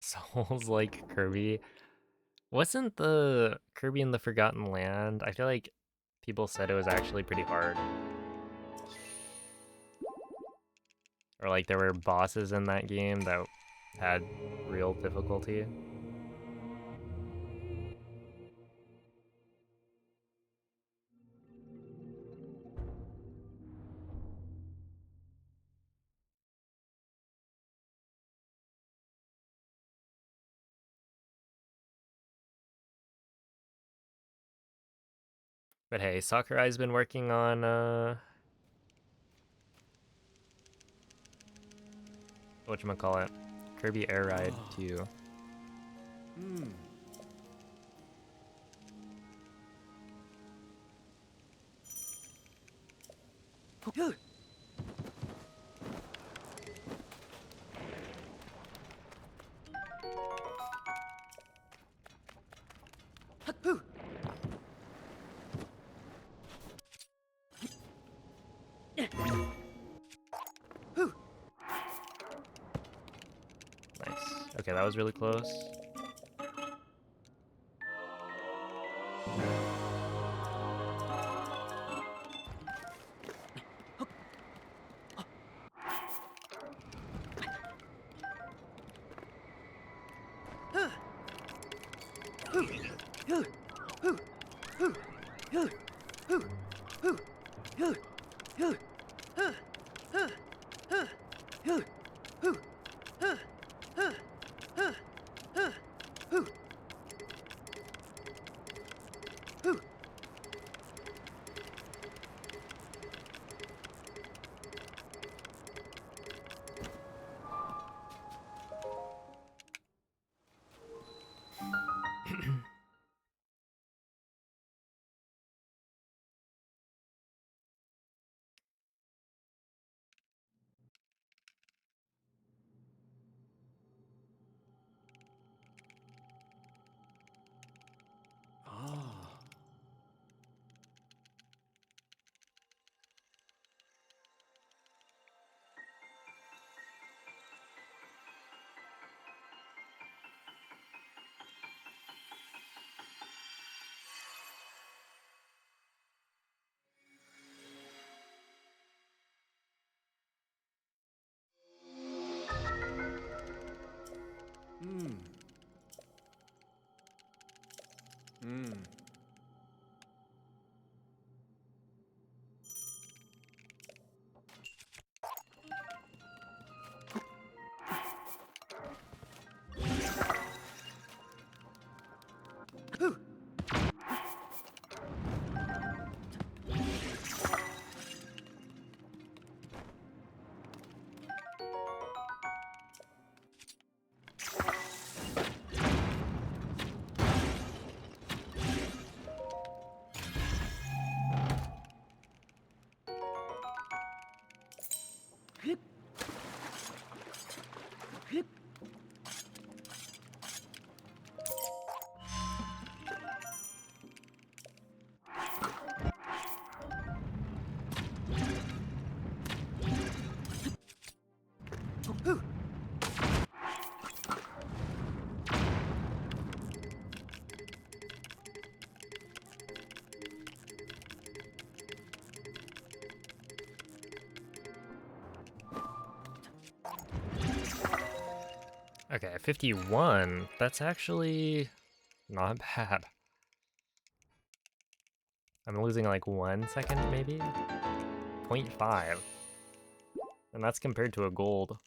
Souls like Kirby. Wasn't the Kirby in the Forgotten Land? I feel like people said it was actually pretty hard. Or like there were bosses in that game that had real difficulty. But hey, Sakurai's been working on whatchamacallit, Kirby Air Ride 2. Hmm. Nice. Okay, that was really close. Ah. Hmm. Hmm. Okay, 51. That's actually not bad. I'm losing like 1 second, maybe? 0.5. And that's compared to a gold.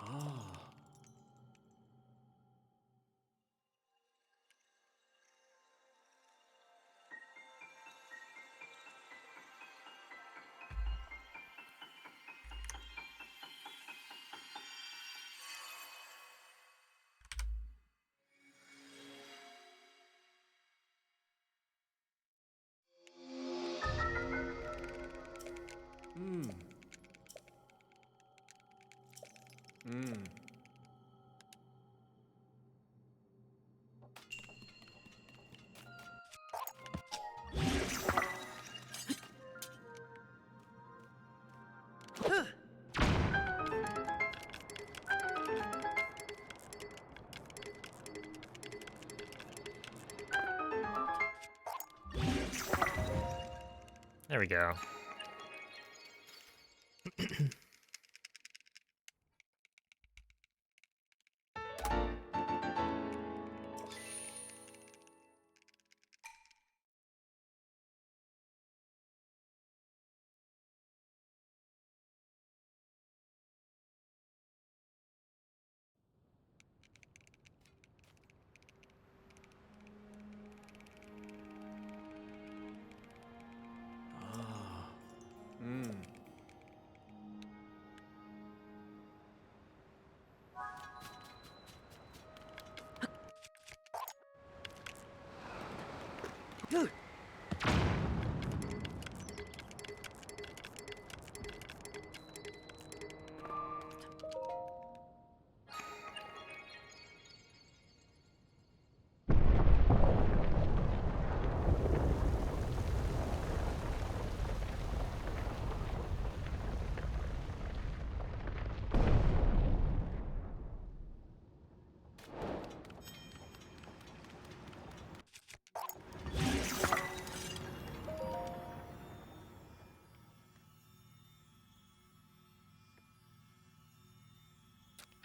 Ah. Hmm. Hmm. There we go. Ah. Hmm.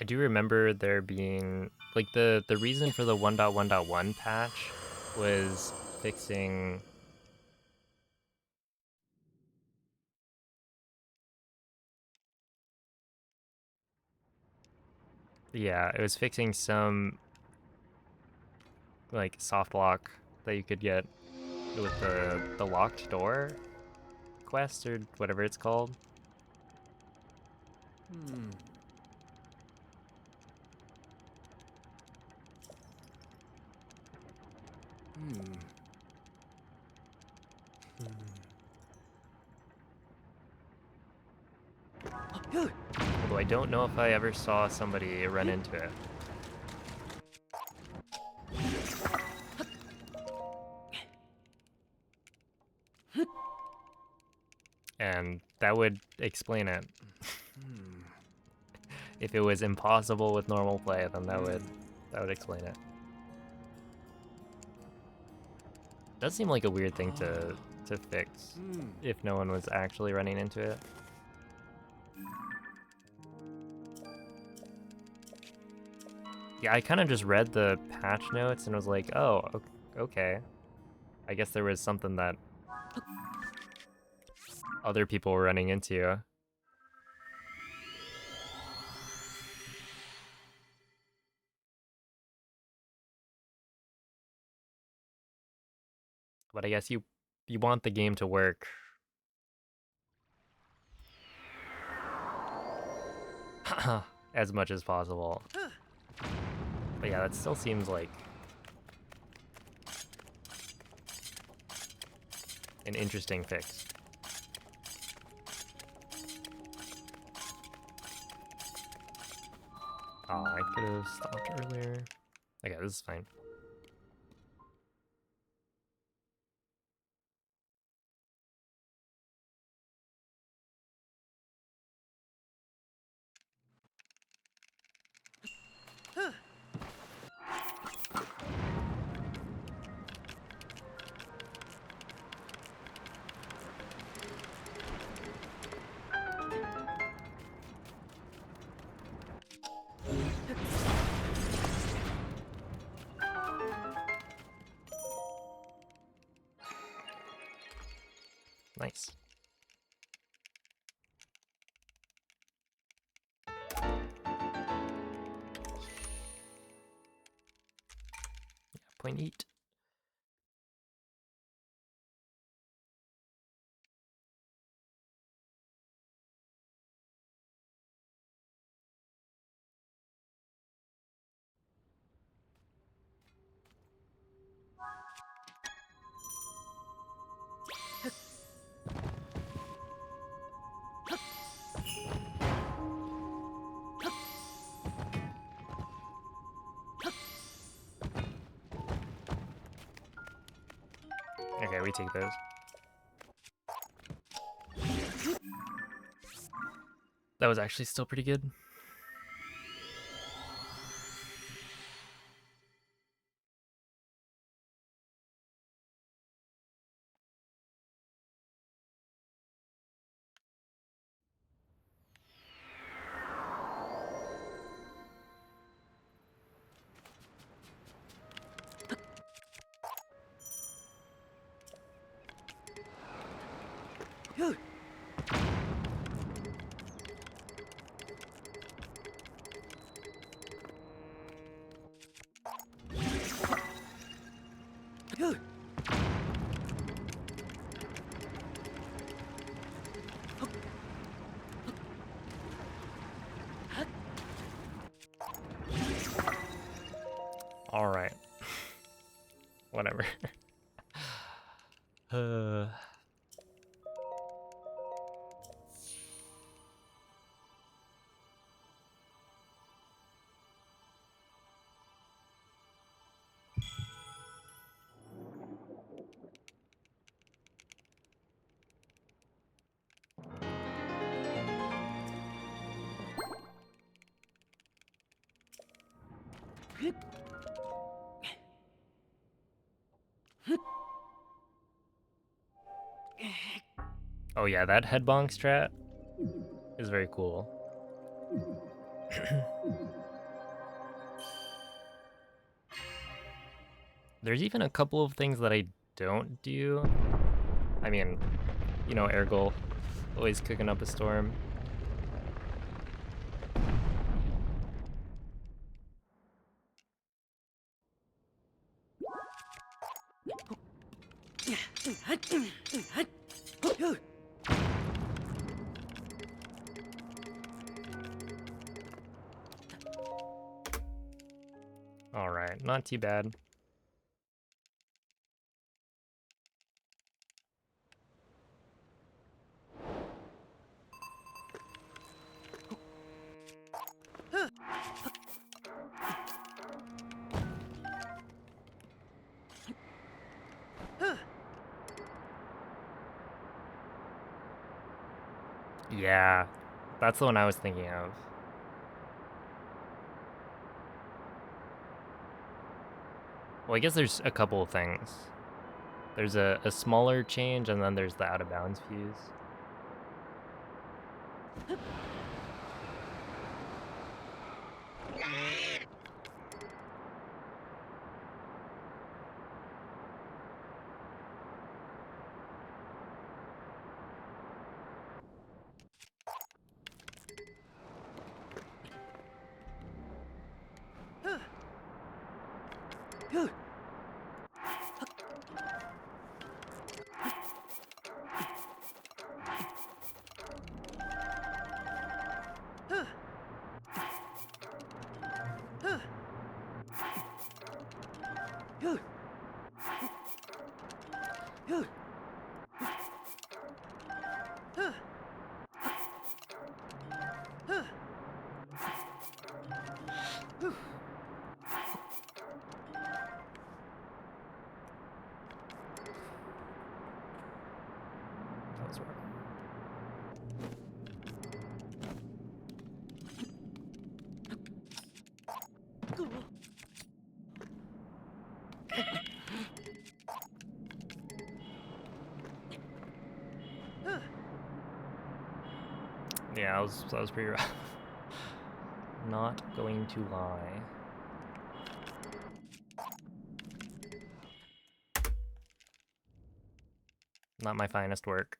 I do remember there being like the reason for the 1.1.1 patch was fixing yeah, it was fixing some like soft lock that you could get with the locked door quest or whatever it's called. Hmm. Hmm. Although I don't know if I ever saw somebody run into it. And that would explain it. Hmm. If it was impossible with normal play, then that would explain it. Does seem like a weird thing to fix Hmm. if no one was actually running into it. Yeah, I kind of just read the patch notes and was like, oh, okay. I guess there was something that other people were running into. But I guess you want the game to work. As much as possible. But yeah, that still seems like an interesting fix. Oh, I could have stopped earlier. Okay, this is fine. Nice. Yeah, point eight. Okay, we take those. That was actually still pretty good. All right. Whatever. Oh yeah, that head bonk strat is very cool. There's even a couple of things that I don't do. I mean, you know, Ergol, always cooking up a storm. All right, not too bad. Yeah, that's the one I was thinking of. Well, I guess there's a couple of things. There's a smaller change, and then there's the out of bounds fuse. That was rough. Yeah, that was pretty rough. Not going to lie. Not my finest work.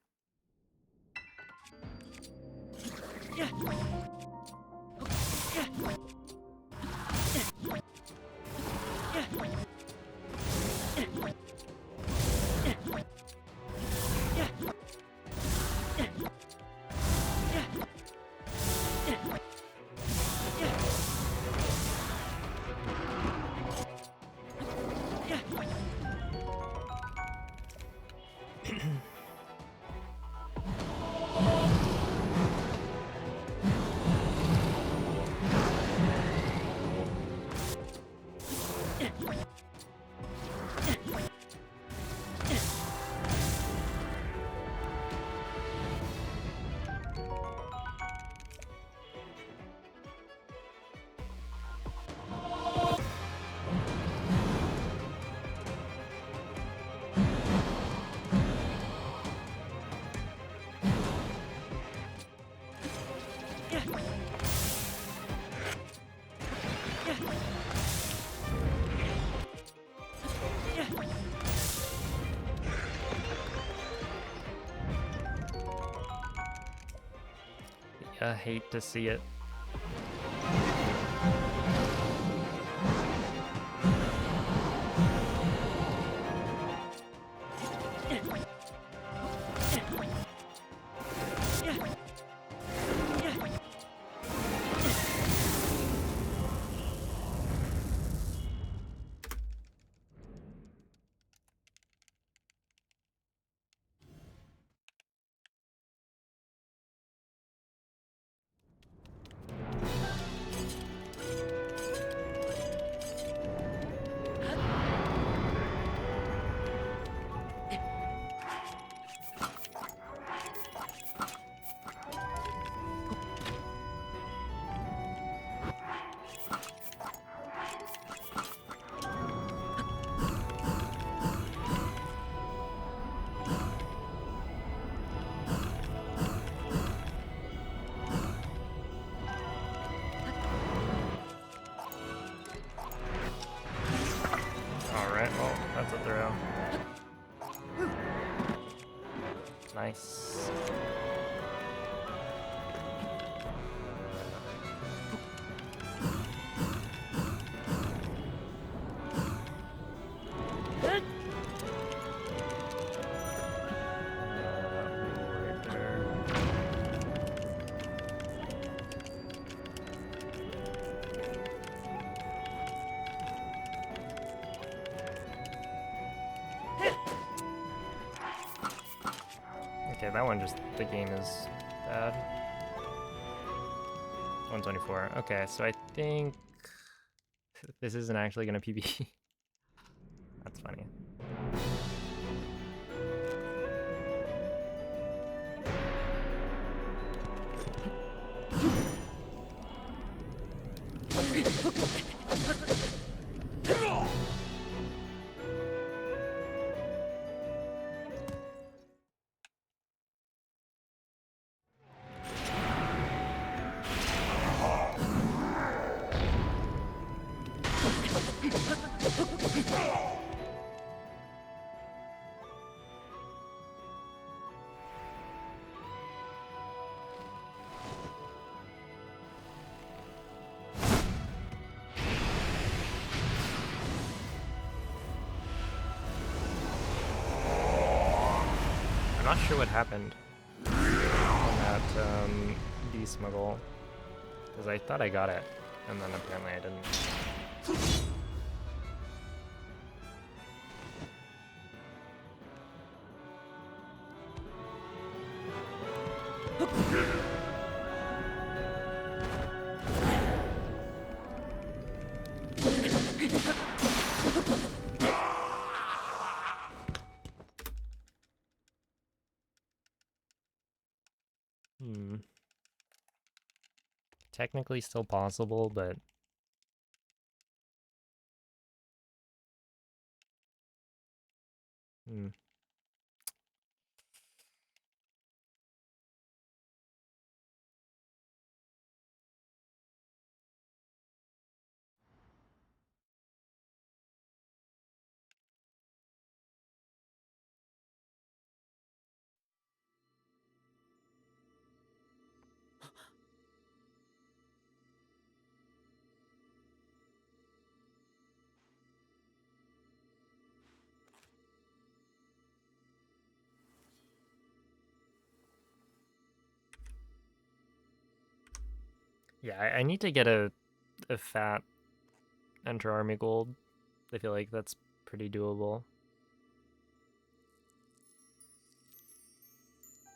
I hate to see it. Alright, well, that's a throw. Nice. Right there. Okay, that one just, the game is bad. 124. Okay, so I think this isn't actually gonna PB. That's funny. not sure what happened on that desmuggle, because I thought I got it, and then apparently I didn't. Technically still possible, but yeah, I need to get a fat Enter Army Gold. I feel like that's pretty doable.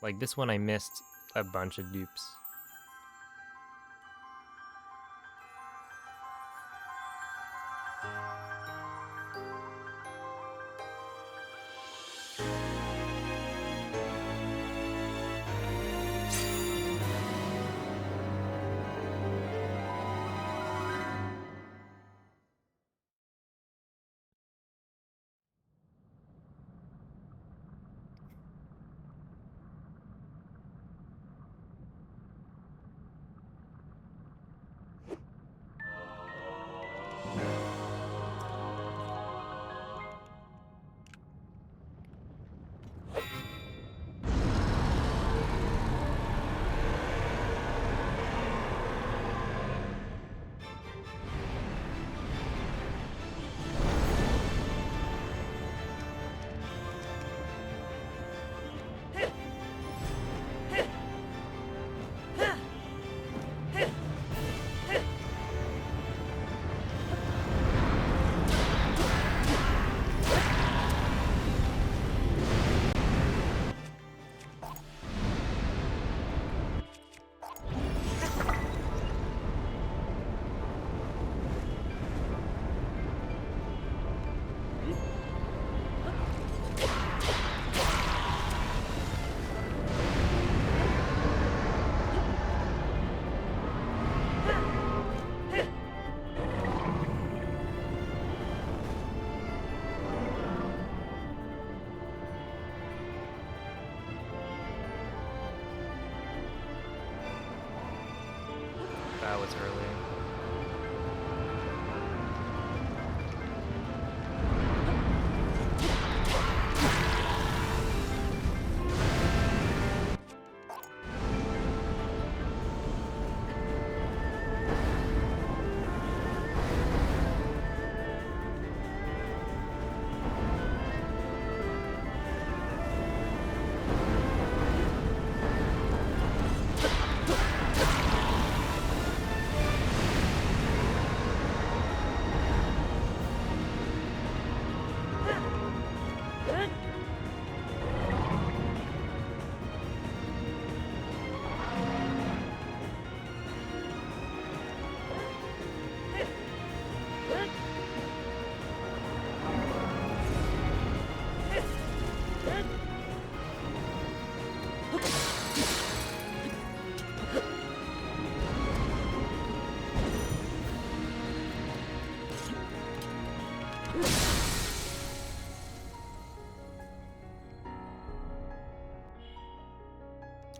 Like this one I missed a bunch of dupes. That was early.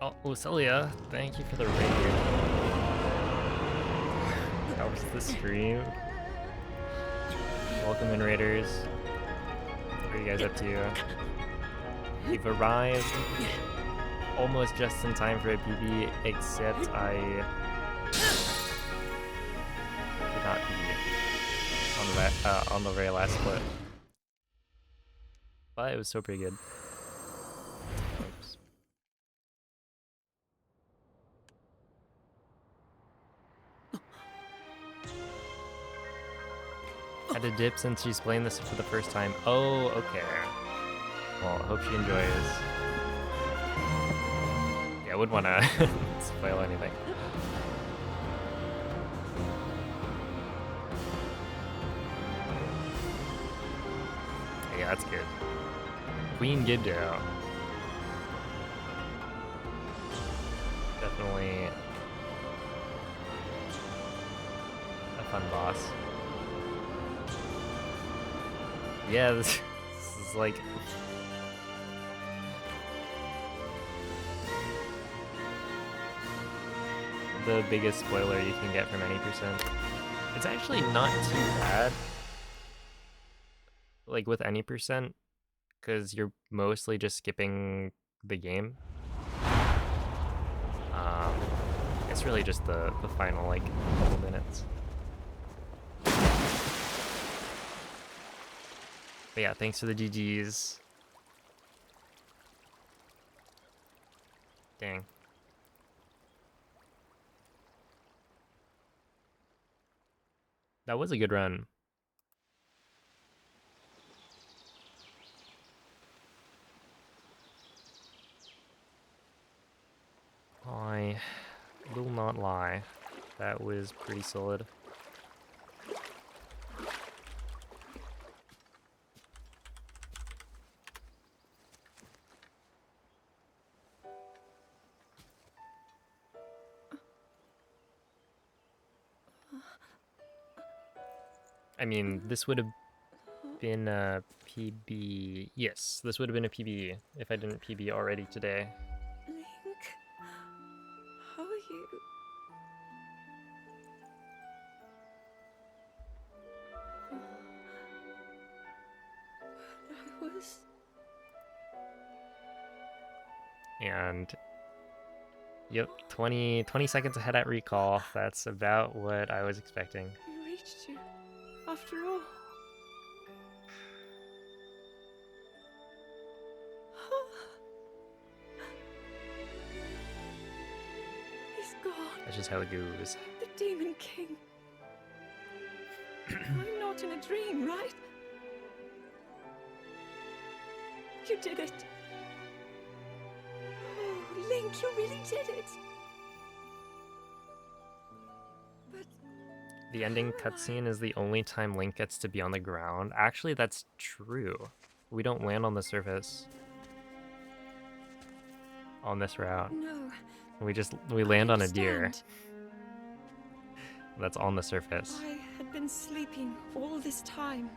Oh, Lucilia, thank you for the raid. How was the stream? Welcome in, Raiders. What are you guys up to? We've arrived almost just in time for a PB, except I did not PB on the very last split. But it was still pretty good. Oops. had a dip since she's playing this for the first time. Oh, okay. Well, I hope she enjoys. Yeah, I wouldn't want to spoil anything. Yeah, that's good. Queen Gibdo. Definitely a fun boss. Yeah, this is like... the biggest spoiler you can get from any percent. It's actually not too bad, like with any percent, because you're mostly just skipping the game. It's really just the final like couple minutes. But yeah, thanks for the GGs. Dang. That was a good run. I will not lie. That was pretty solid. I mean, this would have been a PB. Yes, this would have been a PB if I didn't PB already today. Link, how are you? I was... And yep, 20 seconds ahead at recall. That's about what I was expecting. We reached you, after all. He's gone. That's just how it goes. The Demon King. I'm not in a dream, right? You did it. Oh, Link, you really did it. But The ending cutscene is the only time Link gets to be on the ground. Actually, that's true. We don't land on the surface on this route. no, We land I on a deer understand. that's on the surface. I had been sleeping all this time.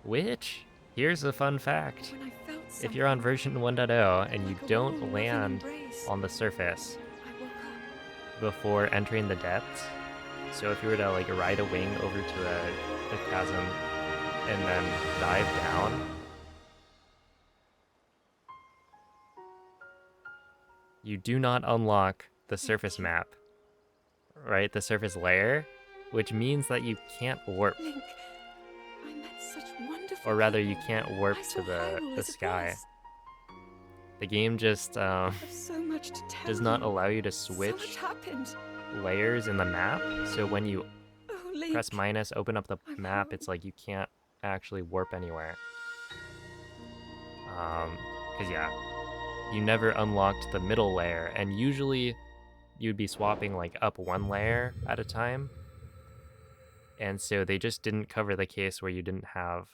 Which, here's a fun fact. When I felt If you're on version 1.0 and you like a don't warm, loving land embrace, on the surface I woke up. before entering the depths, so if you were to like ride a wing over to a chasm and then dive down, you do not unlock the surface map, right? The surface layer, which means that you can't warp, Link, I met such wonderful or rather you people. can't warp I to saw Hyrule the as it sky. was. The game just I have so much to tell does not you. allow you to So much switch happened. layers in the map, so when you Oh, Link. press minus, open up the I'm map, home. it's like you can't actually warp anywhere. Cause yeah, you never unlocked the middle layer, and usually you'd be swapping like up one layer at a time. And so they just didn't cover the case where you didn't have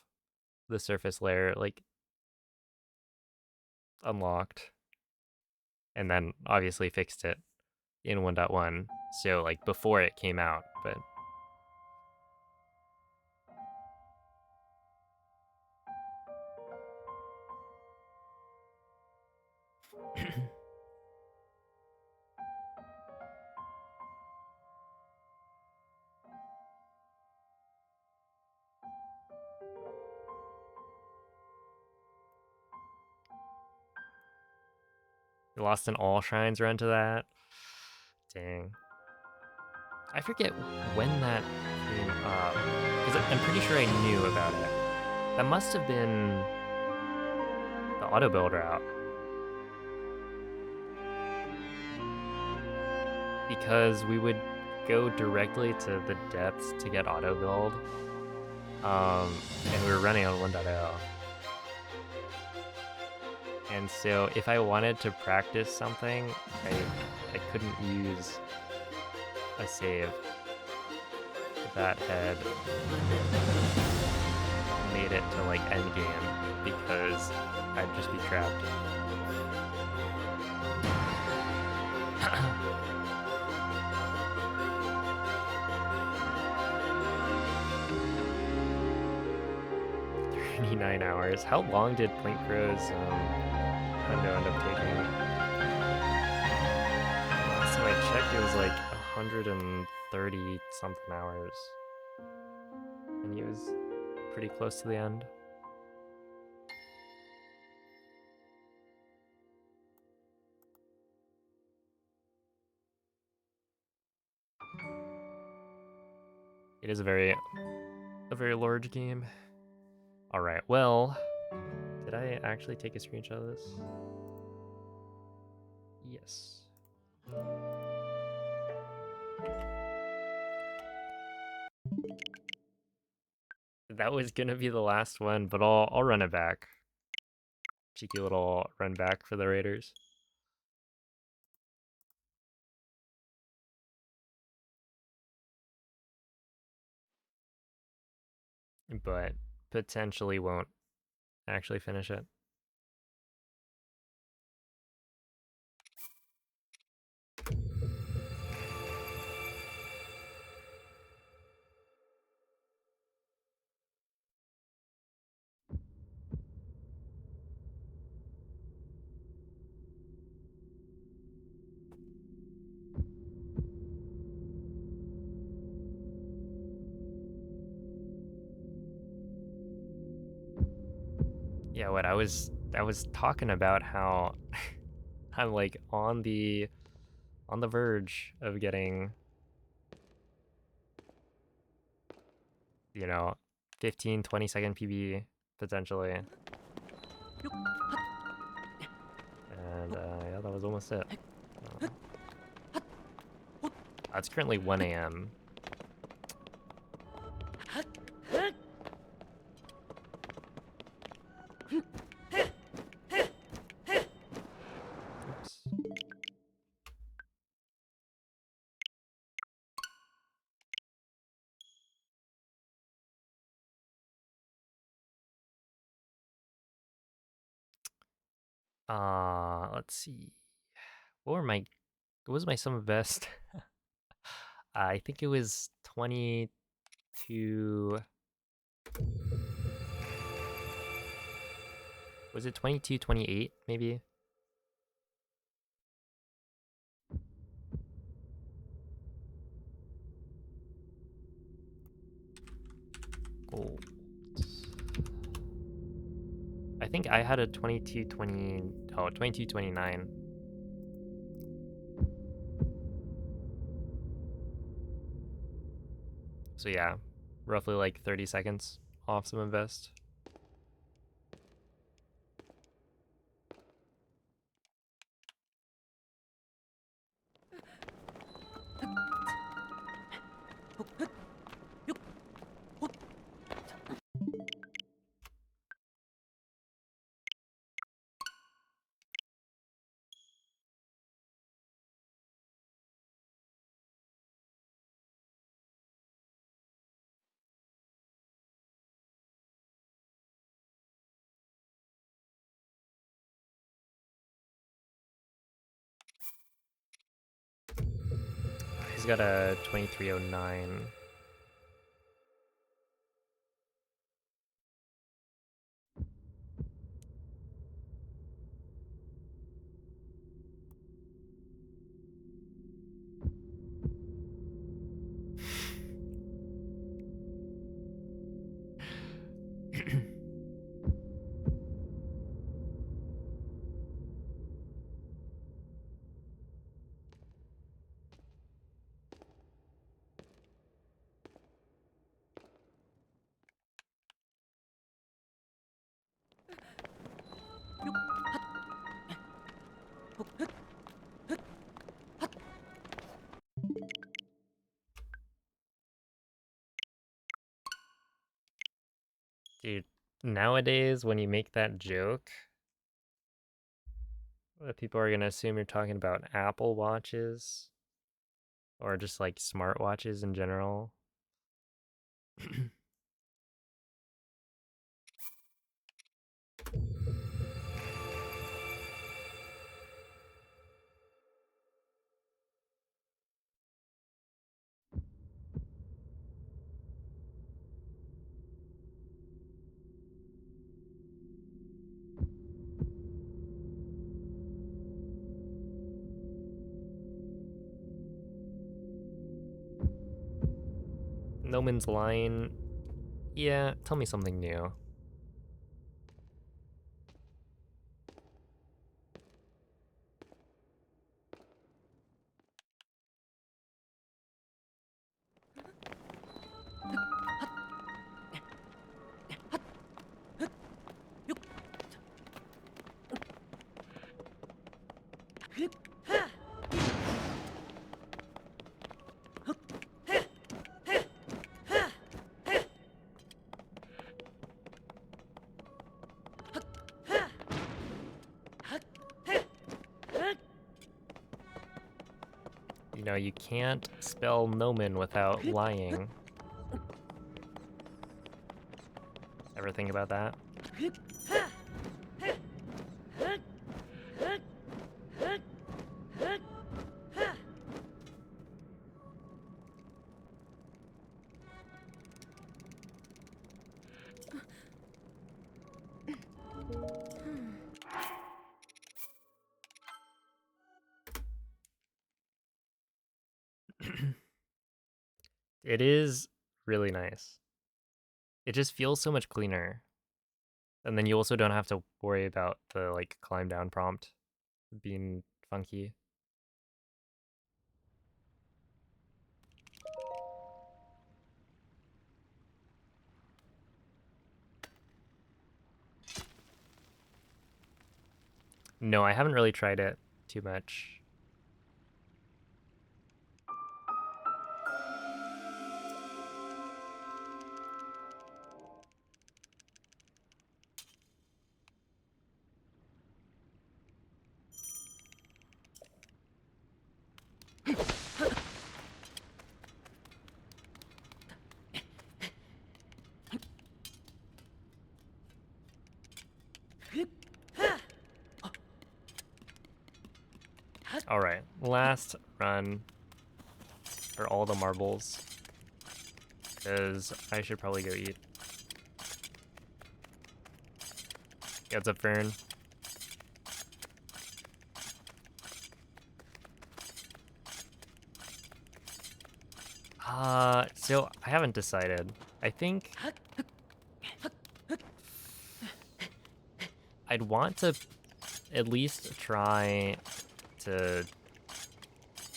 the surface layer like unlocked. And then obviously fixed it in 1.1. So like before it came out, but you lost an all shrines run to that. Dang. I forget when that came up, because I'm pretty sure I knew about it. That must have been the auto build route. Because we would go directly to the depths to get auto build, And we were running on 1.0. And so if I wanted to practice something, I couldn't use a save that had made it to like end game because I'd just be trapped. $39. How long did Point Crow's hundo end up taking? Last time I checked, it was like 130 something hours, and he was pretty close to the end. It is a very large game. All right, well, did I actually take a screenshot of this? Yes. That was gonna be the last one, but I'll run it back. Cheeky little run back for the Raiders. But potentially won't actually finish it. Yeah, what I was talking about how I'm like on the verge of getting, you know, 15, 20-second PB potentially. And yeah, that was almost it. It's currently 1 a.m. Oops. Let's see. What was my sum of best? I think it was 22. Was it 22, 28 maybe? Gold. I think I had a 2229. So yeah, roughly like 30 seconds off some invest. He's got a 2309. Dude, nowadays when you make that joke, people are gonna assume you're talking about Apple Watches or just like smartwatches in general. No Man's Line. Yeah, tell me something new. You know, you can't spell Nomen without lying. Ever think about that? It is really nice. It just feels so much cleaner. And then you also don't have to worry about the like climb down prompt being funky. No, I haven't really tried it too much. Alright, last run for all the marbles. Because I should probably go eat. Yeah, what's up, Fern? So I haven't decided. I think I'd want to at least try to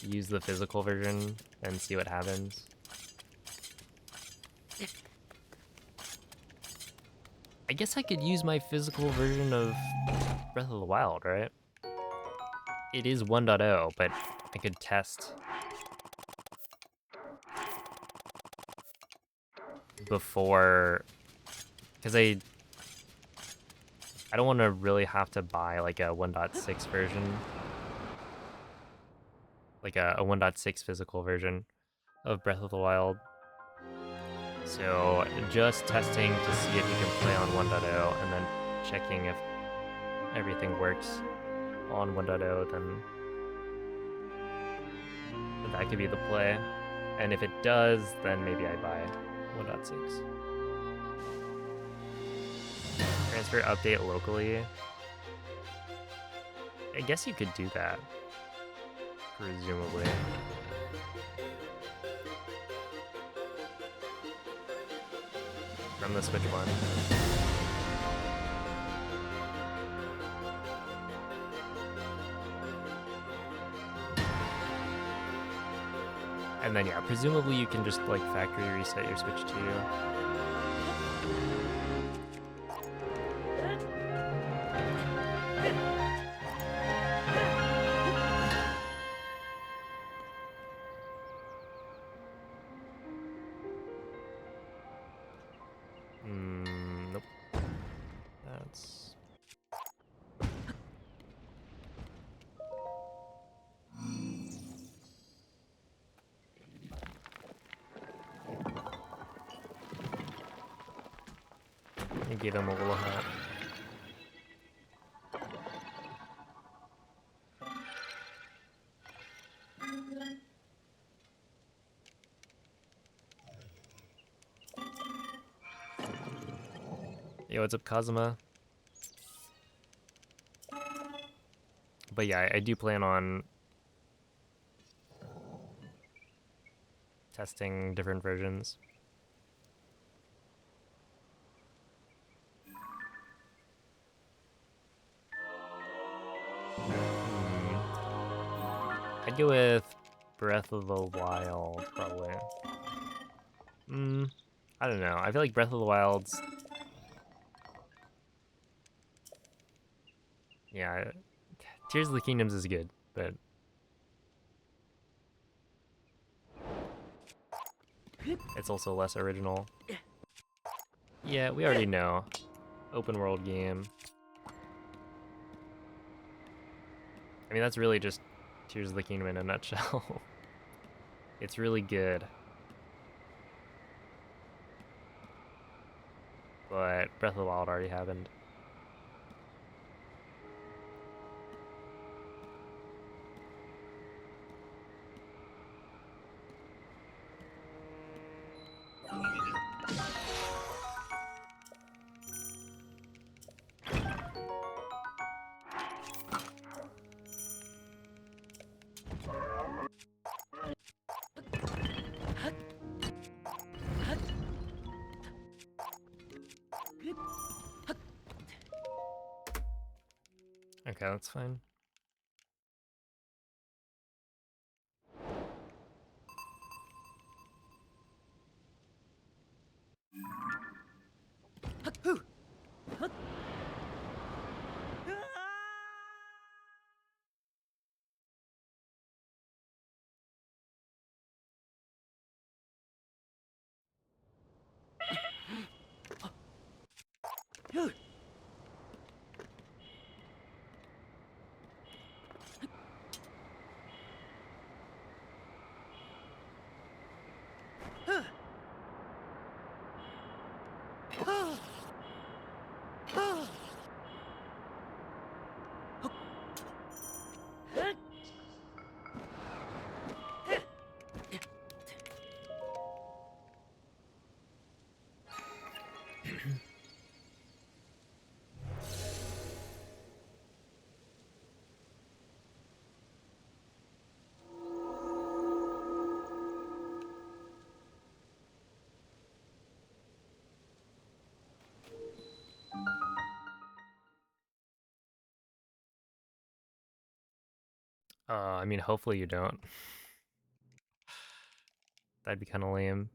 use the physical version and see what happens. I guess I could use my physical version of Breath of the Wild, right? It is 1.0, but I could test before, because I don't want to really have to buy like a 1.6 version, like a 1.6 physical version of Breath of the Wild. So just testing to see if you can play on 1.0 and then checking if everything works on 1.0, then that could be the play. And if it does, then maybe I buy 1.6. Transfer update locally. I guess you could do that, presumably. From the Switch one. And then yeah, presumably you can just like factory reset your Switch too. Nope. You gave him a little hat. Yo, what's up, Kazuma? But yeah, I do plan on testing different versions. I'd go with Breath of the Wild, probably. I don't know. I feel like Breath of the Wild's... Yeah, Tears of the Kingdoms is good, but... It's also less original. Yeah, we already know. Open world game. I mean, that's really just Tears of the Kingdom in a nutshell. It's really good. But Breath of the Wild already happened. Okay, that's fine. I mean, hopefully you don't. That'd be kind of lame.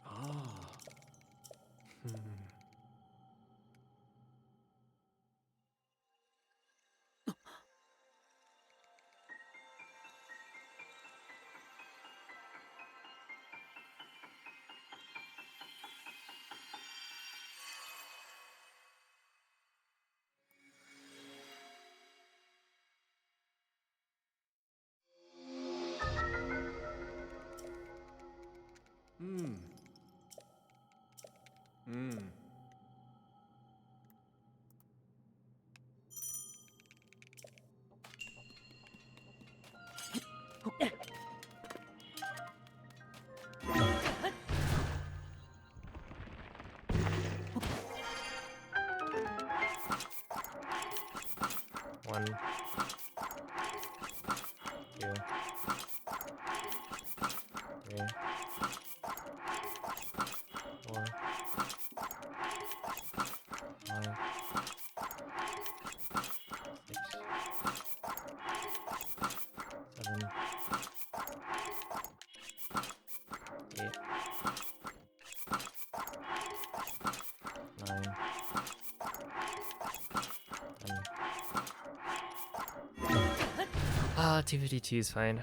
Ah. Hmm. Hmm. Hmm. One, two, three, four, five, 6, 7, 8, 9, 10. 252 is fine.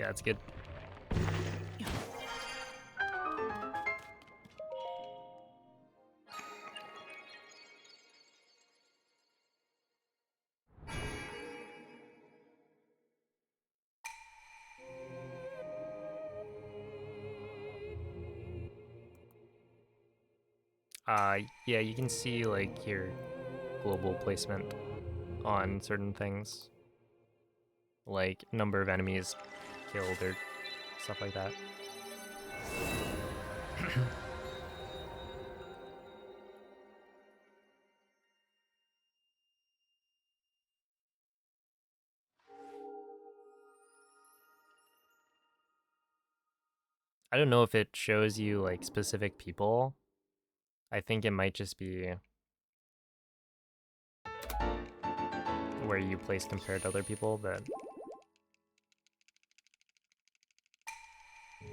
Yeah, it's good. Yeah, you can see like your global placement on certain things, like number of enemies killed or stuff like that. I don't know if it shows you like specific people. I think it might just be where you place compared to other people, but...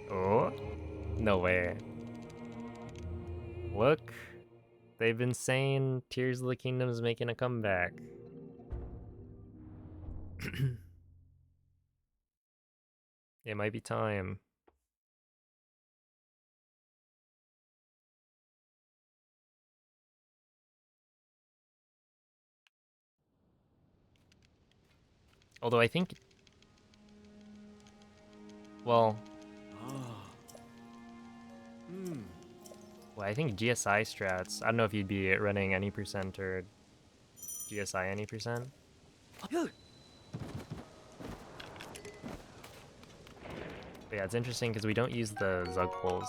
Oh, no way. Look, they've been saying Tears of the Kingdom's making a comeback. It might be time. Although I think... Well, I think GSI strats, I don't know if you'd be running any percent or GSI any percent. But yeah, it's interesting because we don't use the Zuggles.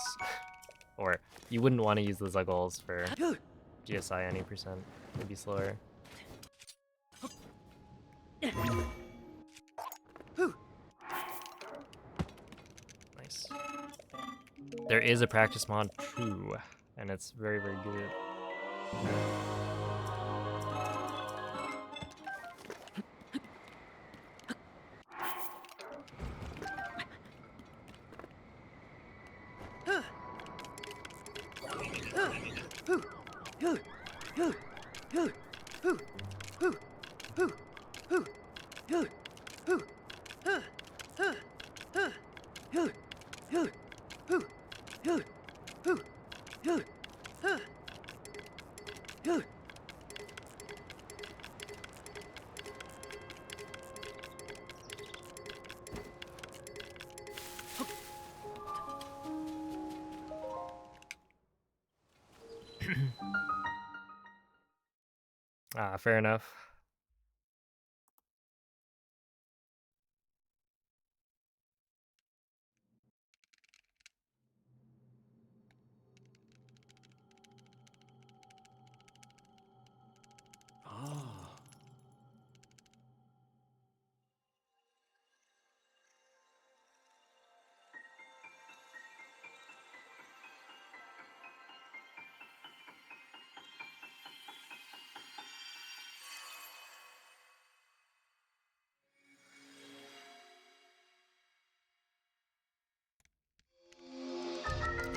Or you wouldn't want to use the Zuggles for GSI any percent. It'd be slower. Nice. There is a practice mod too, and it's very, very good. Fair enough.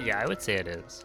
Yeah, I would say it is.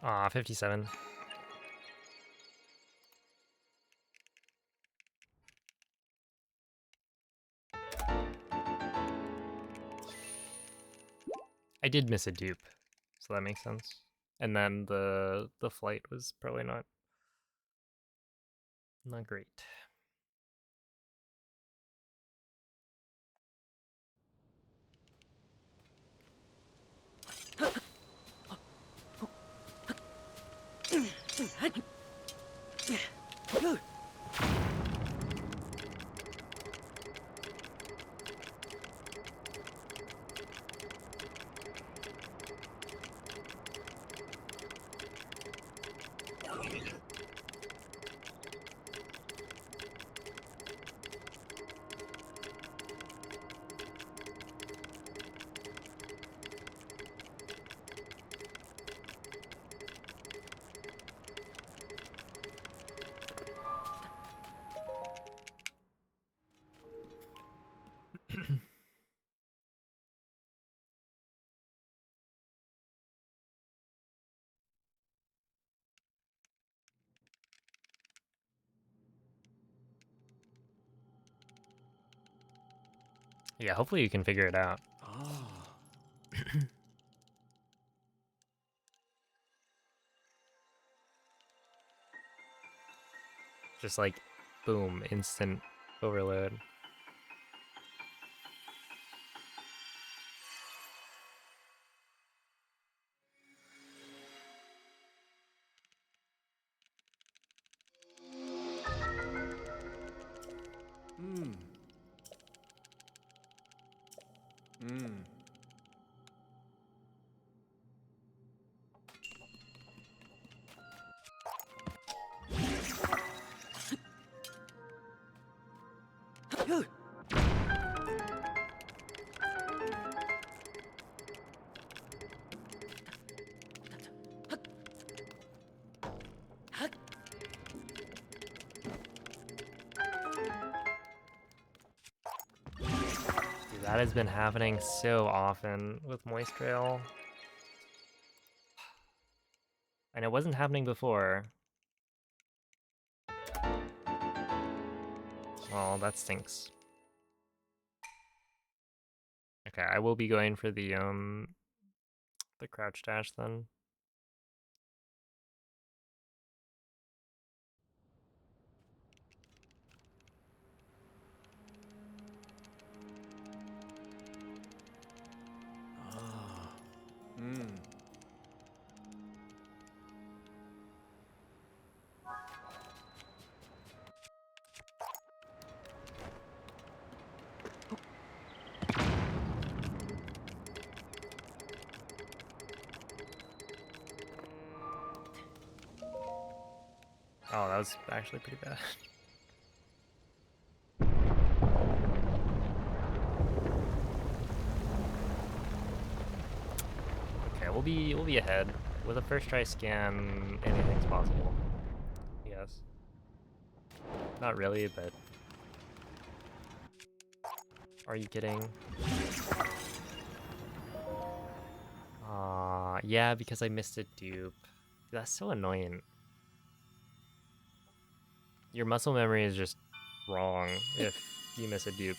Aw, 57. I did miss a dupe, so that makes sense. And then the flight was probably not great. Yeah, hopefully you can figure it out. Ah. Just like, boom, instant overload. Hmm. Hmm. Dude, that has been happening so often with Moist Trail. And it wasn't happening before. Oh, that stinks. Okay, I will be going for the crouch dash then. Ah. Hmm. Oh, that was actually pretty bad. Okay, we'll be ahead. With a first try scan, anything's possible. Yes. Not really, but are you kidding? Yeah, because I missed a dupe. That's so annoying. Your muscle memory is just wrong if you miss a dupe.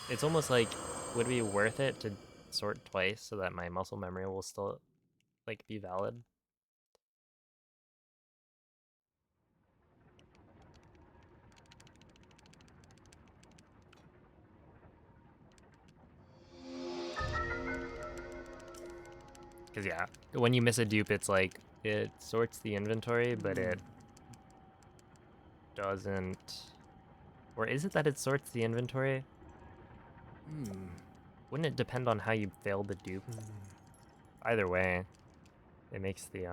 It's almost like, would it be worth it to sort twice so that my muscle memory will still, like, be valid? Because, yeah, when you miss a dupe, it's like, it sorts the inventory, but it doesn't... Or is it that it sorts the inventory? Hmm. Wouldn't it depend on how you failed the dupe? Either way, it makes the,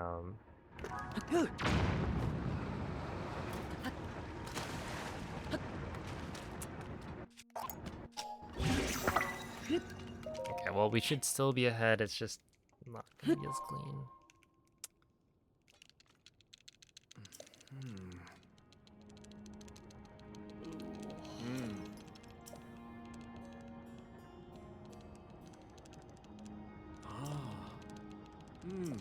Okay, well, we should still be ahead, it's just not gonna be as clean. Hmm. Hmm. Ah. Hmm.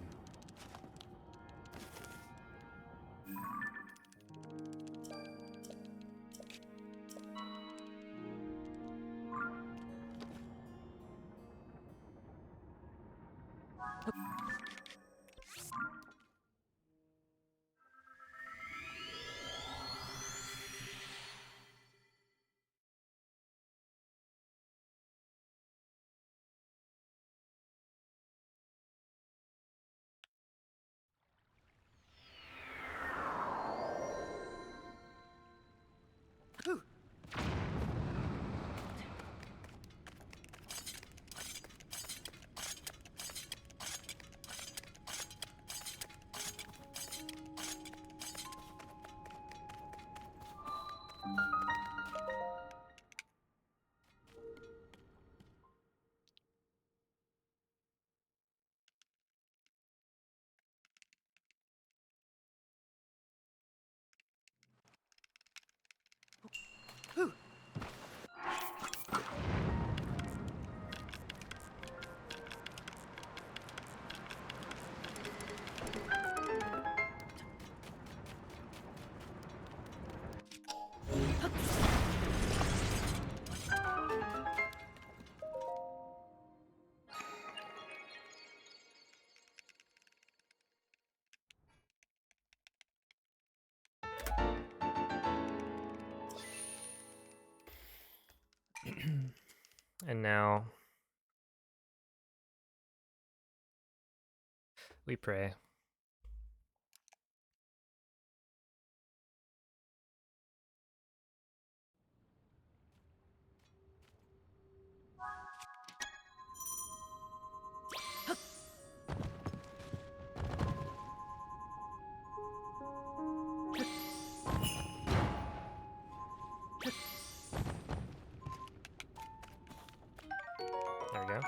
And now we pray. There we go.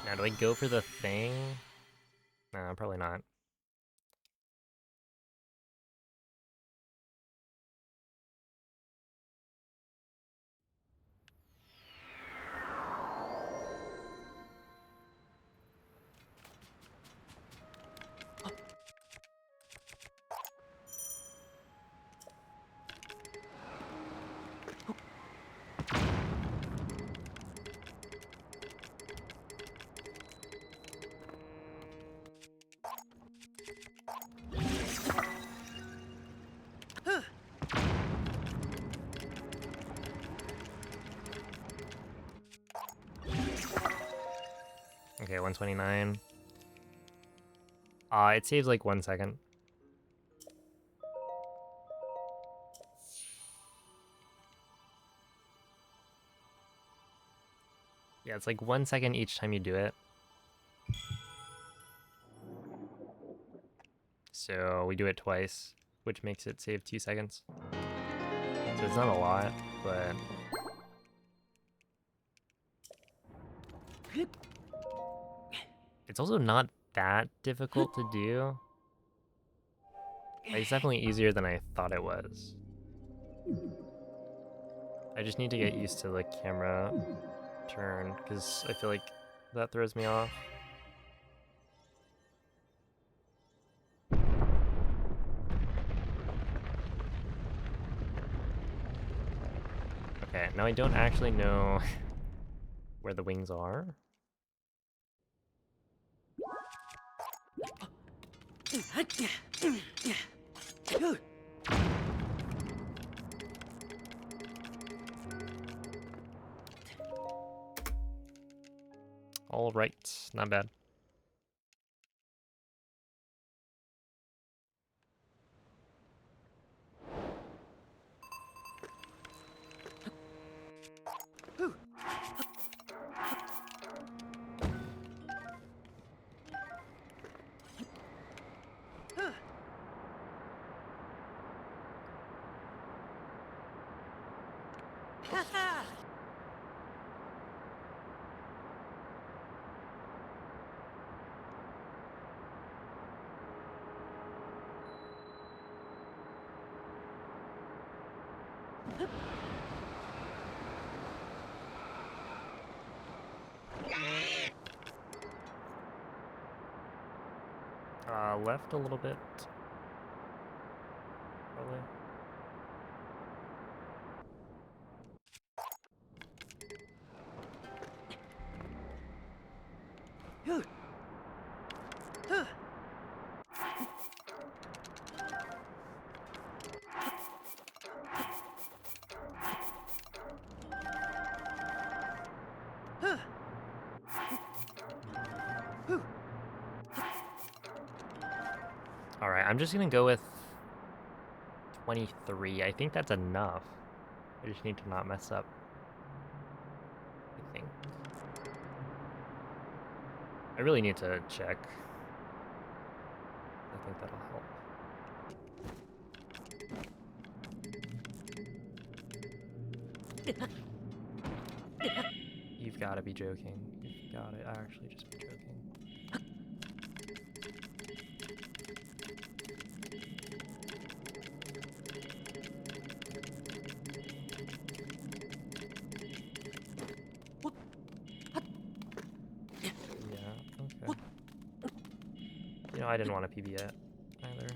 Now, do I go for the thing? No, probably not. Okay, 129. It saves like 1 second. Yeah, it's like 1 second each time you do it. So we do it twice, which makes it save 2 seconds. So it's not a lot, but... It's also not that difficult to do. Like, it's definitely easier than I thought it was. I just need to get used to the camera turn, because I feel like that throws me off. Okay, now I don't actually know where the wings are. All right, not bad. Left a little bit. Probably. Alright, I'm just gonna go with 23. I think that's enough. I just need to not mess up. I think. I really need to check. I think that'll help. You've got to be joking. You've got to actually just be joking. Yeah, okay. You know, I didn't want a PB yet either.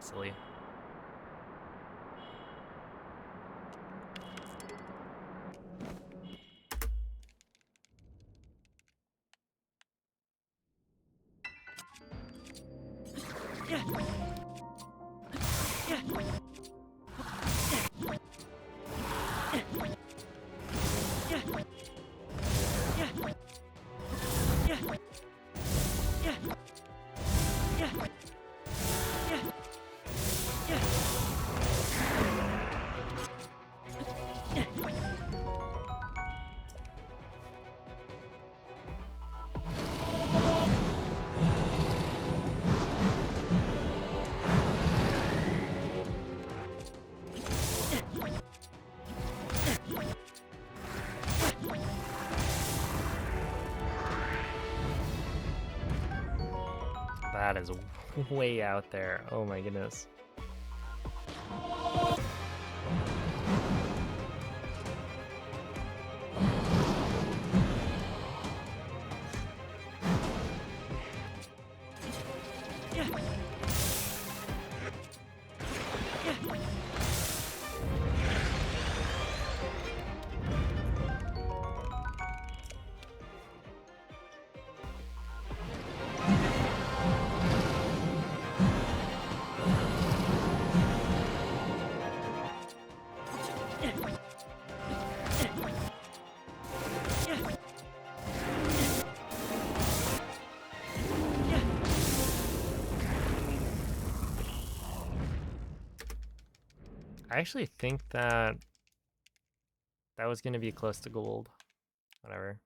Silly. That is way out there. Oh my goodness. I actually think that was going to be close to gold. Whatever.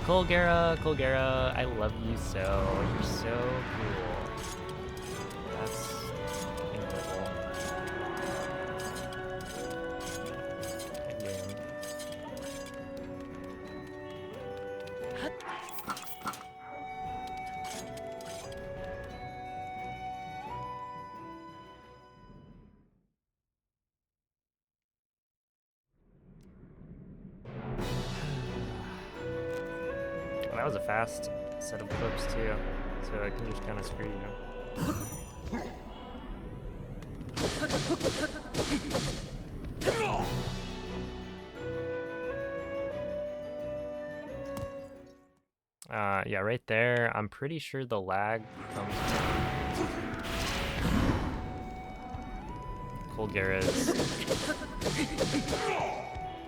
Colgera, I love you so. You're so cool. That's incredible. Good game. That was a fast set of clips too, so I can just kind of screw you. Yeah, right there. I'm pretty sure the lag comes from Colgera's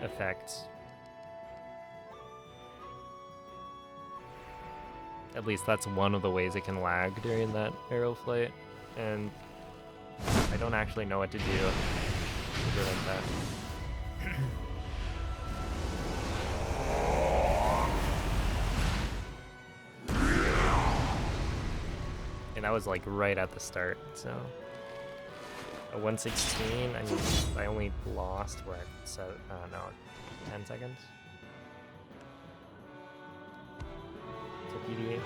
effect. At least that's one of the ways it can lag during that aero flight, and I don't actually know what to do to prevent that. And that was like right at the start, so a 116. I mean, I only lost where I set, I don't know, 10 seconds. To PB.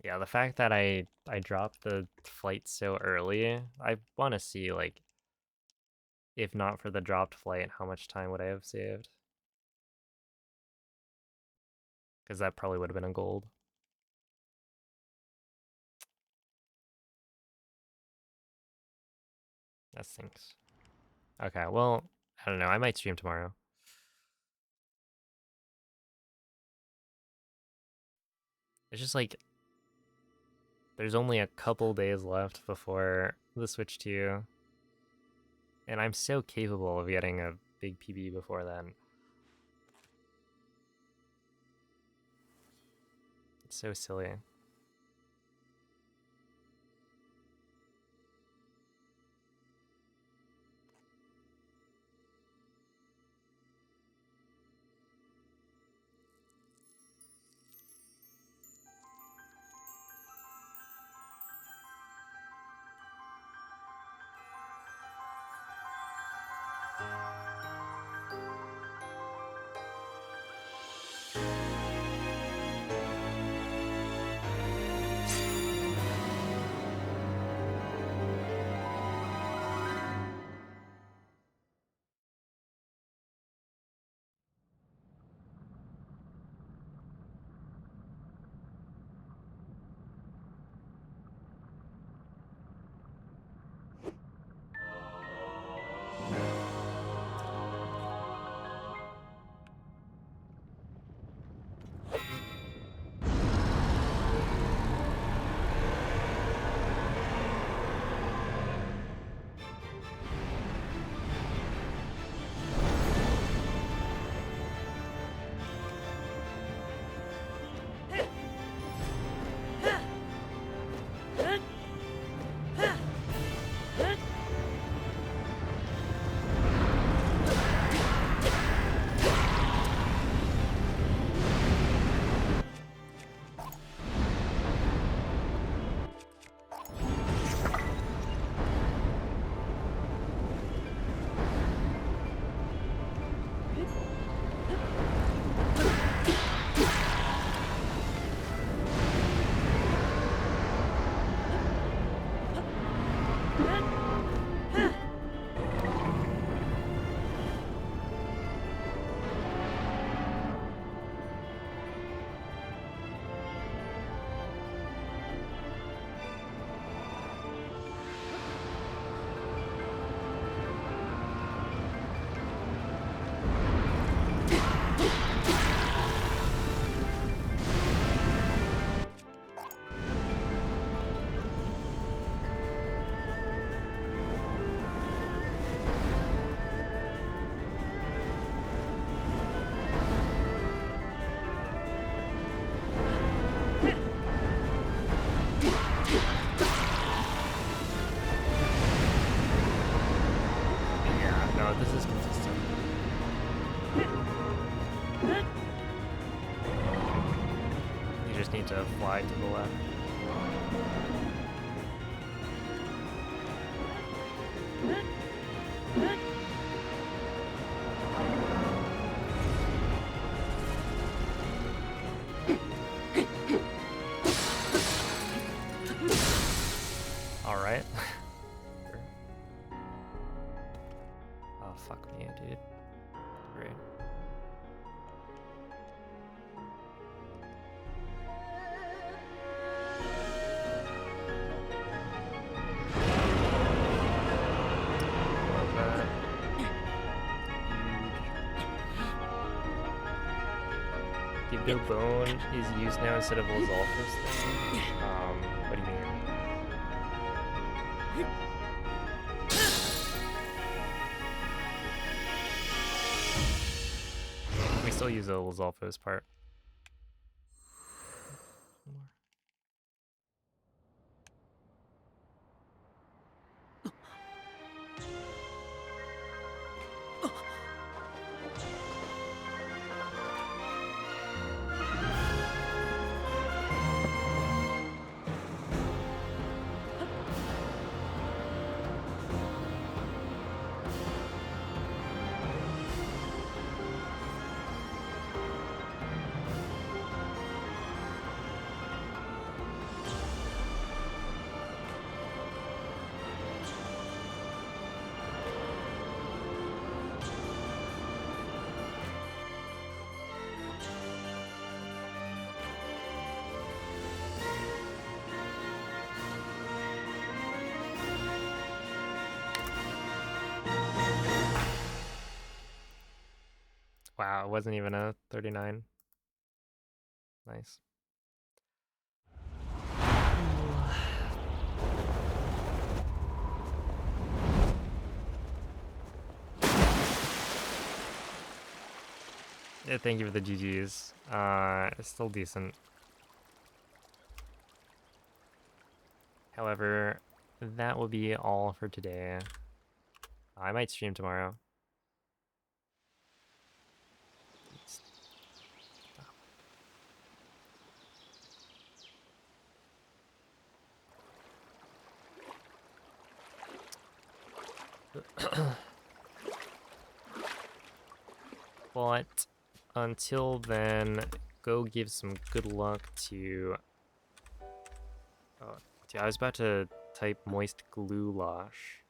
Yeah, the fact that I dropped the flight so early, I want to see, like, if not for the dropped flight, how much time would I have saved? Because that probably would have been a gold. That stinks. Okay, well, I don't know. I might stream tomorrow. It's just like, there's only a couple days left before the Switch 2. And I'm so capable of getting a big PB before then. It's so silly. This is consistent. You just need to fly to the left. All right. Oh, fuck me, dude. Great. Love that. Huge. Give No Bone is used now instead of Lizalfos thing. What do you mean? We still use the Lizalfos part. Wow, it wasn't even a 39. Nice. Yeah, thank you for the GGs. It's still decent. However, that will be all for today. I might stream tomorrow. But until then, go give some good luck to... Oh, dude, I was about to type moist goulash.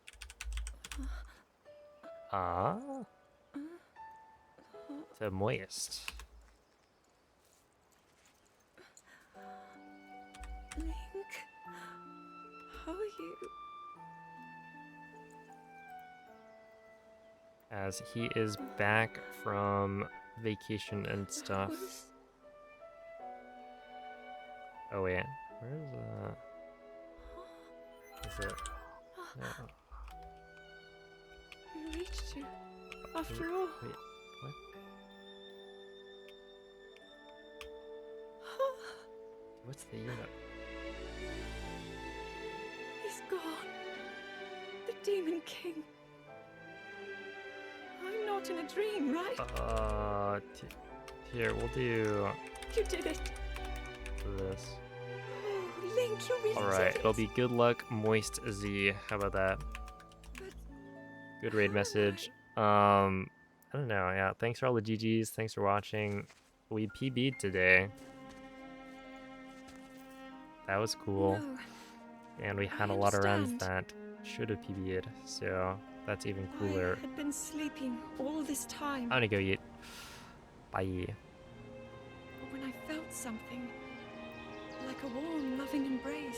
To moist. Link, how are you? As he is back from vacation and stuff. Oh wait, where's is it? You reached you, after all. Wait, what? What's the unit? He's gone. The Demon King. I'm not in a dream, right? Here, we'll do You did it. this. Oh, Link, you really Alright, did it. it'll be good luck, Moist Z. How about that? But Good raid message. I don't know, yeah. Thanks for all the GGs. Thanks for watching. We PB'd today. That was cool. no, And we had I a lot of runs understand. that should have PB'd, so that's even I cooler. had been sleeping all this time. I'm gonna go eat. Bye. But when I felt something, like a warm, loving embrace,